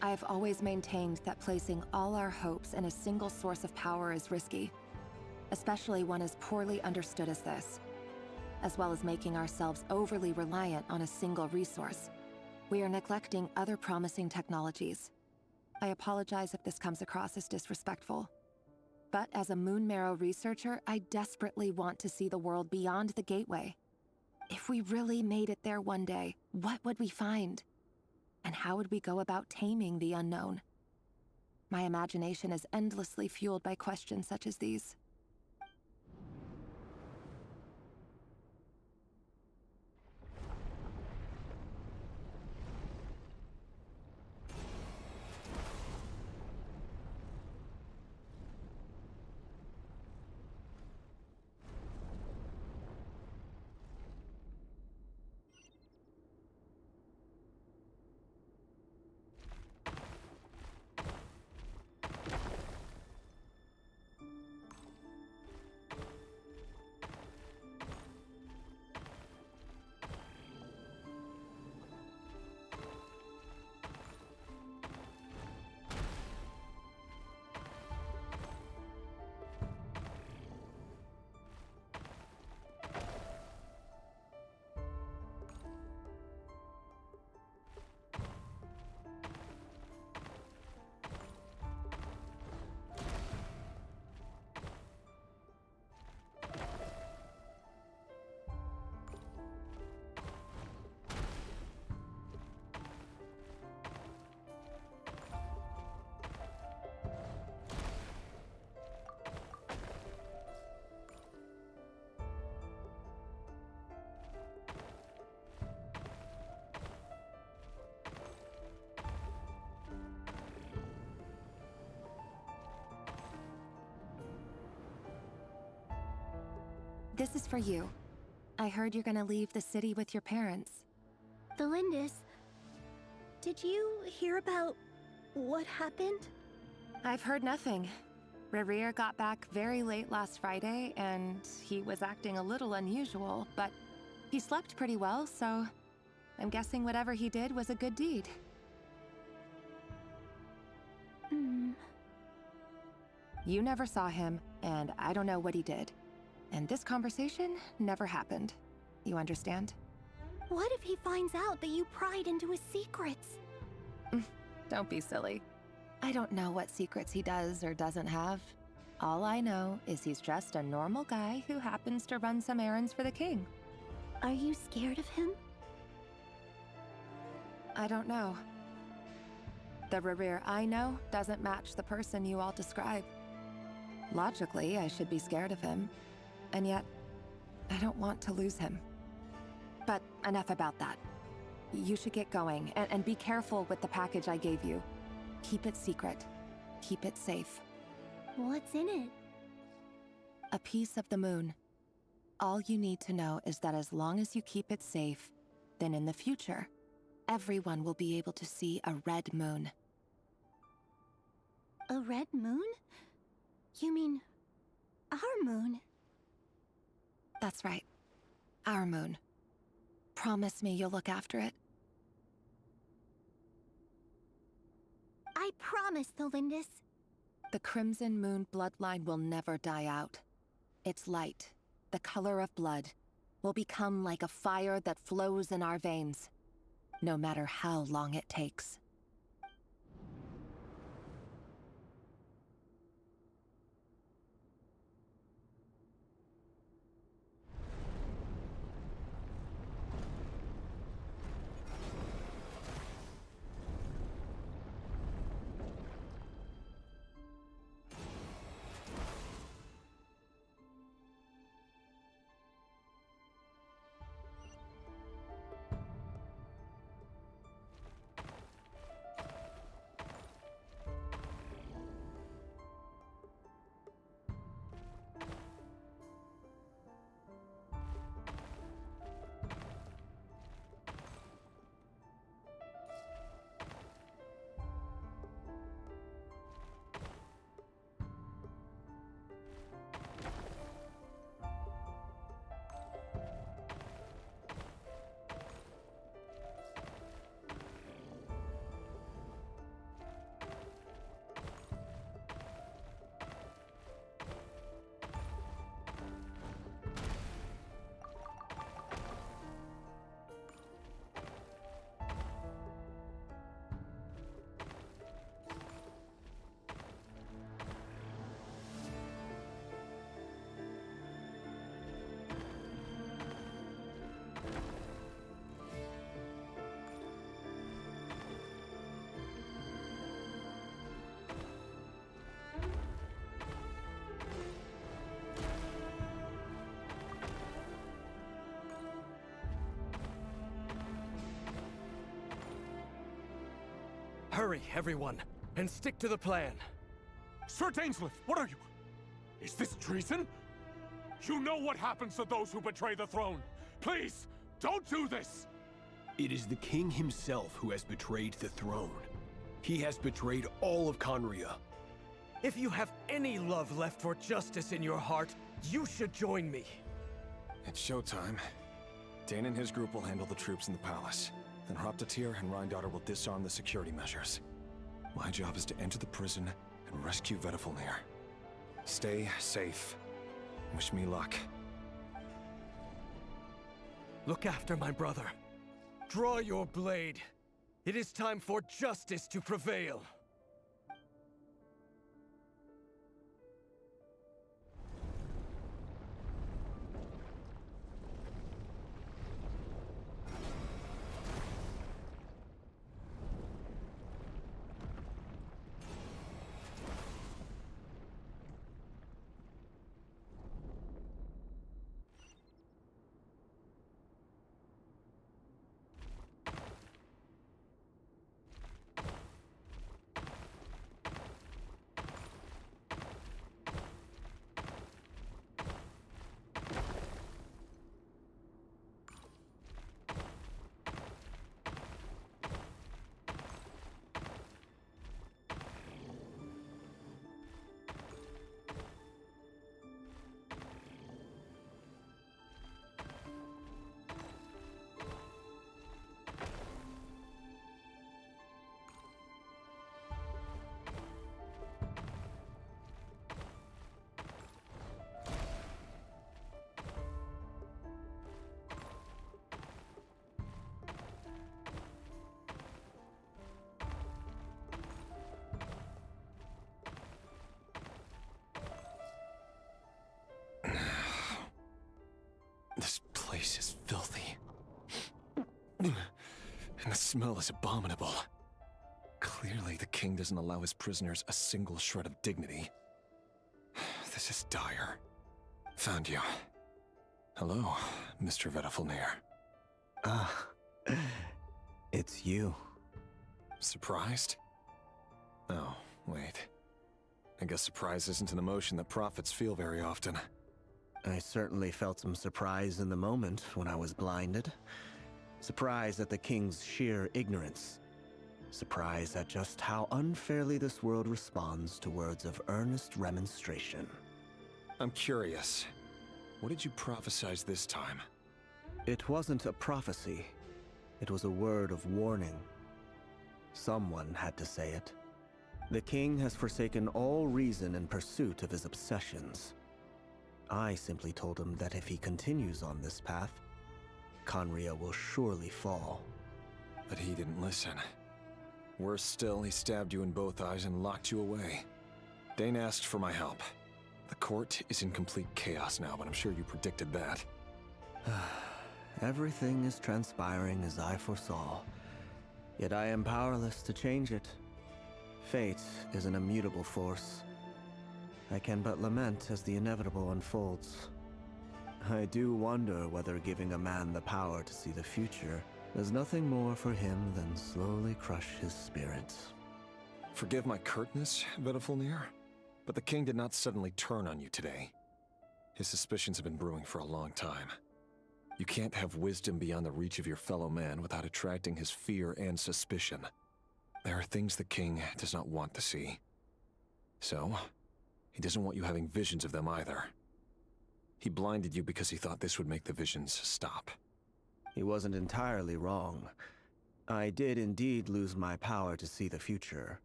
I have always maintained that placing all our hopes in a single source of power is risky, especially one as poorly understood as this. As well as making ourselves overly reliant on a single resource, we are neglecting other promising technologies. I apologize if this comes across as disrespectful. But as a Moon Marrow researcher, I desperately want to see the world beyond the gateway. If we really made it there one day, what would we find? And how would we go about taming the unknown? My imagination is endlessly fueled by questions such as these. This is for you. I heard you're gonna leave the city with your parents. Thelindis, did you hear about what happened? I've heard nothing. Rerir got back very late last Friday, and he was acting a little unusual, but he slept pretty well, so I'm guessing whatever he did was a good deed. You never saw him, and I don't know what he did. And this conversation never happened. You understand? What if he finds out that you pried into his secrets? Don't be silly. I don't know what secrets he does or doesn't have. All I know is he's just a normal guy who happens to run some errands for the king. Are you scared of him? I don't know. The Rerir I know doesn't match the person you all describe. Logically, I should be scared of him. And yet, I don't want to lose him. But enough about that. You should get going, and be careful with the package I gave you. Keep it secret. Keep it safe. What's in it? A piece of the moon. All you need to know is that as long as you keep it safe, then in the future, everyone will be able to see a red moon. A red moon? You mean our moon? That's right. Our moon. Promise me you'll look after it. I promise, Tholindis. The Crimson Moon bloodline will never die out. Its light, the color of blood, will become like a fire that flows in our veins, no matter how long it takes. Hurry, everyone, and stick to the plan. Sir Dainsleif, what are you? Is this treason? You know what happens to those who betray the throne. Please, don't do this! It is the king himself who has betrayed the throne. He has betrayed all of Conria. If you have any love left for justice in your heart, you should join me. It's showtime. Dane and his group will handle the troops in the palace. Then Hraptatyr and Rhindaughter will disarm the security measures. My job is to enter the prison and rescue Vedifalnir. Stay safe. Wish me luck. Look after my brother. Draw your blade. It is time for justice to prevail. This place is filthy. And the smell is abominable. Clearly, the king doesn't allow his prisoners a single shred of dignity. This is dire. Found you. Hello, Mr. Vedifalnir. Ah, it's you. Surprised? Oh, wait. I guess surprise isn't an emotion that prophets feel very often. I certainly felt some surprise in the moment when I was blinded. Surprise at the king's sheer ignorance. Surprise at just how unfairly this world responds to words of earnest remonstration. I'm curious. What did you prophesize this time? It wasn't a prophecy. It was a word of warning. Someone had to say it. The king has forsaken all reason in pursuit of his obsessions. I simply told him that if he continues on this path, Conria will surely fall. But he didn't listen. Worse still, he stabbed you in both eyes and locked you away. Dane asked for my help. The court is in complete chaos now, but I'm sure you predicted that. Everything is transpiring as I foresaw, yet I am powerless to change it. Fate is an immutable force. I can but lament as the inevitable unfolds. I do wonder whether giving a man the power to see the future does nothing more for him than slowly crush his spirit. Forgive my curtness, Vedafulnir, but the king did not suddenly turn on you today. His suspicions have been brewing for a long time. You can't have wisdom beyond the reach of your fellow man without attracting his fear and suspicion. There are things the king does not want to see. So, he doesn't want you having visions of them either. He blinded you because he thought this would make the visions stop. He wasn't entirely wrong. I did indeed lose my power to see the future.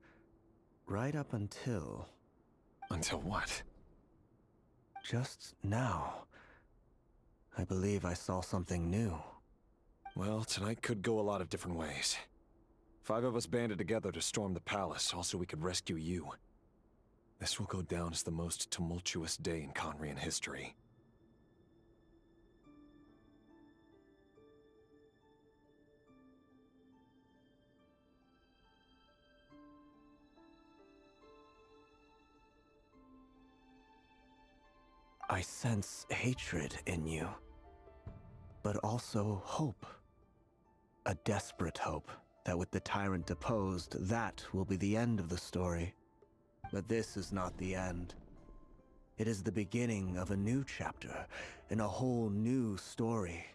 Right up until... Until what? Just now. I believe I saw something new. Well, tonight could go a lot of different ways. 5 of us banded together to storm the palace, also we could rescue you. This will go down as the most tumultuous day in Conrian history. I sense hatred in you, but also hope. A desperate hope that with the tyrant deposed, that will be the end of the story. But this is not the end. It is the beginning of a new chapter, in a whole new story.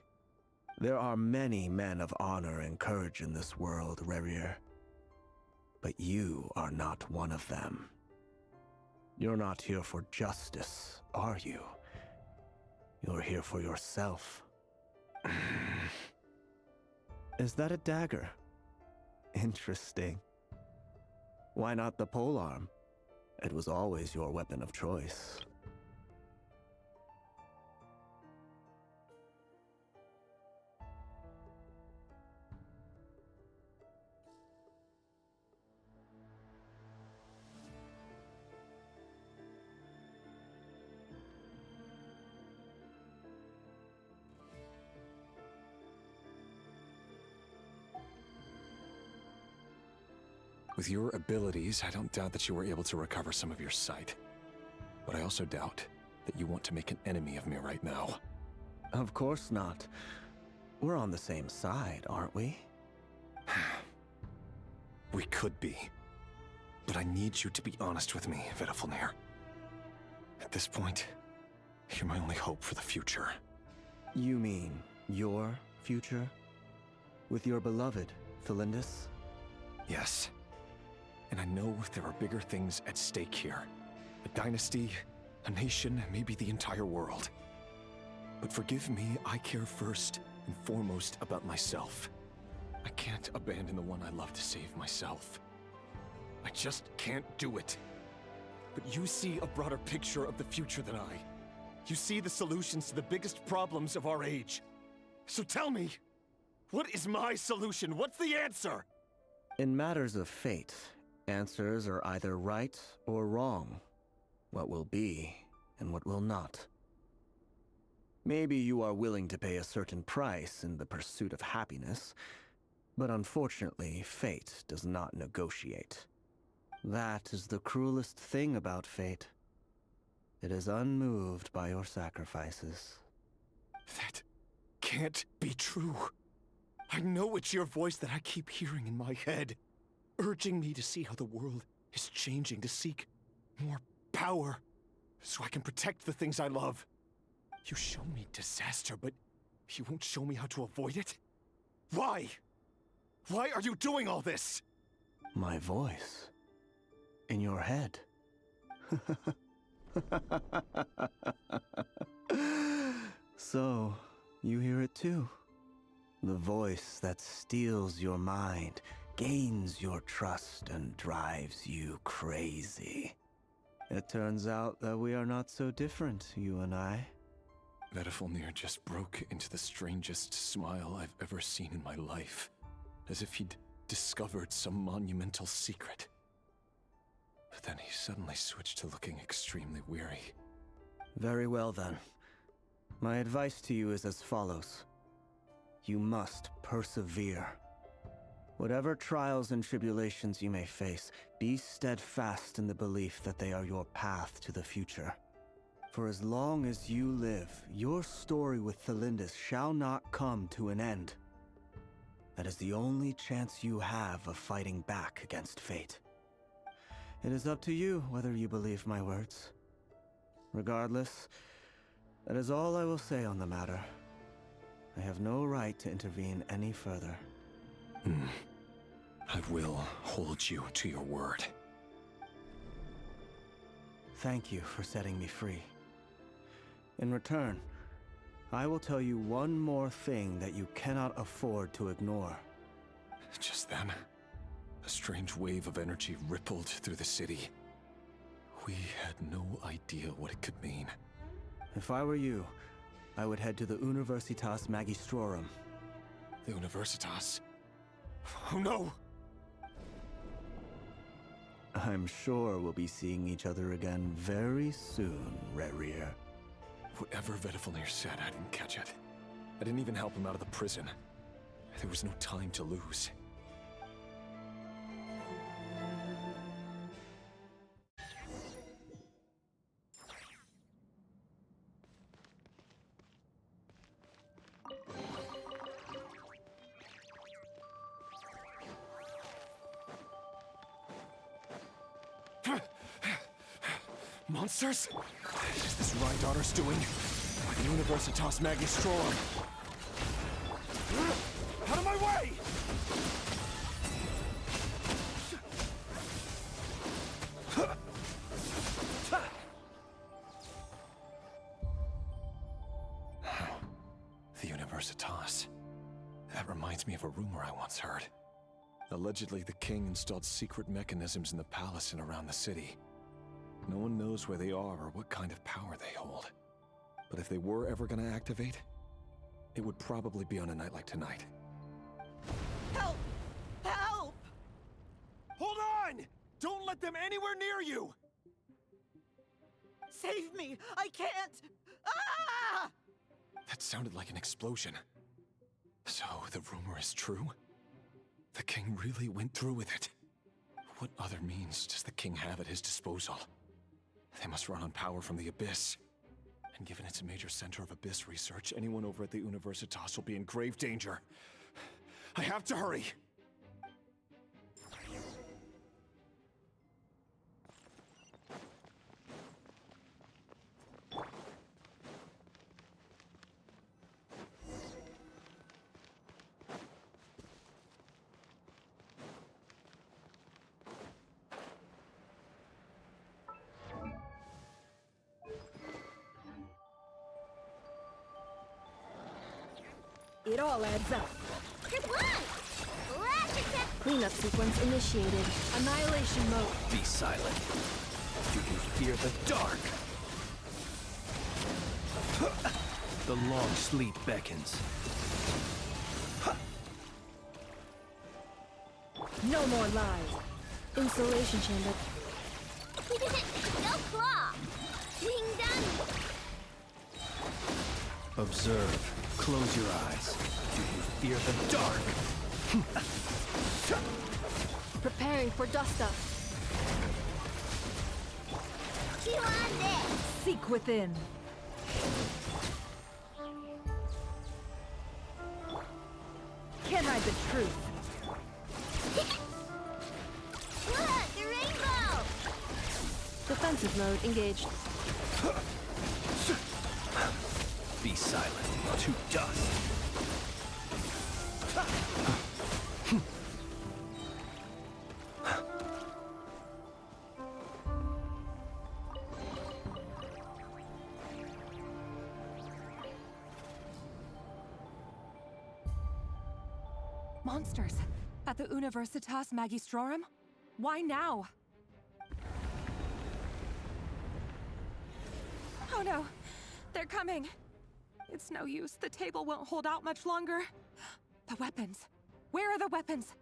There are many men of honor and courage in this world, Rerir. But you are not one of them. You're not here for justice, are you? You're here for yourself. Is that a dagger? Interesting. Why not the polearm? It was always your weapon of choice. With your abilities, I don't doubt that you were able to recover some of your sight. But I also doubt that you want to make an enemy of me right now. Of course not. We're on the same side, aren't we? We could be. But I need you to be honest with me, Vedafulnir. At this point, you're my only hope for the future. You mean your future? With your beloved, Felindus? Yes. And I know there are bigger things at stake here. A dynasty, a nation, maybe the entire world. But forgive me, I care first and foremost about myself. I can't abandon the one I love to save myself. I just can't do it. But you see a broader picture of the future than I. You see the solutions to the biggest problems of our age. So tell me, what is my solution? What's the answer? In matters of fate, answers are either right or wrong. What will be, and what will not. Maybe you are willing to pay a certain price in the pursuit of happiness, but unfortunately, fate does not negotiate. That is the cruelest thing about fate. It is unmoved by your sacrifices. That can't be true. I know it's your voice that I keep hearing in my head, urging me to see how the world is changing, to seek more power, so I can protect the things I love. You show me disaster, but you won't show me how to avoid it? Why? Why are you doing all this? My voice. In your head. So, you hear it too? The voice that steals your mind, gains your trust and drives you crazy. It turns out that we are not so different, you and I. Vedifilnir just broke into the strangest smile I've ever seen in my life, as if he'd discovered some monumental secret. But then he suddenly switched to looking extremely weary. Very well then. My advice to you is as follows. You must persevere. Whatever trials and tribulations you may face, be steadfast in the belief that they are your path to the future. For as long as you live, your story with Thelindis shall not come to an end. That is the only chance you have of fighting back against fate. It is up to you whether you believe my words. Regardless, that is all I will say on the matter. I have no right to intervene any further. I will hold you to your word. Thank you for setting me free. In return, I will tell you one more thing that you cannot afford to ignore. Just then, a strange wave of energy rippled through the city. We had no idea what it could mean. If I were you, I would head to the Universitas Magistrorum. The Universitas? Oh no! I'm sure we'll be seeing each other again very soon, Rerir. Whatever Vedifilnir said, I didn't catch it. I didn't even help him out of the prison. There was no time to lose. Monsters? Is this Rhindaughter's doing? Or the Universitas Magistrorum? Out of my way! The Universitas. That reminds me of a rumor I once heard. Allegedly, the king installed secret mechanisms in the palace and around the city. No one knows where they are or what kind of power they hold. But if they were ever gonna activate, it would probably be on a night like tonight. Help! Help! Hold on! Don't let them anywhere near you! Save me! I can't! Ah! That sounded like an explosion. So, the rumor is true? The king really went through with it. What other means does the king have at his disposal? They must run on power from the Abyss. And given it's a major center of Abyss research, anyone over at the Universitas will be in grave danger. I have to hurry! It all adds up. Good luck! Let's accept Cleanup sequence initiated. Annihilation mode. Be silent. Do you fear the dark? The long sleep beckons. No more lies. Installation chamber. no claw! Being done! Observe. Close your eyes. Do you fear the dark? Preparing for dust up. Chew on this! Seek within. Can't hide the truth. Look, the rainbow! Defensive mode engaged. Be silent. To dust. Monsters! At the Universitas Magistrorum? Why now? Oh no! They're coming! It's no use. The table won't hold out much longer. The weapons. Where are the weapons?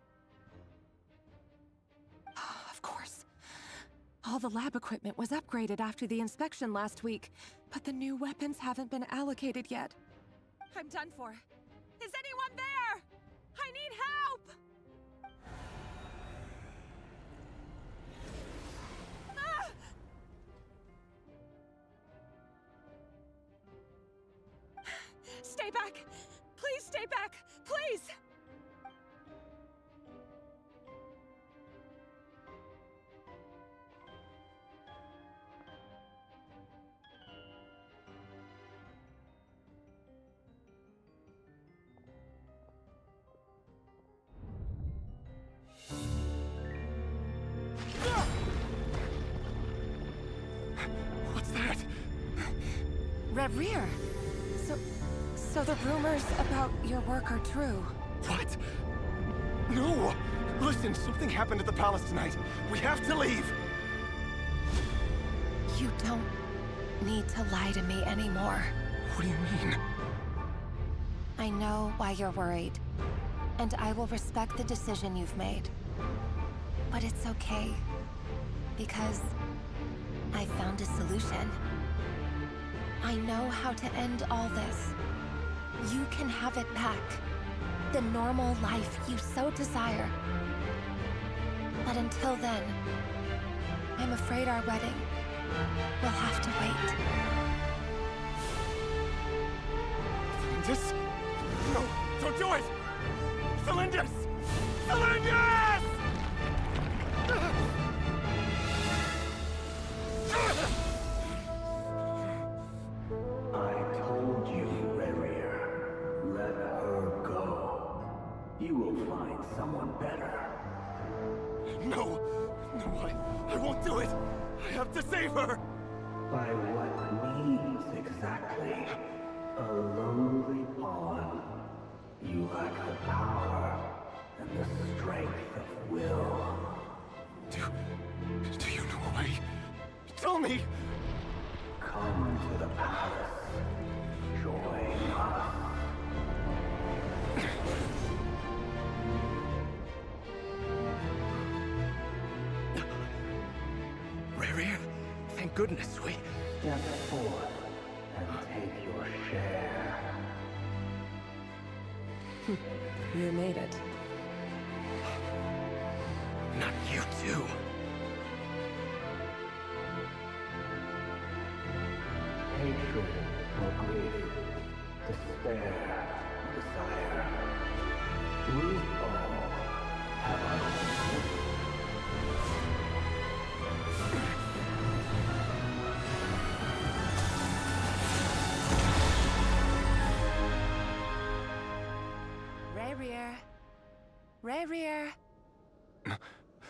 Of course. All the lab equipment was upgraded after the inspection last week, but the new weapons haven't been allocated yet. I'm done for. Is anyone there? I need help! Ah! Stay back! Please stay back! Please! What's that? Rear. So the rumors about your work are true. What? No! Listen, something happened at the palace tonight. We have to leave! You don't need to lie to me anymore. What do you mean? I know why you're worried, and I will respect the decision you've made. But it's okay, because I found a solution. I know how to end all this. You can have it back. The normal life you so desire. But until then, I'm afraid our wedding will have to wait. Cylinders? No, don't do it! Cylinders! Cylinders! I told you, Rerir. Let her go. You will find someone better. No! No, I won't do it! I have to save her! By what means exactly? A lowly pawn. You lack the power and the strength of will. Do you know a way? Tell me! Come to the palace. Join us. Rerir, thank goodness we... Step forth and take your share. You made it. Not you too. Hatred or grief, despair or desire. We all have our own. Rerir.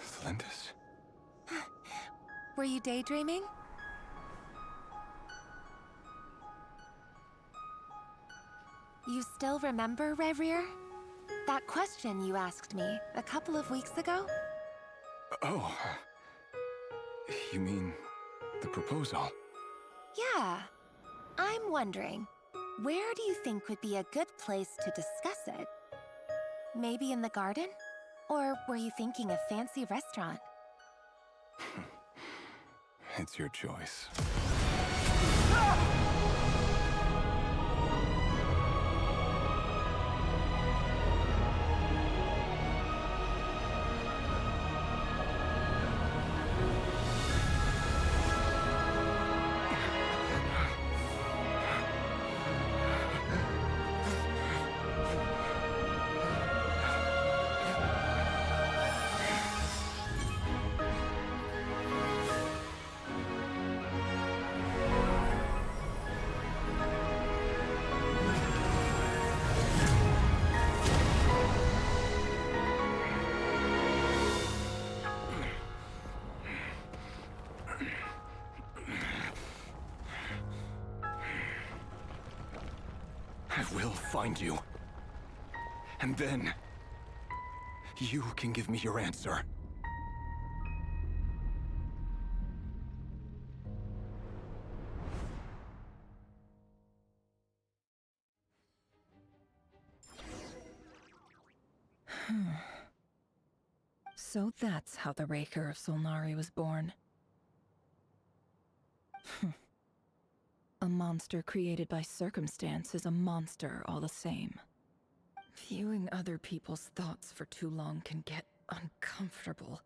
Cylinders? Were you daydreaming? You still remember, Rerir? That question you asked me a couple of weeks ago? Oh. You mean the proposal? Yeah. I'm wondering, where do you think would be a good place to discuss it? Maybe in the garden? Or were you thinking a fancy restaurant? It's your choice. I will find you. And then... You can give me your answer. So that's how the Raker of Solnari was born. A monster created by circumstance is a monster all the same. Viewing other people's thoughts for too long can get uncomfortable.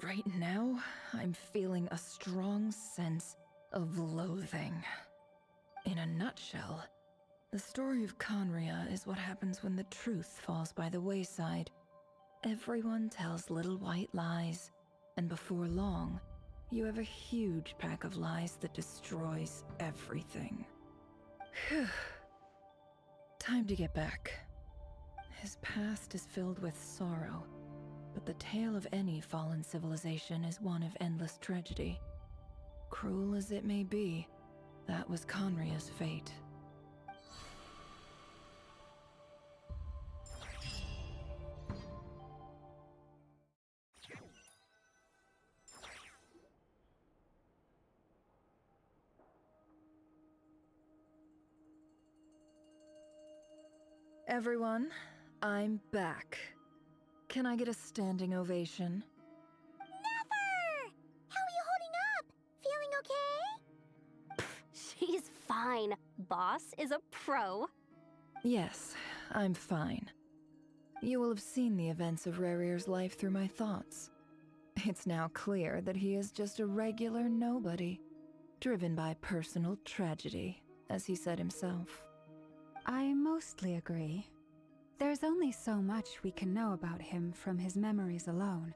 Right now, I'm feeling a strong sense of loathing. In a nutshell, the story of Conria is what happens when the truth falls by the wayside. Everyone tells little white lies, and before long, you have a huge pack of lies that destroys everything. Phew. Time to get back. His past is filled with sorrow, but the tale of any fallen civilization is one of endless tragedy. Cruel as it may be, that was Conria's fate. Everyone, I'm back. Can I get a standing ovation? Nefer! How are you holding up? Feeling okay? She's fine. Boss is a pro. Yes, I'm fine. You will have seen the events of Rarir's life through my thoughts. It's now clear that he is just a regular nobody, driven by personal tragedy, as he said himself. I mostly agree. There's only so much we can know about him from his memories alone,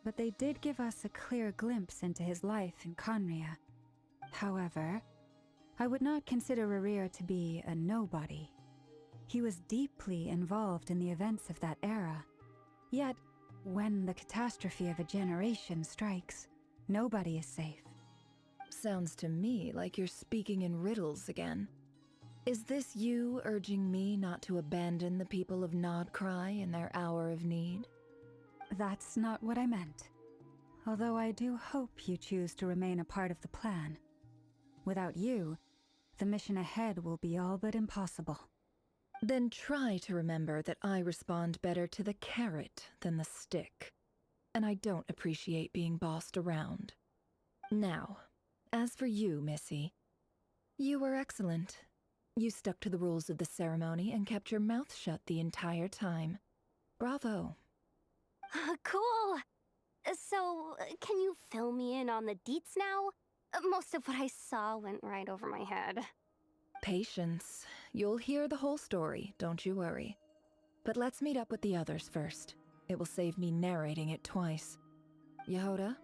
but they did give us a clear glimpse into his life in Conria. However, I would not consider Rarir to be a nobody. He was deeply involved in the events of that era. Yet, when the catastrophe of a generation strikes, nobody is safe. Sounds to me like you're speaking in riddles again. Is this you urging me not to abandon the people of Nodcry in their hour of need? That's not what I meant. Although I do hope you choose to remain a part of the plan. Without you, the mission ahead will be all but impossible. Then try to remember that I respond better to the carrot than the stick. And I don't appreciate being bossed around. Now, as for you, Missy, you were excellent. You stuck to the rules of the ceremony and kept your mouth shut the entire time. Bravo. Cool. So, can you fill me in on the deets now? Most of what I saw went right over my head. Patience. You'll hear the whole story, don't you worry. But let's meet up with the others first. It will save me narrating it twice. Yehoda?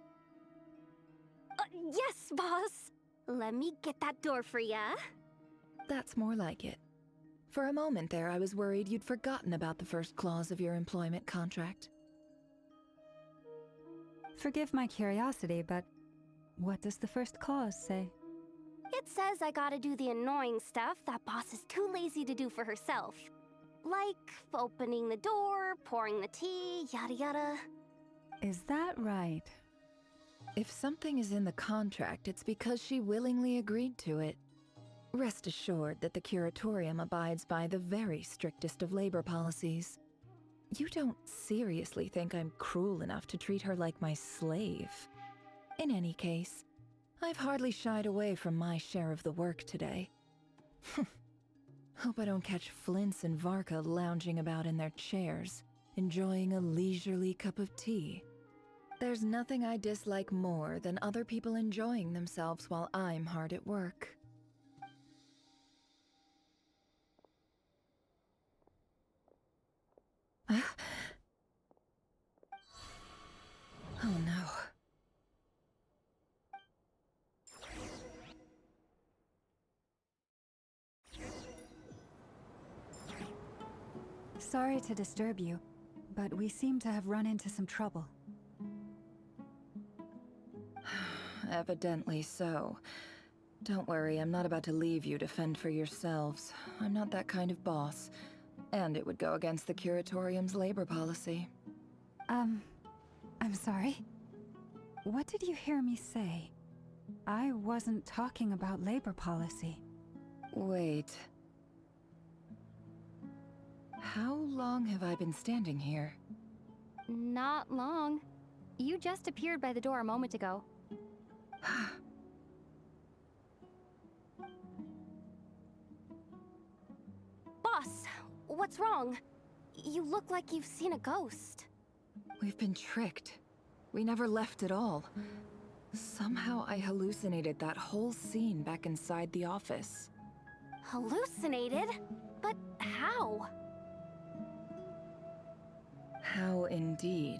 Yes, boss. Let me get that door for ya. That's more like it. For a moment there, I was worried you'd forgotten about the first clause of your employment contract. Forgive my curiosity, but what does the first clause say? It says I gotta do the annoying stuff that boss is too lazy to do for herself. Like opening the door, pouring the tea, yada yada. Is that right? If something is in the contract, it's because she willingly agreed to it. Rest assured that the Curatorium abides by the very strictest of labor policies. You don't seriously think I'm cruel enough to treat her like my slave. In any case, I've hardly shied away from my share of the work today. Hope I don't catch Flintz and Varka lounging about in their chairs, enjoying a leisurely cup of tea. There's nothing I dislike more than other people enjoying themselves while I'm hard at work. Oh no. Sorry to disturb you, but we seem to have run into some trouble. Evidently so. Don't worry, I'm not about to leave you to fend for yourselves. I'm not that kind of boss, and it would go against the Curatorium's labor policy. I'm sorry. What did you hear me say? I wasn't talking about labor policy. Wait. How long have I been standing here? Not long. You just appeared by the door a moment ago. Boss, what's wrong? You look like you've seen a ghost. We've been tricked. We never left at all. Somehow I hallucinated that whole scene back inside the office. Hallucinated? But how? How indeed.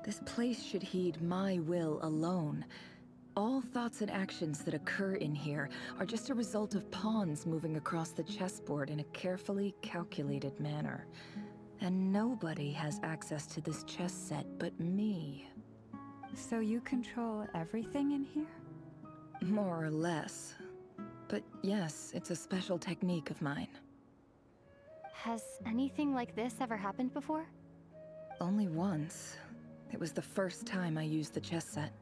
This place should heed my will alone. All thoughts and actions that occur in here are just a result of pawns moving across the chessboard in a carefully calculated manner. And nobody has access to this chess set but me. So you control everything in here? More or less. But yes, it's a special technique of mine. Has anything like this ever happened before? Only once. It was the first time I used the chess set.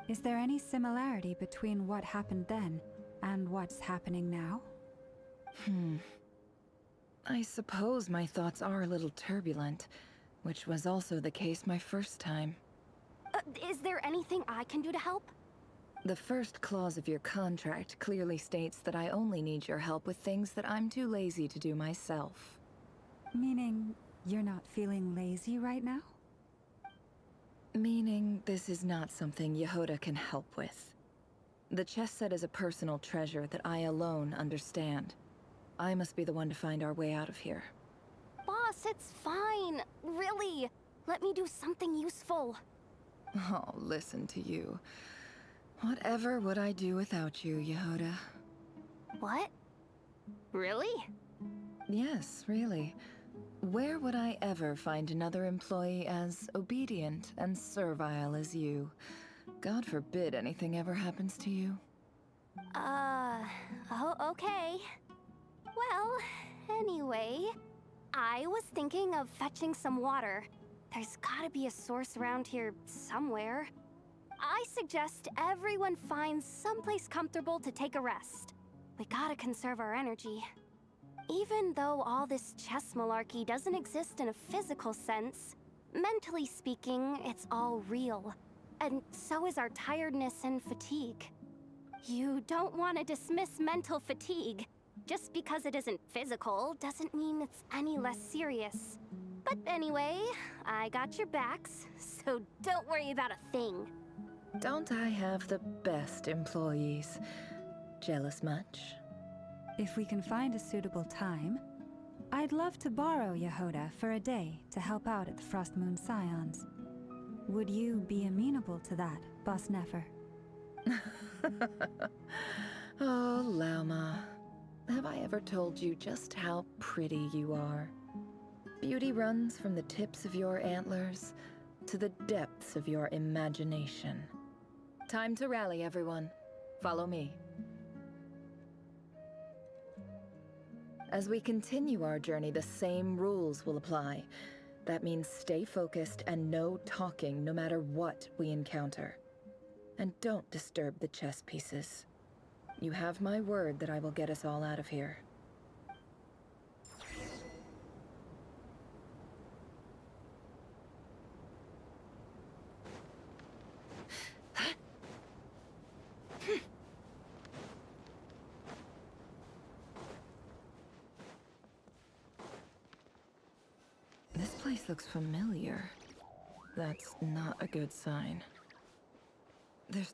Is there any similarity between what happened then and what's happening now? I suppose my thoughts are a little turbulent, which was also the case my first time. Is there anything I can do to help? The first clause of your contract clearly states that I only need your help with things that I'm too lazy to do myself. Meaning, you're not feeling lazy right now? Meaning, this is not something Yehuda can help with. The chess set is a personal treasure that I alone understand. I must be the one to find our way out of here. Boss, it's fine. Really. Let me do something useful. Oh, listen to you. Whatever would I do without you, Yehuda? What? Really? Yes, really. Where would I ever find another employee as obedient and servile as you? God forbid anything ever happens to you. Oh, okay. Well, anyway, I was thinking of fetching some water. There's gotta be a source around here somewhere. I suggest everyone finds someplace comfortable to take a rest. We gotta conserve our energy. Even though all this chess malarkey doesn't exist in a physical sense, mentally speaking, it's all real. And so is our tiredness and fatigue. You don't want to dismiss mental fatigue. Just because it isn't physical doesn't mean it's any less serious. But anyway, I got your backs, so don't worry about a thing. Don't I have the best employees? Jealous much? If we can find a suitable time, I'd love to borrow Yehuda for a day to help out at the Frostmoon Scions. Would you be amenable to that, Boss Nefer? Oh, Lauma. Have I ever told you just how pretty you are? Beauty runs from the tips of your antlers to the depths of your imagination. Time to rally, everyone. Follow me. As we continue our journey, the same rules will apply. That means stay focused and no talking no matter what we encounter. And don't disturb the chess pieces. You have my word that I will get us all out of here. This place looks familiar. That's not a good sign. There's...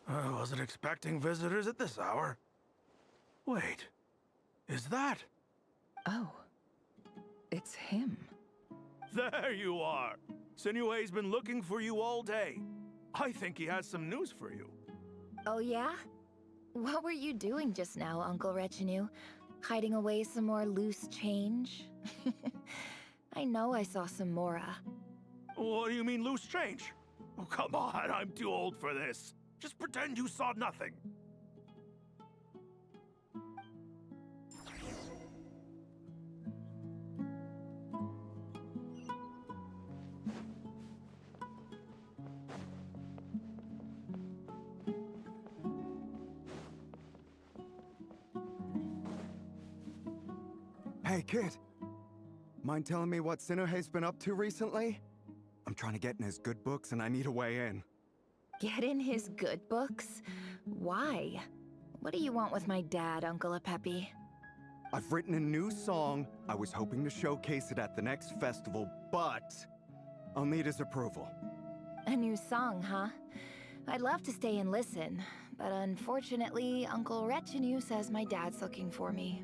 I wasn't expecting visitors at this hour. Wait, is that? Oh, it's him. There you are! Sinue's been looking for you all day. I think he has some news for you. Oh yeah? What were you doing just now, Uncle Retinue? Hiding away some more loose change? I know I saw some Mora. What do you mean, loose change? Oh, come on, I'm too old for this. Just pretend you saw nothing. Hey, kid. Mind telling me what Sinuhe's been up to recently? I'm trying to get in his good books and I need a way in. Get in his good books? Why? What do you want with my dad, Uncle Apepi? I've written a new song. I was hoping to showcase it at the next festival, but I'll need his approval. A new song, huh? I'd love to stay and listen, but unfortunately, Uncle Retinue says my dad's looking for me.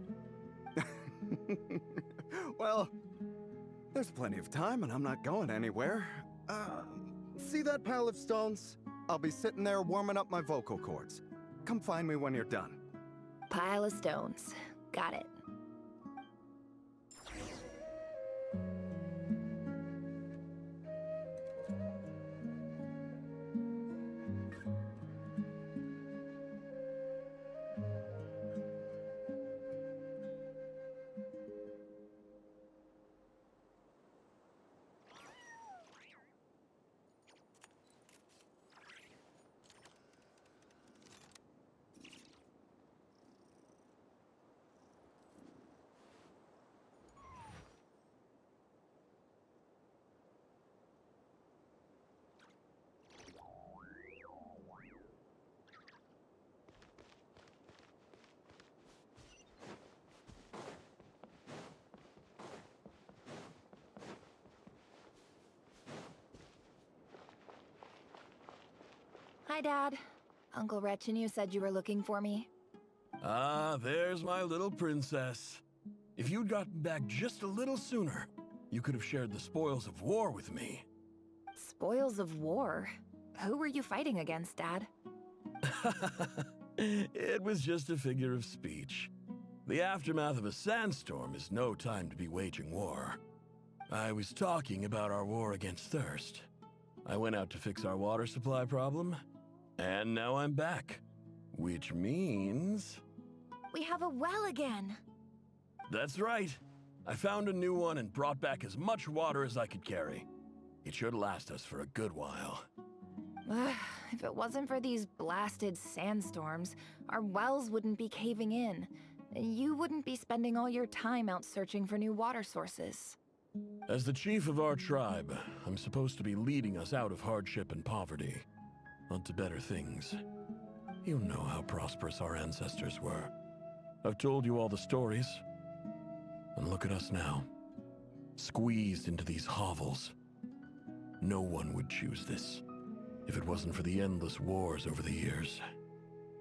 Well, there's plenty of time and I'm not going anywhere. See that pile of stones? I'll be sitting there warming up my vocal cords. Come find me when you're done. Pile of stones. Got it. Hi, Dad. Uncle Retinue said you were looking for me. Ah, there's my little princess. If you'd gotten back just a little sooner, you could have shared the spoils of war with me. Spoils of war? Who were you fighting against, Dad? It was just a figure of speech. The aftermath of a sandstorm is no time to be waging war. I was talking about our war against thirst. I went out to fix our water supply problem, and now I'm back. Which means... We have a well again! That's right. I found a new one and brought back as much water as I could carry. It should last us for a good while. If it wasn't for these blasted sandstorms, our wells wouldn't be caving in. You wouldn't be spending all your time out searching for new water sources. As the chief of our tribe, I'm supposed to be leading us out of hardship and poverty, onto better things. You know how prosperous our ancestors were. I've told you all the stories. And look at us now, squeezed into these hovels. No one would choose this, if it wasn't for the endless wars over the years.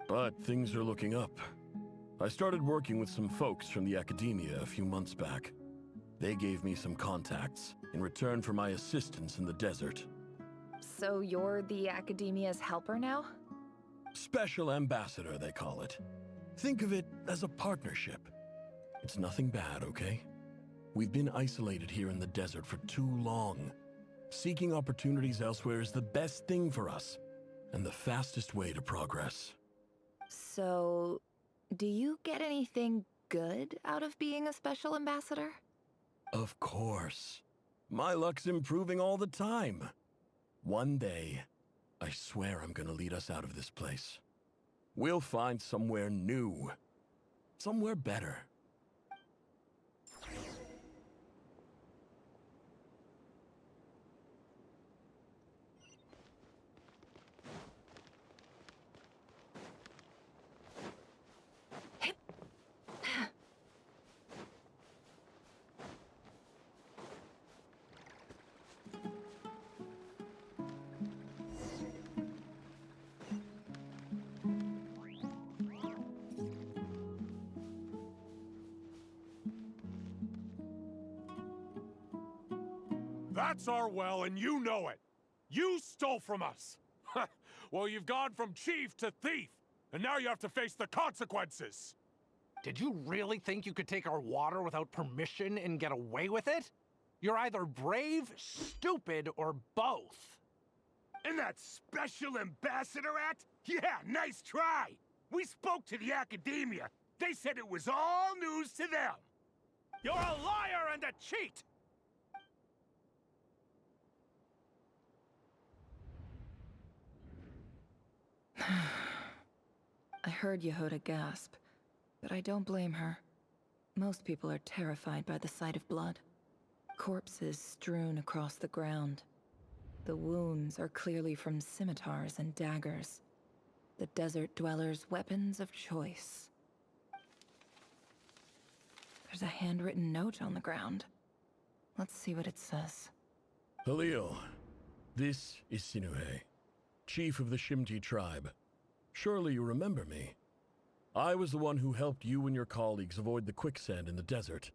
But things are looking up. I started working with some folks from the academia a few months back. They gave me some contacts in return for my assistance in the desert. So you're the academia's helper now? Special ambassador, they call it. Think of it as a partnership. It's nothing bad, okay? We've been isolated here in the desert for too long. Seeking opportunities elsewhere is the best thing for us, and the fastest way to progress. So, do you get anything good out of being a special ambassador? Of course. My luck's improving all the time. One day, I swear I'm gonna lead us out of this place. We'll find somewhere new. Somewhere better. That's our well, and you know it. You stole from us. Well, you've gone from chief to thief, and now you have to face the consequences. Did you really think you could take our water without permission and get away with it? You're either brave, stupid, or both. And that special ambassador act? Yeah, nice try. We spoke to the academia. They said it was all news to them. You're a liar and a cheat! I heard Yehuda gasp, but I don't blame her. Most people are terrified by the sight of blood. Corpses strewn across the ground. The wounds are clearly from scimitars and daggers. The desert dwellers' weapons of choice. There's a handwritten note on the ground. Let's see what it says. Halil, this is Sinuhe, chief of the Shimti tribe. Surely you remember me. I was the one who helped you and your colleagues avoid the quicksand in the desert.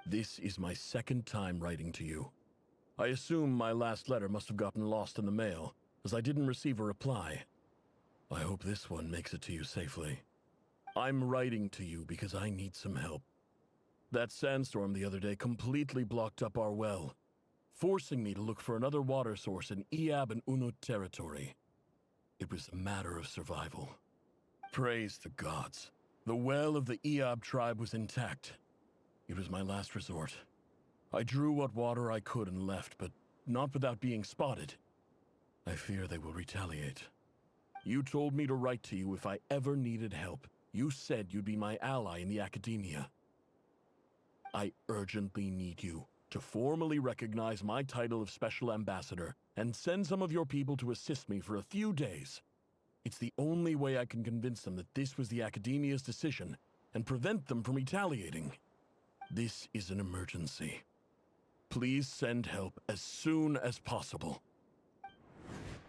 This is my second time writing to you. I assume my last letter must have gotten lost in the mail, as I didn't receive a reply. I hope this one makes it to you safely. I'm writing to you because I need some help. That sandstorm the other day completely blocked up our well, forcing me to look for another water source in Iab and Unut territory. It was a matter of survival. Praise the gods. The well of the Iab tribe was intact. It was my last resort. I drew what water I could and left, but not without being spotted. I fear they will retaliate. You told me to write to you if I ever needed help. You said you'd be my ally in the academia. I urgently need you to formally recognize my title of Special Ambassador and send some of your people to assist me for a few days. It's the only way I can convince them that this was the academia's decision and prevent them from retaliating. This is an emergency. Please send help as soon as possible.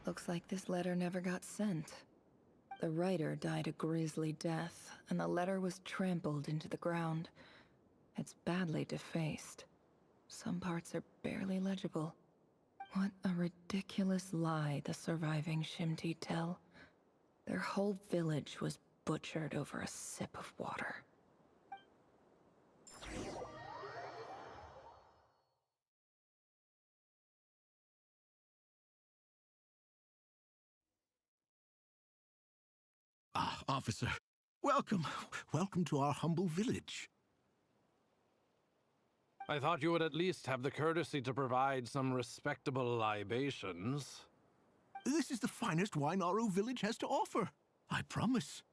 Looks like this letter never got sent. The writer died a grisly death, and the letter was trampled into the ground. It's badly defaced. Some parts are barely legible. What a ridiculous lie the surviving Shimti tell. Their whole village was butchered over a sip of water. Ah, officer. Welcome. Welcome to our humble village. I thought you would at least have the courtesy to provide some respectable libations. This is the finest wine Aru village has to offer. I promise.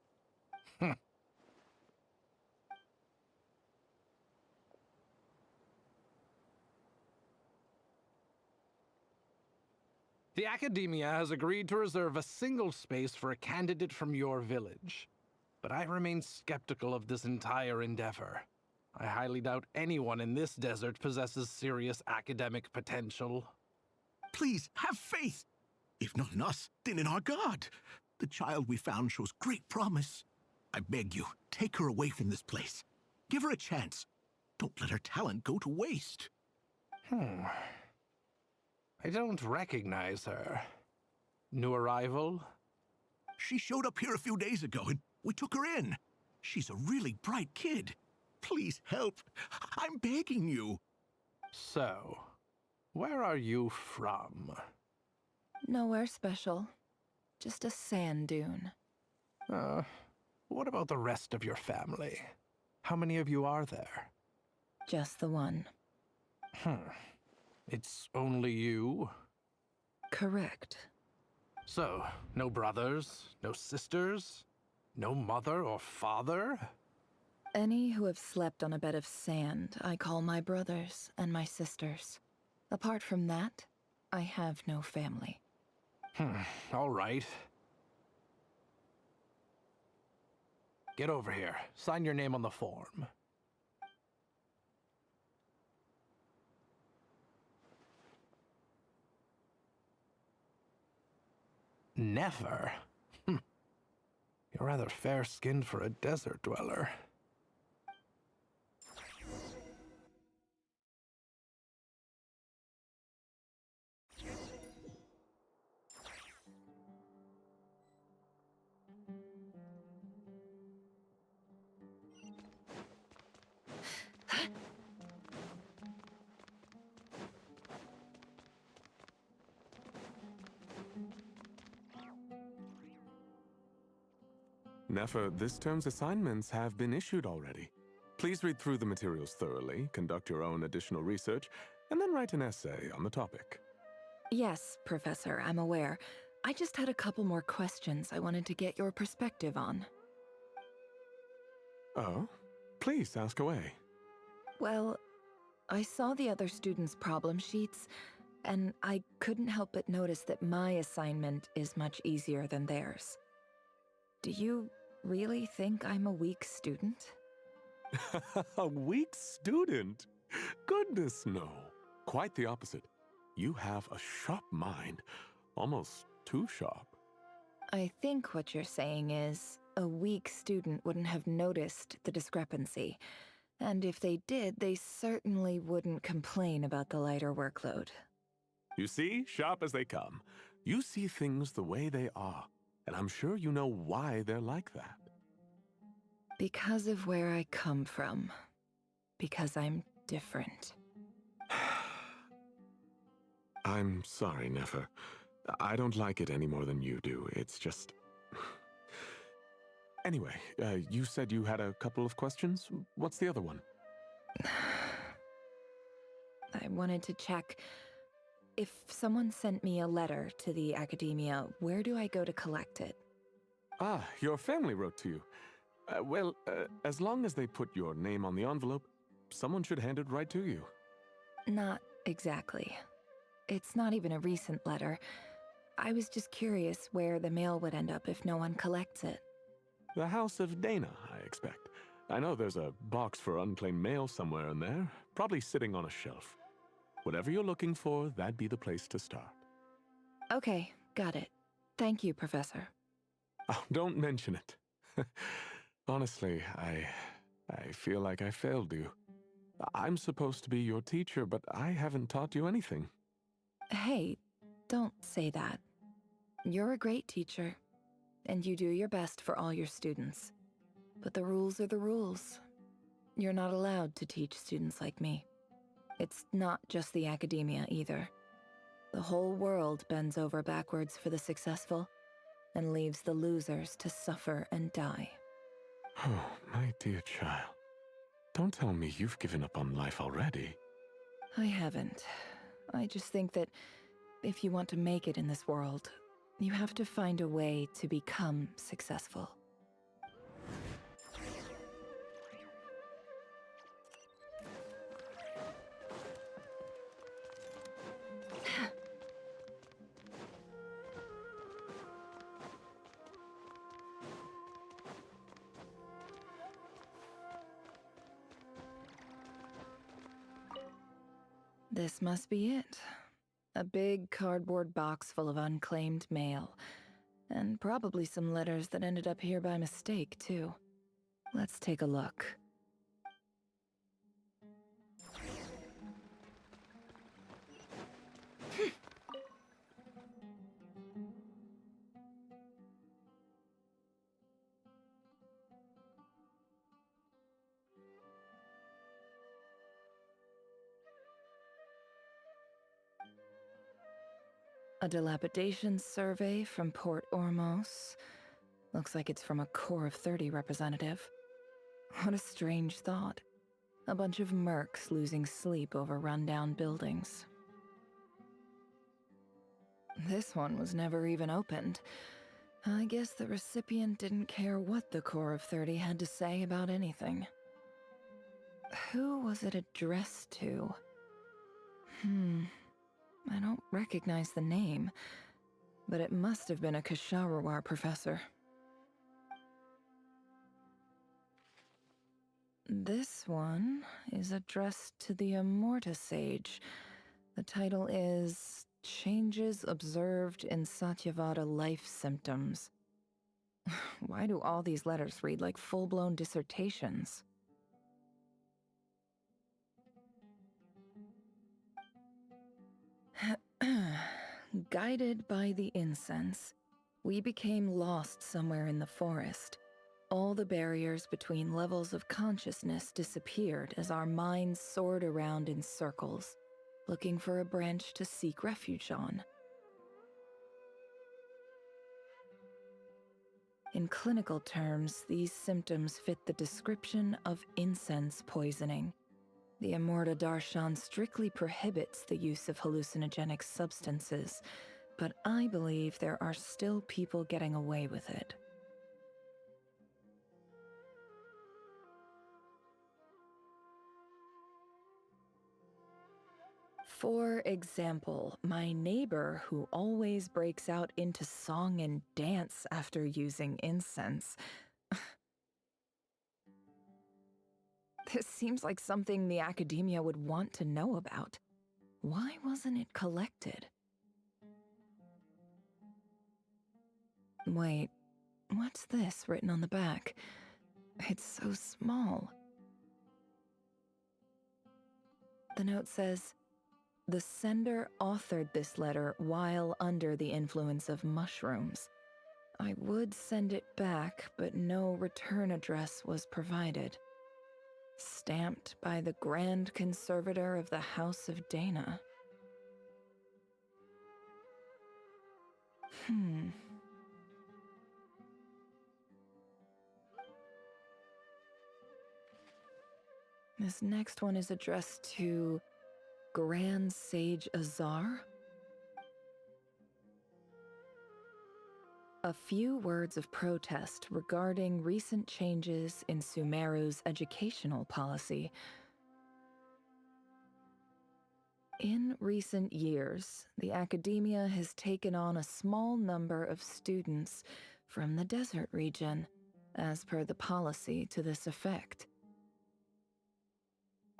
The Academia has agreed to reserve a single space for a candidate from your village. But I remain skeptical of this entire endeavor. I highly doubt anyone in this desert possesses serious academic potential. Please, have faith. If not in us, then in our god. The child we found shows great promise. I beg you, take her away from this place. Give her a chance. Don't let her talent go to waste. I don't recognize her. New arrival? She showed up here a few days ago, and we took her in. She's a really bright kid. Please help. I'm begging you. So, where are you from? Nowhere special. Just a sand dune. What about the rest of your family? How many of you are there? Just the one. It's only you? Correct. So, no brothers, no sisters, no mother or father? Any who have slept on a bed of sand, I call my brothers and my sisters. Apart from that, I have no family. All right. Get over here. Sign your name on the form. Nefer? You're rather fair-skinned for a desert dweller. Nefer, this term's assignments have been issued already. Please read through the materials thoroughly, conduct your own additional research, and then write an essay on the topic. Yes, Professor, I'm aware. I just had a couple more questions I wanted to get your perspective on. Oh? Please ask away. Well, I saw the other students' problem sheets, and I couldn't help but notice that my assignment is much easier than theirs. Do you really think I'm a weak student? A weak student? Goodness, no. Quite the opposite. You have a sharp mind. Almost too sharp. I think what you're saying is, a weak student wouldn't have noticed the discrepancy. And if they did, they certainly wouldn't complain about the lighter workload. You see, sharp as they come. You see things the way they are. And I'm sure you know why they're like that. Because of where I come from. Because I'm different. I'm sorry, Nefer. I don't like it any more than you do. It's just... Anyway, you said you had a couple of questions. What's the other one? I wanted to check... If someone sent me a letter to the academia, where do I go to collect it? Ah, your family wrote to you. Well, as long as they put your name on the envelope, someone should hand it right to you. Not exactly. It's not even a recent letter. I was just curious where the mail would end up if no one collects it. The House of Dana, I expect. I know there's a box for unclaimed mail somewhere in there, probably sitting on a shelf. Whatever you're looking for, that'd be the place to start. Okay, got it. Thank you, Professor. Oh, don't mention it. Honestly, I feel like I failed you. I'm supposed to be your teacher, but I haven't taught you anything. Hey, don't say that. You're a great teacher, and you do your best for all your students. But the rules are the rules. You're not allowed to teach students like me. It's not just the academia either. The whole world bends over backwards for the successful, and leaves the losers to suffer and die. Oh, my dear child. Don't tell me you've given up on life already. I haven't. I just think that if you want to make it in this world, you have to find a way to become successful. This must be it. A big cardboard box full of unclaimed mail. And probably some letters that ended up here by mistake, too. Let's take a look. A dilapidation survey from Port Ormos. Looks like it's from a Core of 30 representative. What a strange thought. A bunch of mercs losing sleep over rundown buildings. This one was never even opened. I guess the recipient didn't care what the Core of 30 had to say about anything. Who was it addressed to? I don't recognize the name, but it must have been a Kasharawar professor. This one is addressed to the Immorta Sage. The title is Changes Observed in Satyavada Life Symptoms. Why do all these letters read like full-blown dissertations? Guided by the incense, we became lost somewhere in the forest. All the barriers between levels of consciousness disappeared as our minds soared around in circles, looking for a branch to seek refuge on. In clinical terms, these symptoms fit the description of incense poisoning. The Immorta Darshan strictly prohibits the use of hallucinogenic substances, but I believe there are still people getting away with it. For example, my neighbor who always breaks out into song and dance after using incense. This seems like something the academia would want to know about. Why wasn't it collected? Wait, what's this written on the back? It's so small. The note says, "The sender authored this letter while under the influence of mushrooms. I would send it back, but no return address was provided. Stamped by the Grand Conservator of the House of Dana." This next one is addressed to Grand Sage Azar. A few words of protest regarding recent changes in Sumeru's educational policy. In recent years, the academia has taken on a small number of students from the desert region, as per the policy to this effect.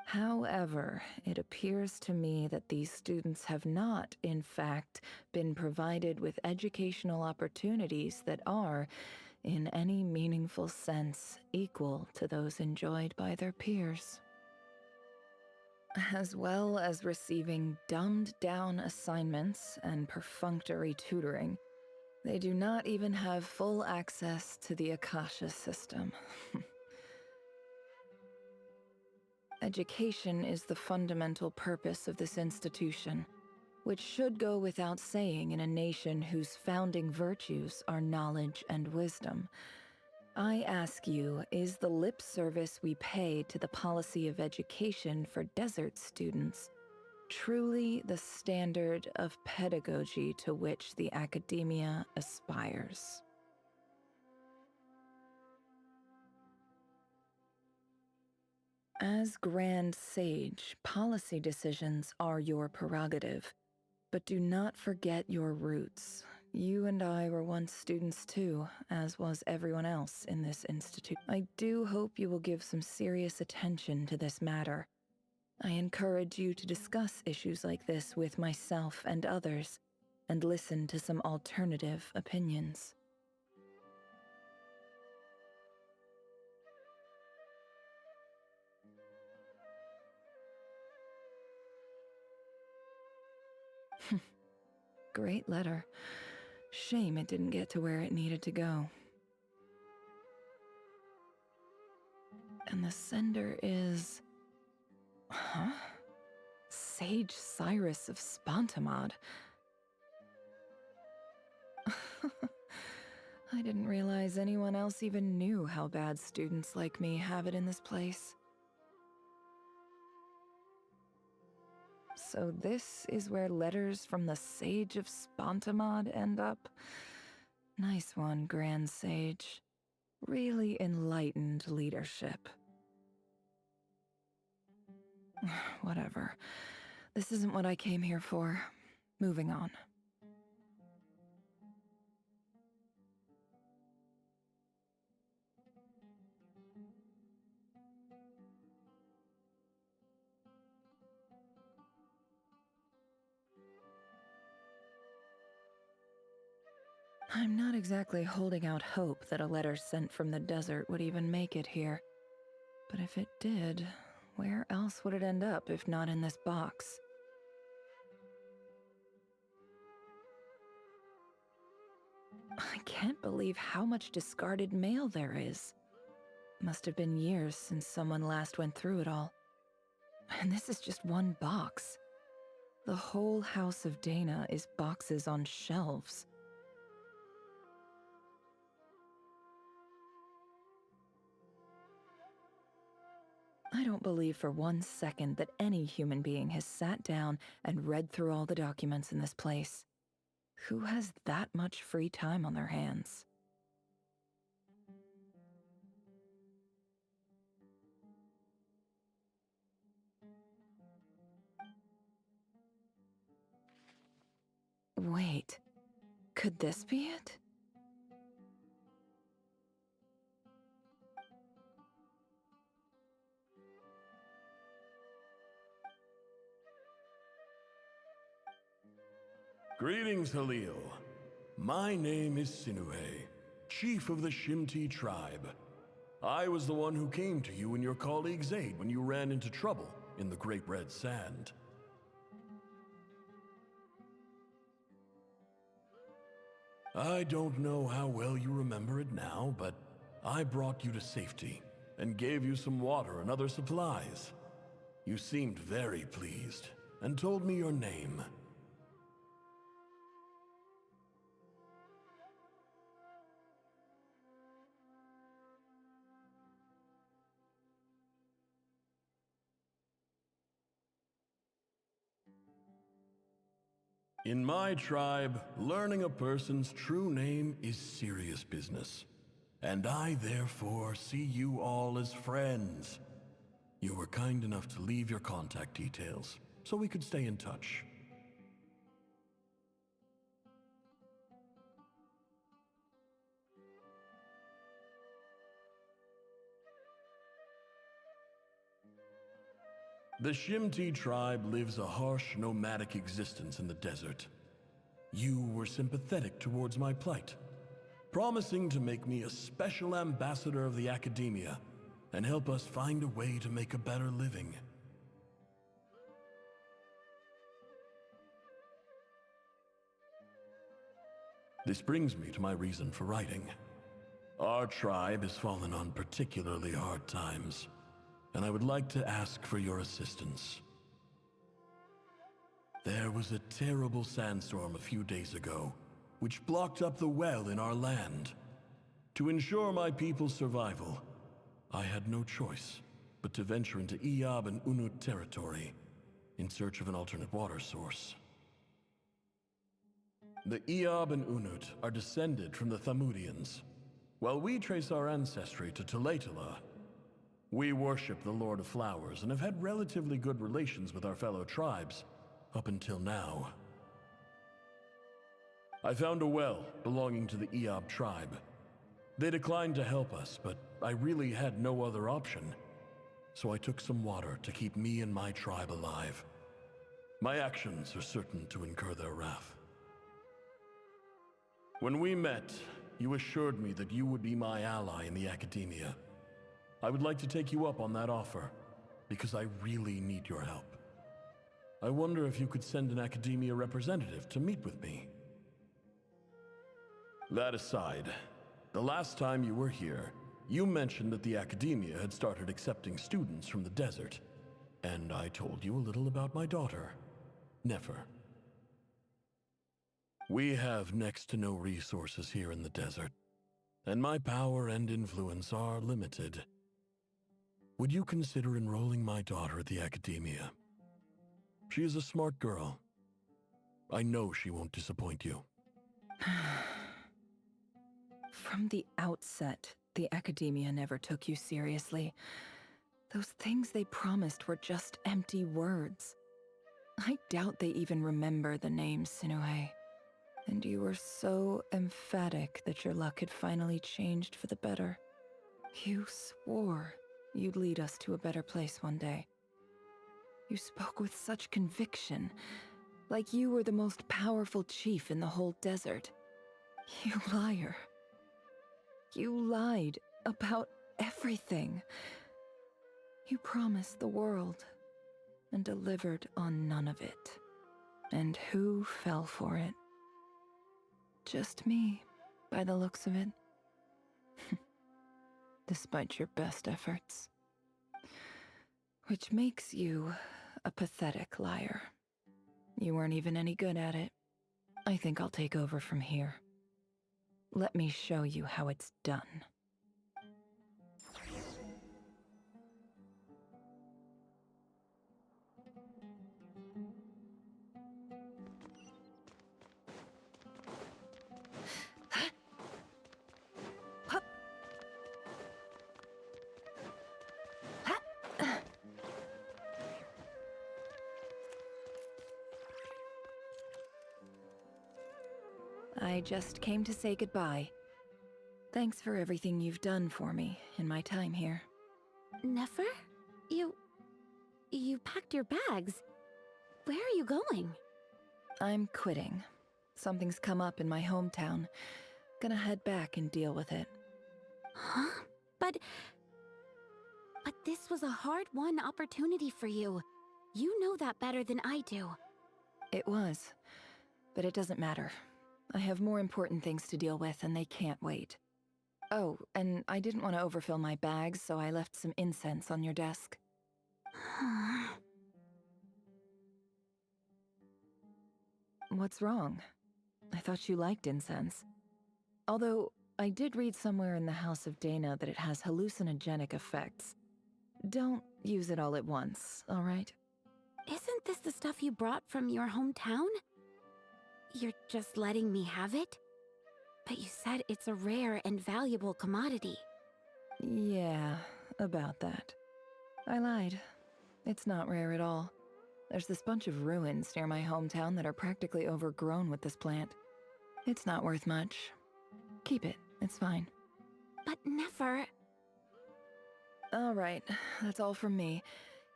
However, it appears to me that these students have not, in fact, been provided with educational opportunities that are, in any meaningful sense, equal to those enjoyed by their peers. As well as receiving dumbed-down assignments and perfunctory tutoring, they do not even have full access to the Akasha system. Education is the fundamental purpose of this institution, which should go without saying in a nation whose founding virtues are knowledge and wisdom. I ask you, is the lip service we pay to the policy of education for desert students truly the standard of pedagogy to which the academia aspires? As Grand Sage, policy decisions are your prerogative, but do not forget your roots. You and I were once students too, as was everyone else in this institute. I do hope you will give some serious attention to this matter. I encourage you to discuss issues like this with myself and others, and listen to some alternative opinions. Great letter. Shame it didn't get to where it needed to go. And the sender is... Huh? Sage Cyrus of Spontamod. I didn't realize anyone else even knew how bad students like me have it in this place. So this is where letters from the Sage of Spontamod end up? Nice one, Grand Sage. Really enlightened leadership. Whatever. This isn't what I came here for. Moving on. I'm not exactly holding out hope that a letter sent from the desert would even make it here. But if it did, where else would it end up if not in this box? I can't believe how much discarded mail there is. Must have been years since someone last went through it all. And this is just one box. The whole House of Dana is boxes on shelves. I don't believe for 1 second that any human being has sat down and read through all the documents in this place. Who has that much free time on their hands? Wait, could this be it? Greetings, Halil. My name is Sinuhe, chief of the Shimti tribe. I was the one who came to you and your colleague Zaid when you ran into trouble in the Great Red Sand. I don't know how well you remember it now, but I brought you to safety and gave you some water and other supplies. You seemed very pleased and told me your name. In my tribe, learning a person's true name is serious business, and I therefore see you all as friends. You were kind enough to leave your contact details, so we could stay in touch. The Shimti tribe lives a harsh, nomadic existence in the desert. You were sympathetic towards my plight, promising to make me a special ambassador of the Academia and help us find a way to make a better living. This brings me to my reason for writing. Our tribe has fallen on particularly hard times, and I would like to ask for your assistance. There was a terrible sandstorm a few days ago, which blocked up the well in our land. To ensure my people's survival, I had no choice but to venture into Iyab and Unut territory in search of an alternate water source. The Iyab and Unut are descended from the Thamudians, while we trace our ancestry to Tulatala. We worship the Lord of Flowers and have had relatively good relations with our fellow tribes up until now. I found a well belonging to the Iyab tribe. They declined to help us, but I really had no other option, so I took some water to keep me and my tribe alive. My actions are certain to incur their wrath. When we met, you assured me that you would be my ally in the Academia. I would like to take you up on that offer, because I really need your help. I wonder if you could send an Academia representative to meet with me. That aside, the last time you were here, you mentioned that the Academia had started accepting students from the desert, and I told you a little about my daughter, Nefer. We have next to no resources here in the desert, and my power and influence are limited. Would you consider enrolling my daughter at the Academia? She is a smart girl. I know she won't disappoint you. From the outset, the Academia never took you seriously. Those things they promised were just empty words. I doubt they even remember the name Sinuhe. And you were so emphatic that your luck had finally changed for the better. You swore you'd lead us to a better place one day. You spoke with such conviction, like you were the most powerful chief in the whole desert. You liar. You lied about everything. You promised the world and delivered on none of it. And who fell for it? Just me, by the looks of it. Despite your best efforts. Which makes you a pathetic liar. You weren't even any good at it. I think I'll take over from here. Let me show you how it's done. I just came to say goodbye. Thanks for everything you've done for me in my time here. Nefer? You packed your bags. Where are you going? I'm quitting. Something's come up in my hometown. Gonna head back and deal with it. Huh? But this was a hard-won opportunity for you. You know that better than I do. It was. But it doesn't matter. I have more important things to deal with, and they can't wait. Oh, and I didn't want to overfill my bags, so I left some incense on your desk. What's wrong? I thought you liked incense. Although, I did read somewhere in the House of Dana that it has hallucinogenic effects. Don't use it all at once, all right? Isn't this the stuff you brought from your hometown? You're just letting me have it? But you said it's a rare and valuable commodity. Yeah, about that. I lied. It's not rare at all. There's this bunch of ruins near my hometown that are practically overgrown with this plant. It's not worth much. Keep it, it's fine. But Nefer... All right, that's all from me.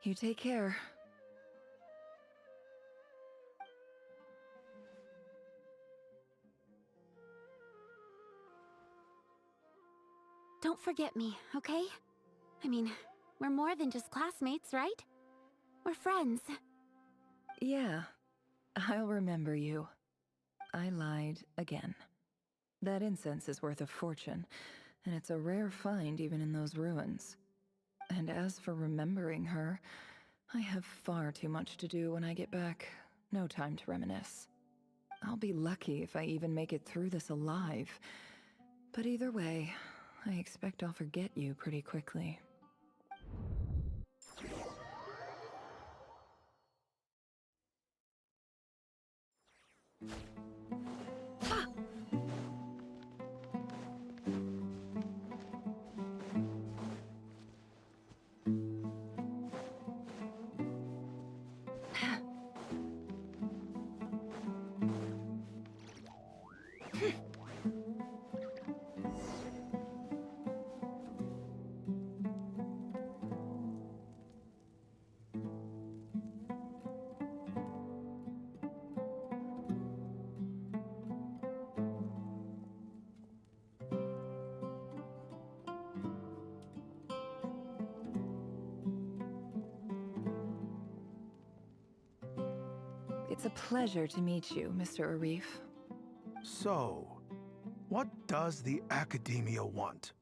You take care. Don't forget me, okay? I mean, we're more than just classmates, right? We're friends. Yeah, I'll remember you. I lied again. That incense is worth a fortune, and it's a rare find even in those ruins. And as for remembering her, I have far too much to do when I get back. No time to reminisce. I'll be lucky if I even make it through this alive. But either way, I expect I'll forget you pretty quickly. It's a pleasure to meet you, Mr. Arif. So, what does the Academia want?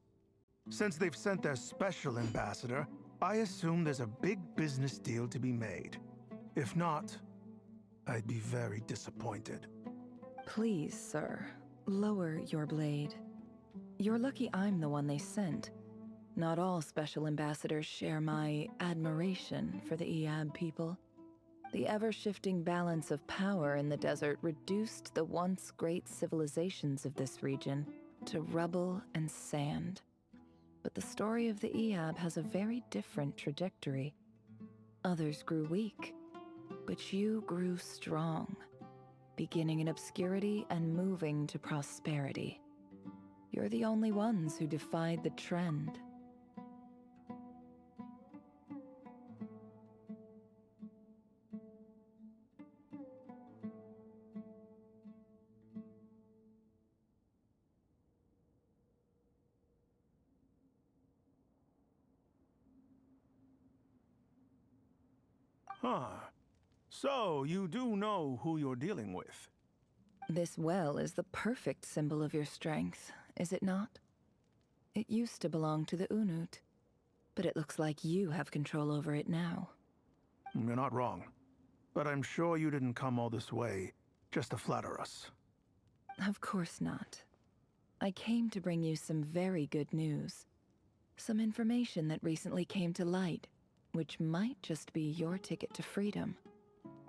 Since they've sent their special ambassador, I assume there's a big business deal to be made. If not, I'd be very disappointed. Please, sir, lower your blade. You're lucky I'm the one they sent. Not all special ambassadors share my admiration for the Iab people. The ever-shifting balance of power in the desert reduced the once great civilizations of this region to rubble and sand. But the story of the Iab has a very different trajectory. Others grew weak, but you grew strong, beginning in obscurity and moving to prosperity. You're the only ones who defied the trend. Huh. So, you do know who you're dealing with? This well is the perfect symbol of your strength, is it not? It used to belong to the Unut, but it looks like you have control over it now. You're not wrong. But I'm sure you didn't come all this way just to flatter us. Of course not. I came to bring you some very good news. Some information that recently came to light, which might just be your ticket to freedom.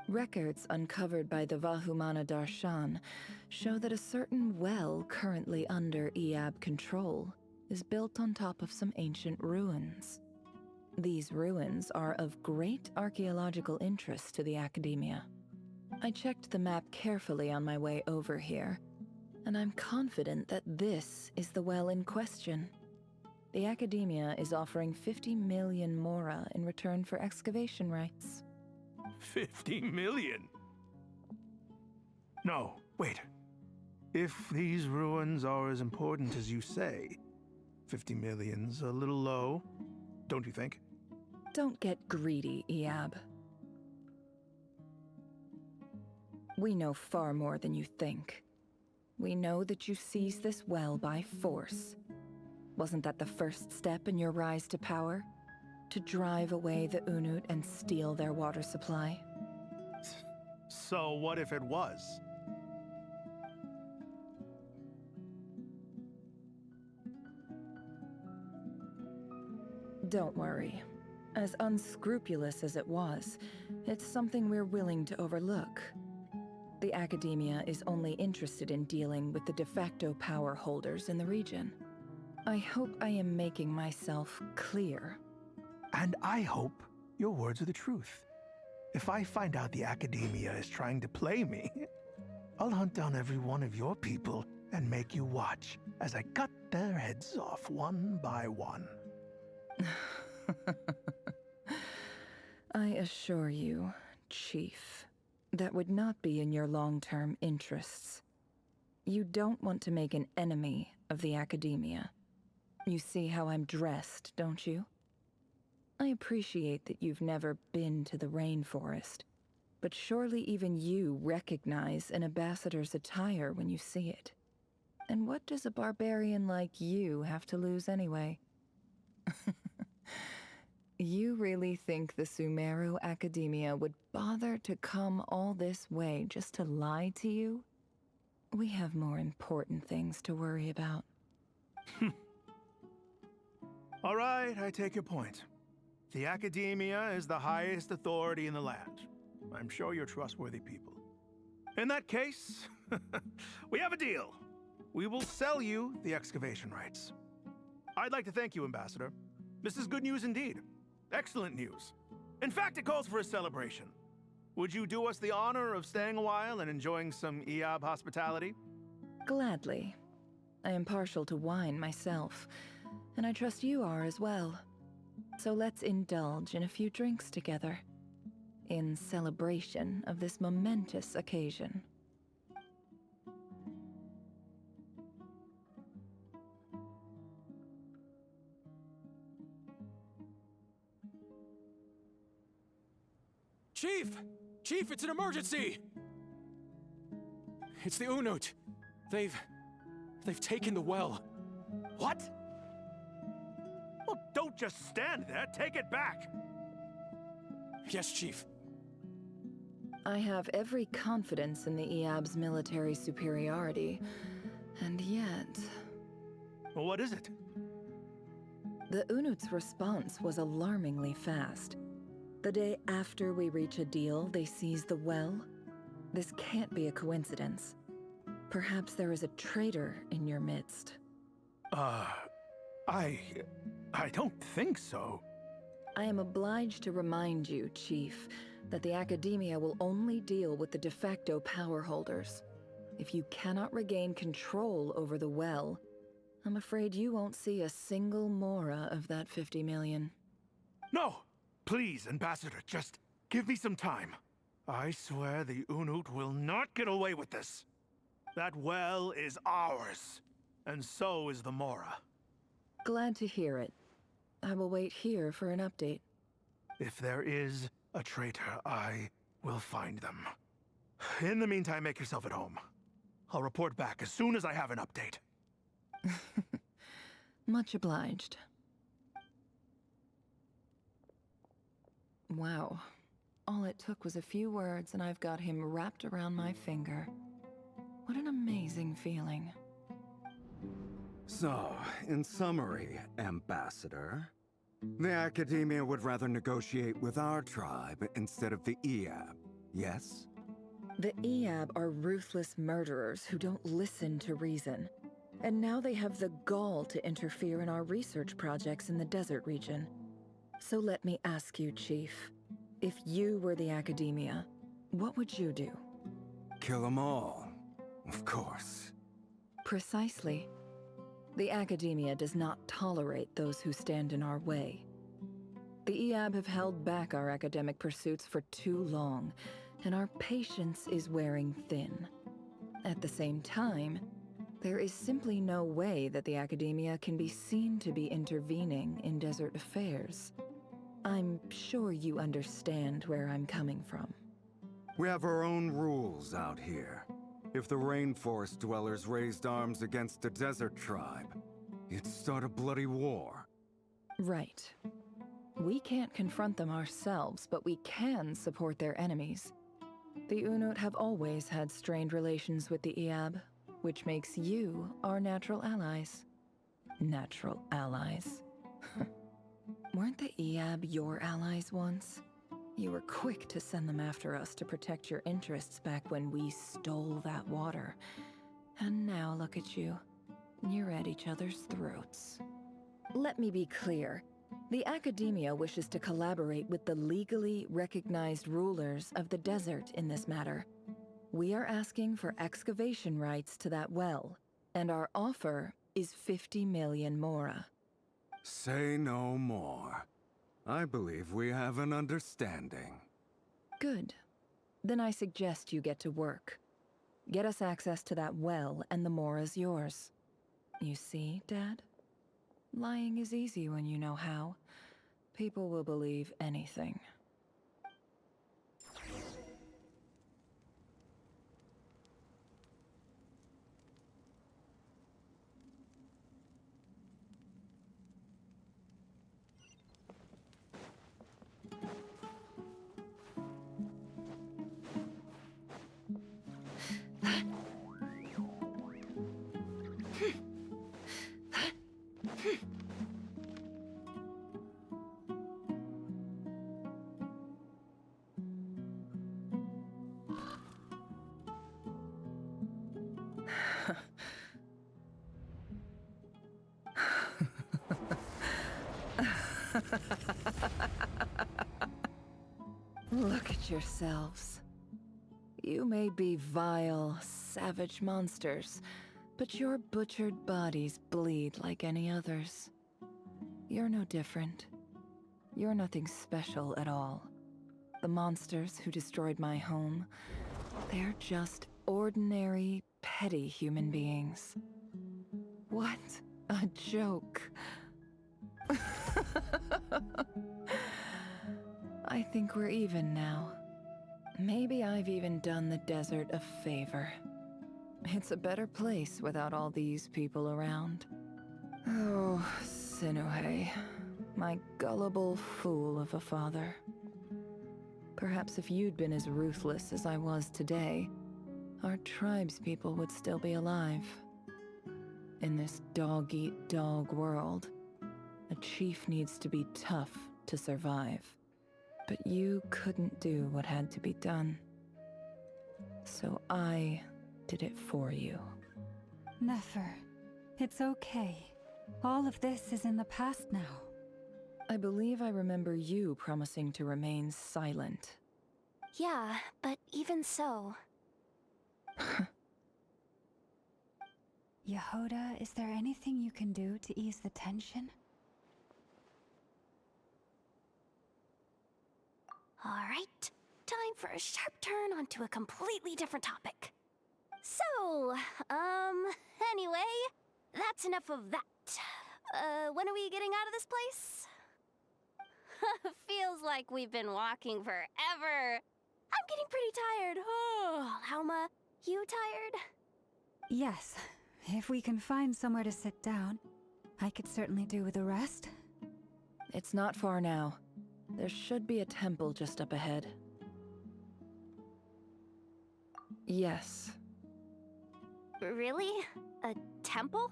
Records uncovered by the Vahumana Darshan show that a certain well currently under Iab control is built on top of some ancient ruins. These ruins are of great archaeological interest to the Academia. I checked the map carefully on my way over here, and I'm confident that this is the well in question. The Academia is offering 50 million mora in return for excavation rights. 50 million? No, wait. If these ruins are as important as you say, 50 million's a little low, don't you think? Don't get greedy, Iab. We know far more than you think. We know that you seized this well by force. Wasn't that the first step in your rise to power? To drive away the Unut and steal their water supply? So what if it was? Don't worry. As unscrupulous as it was, it's something we're willing to overlook. The Academia is only interested in dealing with the de facto power holders in the region. I hope I am making myself clear. And I hope your words are the truth. If I find out the Academia is trying to play me, I'll hunt down every one of your people and make you watch as I cut their heads off one by one. I assure you, Chief, that would not be in your long-term interests. You don't want to make an enemy of the Academia. You see how I'm dressed, don't you? I appreciate that you've never been to the rainforest, but surely even you recognize an ambassador's attire when you see it. And what does a barbarian like you have to lose anyway? You really think the Sumeru Academia would bother to come all this way just to lie to you? We have more important things to worry about. All right, I take your point. The Academia is the highest authority in the land. I'm sure you're trustworthy people. In that case, we have a deal. We will sell you the excavation rights. I'd like to thank you, Ambassador. This is good news indeed. Excellent news. In fact, it calls for a celebration. Would you do us the honor of staying a while and enjoying some Iab hospitality? Gladly. I am partial to wine myself, and I trust you are as well. So let's indulge in a few drinks together, in celebration of this momentous occasion. Chief! Chief, it's an emergency! It's the Unut. They've taken the well. What? Well, don't just stand there. Take it back. Yes, Chief. I have every confidence in the Iab's military superiority, and yet... Well, what is it? The Unut's response was alarmingly fast. The day after we reach a deal, they seize the well. This can't be a coincidence. Perhaps there is a traitor in your midst. I don't think so. I am obliged to remind you, Chief, that the Academia will only deal with the de facto power holders. If you cannot regain control over the well, I'm afraid you won't see a single mora of that 50 million. No! Please, Ambassador, just give me some time. I swear the Unut will not get away with this. That well is ours, and so is the mora. Glad to hear it. I will wait here for an update. If there is a traitor, I will find them. In the meantime, make yourself at home. I'll report back as soon as I have an update. Much obliged. Wow. All it took was a few words and I've got him wrapped around my finger. What an amazing feeling. So, in summary, Ambassador, the Academia would rather negotiate with our tribe instead of the Iab, yes? The Iab are ruthless murderers who don't listen to reason. And now they have the gall to interfere in our research projects in the desert region. So let me ask you, Chief, if you were the Academia, what would you do? Kill them all, of course. Precisely. The Academia does not tolerate those who stand in our way. The EAB have held back our academic pursuits for too long, and our patience is wearing thin. At the same time, there is simply no way that the Academia can be seen to be intervening in desert affairs. I'm sure you understand where I'm coming from. We have our own rules out here. If the rainforest dwellers raised arms against a desert tribe, it'd start a bloody war. Right. We can't confront them ourselves, but we can support their enemies. The Unut have always had strained relations with the EAB, which makes you our natural allies. Natural allies? Weren't the EAB your allies once? You were quick to send them after us to protect your interests back when we stole that water. And now look at you. You're at each other's throats. Let me be clear. The Academia wishes to collaborate with the legally recognized rulers of the desert in this matter. We are asking for excavation rights to that well, and our offer is 50 million mora. Say no more. I believe we have an understanding. Good. Then I suggest you get to work. Get us access to that well, and the mora's yours. You see, Dad? Lying is easy when you know how. People will believe anything. Look at yourselves. You may be vile, savage monsters, but your butchered bodies bleed like any others. You're no different. You're nothing special at all. The monsters who destroyed my home, they're just ordinary, petty human beings. What a joke. I think we're even now. Maybe I've even done the desert a favor. It's a better place without all these people around. Oh, Sinuhe, my gullible fool of a father. Perhaps if you'd been as ruthless as I was today, our tribespeople would still be alive. In this dog-eat-dog world, a chief needs to be tough to survive. But you couldn't do what had to be done. So I did it for you. Nefer, it's okay. All of this is in the past now. I believe I remember you promising to remain silent. Yeah, but even so... Yehoda, is there anything you can do to ease the tension? Alright, time for a sharp turn onto a completely different topic. So, anyway, that's enough of that. When are we getting out of this place? Feels like we've been walking forever. I'm getting pretty tired. Oh, Lauma, you tired? Yes, if we can find somewhere to sit down, I could certainly do with a rest. It's not far now. There should be a temple just up ahead. Yes. Really? A temple?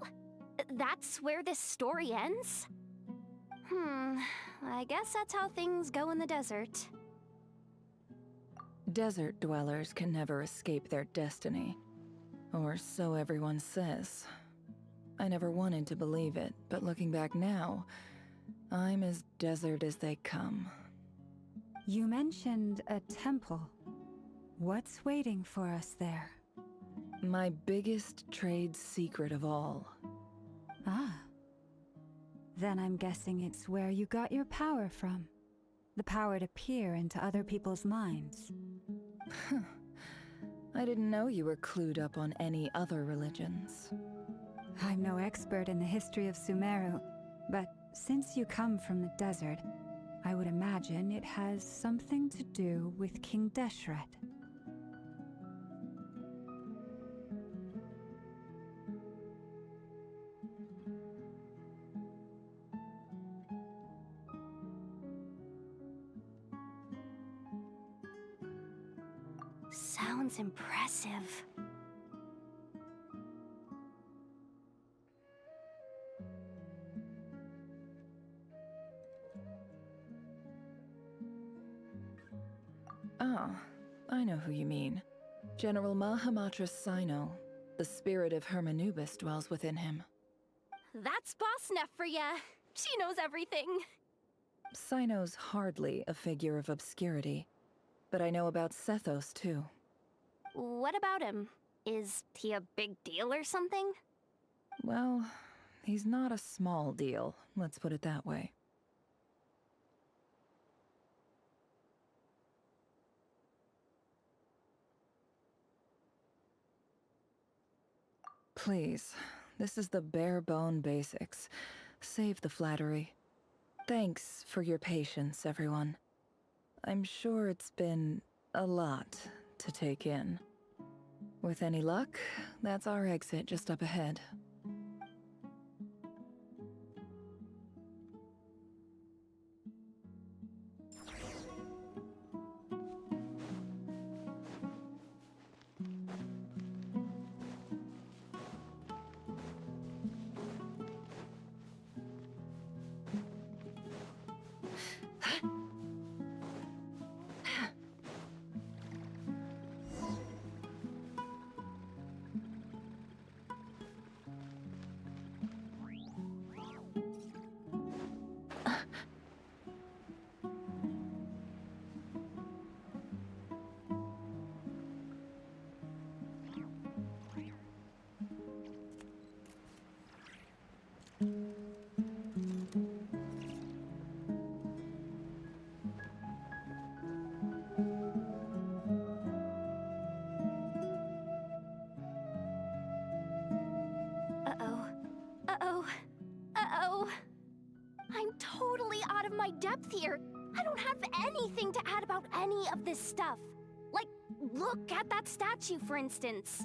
That's where this story ends? I guess that's how things go in the desert. Desert dwellers can never escape their destiny. Or so everyone says. I never wanted to believe it, but looking back now, I'm as desert as they come. You mentioned a temple. What's waiting for us there? My biggest trade secret of all. Ah. Then I'm guessing it's where you got your power from. The power to peer into other people's minds. I didn't know you were clued up on any other religions. I'm no expert in the history of Sumeru, but since you come from the desert, I would imagine it has something to do with King Deshret. Sounds impressive. Ah, I know who you mean. General Mahamatra Sino. The spirit of Hermanubis dwells within him. That's Boss Nefer for ya. She knows everything. Sino's hardly a figure of obscurity, but I know about Sethos too. What about him? Is he a big deal or something? Well, he's not a small deal, let's put it that way. Please, this is the bare-bone basics. Save the flattery. Thanks for your patience, everyone. I'm sure it's been a lot to take in. With any luck, that's our exit just up ahead. I'm totally out of my depth here. I don't have anything to add about any of this stuff. Like, look at that statue, for instance.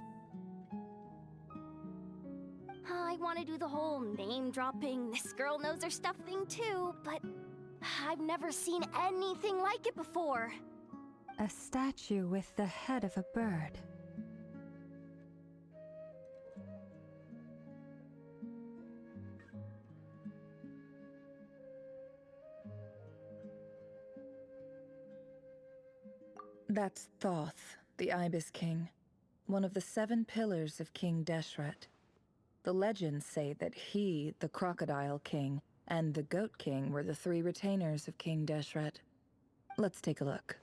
I want to do the whole name-dropping, this girl knows her stuff thing too, but I've never seen anything like it before. A statue with the head of a bird. That's Thoth, the Ibis King, one of the 7 pillars of King Deshret. The legends say that he, the Crocodile King, and the Goat King were the 3 retainers of King Deshret. Let's take a look.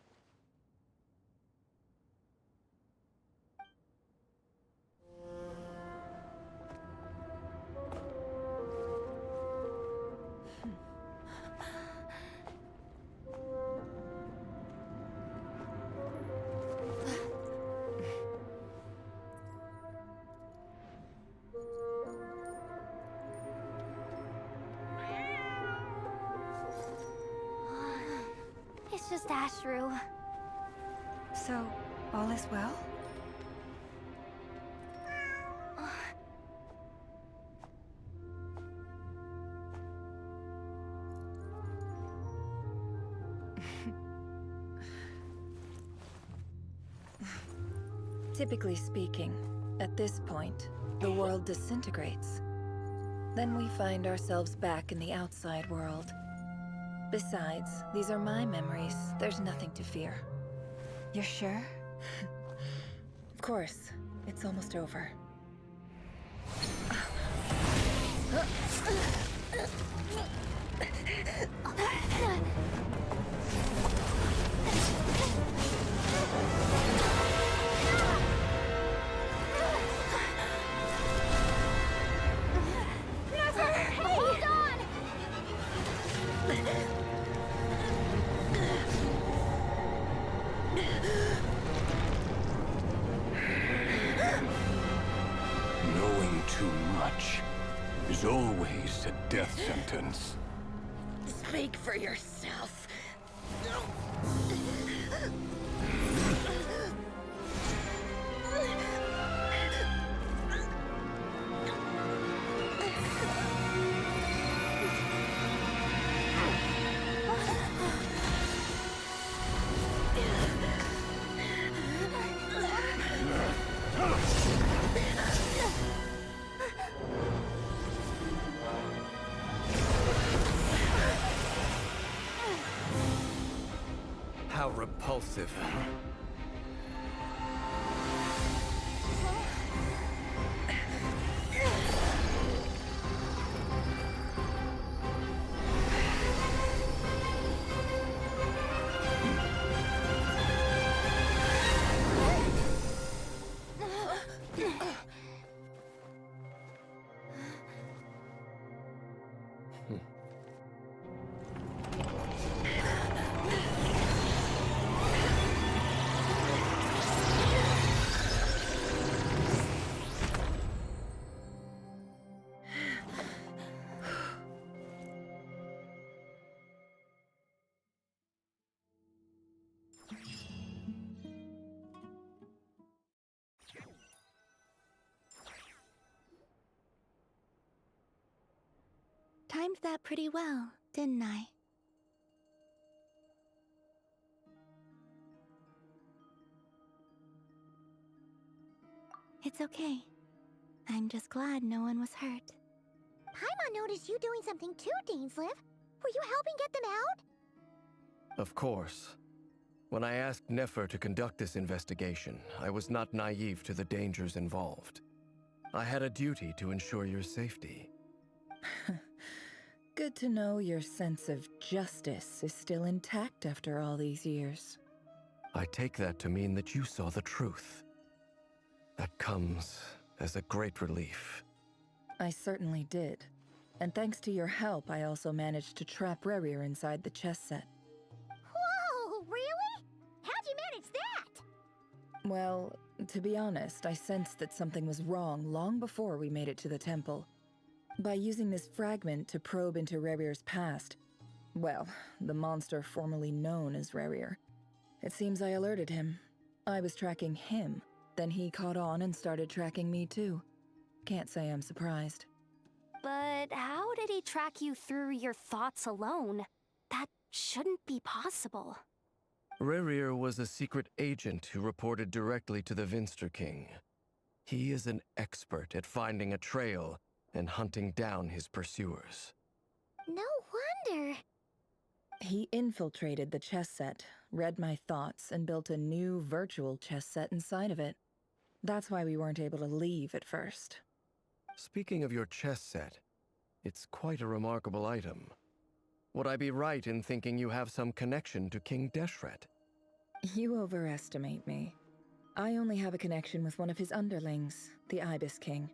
It's just Ashru. So, all is well? Typically speaking, at this point, the world disintegrates. Then we find ourselves back in the outside world. Besides, these are my memories. There's nothing to fear. You're sure? Of course. It's almost over. always a death sentence. Speak for yourself. How repulsive. Timed that pretty well, didn't I? It's okay. I'm just glad no one was hurt. Paimon noticed you doing something too, Dainsleif. Were you helping get them out? Of course. When I asked Nefer to conduct this investigation, I was not naive to the dangers involved. I had a duty to ensure your safety. Good to know your sense of justice is still intact after all these years. I take that to mean that you saw the truth. That comes as a great relief. I certainly did. And thanks to your help, I also managed to trap Rerir inside the chess set. Whoa, really? How'd you manage that? Well, to be honest, I sensed that something was wrong long before we made it to the temple. By using this fragment to probe into Rerir's past, well, the monster formerly known as Rerir, it seems I alerted him. I was tracking him, then he caught on and started tracking me too. Can't say I'm surprised. But how did he track you through your thoughts alone? That shouldn't be possible. Rerir was a secret agent who reported directly to the Vinster King. He is an expert at finding a trail and hunting down his pursuers. No wonder. He infiltrated the chess set, read my thoughts, and built a new virtual chess set inside of it. That's why we weren't able to leave at first. Speaking of your chess set, it's quite a remarkable item. Would I be right in thinking you have some connection to King Deshret? You overestimate me. I only have a connection with one of his underlings, the Ibis King.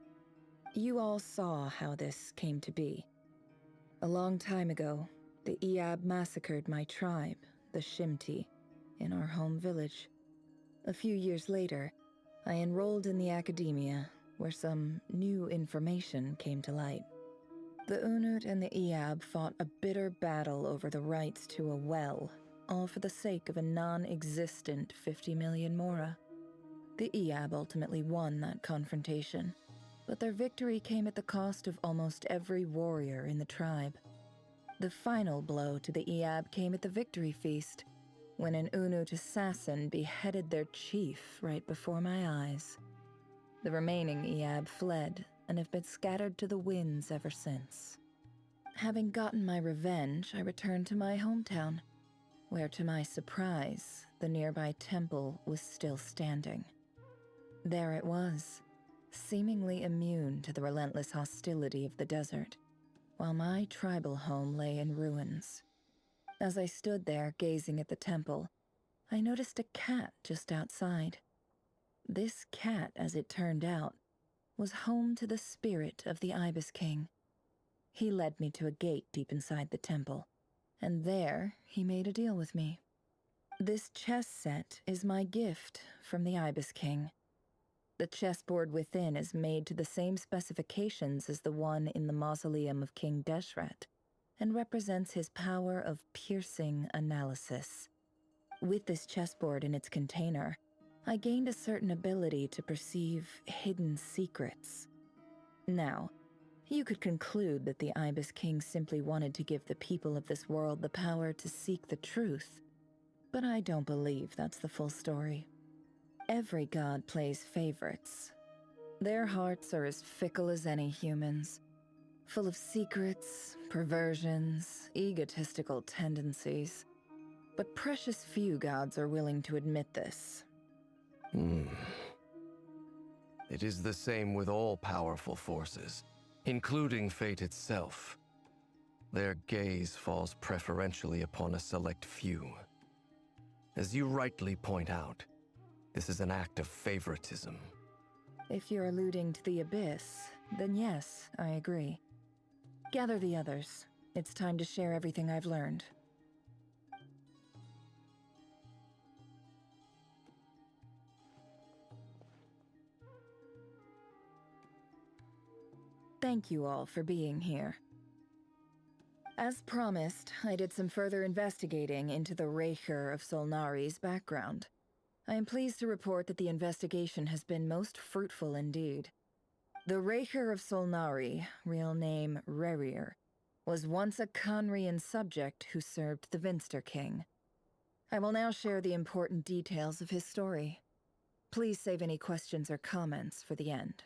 You all saw how this came to be. A long time ago, the Iab massacred my tribe, the Shimti, in our home village. A few years later, I enrolled in the academia, where some new information came to light. The Unut and the Iab fought a bitter battle over the rights to a well, all for the sake of a non-existent 50 million mora. The Iab ultimately won that confrontation, but their victory came at the cost of almost every warrior in the tribe. The final blow to the Iab came at the victory feast, when an Unut assassin beheaded their chief right before my eyes. The remaining Iab fled and have been scattered to the winds ever since. Having gotten my revenge, I returned to my hometown, where to my surprise, the nearby temple was still standing. There it was, seemingly immune to the relentless hostility of the desert, while my tribal home lay in ruins. As I stood there gazing at the temple, I noticed a cat just outside. This cat, as it turned out, was home to the spirit of the Ibis King. He led me to a gate deep inside the temple, and there he made a deal with me. This chess set is my gift from the Ibis King. The chessboard within is made to the same specifications as the one in the mausoleum of King Deshret, and represents his power of piercing analysis. With this chessboard in its container, I gained a certain ability to perceive hidden secrets. Now, you could conclude that the Ibis King simply wanted to give the people of this world the power to seek the truth, but I don't believe that's the full story. Every god plays favorites. Their hearts are as fickle as any human's, full of secrets, perversions, egotistical tendencies. But precious few gods are willing to admit this. It is the same with all powerful forces, including fate itself. Their gaze falls preferentially upon a select few. As you rightly point out, this is an act of favoritism. If you're alluding to the Abyss, then yes, I agree. Gather the others. It's time to share everything I've learned. Thank you all for being here. As promised, I did some further investigating into the Raker of Solnari's background. I am pleased to report that the investigation has been most fruitful indeed. The Raker of Solnari, real name Rerir, was once a Conrian subject who served the Vinster King. I will now share the important details of his story. Please save any questions or comments for the end.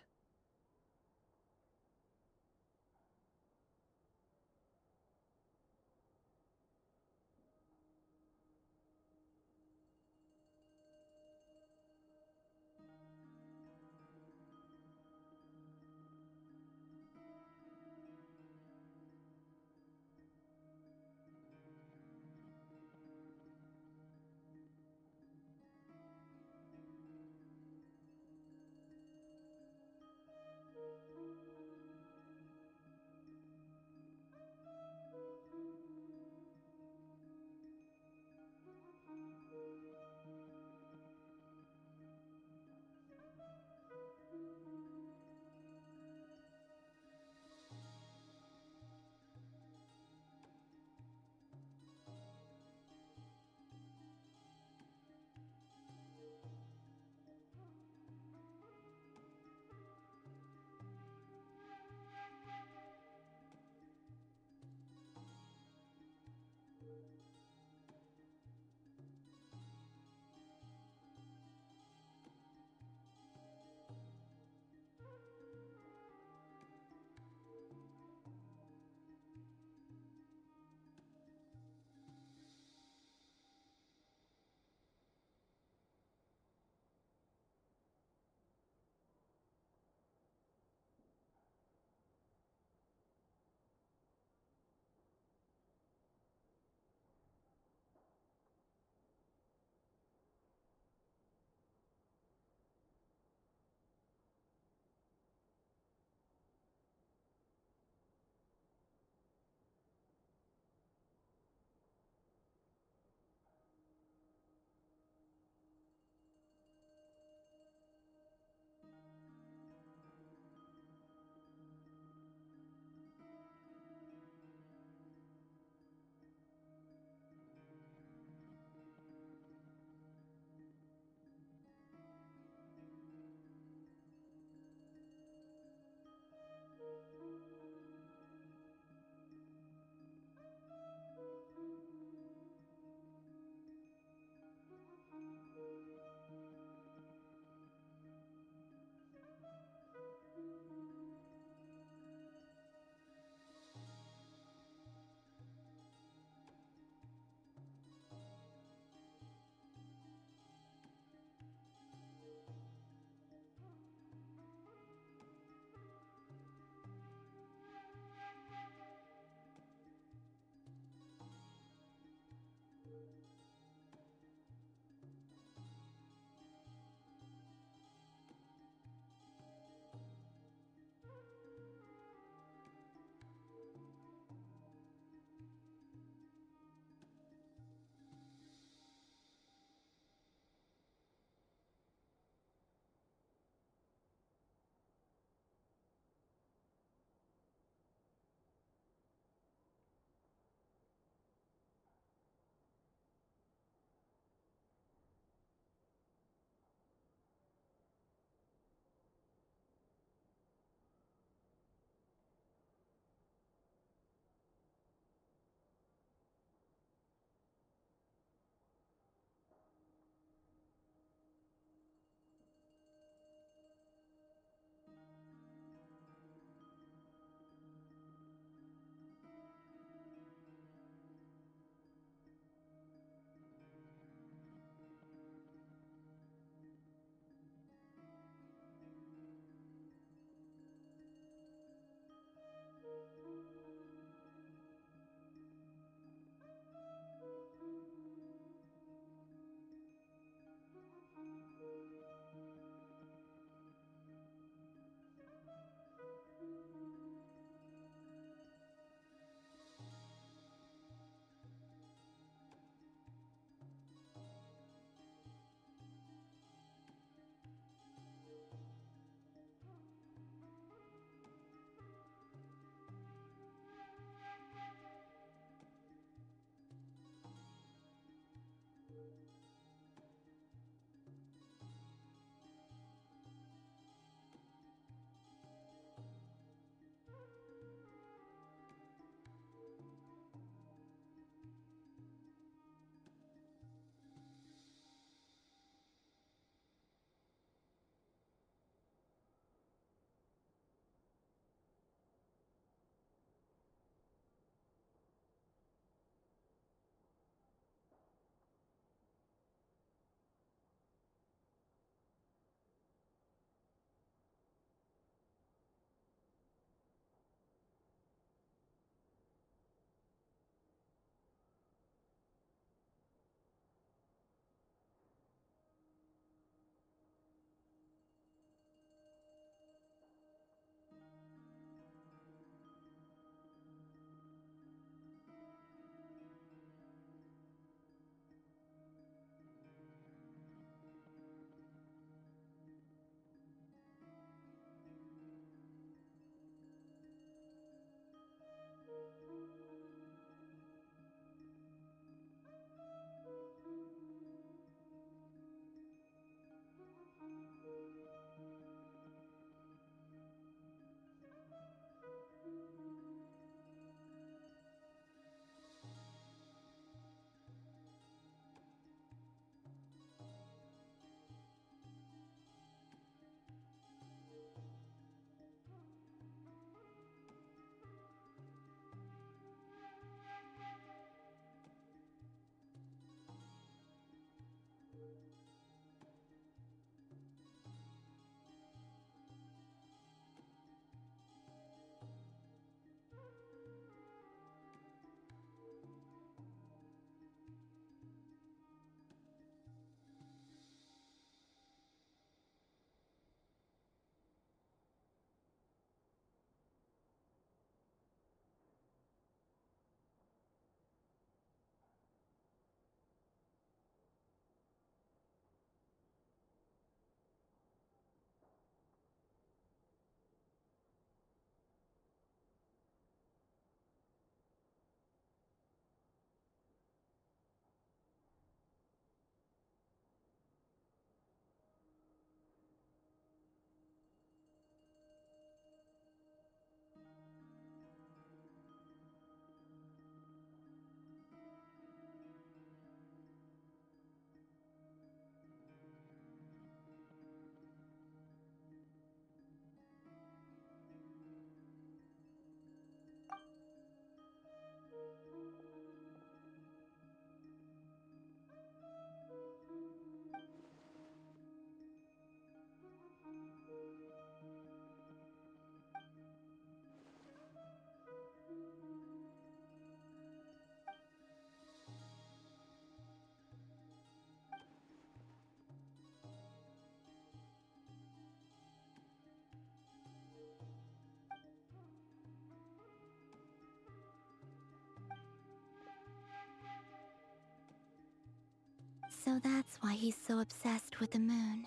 So that's why he's so obsessed with the moon.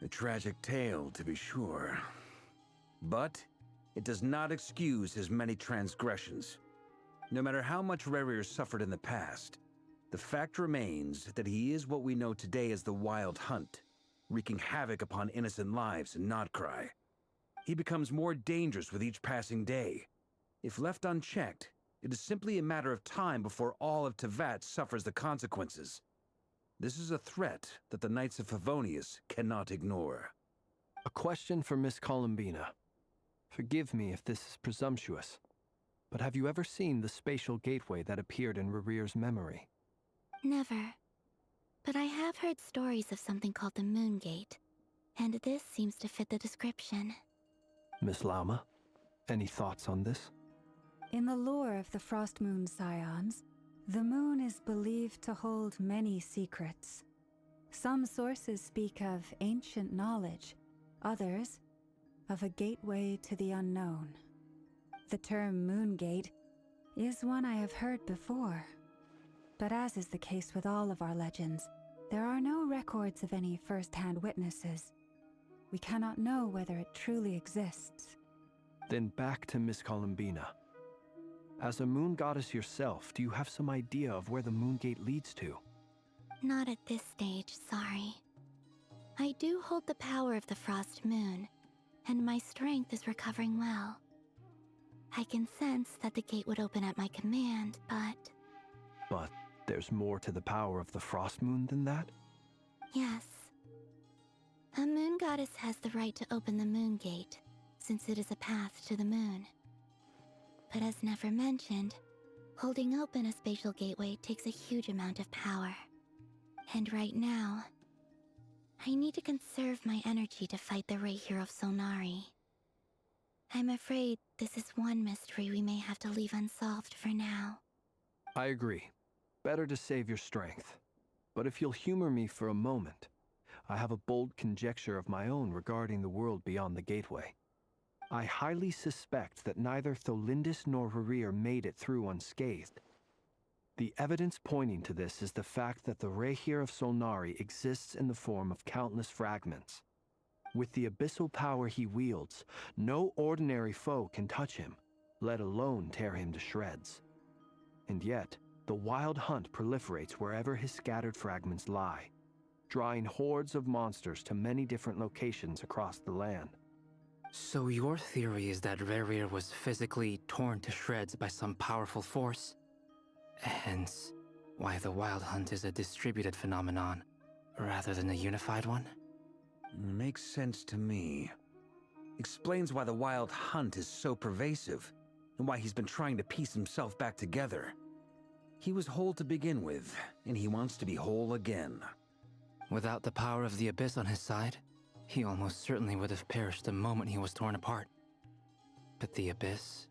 A tragic tale, to be sure. But it does not excuse his many transgressions. No matter how much Rerir suffered in the past, the fact remains that he is what we know today as the Wild Hunt, wreaking havoc upon innocent lives in Notcry. He becomes more dangerous with each passing day. If left unchecked, it is simply a matter of time before all of Tevat suffers the consequences. This is a threat that the Knights of Favonius cannot ignore. A question for Miss Columbina. Forgive me if this is presumptuous, but have you ever seen the spatial gateway that appeared in Rerir's memory? Never. But I have heard stories of something called the Moon Gate, and this seems to fit the description. Miss Lauma, any thoughts on this? In the lore of the Frost Moon Scions, the moon is believed to hold many secrets. Some sources speak of ancient knowledge, others of a gateway to the unknown. The term Moon Gate is one I have heard before, but as is the case with all of our legends, there are no records of any first-hand witnesses. We cannot know whether it truly exists. Then back to Miss Columbina. As a moon goddess yourself, do you have some idea of where the Moon Gate leads to? Not at this stage, sorry. I do hold the power of the Frost Moon, and my strength is recovering well. I can sense that the gate would open at my command, but... But there's more to the power of the Frost Moon than that? Yes. A moon goddess has the right to open the Moon Gate, since it is a path to the moon. But as Nefer mentioned, holding open a spatial gateway takes a huge amount of power. And right now, I need to conserve my energy to fight the Reir of Solnari. I'm afraid this is one mystery we may have to leave unsolved for now. I agree. Better to save your strength. But if you'll humor me for a moment, I have a bold conjecture of my own regarding the world beyond the gateway. I highly suspect that neither Tholindis nor Rerir made it through unscathed. The evidence pointing to this is the fact that the Reir of Solnari exists in the form of countless fragments. With the abyssal power he wields, no ordinary foe can touch him, let alone tear him to shreds. And yet, the Wild Hunt proliferates wherever his scattered fragments lie, drawing hordes of monsters to many different locations across the land. So your theory is that Rerir was physically torn to shreds by some powerful force? Hence, why the Wild Hunt is a distributed phenomenon, rather than a unified one? Makes sense to me. Explains why the Wild Hunt is so pervasive, and why he's been trying to piece himself back together. He was whole to begin with, and he wants to be whole again. Without the power of the Abyss on his side, he almost certainly would have perished the moment he was torn apart. But the Abyss,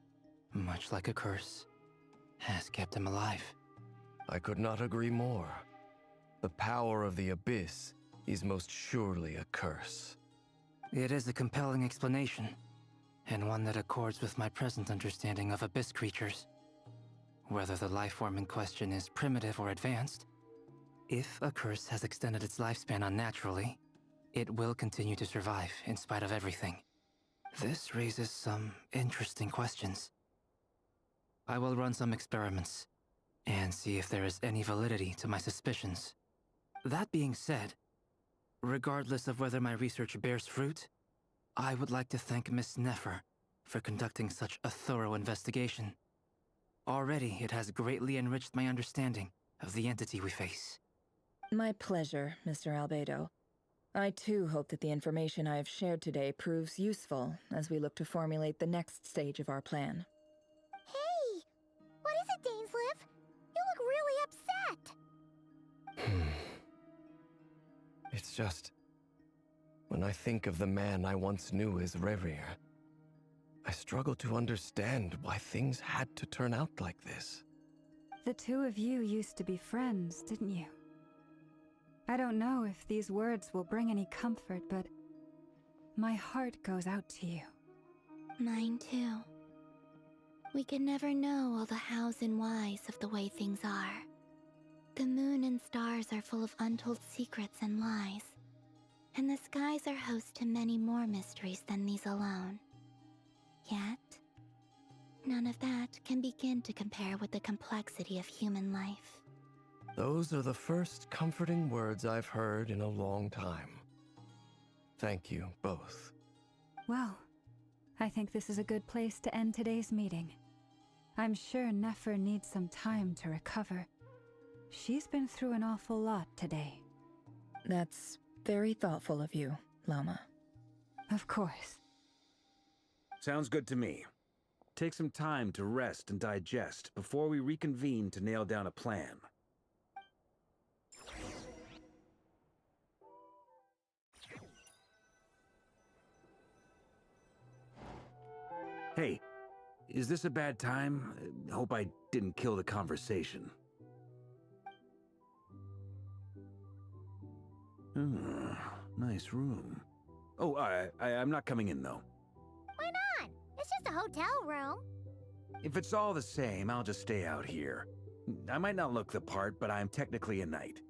much like a curse, has kept him alive. I could not agree more. The power of the Abyss is most surely a curse. It is a compelling explanation, and one that accords with my present understanding of Abyss creatures. Whether the life form in question is primitive or advanced, if a curse has extended its lifespan unnaturally, it will continue to survive in spite of everything. This raises some interesting questions. I will run some experiments and see if there is any validity to my suspicions. That being said, regardless of whether my research bears fruit, I would like to thank Miss Nefer for conducting such a thorough investigation. Already, it has greatly enriched my understanding of the entity we face. My pleasure, Mr. Albedo. I too hope that the information I have shared today proves useful as we look to formulate the next stage of our plan. Hey! What is it, Dainsleif? You look really upset! It's just... when I think of the man I once knew as Rerir, I struggle to understand why things had to turn out like this. The two of you used to be friends, didn't you? I don't know if these words will bring any comfort, but my heart goes out to you. Mine too. We can never know all the hows and whys of the way things are. The moon and and stars are full of untold secrets and lies, and the skies are host to many more mysteries than these alone. Yet, none of that can begin to compare with the complexity of human life. Those are the first comforting words I've heard in a long time. Thank you, both. Well, I think this is a good place to end today's meeting. I'm sure Nefer needs some time to recover. She's been through an awful lot today. That's very thoughtful of you, Lama. Of course. Sounds good to me. Take some time to rest and digest before we reconvene to nail down a plan. Hey, is this a bad time? Hope I didn't kill the conversation. Nice room. Oh, I'm not coming in, though. Why not? It's just a hotel room. If it's all the same, I'll just stay out here. I might not look the part, but I'm technically a knight.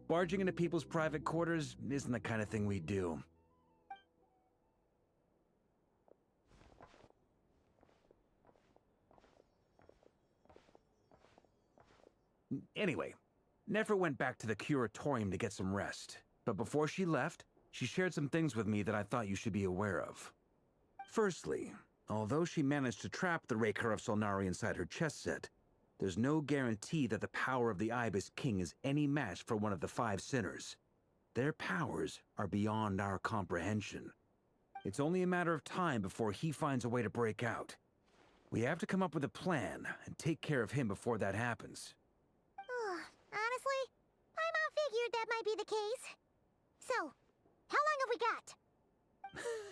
Barging into people's private quarters isn't the kind of thing we do. Anyway, Nefer went back to the curatorium to get some rest. But before she left, she shared some things with me that I thought you should be aware of. Firstly, although she managed to trap the Raker of Solnari inside her chest set, there's no guarantee that the power of the Ibis King is any match for one of the 5 sinners. Their powers are beyond our comprehension. It's only a matter of time before he finds a way to break out. We have to come up with a plan and take care of him before that happens. Honestly, my mom figured that might be the case. So, how long have we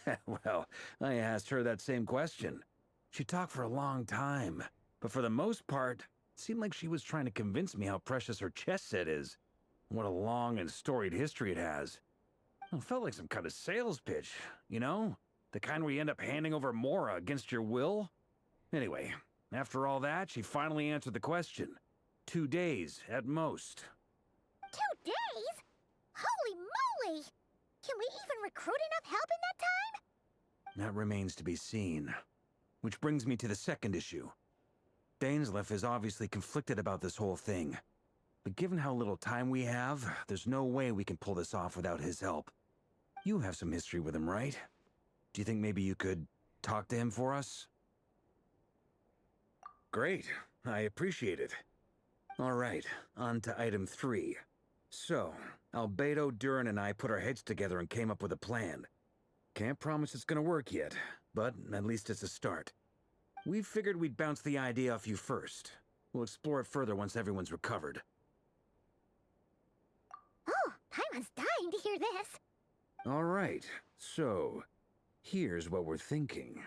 got? Well, I asked her that same question. She talked for a long time, but for the most part, it seemed like she was trying to convince me how precious her chess set is, and what a long and storied history it has. It felt like some kind of sales pitch, you know? The kind where you end up handing over Mora against your will? Anyway, after all that, she finally answered the question. 2 days, at most. 2 days? Holy moly! Can we even recruit enough help in that time? That remains to be seen. Which brings me to the second issue. Dainsleif is obviously conflicted about this whole thing. But given how little time we have, there's no way we can pull this off without his help. You have some history with him, right? Do you think maybe you could talk to him for us? Great. I appreciate it. All right, on to item 3. So, Albedo, Duran, and I put our heads together and came up with a plan. Can't promise it's gonna work yet, but at least it's a start. We figured we'd bounce the idea off you first. We'll explore it further once everyone's recovered. Oh, Paimon's dying to hear this. All right, so here's what we're thinking.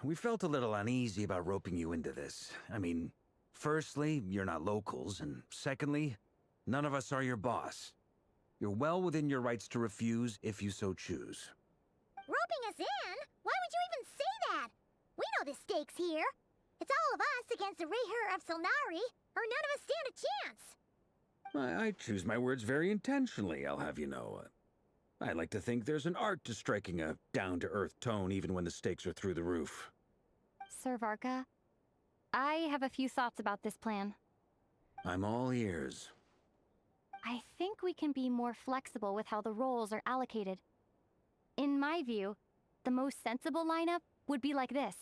We felt a little uneasy about roping you into this. I mean, firstly, you're not locals, and secondly, none of us are your boss. You're well within your rights to refuse if you so choose. Roping us in? Why would you even say that? We know the stakes here. It's all of us against the Raher of Solnari, or none of us stand a chance. I choose my words very intentionally, I'll have you know. I like to think there's an art to striking a down-to-earth tone even when the stakes are through the roof. Sir Varka, I have a few thoughts about this plan. I'm all ears. I think we can be more flexible with how the roles are allocated. In my view, the most sensible lineup would be like this.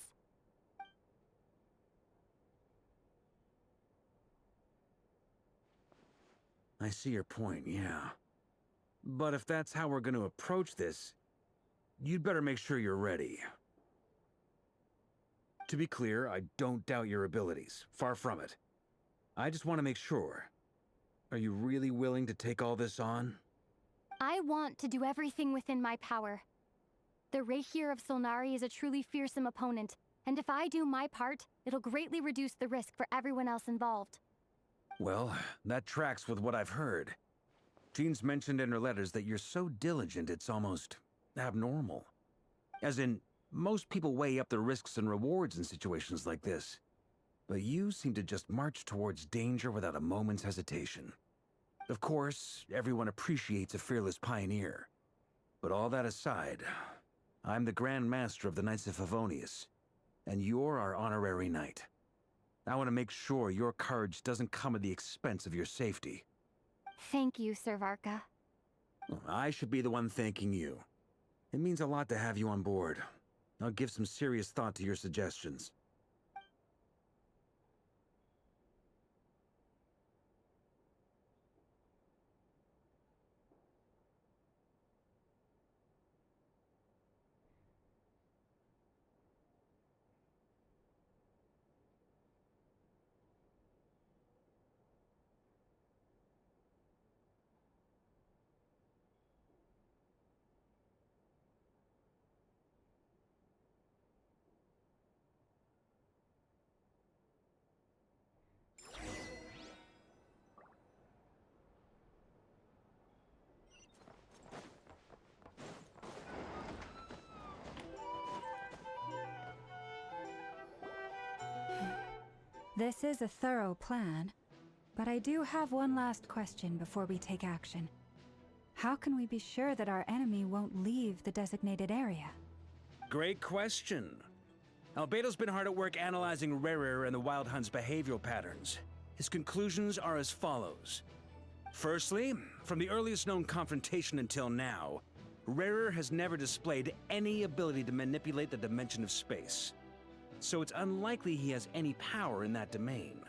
I see your point, yeah. But if that's how we're going to approach this, you'd better make sure you're ready. To be clear, I don't doubt your abilities. Far from it. I just want to make sure. Are you really willing to take all this on? I want to do everything within my power. The Raher of Solnari is a truly fearsome opponent, and if I do my part, it'll greatly reduce the risk for everyone else involved. Well, that tracks with what I've heard. Jean's mentioned in her letters that you're so diligent it's almost abnormal. As in, most people weigh up the risks and rewards in situations like this. But you seem to just march towards danger without a moment's hesitation. Of course, everyone appreciates a fearless pioneer. But all that aside, I'm the Grand Master of the Knights of Favonius, and you're our honorary knight. I want to make sure your courage doesn't come at the expense of your safety. Thank you, Sir Varka. I should be the one thanking you. It means a lot to have you on board. I'll give some serious thought to your suggestions. This is a thorough plan, but I do have one last question before we take action. How can we be sure that our enemy won't leave the designated area? Great question. Albedo's been hard at work analyzing Rerir and the Wild Hunt's behavioral patterns. His conclusions are as follows. Firstly, from the earliest known confrontation until now, Rerir has never displayed any ability to manipulate the dimension of space. So it's unlikely he has any power in that domain.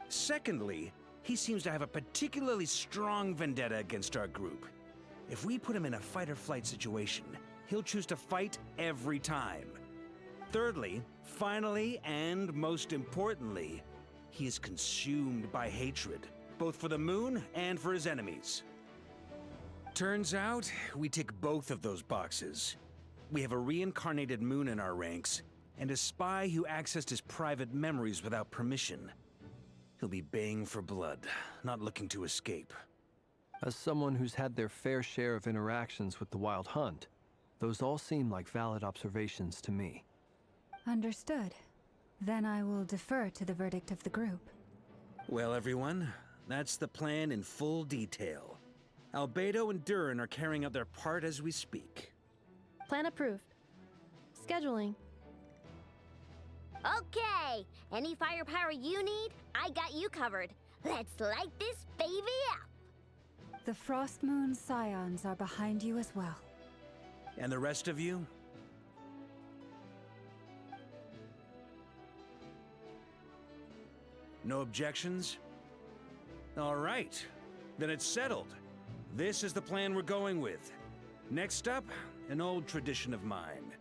Secondly, he seems to have a particularly strong vendetta against our group. If we put him in a fight-or-flight situation, he'll choose to fight every time. Thirdly, finally, and most importantly, he is consumed by hatred, both for the moon and for his enemies. Turns out, we tick both of those boxes. We have a reincarnated moon in our ranks, and a spy who accessed his private memories without permission. He'll be baying for blood, not looking to escape. As someone who's had their fair share of interactions with the Wild Hunt, those all seem like valid observations to me. Understood. Then I will defer to the verdict of the group. Well, everyone, that's the plan in full detail. Albedo and Durin are carrying out their part as we speak. Plan approved. Scheduling. Okay, any firepower you need, I got you covered. Let's light this baby up. The Frost Moon Scions are behind you as well. And the rest of you? No objections? All right, then it's settled. This is the plan we're going with. Next up, an old tradition of mine.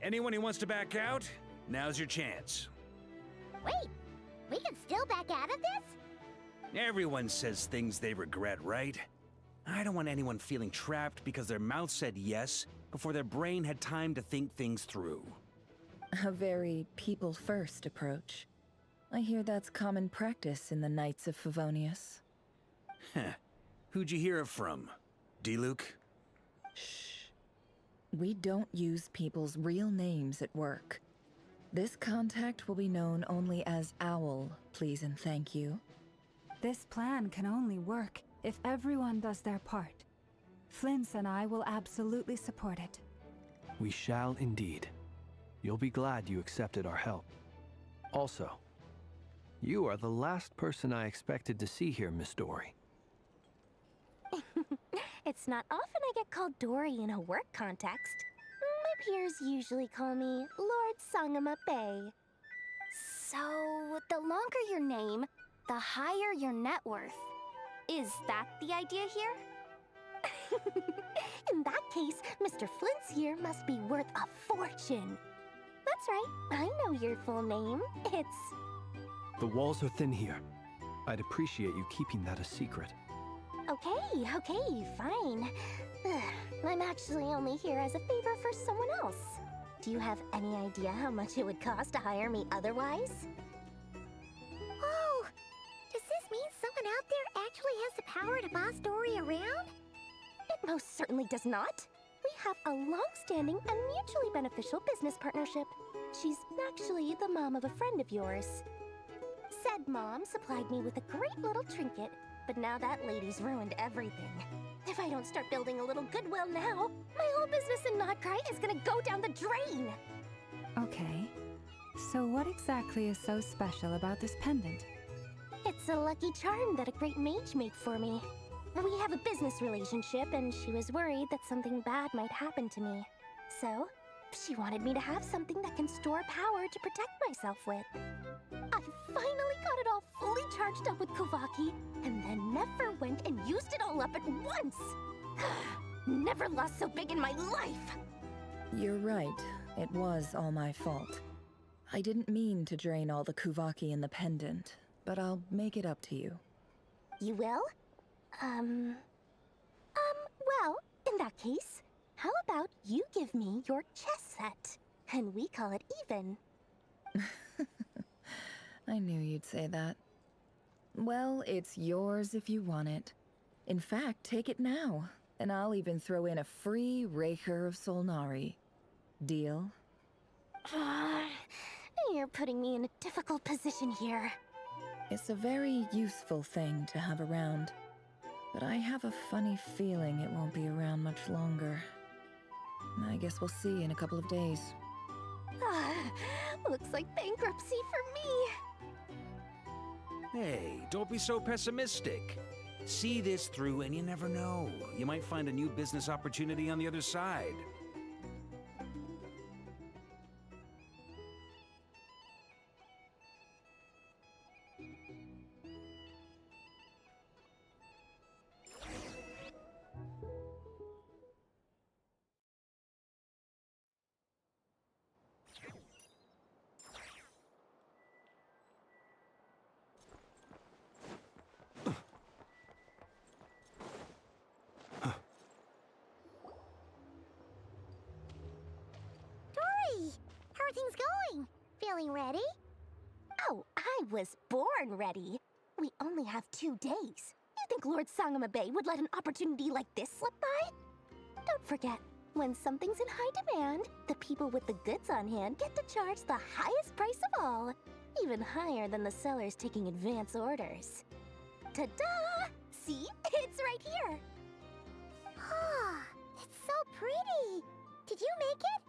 Anyone who wants to back out, now's your chance. Wait, we can still back out of this? Everyone says things they regret, right? I don't want anyone feeling trapped because their mouth said yes before their brain had time to think things through. A very people-first approach. I hear that's common practice in the Knights of Favonius. Heh. Who'd you hear it from? D-Luke? Shh. We don't use people's real names at work. This contact will be known only as Owl, please and thank you. This plan can only work if everyone does their part. Flint's and I will absolutely support it. We shall indeed. You'll be glad you accepted our help. Also, you are the last person I expected to see here, Miss Dory. It's not often I get called Dory in a work context. My peers usually call me Lord Sangamabe. So, the longer your name, the higher your net worth. Is that the idea here? In that case, Mr. Flint's here must be worth a fortune. That's right, I know your full name. It's... The walls are thin here. I'd appreciate you keeping that a secret. Okay, fine. I'm actually only here as a favor for someone else. Do you have any idea how much it would cost to hire me otherwise? Oh, does this mean someone out there actually has the power to boss Dory around? It most certainly does not. We we have a long-standing and mutually beneficial business partnership. She's actually the mom of a friend of yours. Said mom supplied me with a great little trinket, but now that lady's ruined everything. If I don't start building a little goodwill now, my whole business in Notcry is gonna go down the drain! Okay. So what exactly is so special about this pendant? It's a lucky charm that a great mage made for me. We have a business relationship, and she was worried that something bad might happen to me. So, she wanted me to have something that can store power to protect myself with. I finally got it all fully charged up with Kovaki, and then Nefer went and used it all up at once! Never lost so big in my life! You're right. It was all my fault. I didn't mean to drain all the Kuvaki in the pendant, but I'll make it up to you. You will? Well, in that case, how about you give me your chess set, and we call it even? I knew you'd say that. Well, it's yours if you want it. In fact, take it now, and I'll even throw in a free Raker of Solnari. Deal? You're putting me in a difficult position here. It's a very useful thing to have around, but I have a funny feeling it won't be around much longer. I guess we'll see in a couple of days. Looks like bankruptcy for me. Hey, don't be so pessimistic. See this through and you never know. You might find a new business opportunity on the other side. How are things going? Feeling ready? Oh, I was born ready. We only have 2 days. You think Lord Sangamabe would let an opportunity like this slip by? Don't forget, when something's in high demand, the people with the goods on hand get to charge the highest price of all, even higher than the sellers taking advance orders. Ta-da! See? It's right here! Ah, it's so pretty! Did you make it?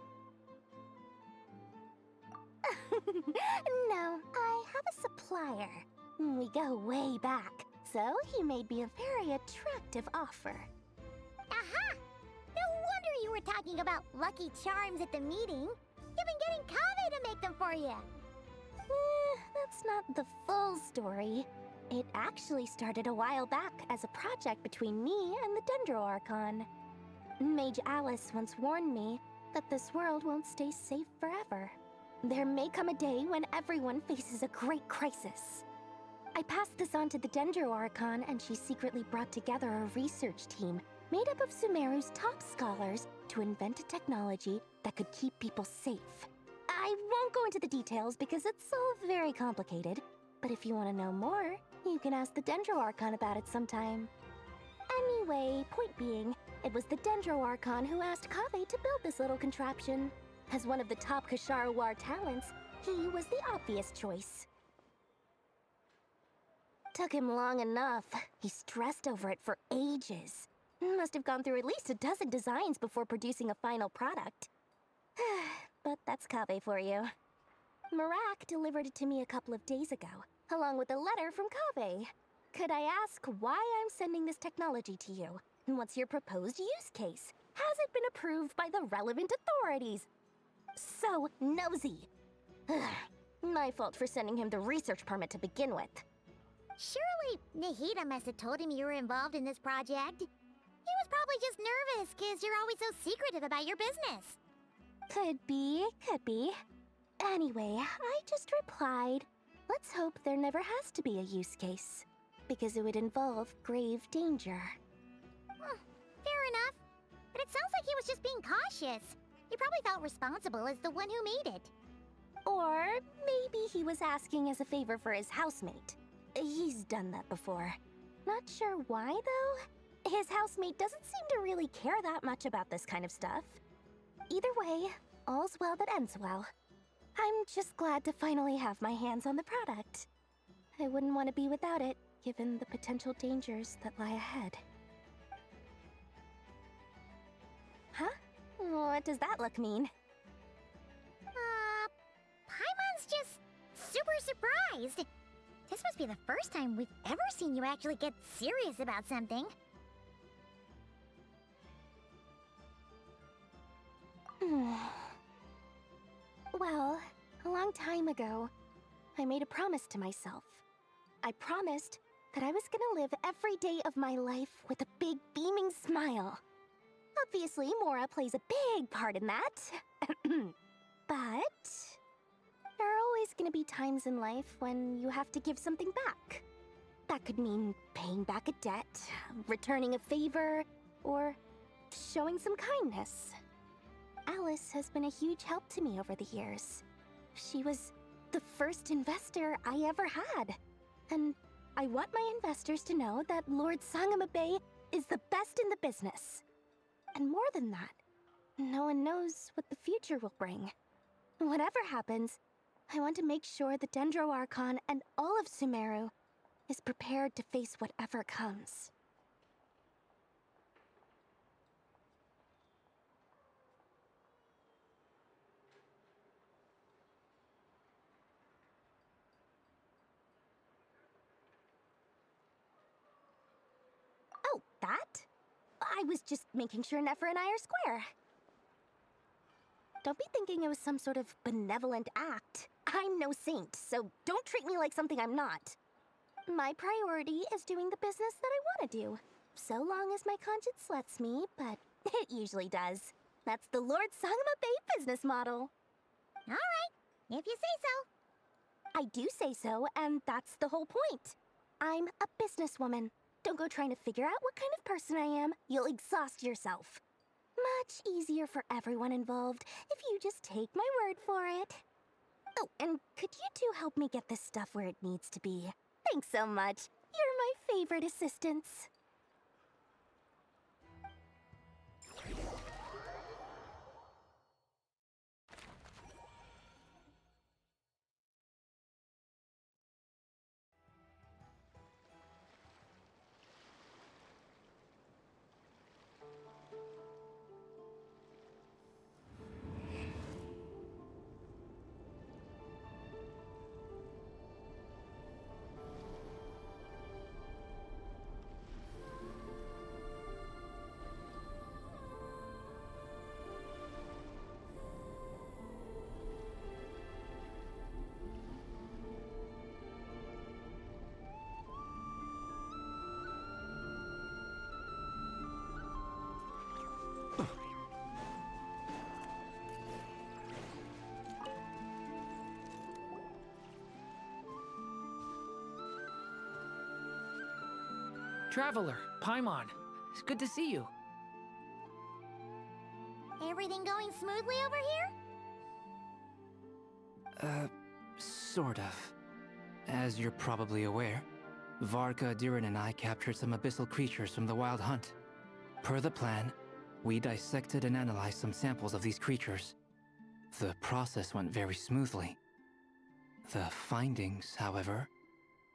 No, I have a supplier. We go way back, so he made me a very attractive offer. Aha! No wonder you were talking about lucky charms at the meeting. You've been getting Kaveh to make them for you. That's not the full story. It actually started a while back as a project between me and the Dendro Archon. Mage Alice once warned me that this world won't stay safe forever. There may come a day when everyone faces a great crisis. I passed this on to the Dendro Archon, and she secretly brought together a research team made up of Sumeru's top scholars to invent a technology that could keep people safe. I won't go into the details because it's all very complicated, but if you want to know more, you can ask the Dendro Archon about it sometime. Anyway, point being, it was the Dendro Archon who asked Kaveh to build this little contraption. As one of the top Kashara War talents, he was the obvious choice. Took him long enough. He stressed over it for ages. Must have gone through at least a dozen designs before producing a final product. But that's Kaveh for you. Marak delivered it to me a couple of days ago, along with a letter from Kaveh. Could I ask why I'm sending this technology to you? And what's your proposed use case? Has it been approved by the relevant authorities? So nosy. My fault for sending him the research permit to begin with. Surely Nahida must have told him you were involved in this project. He was probably just nervous because you're always so secretive about your business. Could be, could be. Anyway, I just replied, let's hope there never has to be a use case, because it would involve grave danger. Fair enough. But it sounds like he was just being cautious. He probably felt responsible as the one who made it. Or maybe he was asking as a favor for his housemate. He's done that before. Not sure why, though. His housemate doesn't seem to really care that much about this kind of stuff. Either way, all's well that ends well. I'm just glad to finally have my hands on the product. I wouldn't want to be without it, given the potential dangers that lie ahead. Huh? What does that look mean? Paimon's just super surprised. This must be the first time we've ever seen you actually get serious about something. Well, a long time ago, I made a promise to myself. I promised that I was gonna live every day of my life with a big beaming smile. Obviously, Mora plays a big part in that. But there are always gonna be times in life when you have to give something back. That could mean paying back a debt, returning a favor, or showing some kindness. Alice has been a huge help to me over the years. She was the first investor I ever had. And I want my investors to know that Lord Sangama Bay is the best in the business. And more than that, no one knows what the future will bring. Whatever happens, I want to make sure the Dendro Archon and all of Sumeru is prepared to face whatever comes. Oh, that? I was just making sure Nefer and I are square. Don't be thinking it was some sort of benevolent act. I'm no saint, so don't treat me like something I'm not. My priority is doing the business that I want to do, so long as my conscience lets me, but it usually does. That's the Lord Sangama Bay business model. All right, if you say so. I do say so, and that's the whole point. I'm a businesswoman. Don't go trying to figure out what kind of person I am. You'll exhaust yourself. Much easier for everyone involved if you just take my word for it. Oh, and could you two help me get this stuff where it needs to be? Thanks so much. You're my favorite assistants. Traveler, Paimon, it's good to see you. Everything going smoothly over here? Sort of. As you're probably aware, Varka, Diren, and I captured some abyssal creatures from the Wild Hunt. Per the plan, we dissected and analyzed some samples of these creatures. The process went very smoothly. The findings, however,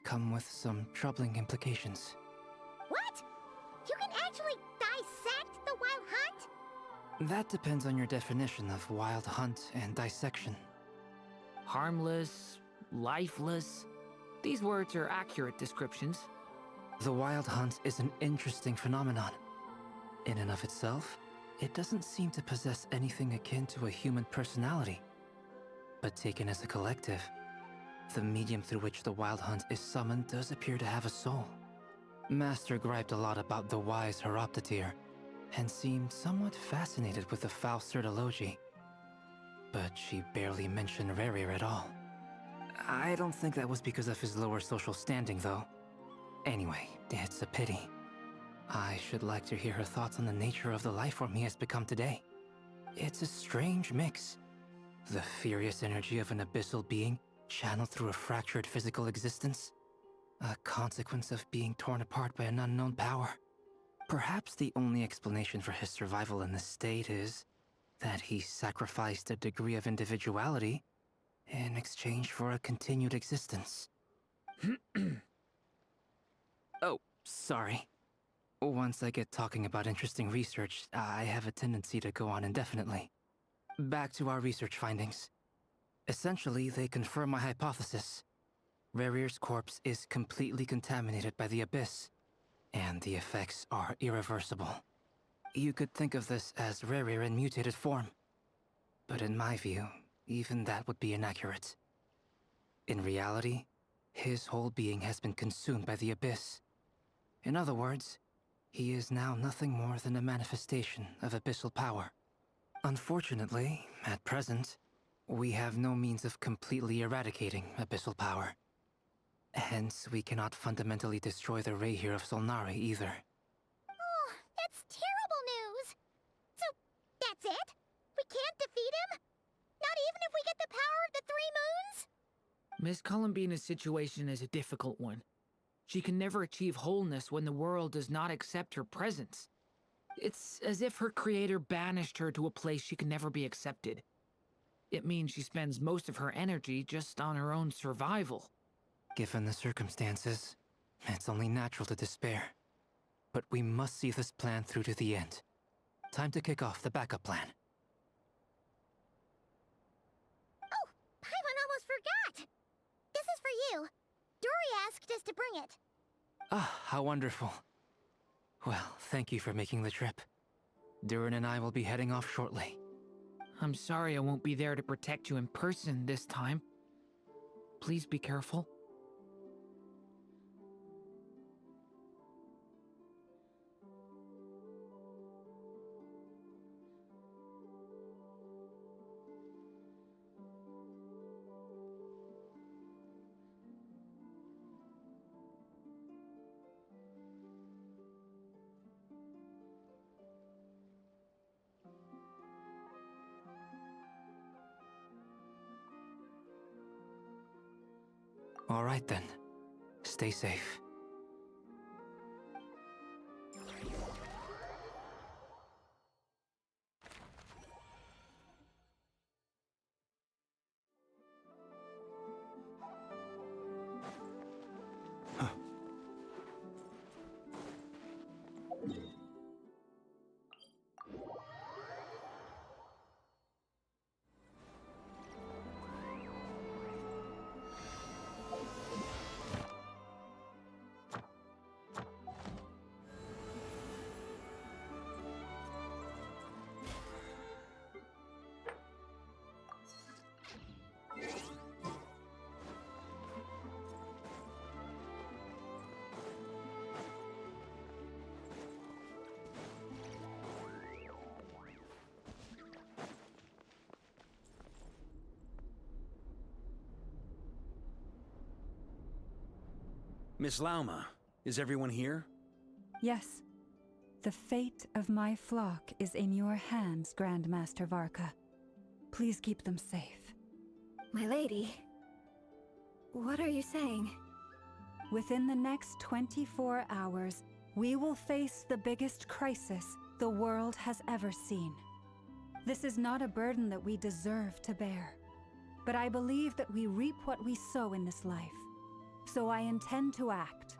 come with some troubling implications. What? You can actually dissect the Wild Hunt? That depends on your definition of Wild Hunt and dissection. Harmless, lifeless. These words are accurate descriptions. The Wild Hunt is an interesting phenomenon. In and of itself, it doesn't seem to possess anything akin to a human personality. But taken as a collective, the medium through which the Wild Hunt is summoned does appear to have a soul. Master griped a lot about the wise Horoptatyr, and seemed somewhat fascinated with the foul Certology. But she barely mentioned Rerir at all. I don't think that was because of his lower social standing, though. Anyway, it's a pity. I should like to hear her thoughts on the nature of the lifeform he has become today. It's a strange mix. The furious energy of an abyssal being channeled through a fractured physical existence. A consequence of being torn apart by an unknown power. Perhaps the only explanation for his survival in this state is that he sacrificed a degree of individuality in exchange for a continued existence. Oh, sorry. Once I get talking about interesting research, I have a tendency to go on indefinitely. Back to our research findings. Essentially, they confirm my hypothesis. Rerir's corpse is completely contaminated by the Abyss, and the effects are irreversible. You could think of this as Rerir in mutated form. But in my view, even that would be inaccurate. In reality, his whole being has been consumed by the Abyss. In other words, he is now nothing more than a manifestation of abyssal power. Unfortunately, at present, we have no means of completely eradicating abyssal power. Hence, we cannot fundamentally destroy the Rerir of Solnari either. Oh, that's terrible news! So, that's it? We can't defeat him? Not even if we get the power of the Three Moons? Miss Columbina's situation is a difficult one. She can never achieve wholeness when the world does not accept her presence. It's as if her creator banished her to a place she can never be accepted. It means she spends most of her energy just on her own survival. Given the circumstances, it's only natural to despair. But we must see this plan through to the end. Time to kick off the backup plan. Oh, Paimon almost forgot! This is for you. Dory asked us to bring it. Ah, how wonderful. Well, thank you for making the trip. Durin and I will be heading off shortly. I'm sorry I won't be there to protect you in person this time. Please be careful. All right then. Stay safe. Miss Lauma, is everyone here? Yes. The fate of my flock is in your hands, Grandmaster Varka. Please keep them safe. My lady, what are you saying? Within the next 24 hours, we will face the biggest crisis the world has ever seen. This is not a burden that we deserve to bear, but I believe that we reap what we sow in this life. So I intend to act.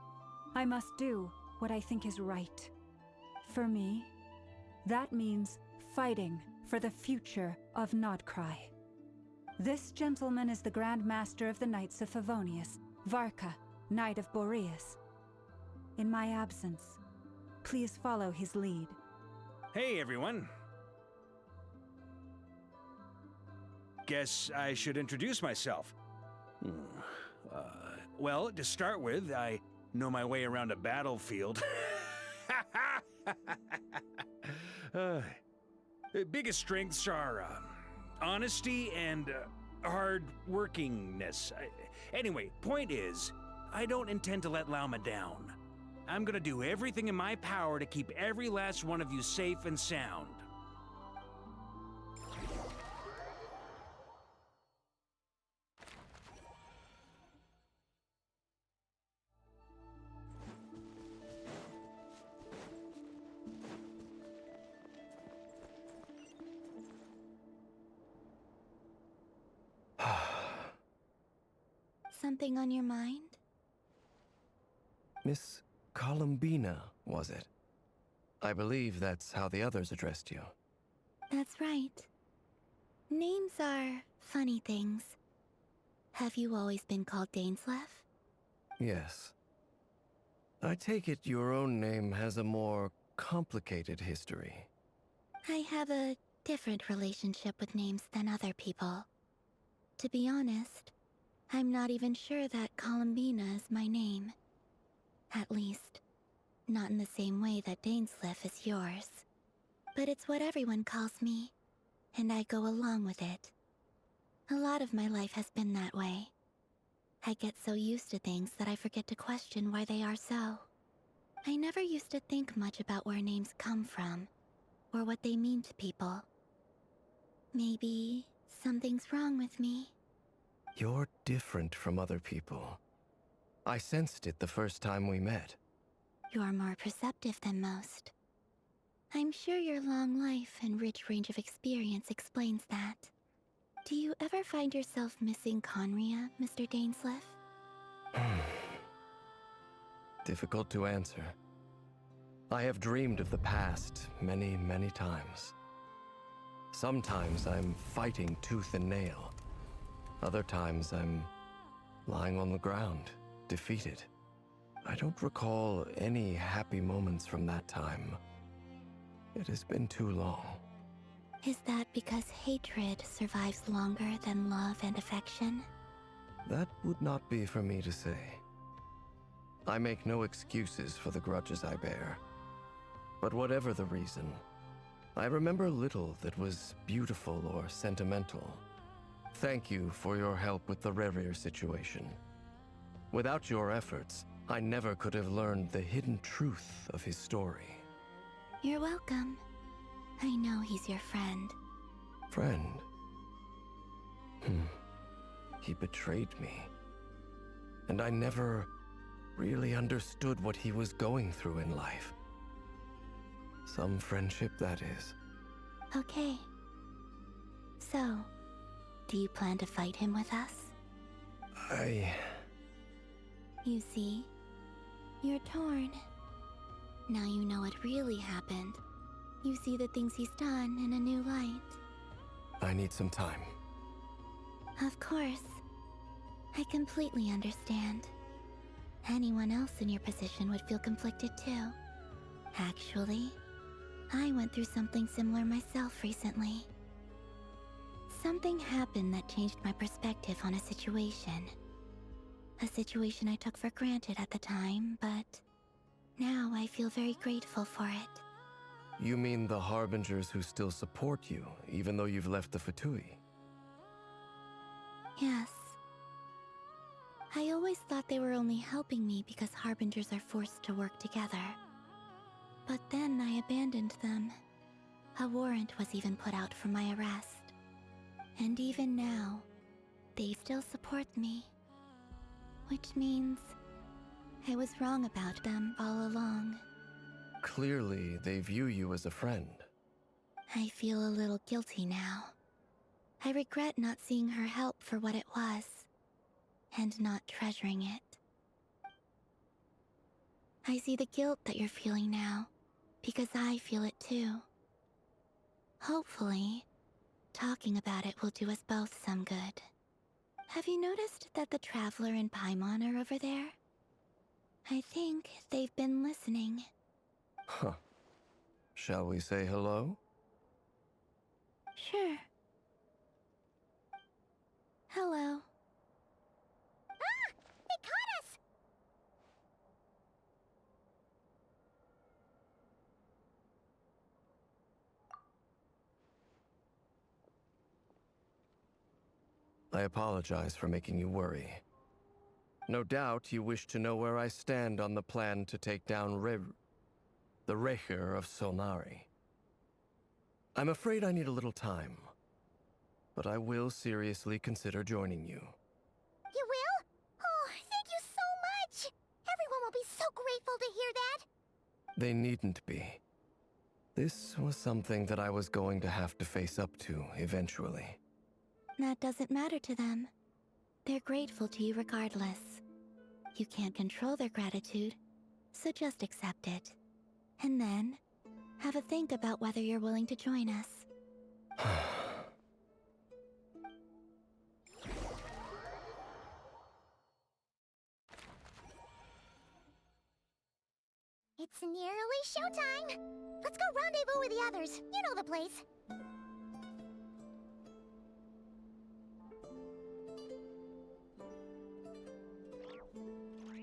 I must do what I think is right. For me, that means fighting for the future of Nodcry. This gentleman is the Grand Master of the Knights of Favonius, Varka, Knight of Boreas. In my absence, please follow his lead. Hey, everyone. Guess I should introduce myself. Well, to start with, I know my way around a battlefield. Biggest strengths are honesty and hard-workingness. Anyway, point is, I don't intend to let Lauma down. I'm gonna do everything in my power to keep every last one of you safe and sound. something on your mind? Miss Columbina, was it? I believe that's how the others addressed you. That's right. Names are funny things. Have you always been called Dainsleif? Yes. I take it your own name has a more complicated history. I have a different relationship with names than other people. To be honest, I'm not even sure that Columbina is my name. At least, not in the same way that Dainsleif is yours. But it's what everyone calls me, and I go along with it. A lot of my life has been that way. I get so used to things that I forget to question why they are so. I never used to think much about where names come from, or what they mean to people. Maybe something's wrong with me. You're different from other people. I sensed it the first time we met. You're more perceptive than most. I'm sure your long life and rich range of experience explains that. Do you ever find yourself missing Conria, Mr. Dainsleif? Difficult to answer. I have dreamed of the past many, many times. Sometimes I'm fighting tooth and nail. Other times I'm lying on the ground, defeated. I don't recall any happy moments from that time. It has been too long. Is that because hatred survives longer than love and affection? That would not be for me to say. I make no excuses for the grudges I bear. But whatever the reason, I remember little that was beautiful or sentimental. Thank you for your help with the Rerir situation. Without your efforts, I never could have learned the hidden truth of his story. You're welcome. I know he's your friend. Friend? He betrayed me. And I never really understood what he was going through in life. Some friendship, that is. Okay. So, do you plan to fight him with us? You see, you're torn. Now you know what really happened. You see the things he's done in a new light. I need some time. Of course. I completely understand. Anyone else in your position would feel conflicted too. Actually, I went through something similar myself recently. Something happened that changed my perspective on a situation. A situation I took for granted at the time, but now I feel very grateful for it. You mean the Harbingers who still support you, even though you've left the Fatui? Yes. I always thought they were only helping me because Harbingers are forced to work together. But then I abandoned them. A warrant was even put out for my arrest. And even now, they still support me. Which means I was wrong about them all along. Clearly, they view you as a friend. I feel a little guilty now. I regret not seeing her help for what it was, and not treasuring it. I see the guilt that you're feeling now, because I feel it too. Hopefully, talking about it will do us both some good. Have you noticed that the Traveler and Paimon are over there? I think they've been listening. Huh. Shall we say hello? Sure. Hello. Ah! They caught us! I apologize for making you worry. No doubt you wish to know where I stand on the plan to take down the Recher of Solnari. I'm afraid I need a little time, but I will seriously consider joining you. You will? Oh, thank you so much! Everyone will be so grateful to hear that! They needn't be. This was something that I was going to have to face up to eventually. That doesn't matter to them. They're grateful to you regardless. You can't control their gratitude, so just accept it. And then, have a think about whether you're willing to join us. It's nearly showtime! Let's go rendezvous with the others. You know the place.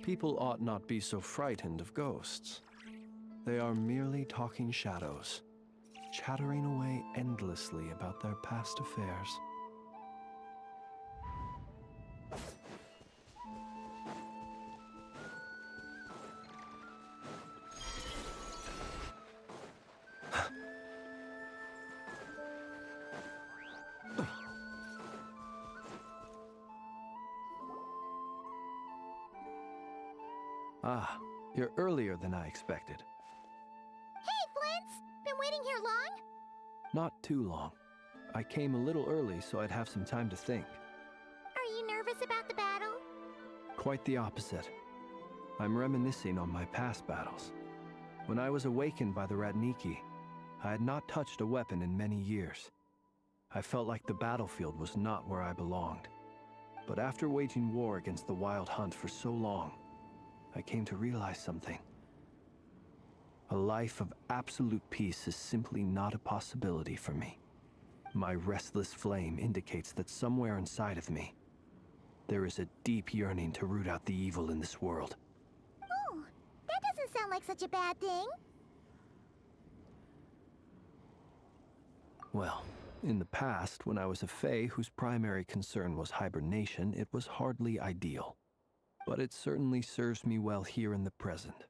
People ought not be so frightened of ghosts. They are merely talking shadows, chattering away endlessly about their past affairs. Ah, you're earlier than I expected. Hey, Flint's! Been waiting here long? Not too long. I came a little early so I'd have some time to think. Are you nervous about the battle? Quite the opposite. I'm reminiscing on my past battles. When I was awakened by the Ratniki, I had not touched a weapon in many years. I felt like the battlefield was not where I belonged. But after waging war against the Wild Hunt for so long, I came to realize something. A life of absolute peace is simply not a possibility for me. My restless flame indicates that somewhere inside of me, there is a deep yearning to root out the evil in this world. Oh, that doesn't sound like such a bad thing. Well, in the past, when I was a Fae whose primary concern was hibernation, it was hardly ideal. But it certainly serves me well here in the present.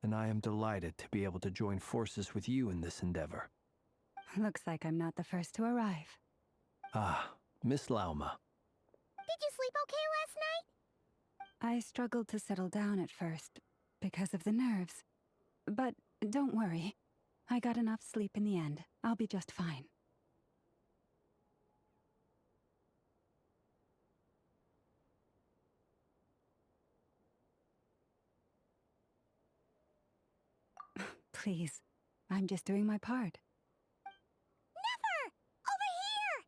And I am delighted to be able to join forces with you in this endeavor. Looks like I'm not the first to arrive. Ah, Miss Lauma. Did you sleep okay last night? I struggled to settle down at first, because of the nerves. But don't worry. I got enough sleep in the end. I'll be just fine. Please, I'm just doing my part. Nefer! Over here!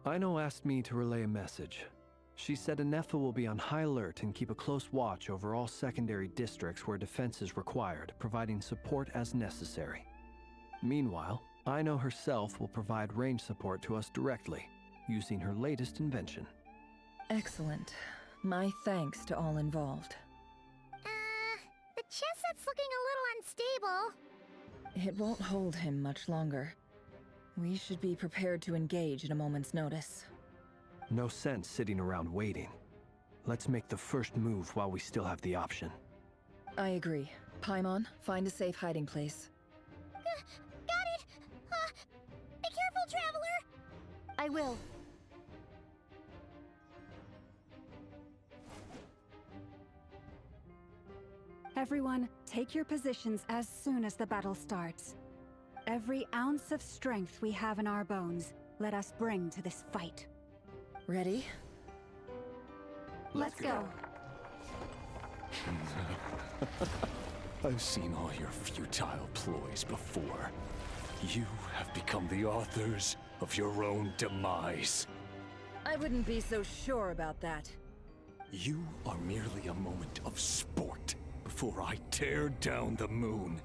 Aino asked me to relay a message. She said Nefer will be on high alert and keep a close watch over all secondary districts where defense is required, providing support as necessary. Meanwhile, Aino herself will provide range support to us directly, using her latest invention. Excellent. My thanks to all involved. The chess set's looking a little unstable. It won't hold him much longer. We should be prepared to engage at a moment's notice. No sense sitting around waiting. Let's make the first move while we still have the option. I agree. Paimon, find a safe hiding place. Got it! Be careful, Traveler! I will. Everyone, take your positions as soon as the battle starts. Every ounce of strength we have in our bones, let us bring to this fight. Ready? Let's go. I've seen all your futile ploys before. You have become the authors of your own demise. I wouldn't be so sure about that. You are merely a moment of sport before I tear down the moon.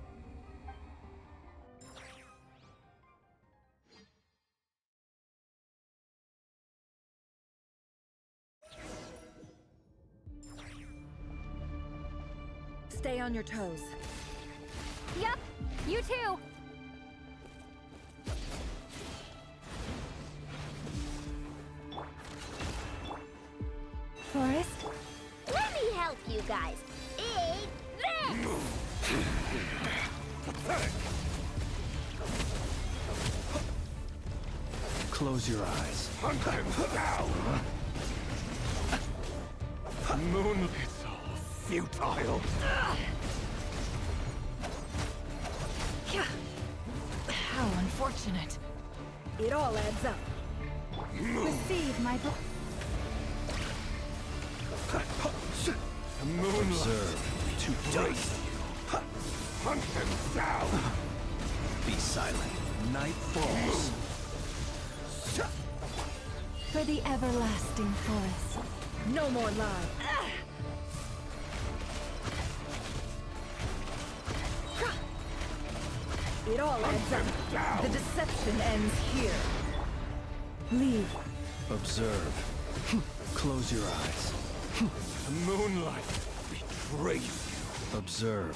Stay on your toes. Yep, you too. Forest? Let me help you guys. Eat this! Close your eyes. Hunt him down! Moon, it's all futile. How unfortunate. It all adds up. Receive my Moonlight. Observe. To dust. Hunt him down! Be silent. Night falls. for the everlasting forest. No more lies. It all adds up. The deception ends here. Leave. Observe. Close your eyes. The moonlight betrays you. Observe.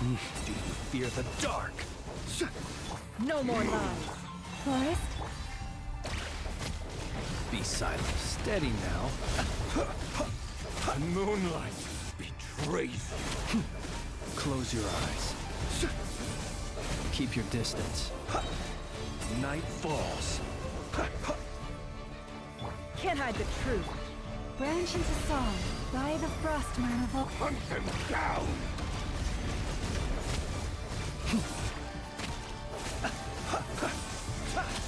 Do you fear the dark? No more lies. Forest? Be silent. Steady now. The moonlight betrays you. Close your eyes. Keep your distance. Night falls. Can't hide the truth. Branch into song by the frost manifold. Hunt them down!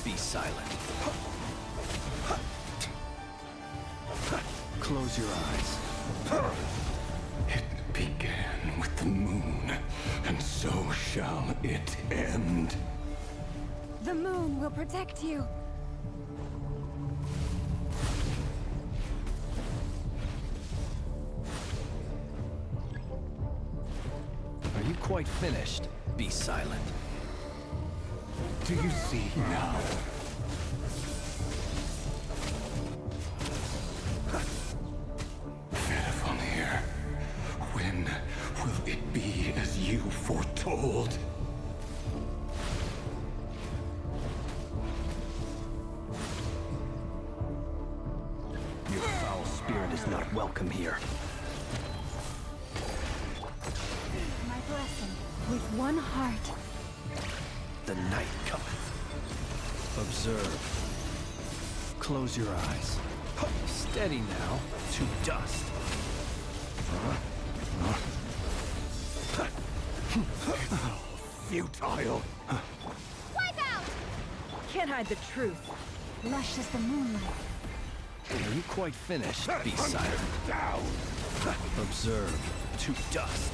Be silent. Close your eyes. It began with the moon, and so shall it end. The moon will protect you. Are you quite finished? Be silent. Do you see now? Fedifalnir, when will it be as you foretold? Your foul spirit is not welcome here. My blessing. With one heart. The night cometh. Observe. Close your eyes. Steady now. To dust. Futile. Wipe out! Can't hide the truth. Lush as the moonlight. Are you quite finished? Be Hunt silent. him down! Observe. To dust.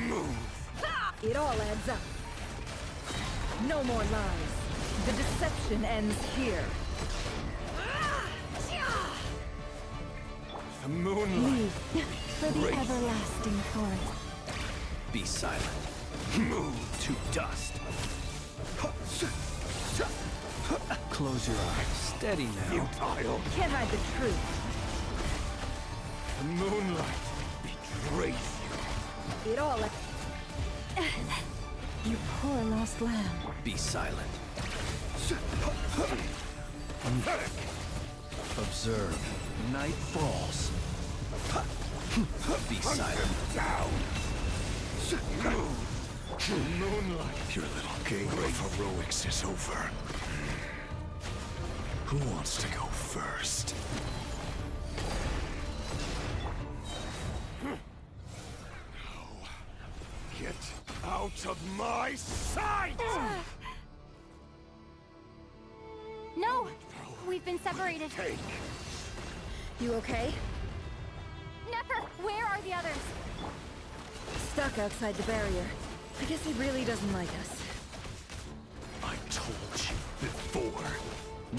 Move! It all adds up. No more lies. The deception ends here. The moonlight. Leave for the everlasting forest. Be silent. Move! To dust. Close your eyes. Steady now. Futile. Can't hide the truth. The moonlight betrays It all. You poor lost lamb. Be silent. Observe. Night falls. Be silent. down. The moonlight. Your little game of heroics is over. Who wants to go first? Get out of my sight! No! We've been separated. Take. You okay? Nefer, where are the others? Stuck outside the barrier. I guess he really doesn't like us. I told you before.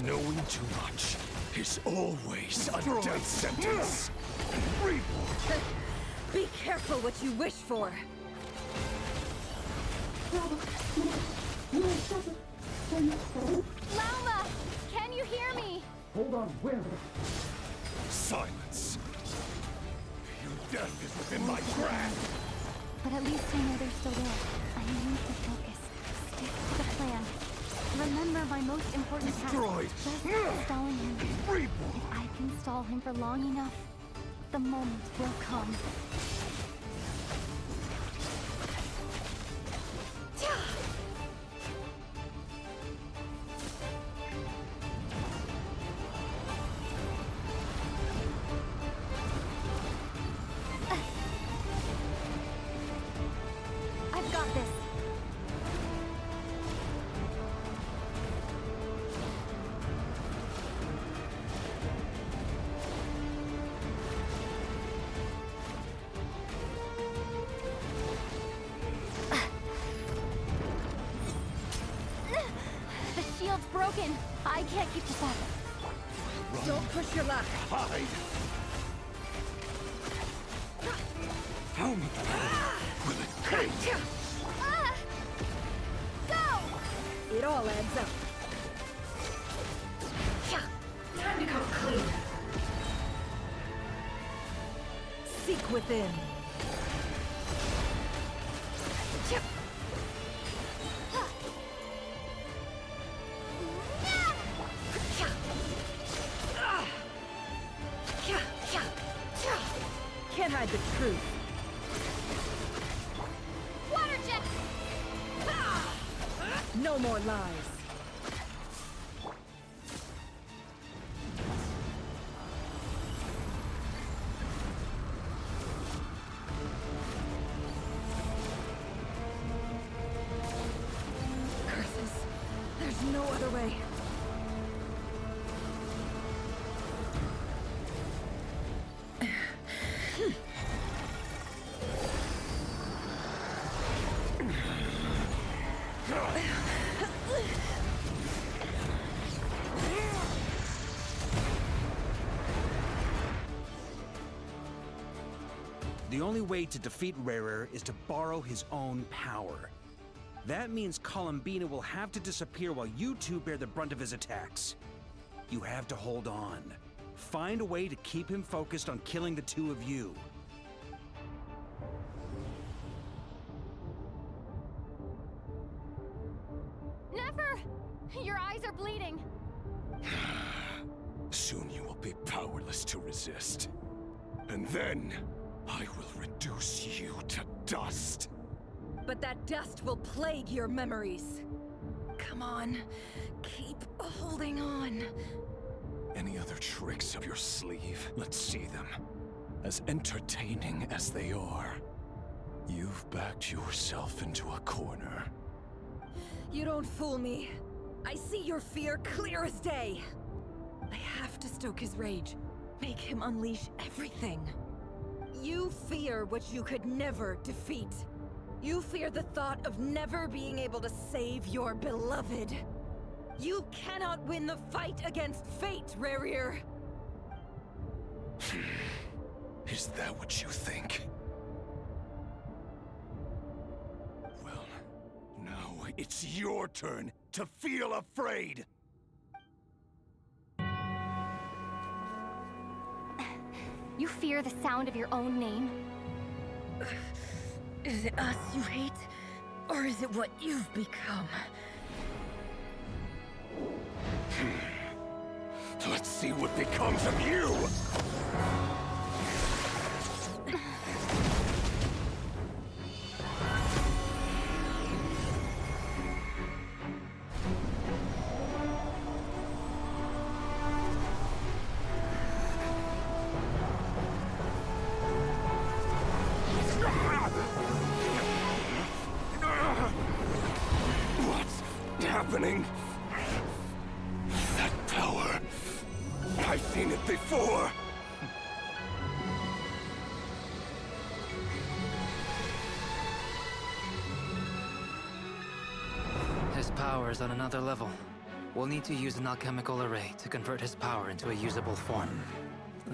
Knowing too much is always a death sentence. Be careful what you wish for. Lauma! Can you hear me? Silence. Your death is within my grasp. But at least I know they're still there. I need to focus. Stick to the plan. Remember my most important Destroyed. task. Just stalling him. If I can stall him for long enough, the moment will come. I've got this. The shield's broken. I can't keep this up. Don't push your luck. Hide! How much will it take? Go! It all adds up. Time to come clean. Seek within. Can't hide the truth. Water jet! No more lies. Curses. There's no other way. The only way to defeat Rarer is to borrow his own power. That means Columbina will have to disappear while you two bear the brunt of his attacks. You have to hold on. Find a way to keep him focused on killing the two of you. Nefer! Your eyes are bleeding. Soon you will be powerless to resist. And then, I will reduce you to dust. But that dust will plague your memories. Come on, keep holding on. Any other tricks up your sleeve? Let's see them. As entertaining as they are. You've backed yourself into a corner. You don't fool me. I see your fear clear as day. I have to stoke his rage. Make him unleash everything. You fear what you could never defeat. You fear the thought of never being able to save your beloved. You cannot win the fight against fate, Rarir. Is that what you think? Well, now it's your turn to feel afraid! You fear the sound of your own name? Is it us you hate? Or is it what you've become? Let's see what becomes of you! What's happening? That power. I've seen it before. His power is on another level. We'll need to use an alchemical array to convert his power into a usable form.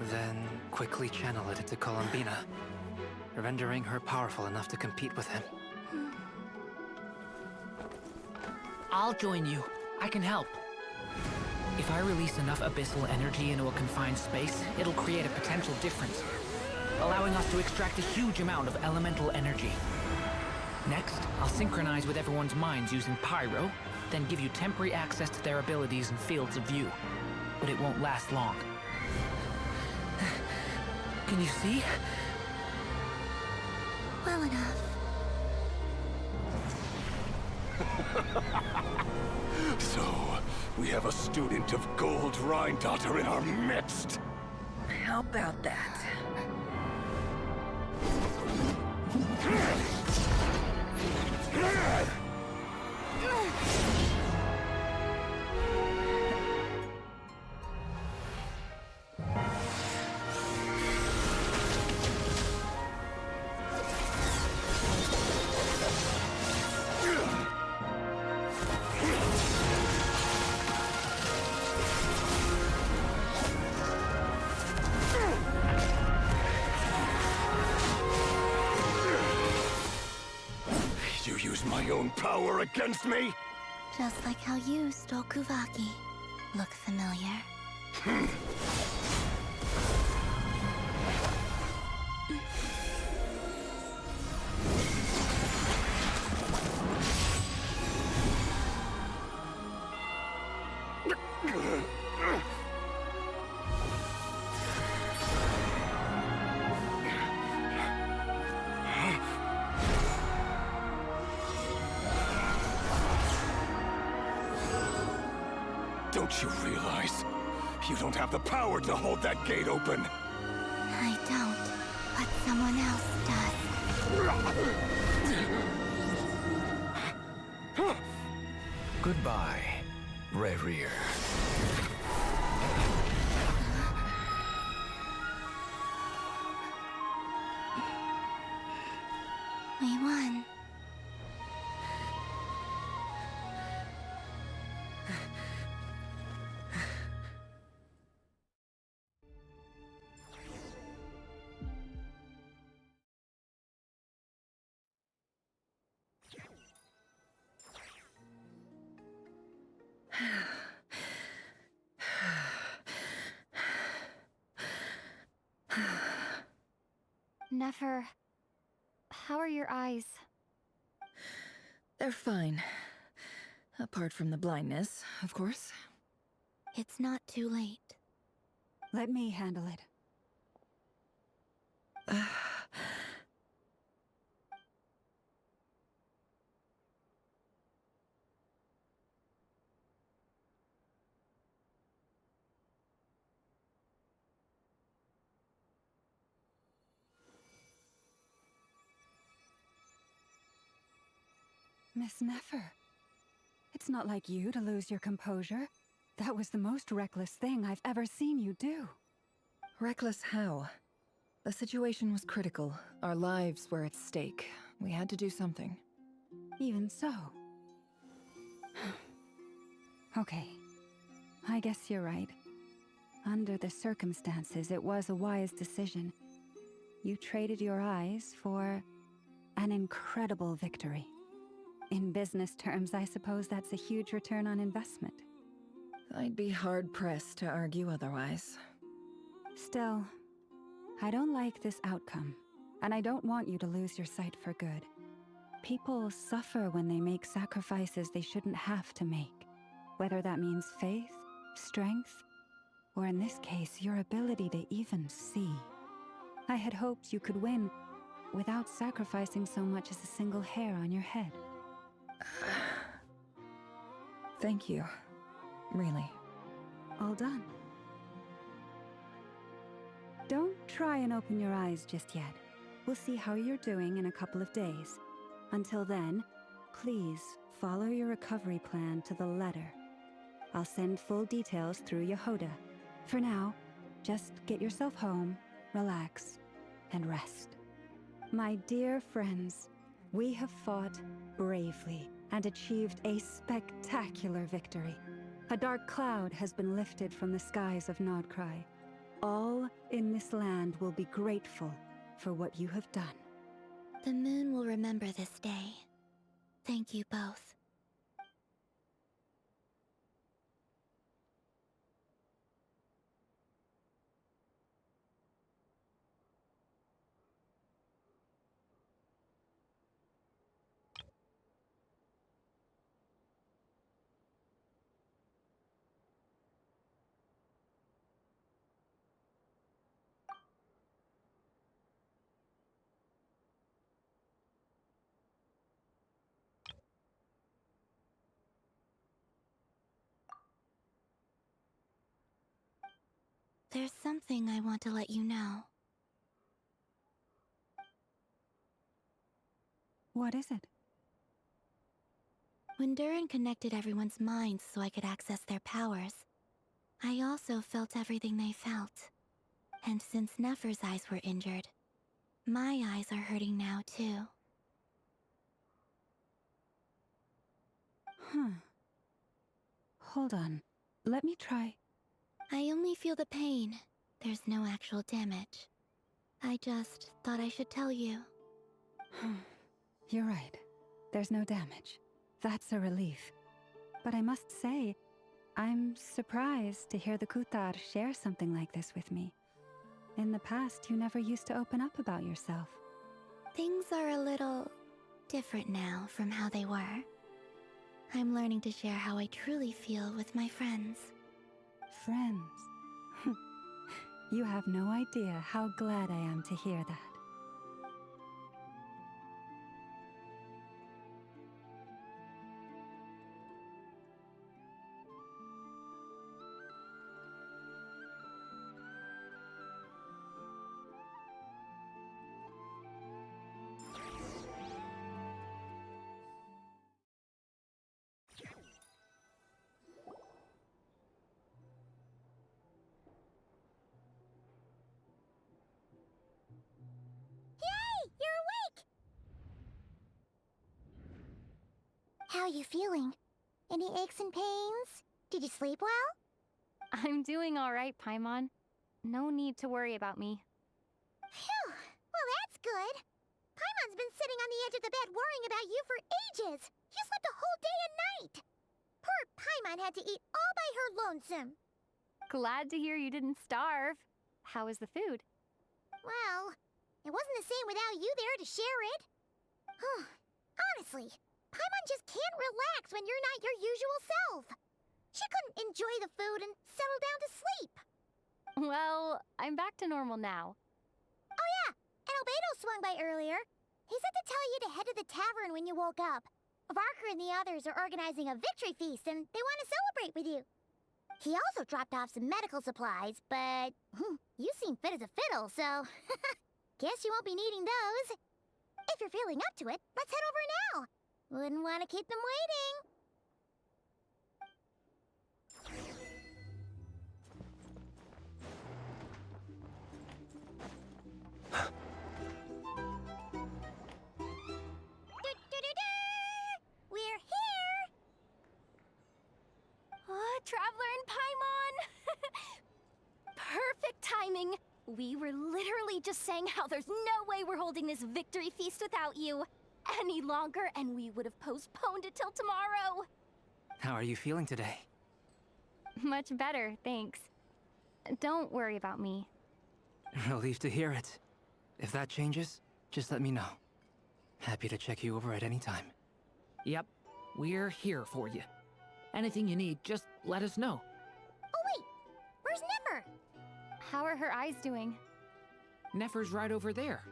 Then quickly channel it into Columbina, rendering her powerful enough to compete with him. I'll join you. I can help. If I release enough abyssal energy into a confined space, it'll create a potential difference, allowing us to extract a huge amount of elemental energy. Next, I'll synchronize with everyone's minds using pyro, then give you temporary access to their abilities and fields of view. But it won't last long. Can you see? Well enough. So, we have a student of Gold Rhine-Daughter in our midst. How about that? You use my own power against me? Just like how you stole Kuvaki. Look familiar? Don't you realize? You don't have the power to hold that gate open. I don't, but someone else does. Goodbye, Rerir. We won. Nefer, how are your eyes? They're fine. Apart from the blindness, of course. It's not too late. Let me handle it. Miss Nefer, it's not like you to lose your composure. That was the most reckless thing I've ever seen you do. Reckless how? The situation was critical. Our lives were at stake. We had to do something. Even so. Okay. I guess you're right. Under the circumstances, it was a wise decision. You traded your eyes for an incredible victory. In business terms, I suppose that's a huge return on investment. I'd be hard-pressed to argue otherwise. Still, I don't like this outcome, and I don't want you to lose your sight for good. People suffer when they make sacrifices they shouldn't have to make, whether that means faith, strength, or in this case, your ability to even see. I had hoped you could win without sacrificing so much as a single hair on your head. Thank you. Really. All done. Don't try and open your eyes just yet. We'll see how you're doing in a couple of days. Until then, please follow your recovery plan to the letter. I'll send full details through Yehoda. For now, just get yourself home, relax, and rest. My dear friends, we have fought bravely and achieved a spectacular victory. A dark cloud has been lifted from the skies of Nodcry. All in this land will be grateful for what you have done. The moon will remember this day. Thank you both. There's something I want to let you know. What is it? When Durin connected everyone's minds so I could access their powers, I also felt everything they felt. And since Nefer's eyes were injured, my eyes are hurting now too. Huh. Hold on. Let me try. I only feel the pain. There's no actual damage. I just thought I should tell you. You're right. There's no damage. That's a relief. But I must say, I'm surprised to hear the Kutar share something like this with me. In the past, you never used to open up about yourself. Things are a little different now from how they were. I'm learning to share how I truly feel with my friends. Friends? You have no idea how glad I am to hear that. How are you feeling? Any aches and pains? Did you sleep well? I'm doing all right, Paimon. No need to worry about me. Phew! Well, that's good. Paimon's been sitting on the edge of the bed worrying about you for ages. You slept a whole day and night. Poor Paimon had to eat all by her lonesome. Glad to hear you didn't starve. How was the food? Well, it wasn't the same without you there to share it. Honestly, Paimon just can't relax when you're not your usual self. She couldn't enjoy the food and settle down to sleep. Well, I'm back to normal now. Oh yeah, and Albedo swung by earlier. He said to tell you to head to the tavern when you woke up. Varker and the others are organizing a victory feast and they want to celebrate with you. He also dropped off some medical supplies, but you seem fit as a fiddle, so guess you won't be needing those. If you're feeling up to it, let's head over now. Wouldn't want to keep them waiting. We're here! Traveler and Paimon! Perfect timing! We were literally just saying how there's no way we're holding this victory feast without you any longer, and we would have postponed it till tomorrow. How are you feeling today? Much better, thanks. Don't worry about me. Relieved to hear it. If that changes, just let me know. Happy to check you over at any time. Yep, we're here for you. Anything you need, just let us know. Oh wait, where's Nefer? How are her eyes doing? Nefer's right over there.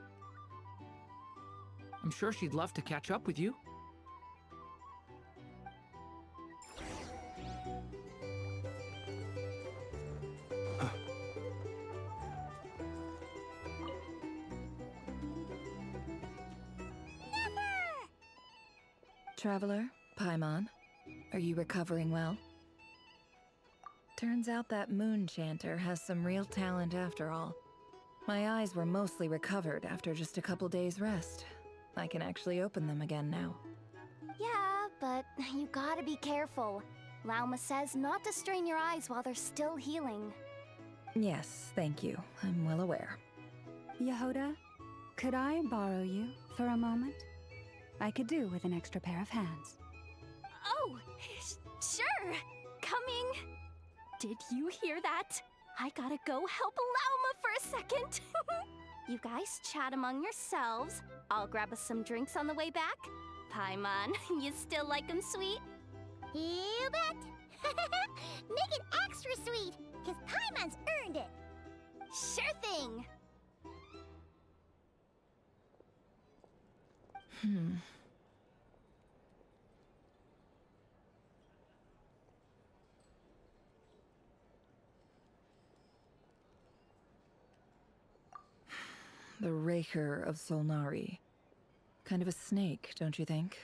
I'm sure she'd love to catch up with you. Traveler, Paimon, are you recovering well? Turns out that moon chanter has some real talent after all. My eyes were mostly recovered after just a couple days' rest. I can actually open them again now. Yeah, but you gotta be careful. Lauma says not to strain your eyes while they're still healing. Yes, thank you. I'm well aware. Yehoda, could I borrow you for a moment? I could do with an extra pair of hands. Oh, sure. Coming. Did you hear that? I gotta go help Lauma for a second. You guys chat among yourselves. I'll grab us some drinks on the way back. Paimon, you still like 'em sweet? You bet! Make it extra sweet, because Paimon's earned it! Sure thing! The Raker of Solnari. Kind of a snake, don't you think?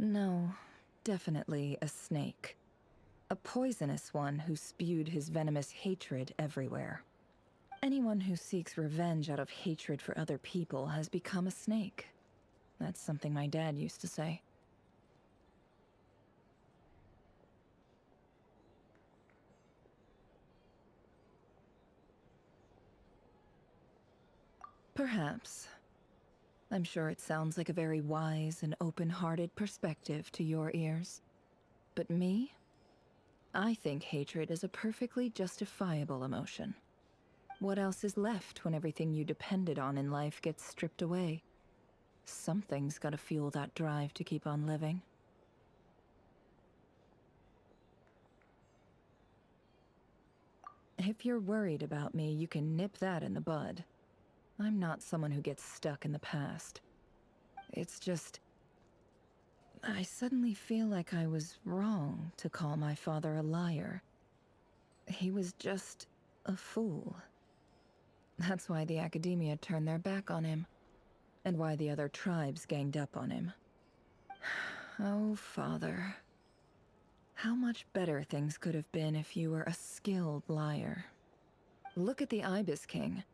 No, definitely a snake. A poisonous one who spewed his venomous hatred everywhere. Anyone who seeks revenge out of hatred for other people has become a snake. That's something my dad used to say. Perhaps. I'm sure it sounds like a very wise and open-hearted perspective to your ears. But me? I think hatred is a perfectly justifiable emotion. What else is left when everything you depended on in life gets stripped away? Something's gotta fuel that drive to keep on living. If you're worried about me, you can nip that in the bud. I'm not someone who gets stuck in the past. It's just... I suddenly feel like I was wrong to call my father a liar. He was just a fool. That's why the Academia turned their back on him, and why the other tribes ganged up on him. Oh, Father. How much better things could have been if you were a skilled liar. Look at the Ibis King.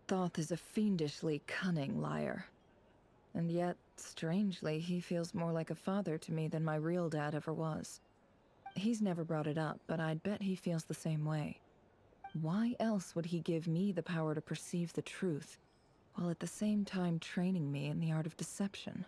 Thoth is a fiendishly cunning liar. And yet, strangely, he feels more like a father to me than my real dad ever was. He's never brought it up, but I'd bet he feels the same way. Why else would he give me the power to perceive the truth, while at the same time training me in the art of deception?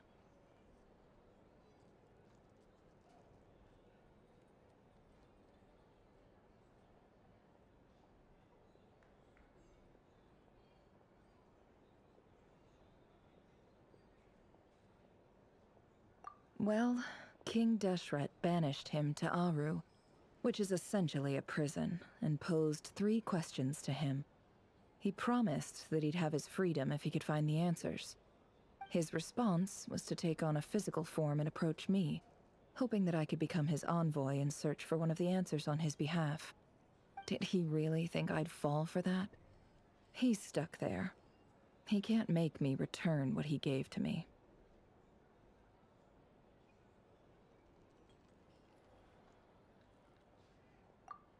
Well, King Deshret banished him to Aru, which is essentially a prison, and posed 3 questions to him. He promised that he'd have his freedom if he could find the answers. His response was to take on a physical form and approach me, hoping that I could become his envoy and search for one of the answers on his behalf. Did he really think I'd fall for that? He's stuck there. He can't make me return what he gave to me.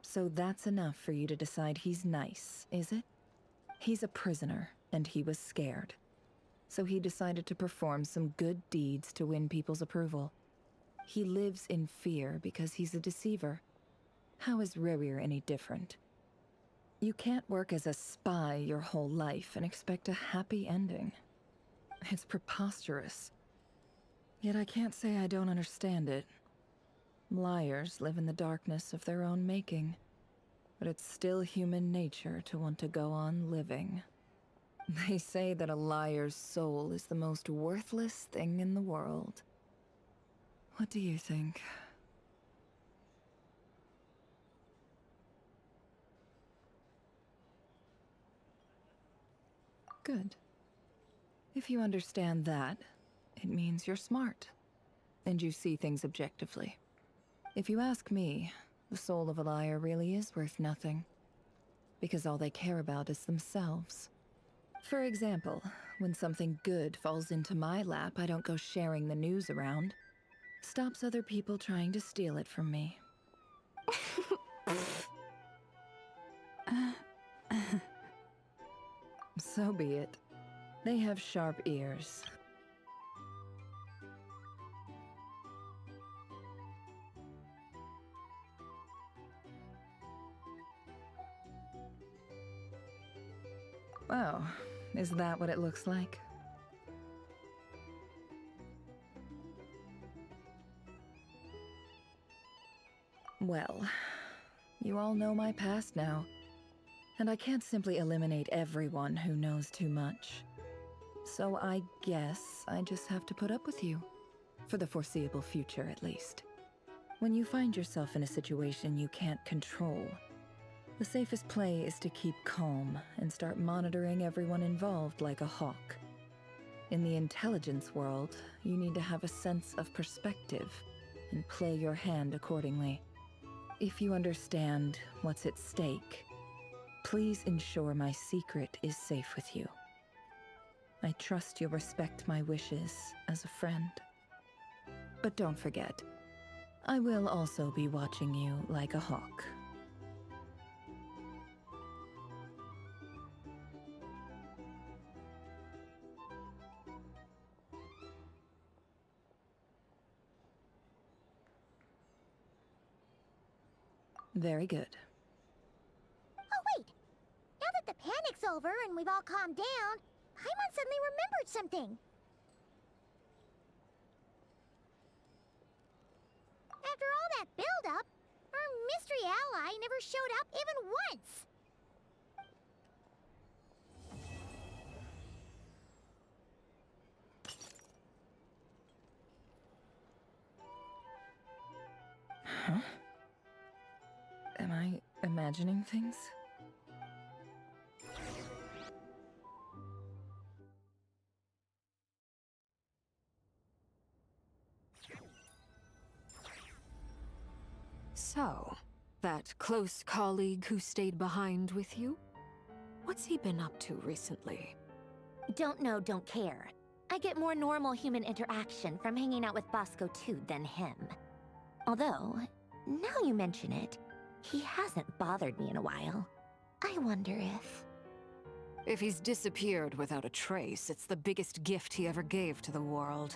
So that's enough for you to decide he's nice, is it? He's a prisoner, and he was scared. So he decided to perform some good deeds to win people's approval. He lives in fear because he's a deceiver. How is Rerir any different? You can't work as a spy your whole life and expect a happy ending. It's preposterous. Yet I can't say I don't understand it. Liars live in the darkness of their own making, but it's still human nature to want to go on living. They say that a liar's soul is the most worthless thing in the world. What do you think? Good. If you understand that, it means you're smart, and you see things objectively. If you ask me, the soul of a liar really is worth nothing, because all they care about is themselves. For example, when something good falls into my lap, I don't go sharing the news around. Stops other people trying to steal it from me. So be it. They have sharp ears. Oh, is that what it looks like? Well, you all know my past now, and I can't simply eliminate everyone who knows too much. So I guess I just have to put up with you, for the foreseeable future at least. When you find yourself in a situation you can't control, the safest play is to keep calm and start monitoring everyone involved like a hawk. In the intelligence world, you need to have a sense of perspective and play your hand accordingly. If you understand what's at stake, please ensure my secret is safe with you. I trust you'll respect my wishes as a friend. But don't forget, I will also be watching you like a hawk. Very good. Oh, wait! Now that the panic's over and we've all calmed down, Paimon suddenly remembered something. After all that build-up, our mystery ally never showed up even once. Huh? Am I imagining things? So, that close colleague who stayed behind with you? What's he been up to recently? Don't know, don't care. I get more normal human interaction from hanging out with Bosco 2 than him. Although, now you mention it, he hasn't bothered me in a while. I wonder if... If he's disappeared without a trace, it's the biggest gift he ever gave to the world.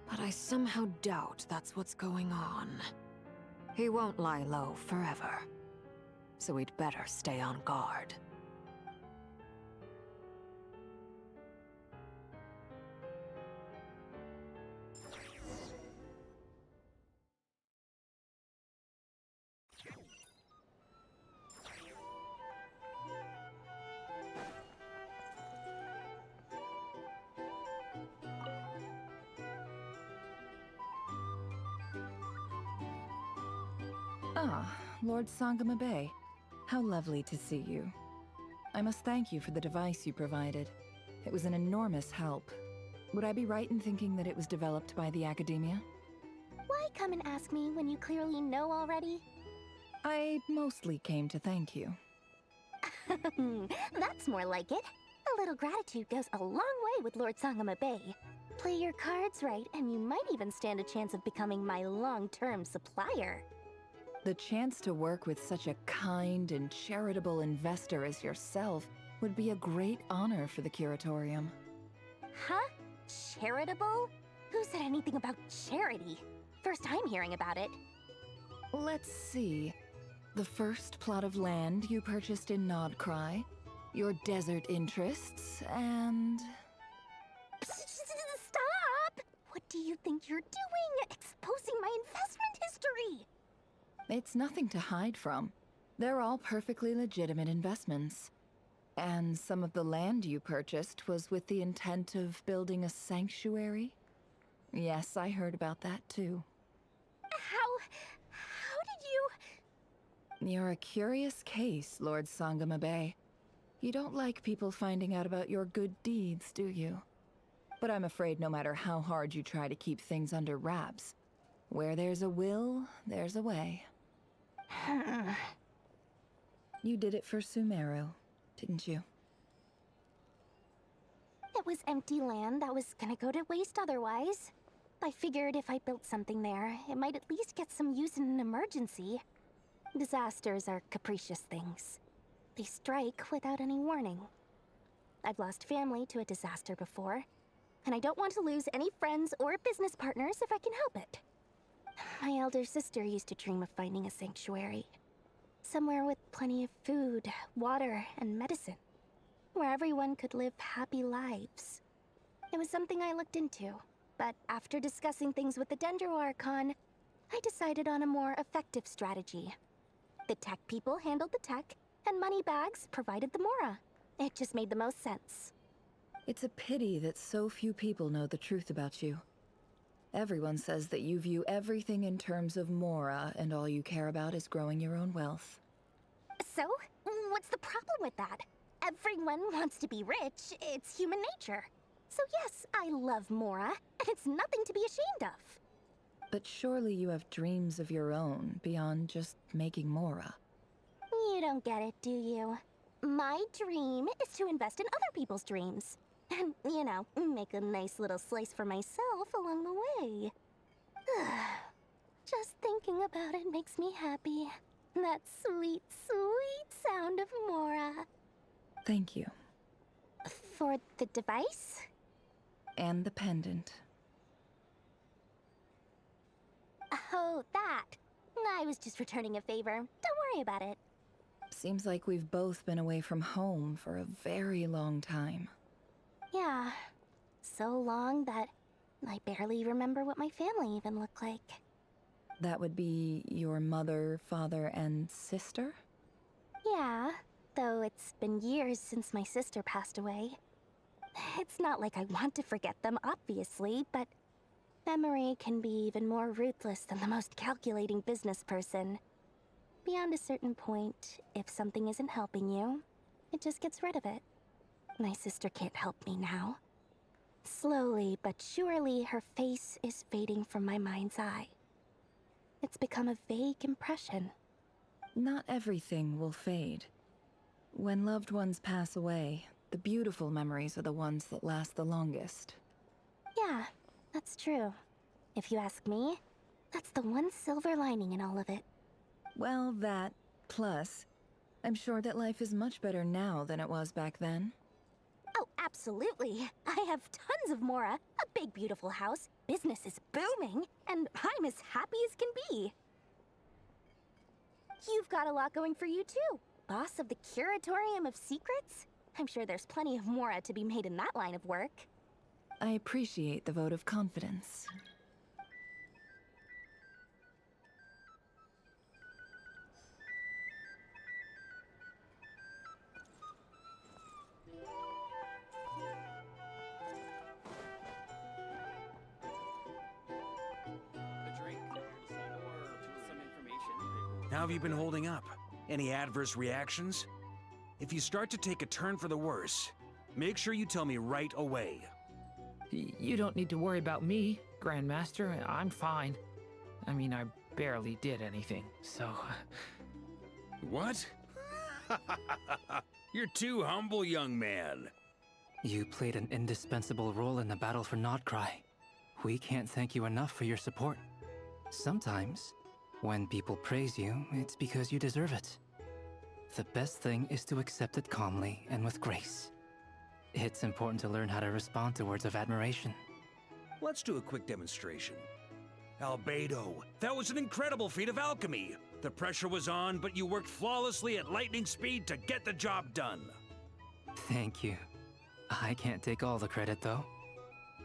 But I somehow doubt that's what's going on. He won't lie low forever. So we'd better stay on guard. Ah, Lord Sangama Bay. How lovely to see you. I must thank you for the device you provided. It was an enormous help. Would I be right in thinking that it was developed by the Academia? Why come and ask me when you clearly know already? I mostly came to thank you. That's more like it. A little gratitude goes a long way with Lord Sangama Bay. Play your cards right, and you might even stand a chance of becoming my long-term supplier. The chance to work with such a kind and charitable investor as yourself would be a great honor for the Curatorium. Huh? Charitable? Who said anything about charity? First time hearing about it. Let's see. The first plot of land you purchased in Nodcry, your desert interests, and... Stop! What do you think you're doing? Exposing my investment history! It's nothing to hide from. They're all perfectly legitimate investments. And some of the land you purchased was with the intent of building a sanctuary? Yes, I heard about that too. How did you... You're a curious case, Lord Sangama Bay. You don't like people finding out about your good deeds, do you? But I'm afraid no matter how hard you try to keep things under wraps, where there's a will, there's a way. You did it for Sumeru, didn't you? It was empty land that was gonna go to waste otherwise. I figured if I built something there, it might at least get some use in an emergency. Disasters are capricious things. They strike without any warning. I've lost family to a disaster before, and I don't want to lose any friends or business partners if I can help it. My elder sister used to dream of finding a sanctuary. Somewhere with plenty of food, water, and medicine. Where everyone could live happy lives. It was something I looked into, but after discussing things with the Dendro Archon, I decided on a more effective strategy. The tech people handled the tech, and Moneybags provided the Mora. It just made the most sense. It's a pity that so few people know the truth about you. Everyone says that you view everything in terms of Mora, and all you care about is growing your own wealth. So, what's the problem with that? Everyone wants to be rich. It's human nature. So yes, I love Mora, and it's nothing to be ashamed of. But surely you have dreams of your own, beyond just making Mora. You don't get it, do you? My dream is to invest in other people's dreams. And, you know, make a nice little slice for myself along the way. Just thinking about it makes me happy. That sweet, sweet sound of Mora. Thank you. For the device? And the pendant. Oh, that. I was just returning a favor. Don't worry about it. Seems like we've both been away from home for a very long time. Yeah. So long that I barely remember what my family even looked like. That would be your mother, father, and sister? Yeah, though it's been years since my sister passed away. It's not like I want to forget them, obviously, but memory can be even more ruthless than the most calculating business person. Beyond a certain point, if something isn't helping you, it just gets rid of it. My sister can't help me now. Slowly but surely, her face is fading from my mind's eye. It's become a vague impression. Not everything will fade. When loved ones pass away, the beautiful memories are the ones that last the longest. Yeah, that's true. If you ask me, that's the one silver lining in all of it. Well, that, plus, I'm sure that life is much better now than it was back then. Oh, absolutely. I have tons of Mora, a big beautiful house, business is booming, and I'm as happy as can be. You've got a lot going for you too. Boss of the Curatorium of Secrets? I'm sure there's plenty of Mora to be made in that line of work. I appreciate the vote of confidence. How have you been holding up? Any adverse reactions? If you start to take a turn for the worse, make sure you tell me right away. You don't need to worry about me, Grandmaster. I'm fine. I mean, I barely did anything, so... What? You're too humble, young man. You played an indispensable role in the battle for Nodcry. We can't thank you enough for your support. Sometimes, when people praise you, it's because you deserve it. The best thing is to accept it calmly and with grace. It's important to learn how to respond to words of admiration. Let's do a quick demonstration. Albedo, that was an incredible feat of alchemy. The pressure was on, but you worked flawlessly at lightning speed to get the job done. Thank you. I can't take all the credit, though.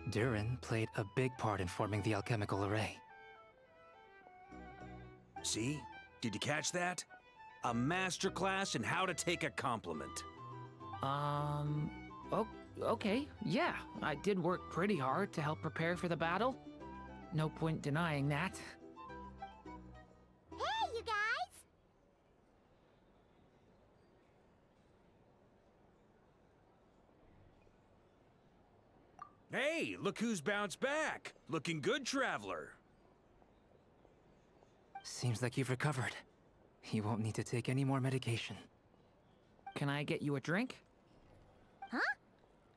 Durin played a big part in forming the alchemical array. See? Did you catch that? A masterclass in how to take a compliment. Okay, yeah. I did work pretty hard to help prepare for the battle. No point denying that. Hey, you guys! Hey, look who's bounced back. Looking good, Traveler. Seems like you've recovered. You won't need to take any more medication. Can I get you a drink? Huh?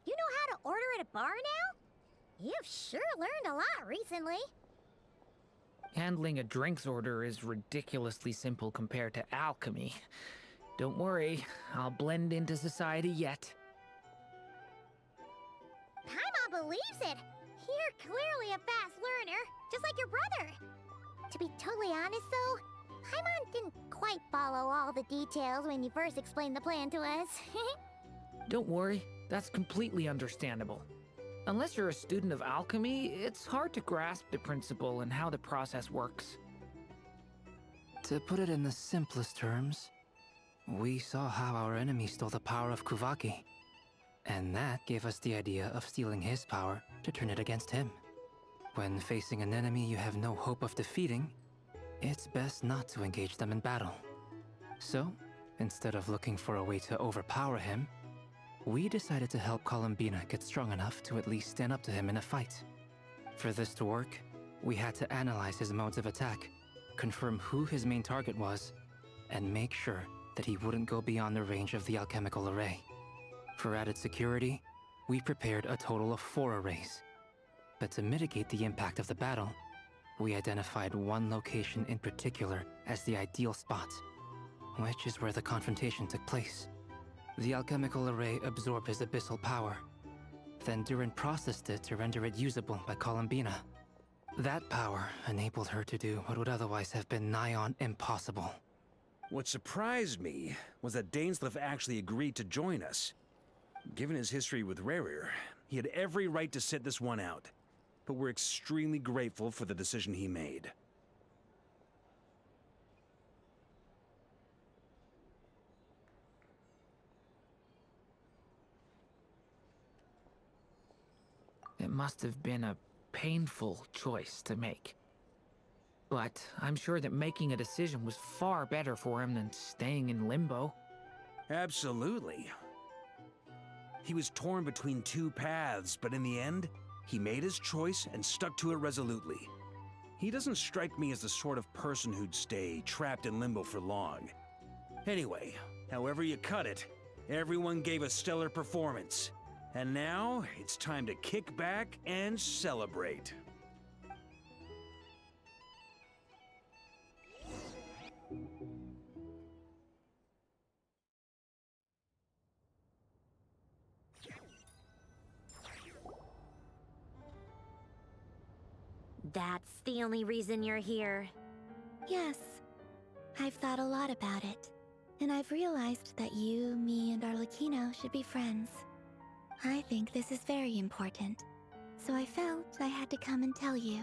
You know how to order at a bar now? You've sure learned a lot recently. Handling a drinks order is ridiculously simple compared to alchemy. Don't worry, I'll blend into society yet. Paimon believes it. You're clearly a fast learner, just like your brother. To be totally honest, though, Paimon didn't quite follow all the details when you first explained the plan to us. Don't worry, that's completely understandable. Unless you're a student of alchemy, it's hard to grasp the principle and how the process works. To put it in the simplest terms, we saw how our enemy stole the power of Kuvaki. And that gave us the idea of stealing his power to turn it against him. When facing an enemy you have no hope of defeating, it's best not to engage them in battle. So, instead of looking for a way to overpower him, we decided to help Columbina get strong enough to at least stand up to him in a fight. For this to work, we had to analyze his modes of attack, confirm who his main target was, and make sure that he wouldn't go beyond the range of the alchemical array. For added security, we prepared a total of 4 arrays. But to mitigate the impact of the battle, we identified one location in particular as the ideal spot, which is where the confrontation took place. The alchemical array absorbed his abyssal power. Then Durin processed it to render it usable by Columbina. That power enabled her to do what would otherwise have been nigh on impossible. What surprised me was that Dainsleif actually agreed to join us. Given his history with Rerir, he had every right to sit this one out. But we're extremely grateful for the decision he made. It must have been a painful choice to make. But I'm sure that making a decision was far better for him than staying in limbo. Absolutely. He was torn between 2 paths, but in the end, he made his choice and stuck to it resolutely. He doesn't strike me as the sort of person who'd stay trapped in limbo for long. Anyway, however you cut it, everyone gave a stellar performance. And now, it's time to kick back and celebrate. That's the only reason you're here. Yes. I've thought a lot about it. And I've realized that you, me, and Arlecchino should be friends. I think this is very important. So I felt I had to come and tell you.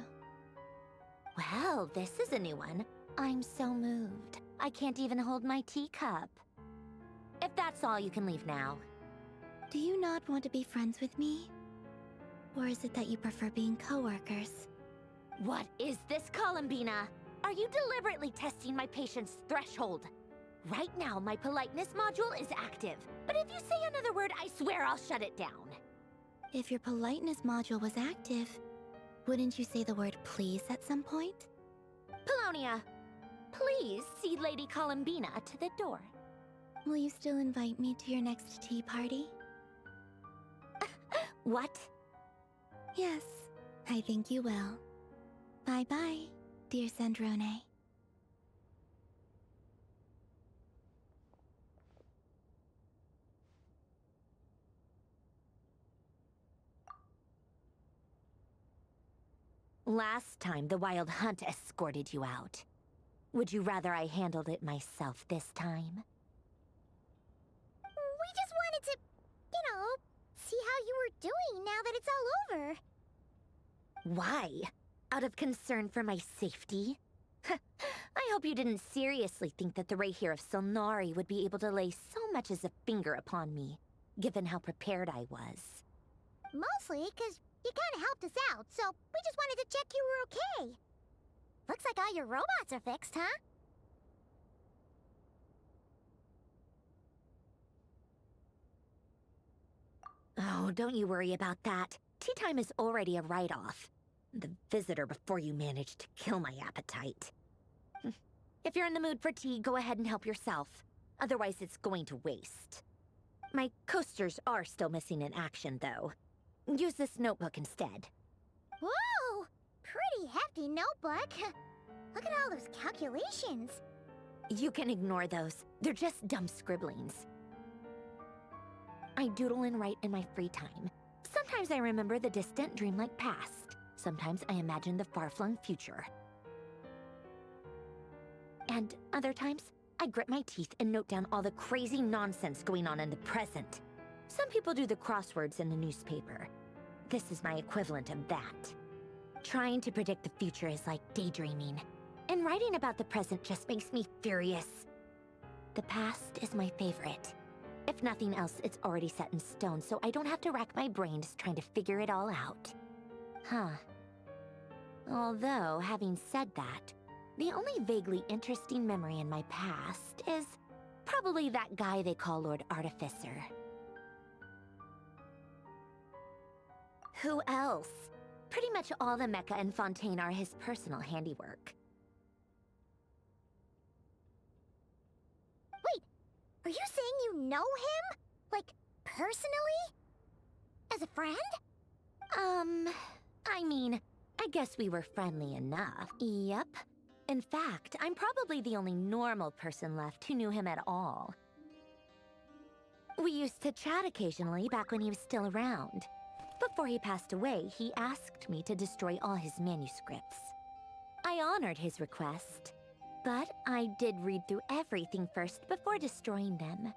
Well, this is a new one. I'm so moved. I can't even hold my teacup. If that's all, you can leave now. Do you not want to be friends with me? Or is it that you prefer being co-workers? What is this, Columbina? Are you deliberately testing my patience threshold? Right now, my politeness module is active. But if you say another word, I swear I'll shut it down. If your politeness module was active, wouldn't you say the word please at some point? Paulownia, please see Lady Columbina to the door. Will you still invite me to your next tea party? What? Yes, I think you will. Bye-bye, dear Sandrone. Last time, the Wild Hunt escorted you out. Would you rather I handled it myself this time? We just wanted to, see how you were doing now that it's all over. Why? Out of concern for my safety? I hope you didn't seriously think that the Rayhir of Solnari would be able to lay so much as a finger upon me, given how prepared I was. Mostly because you kind of helped us out, so we just wanted to check you were okay. Looks like all your robots are fixed, huh? Oh, don't you worry about that. Tea time is already a write-off. The visitor before you managed to kill my appetite. If you're in the mood for tea, go ahead and help yourself. Otherwise, it's going to waste. My coasters are still missing in action, though. Use this notebook instead. Whoa! Pretty hefty notebook. Look at all those calculations. You can ignore those. They're just dumb scribblings. I doodle and write in my free time. Sometimes I remember the distant, dreamlike past. Sometimes I imagine the far-flung future. And other times, I grit my teeth and note down all the crazy nonsense going on in the present. Some people do the crosswords in the newspaper. This is my equivalent of that. Trying to predict the future is like daydreaming. And writing about the present just makes me furious. The past is my favorite. If nothing else, it's already set in stone, so I don't have to rack my brains trying to figure it all out. Huh. Although, having said that, the only vaguely interesting memory in my past is probably that guy they call Lord Artificer. Who else? Pretty much all the mecha in Fontaine are his personal handiwork. Wait, are you saying you know him? Like, personally? As a friend? I mean, I guess we were friendly enough. Yep. In fact, I'm probably the only normal person left who knew him at all. We used to chat occasionally back when he was still around. Before he passed away, he asked me to destroy all his manuscripts. I honored his request, but I did read through everything first before destroying them.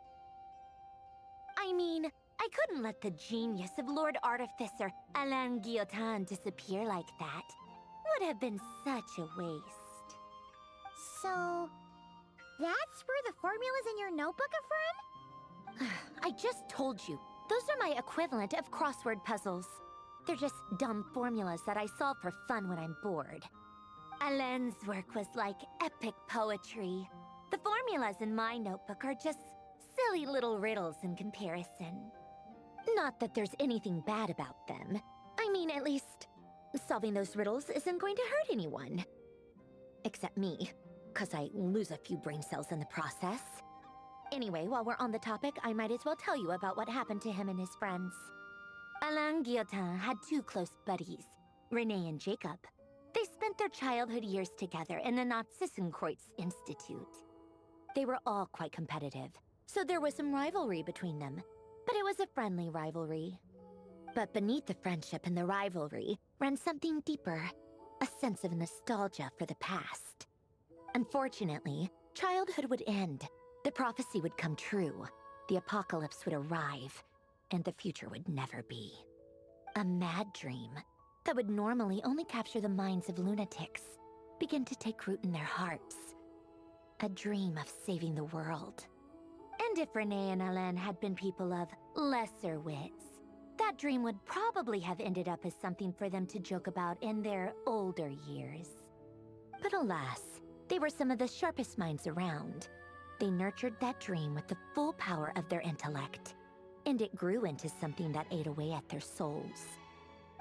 I mean, I couldn't let the genius of Lord Artificer Alain Guillotin disappear like that. Would have been such a waste. So, that's where the formulas in your notebook are from? I just told you. Those are my equivalent of crossword puzzles. They're just dumb formulas that I solve for fun when I'm bored. Alain's work was like epic poetry. The formulas in my notebook are just silly little riddles in comparison. Not that there's anything bad about them. I mean, at least, solving those riddles isn't going to hurt anyone. Except me, 'cause I lose a few brain cells in the process. Anyway, while we're on the topic, I might as well tell you about what happened to him and his friends. Alain Guillotin had two close buddies, Renee and Jacob. They spent their childhood years together in the Narzissenkreuz Institute. They were all quite competitive, so there was some rivalry between them, but it was a friendly rivalry. But beneath the friendship and the rivalry ran something deeper, a sense of nostalgia for the past. Unfortunately, childhood would end. The prophecy would come true, the apocalypse would arrive, and the future would never be. A mad dream that would normally only capture the minds of lunatics began to take root in their hearts. A dream of saving the world. And if Renee and Alain had been people of lesser wits, that dream would probably have ended up as something for them to joke about in their older years. But alas, they were some of the sharpest minds around. They nurtured that dream with the full power of their intellect, and it grew into something that ate away at their souls.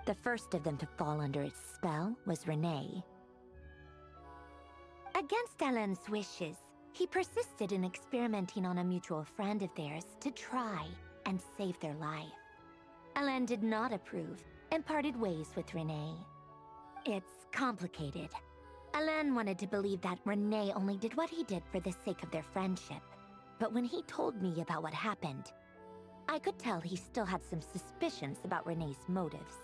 The first of them to fall under its spell was Renee. Against Alain's wishes, he persisted in experimenting on a mutual friend of theirs to try and save their life. Alain did not approve and parted ways with Renee. It's complicated. Alain wanted to believe that Renee only did what he did for the sake of their friendship. But when he told me about what happened, I could tell he still had some suspicions about Renee's motives.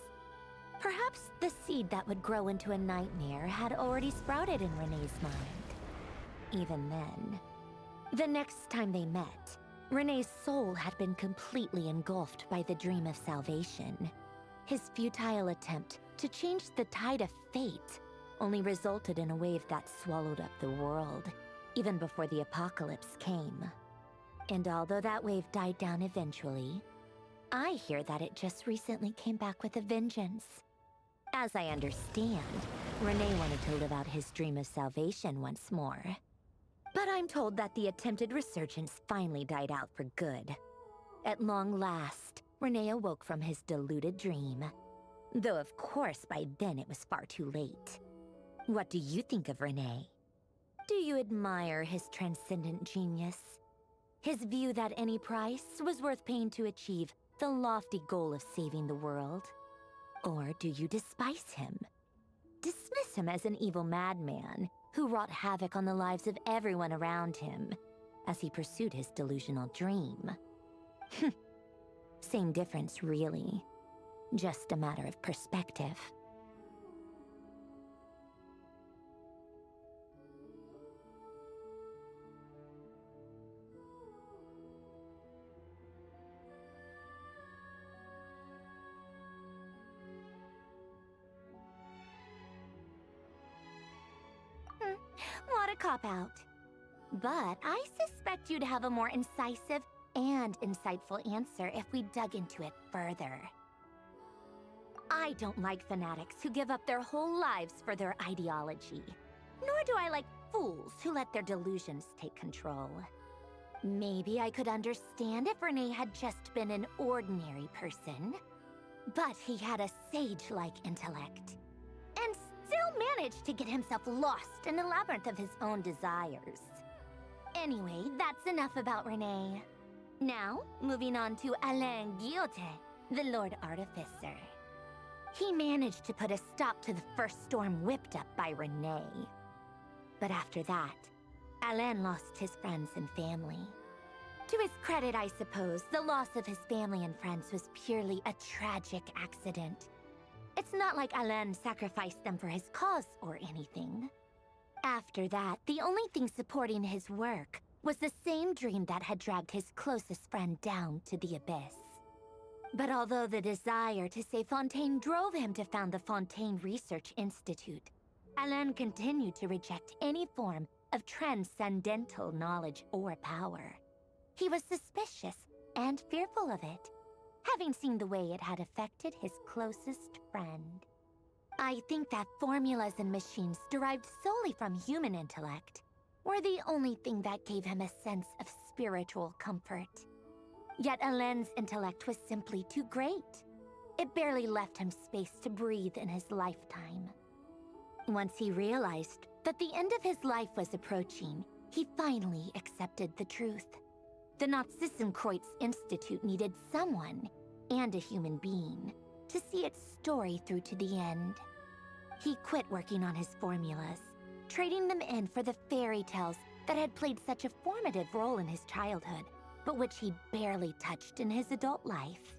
Perhaps the seed that would grow into a nightmare had already sprouted in Renee's mind. Even then, the next time they met, Renee's soul had been completely engulfed by the dream of salvation. His futile attempt to change the tide of fate only resulted in a wave that swallowed up the world, even before the apocalypse came. And although that wave died down eventually, I hear that it just recently came back with a vengeance. As I understand, Renee wanted to live out his dream of salvation once more. But I'm told that the attempted resurgence finally died out for good. At long last, Renee awoke from his deluded dream. Though of course by then it was far too late. What do you think of Renee? Do you admire his transcendent genius? His view that any price was worth paying to achieve the lofty goal of saving the world? Or do you despise him? Dismiss him as an evil madman who wrought havoc on the lives of everyone around him as he pursued his delusional dream? Same difference, really. Just a matter of perspective. What a cop-out. But I suspect you'd have a more incisive and insightful answer if we dug into it further. I I don't like fanatics who give up their whole lives for their ideology. Nor do I like fools who let their delusions take control. Maybe I could understand if Renee had just been an ordinary person. But he had a sage-like intellect. And still managed to get himself lost in the labyrinth of his own desires. Anyway, that's enough about Renee. Now, moving on to Alain Guillotin, the Lord Artificer. He managed to put a stop to the first storm whipped up by Renee. But after that, Alain lost his friends and family. To his credit, I suppose, the loss of his family and friends was purely a tragic accident. It's not like Alain sacrificed them for his cause or anything. After that, the only thing supporting his work was the same dream that had dragged his closest friend down to the abyss. But although the desire to save Fontaine drove him to found the Fontaine Research Institute, Alain continued to reject any form of transcendental knowledge or power. He was suspicious and fearful of it, having seen the way it had affected his closest friend. I think that formulas and machines derived solely from human intellect were the only thing that gave him a sense of spiritual comfort. Yet Alain's intellect was simply too great. It barely left him space to breathe in his lifetime. Once he realized that the end of his life was approaching, he finally accepted the truth. The Nazissenkreuz Institute needed someone, and a human being, to see its story through to the end. He quit working on his formulas, trading them in for the fairy tales that had played such a formative role in his childhood, but which he barely touched in his adult life.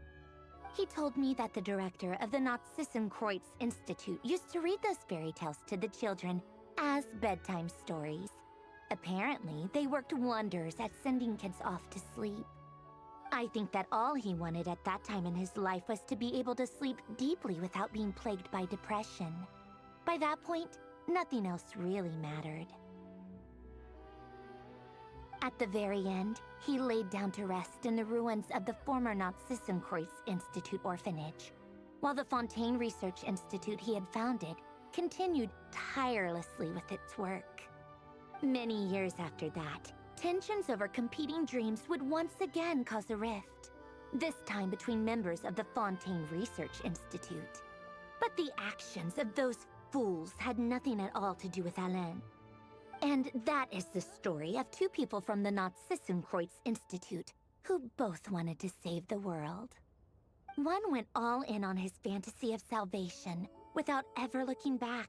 He told me that the director of the Nazissenkreuz Institute used to read those fairy tales to the children as bedtime stories. Apparently, they worked wonders at sending kids off to sleep. I think that all he wanted at that time in his life was to be able to sleep deeply without being plagued by depression. By that point, nothing else really mattered. At the very end, he laid down to rest in the ruins of the former Nazissenkreuz Institute orphanage, while the Fontaine Research Institute he had founded continued tirelessly with its work. Many years after that, tensions over competing dreams would once again cause a rift, this time between members of the Fontaine Research Institute. But the actions of those fools had nothing at all to do with Alain. And that is the story of two people from the Nazissenkreuz Institute who both wanted to save the world. One went all in on his fantasy of salvation without ever looking back,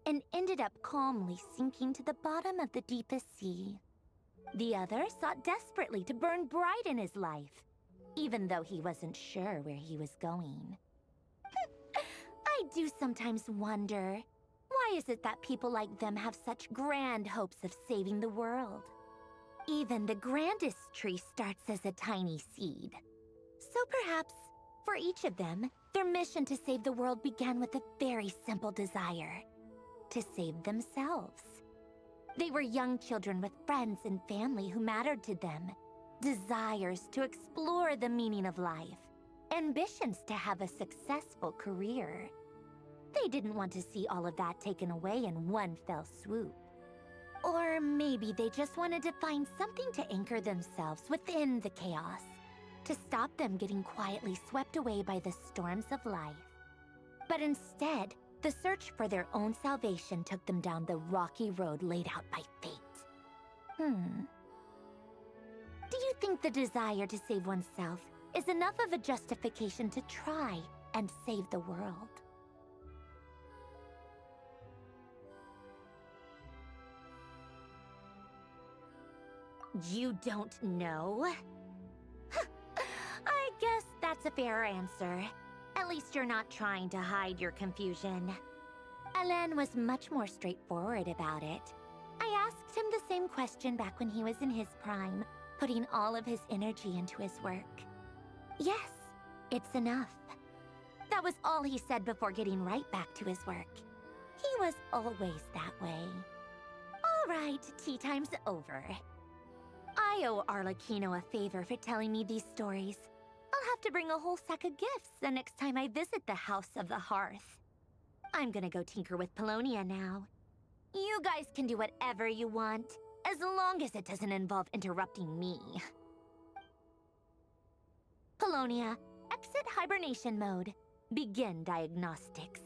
and ended up calmly sinking to the bottom of the deepest sea. The other sought desperately to burn bright in his life, even though he wasn't sure where he was going. I do sometimes wonder, why is it that people like them have such grand hopes of saving the world? Even the grandest tree starts as a tiny seed. So perhaps, for each of them, their mission to save the world began with a very simple desire: to save themselves. They were young children with friends and family who mattered to them, desires to explore the meaning of life, ambitions to have a successful career. They didn't want to see all of that taken away in one fell swoop. Or maybe they just wanted to find something to anchor themselves within the chaos, to stop them getting quietly swept away by the storms of life. But instead, the search for their own salvation took them down the rocky road laid out by fate. Do you think the desire to save oneself is enough of a justification to try and save the world? You don't know? I guess that's a fair answer. At least you're not trying to hide your confusion. Alain was much more straightforward about it. I asked him the same question back when he was in his prime, putting all of his energy into his work. Yes, it's enough. That was all he said before getting right back to his work. He was always that way. All right, tea time's over. I owe Arlecchino a favor for telling me these stories. I'll I'll have to bring a whole sack of gifts the next time I visit the House of the Hearth. I'm gonna go tinker with Polonia now. You guys can do whatever you want, as long as it doesn't involve interrupting me. Polonia, exit hibernation mode. Begin diagnostics.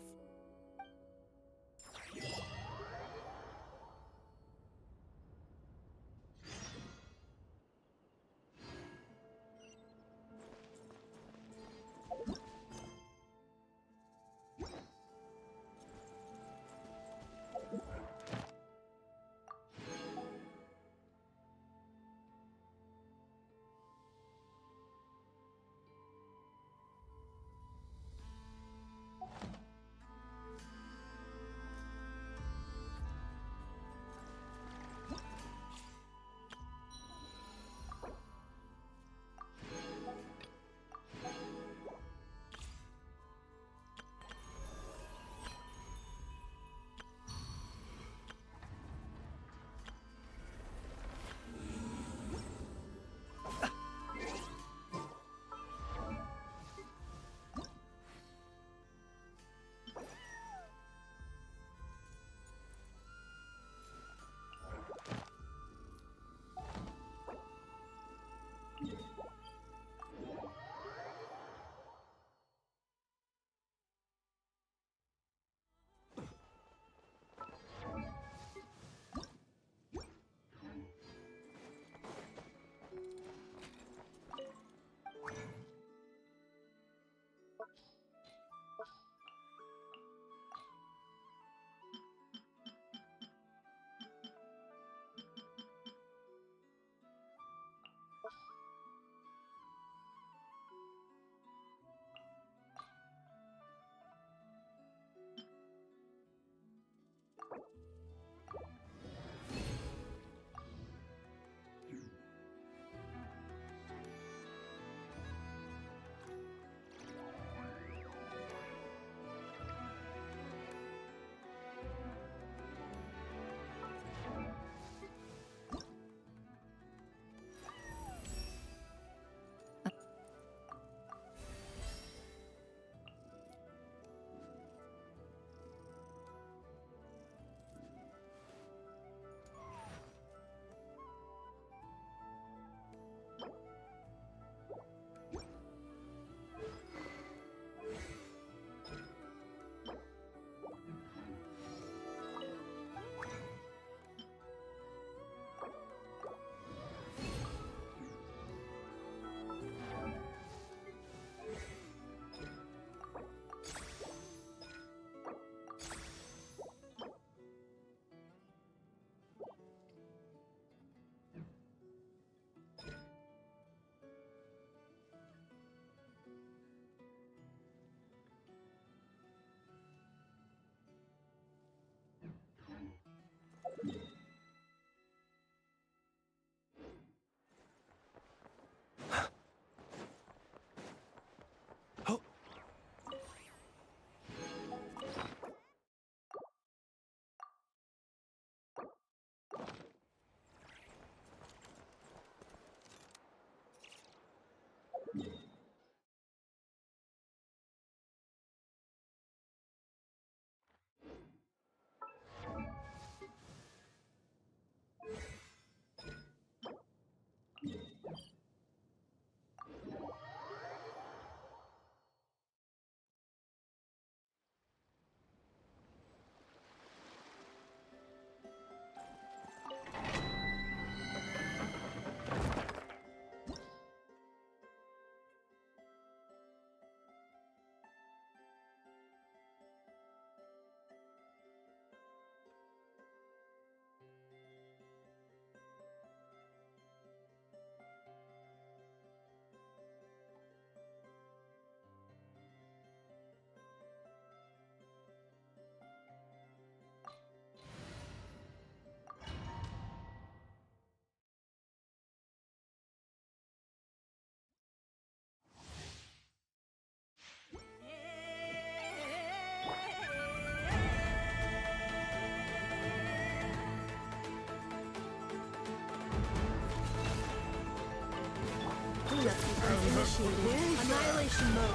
cleanup sequence initiated. Annihilation mode.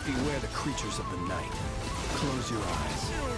Beware the creatures of the night. Close your eyes.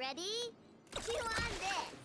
Ready? Chew on this!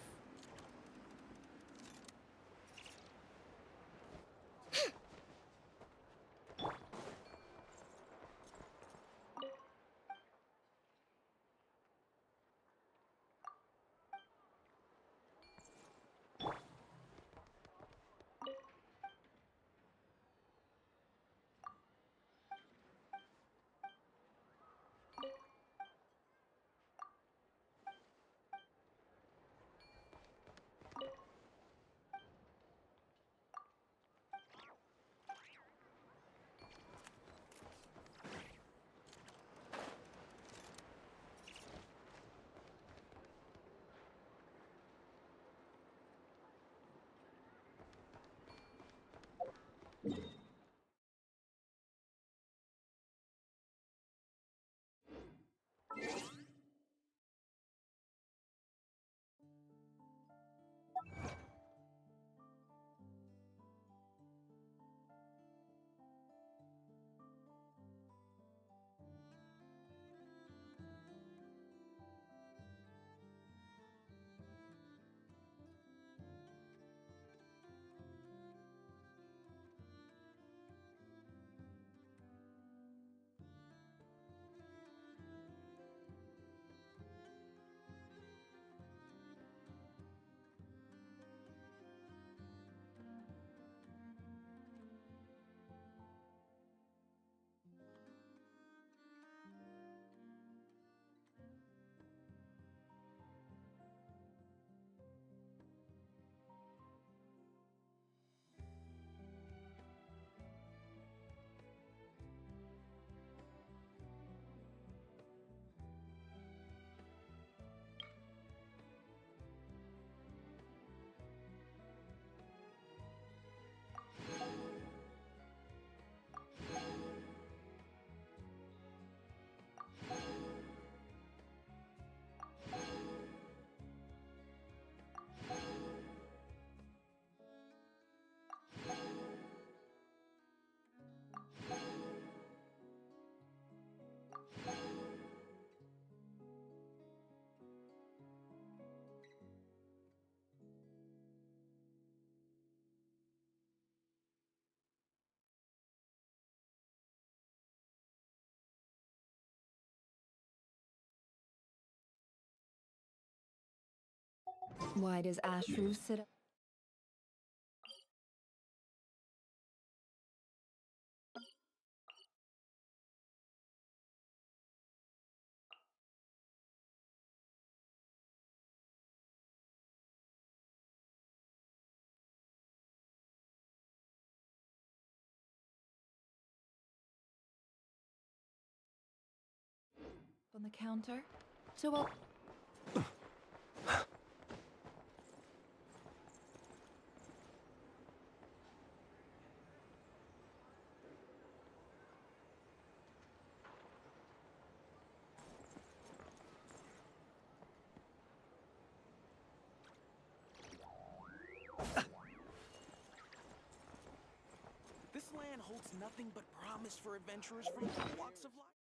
Why does Ashru sit up? On the counter? So This land holds nothing but promise for adventurers from all walks of life.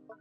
you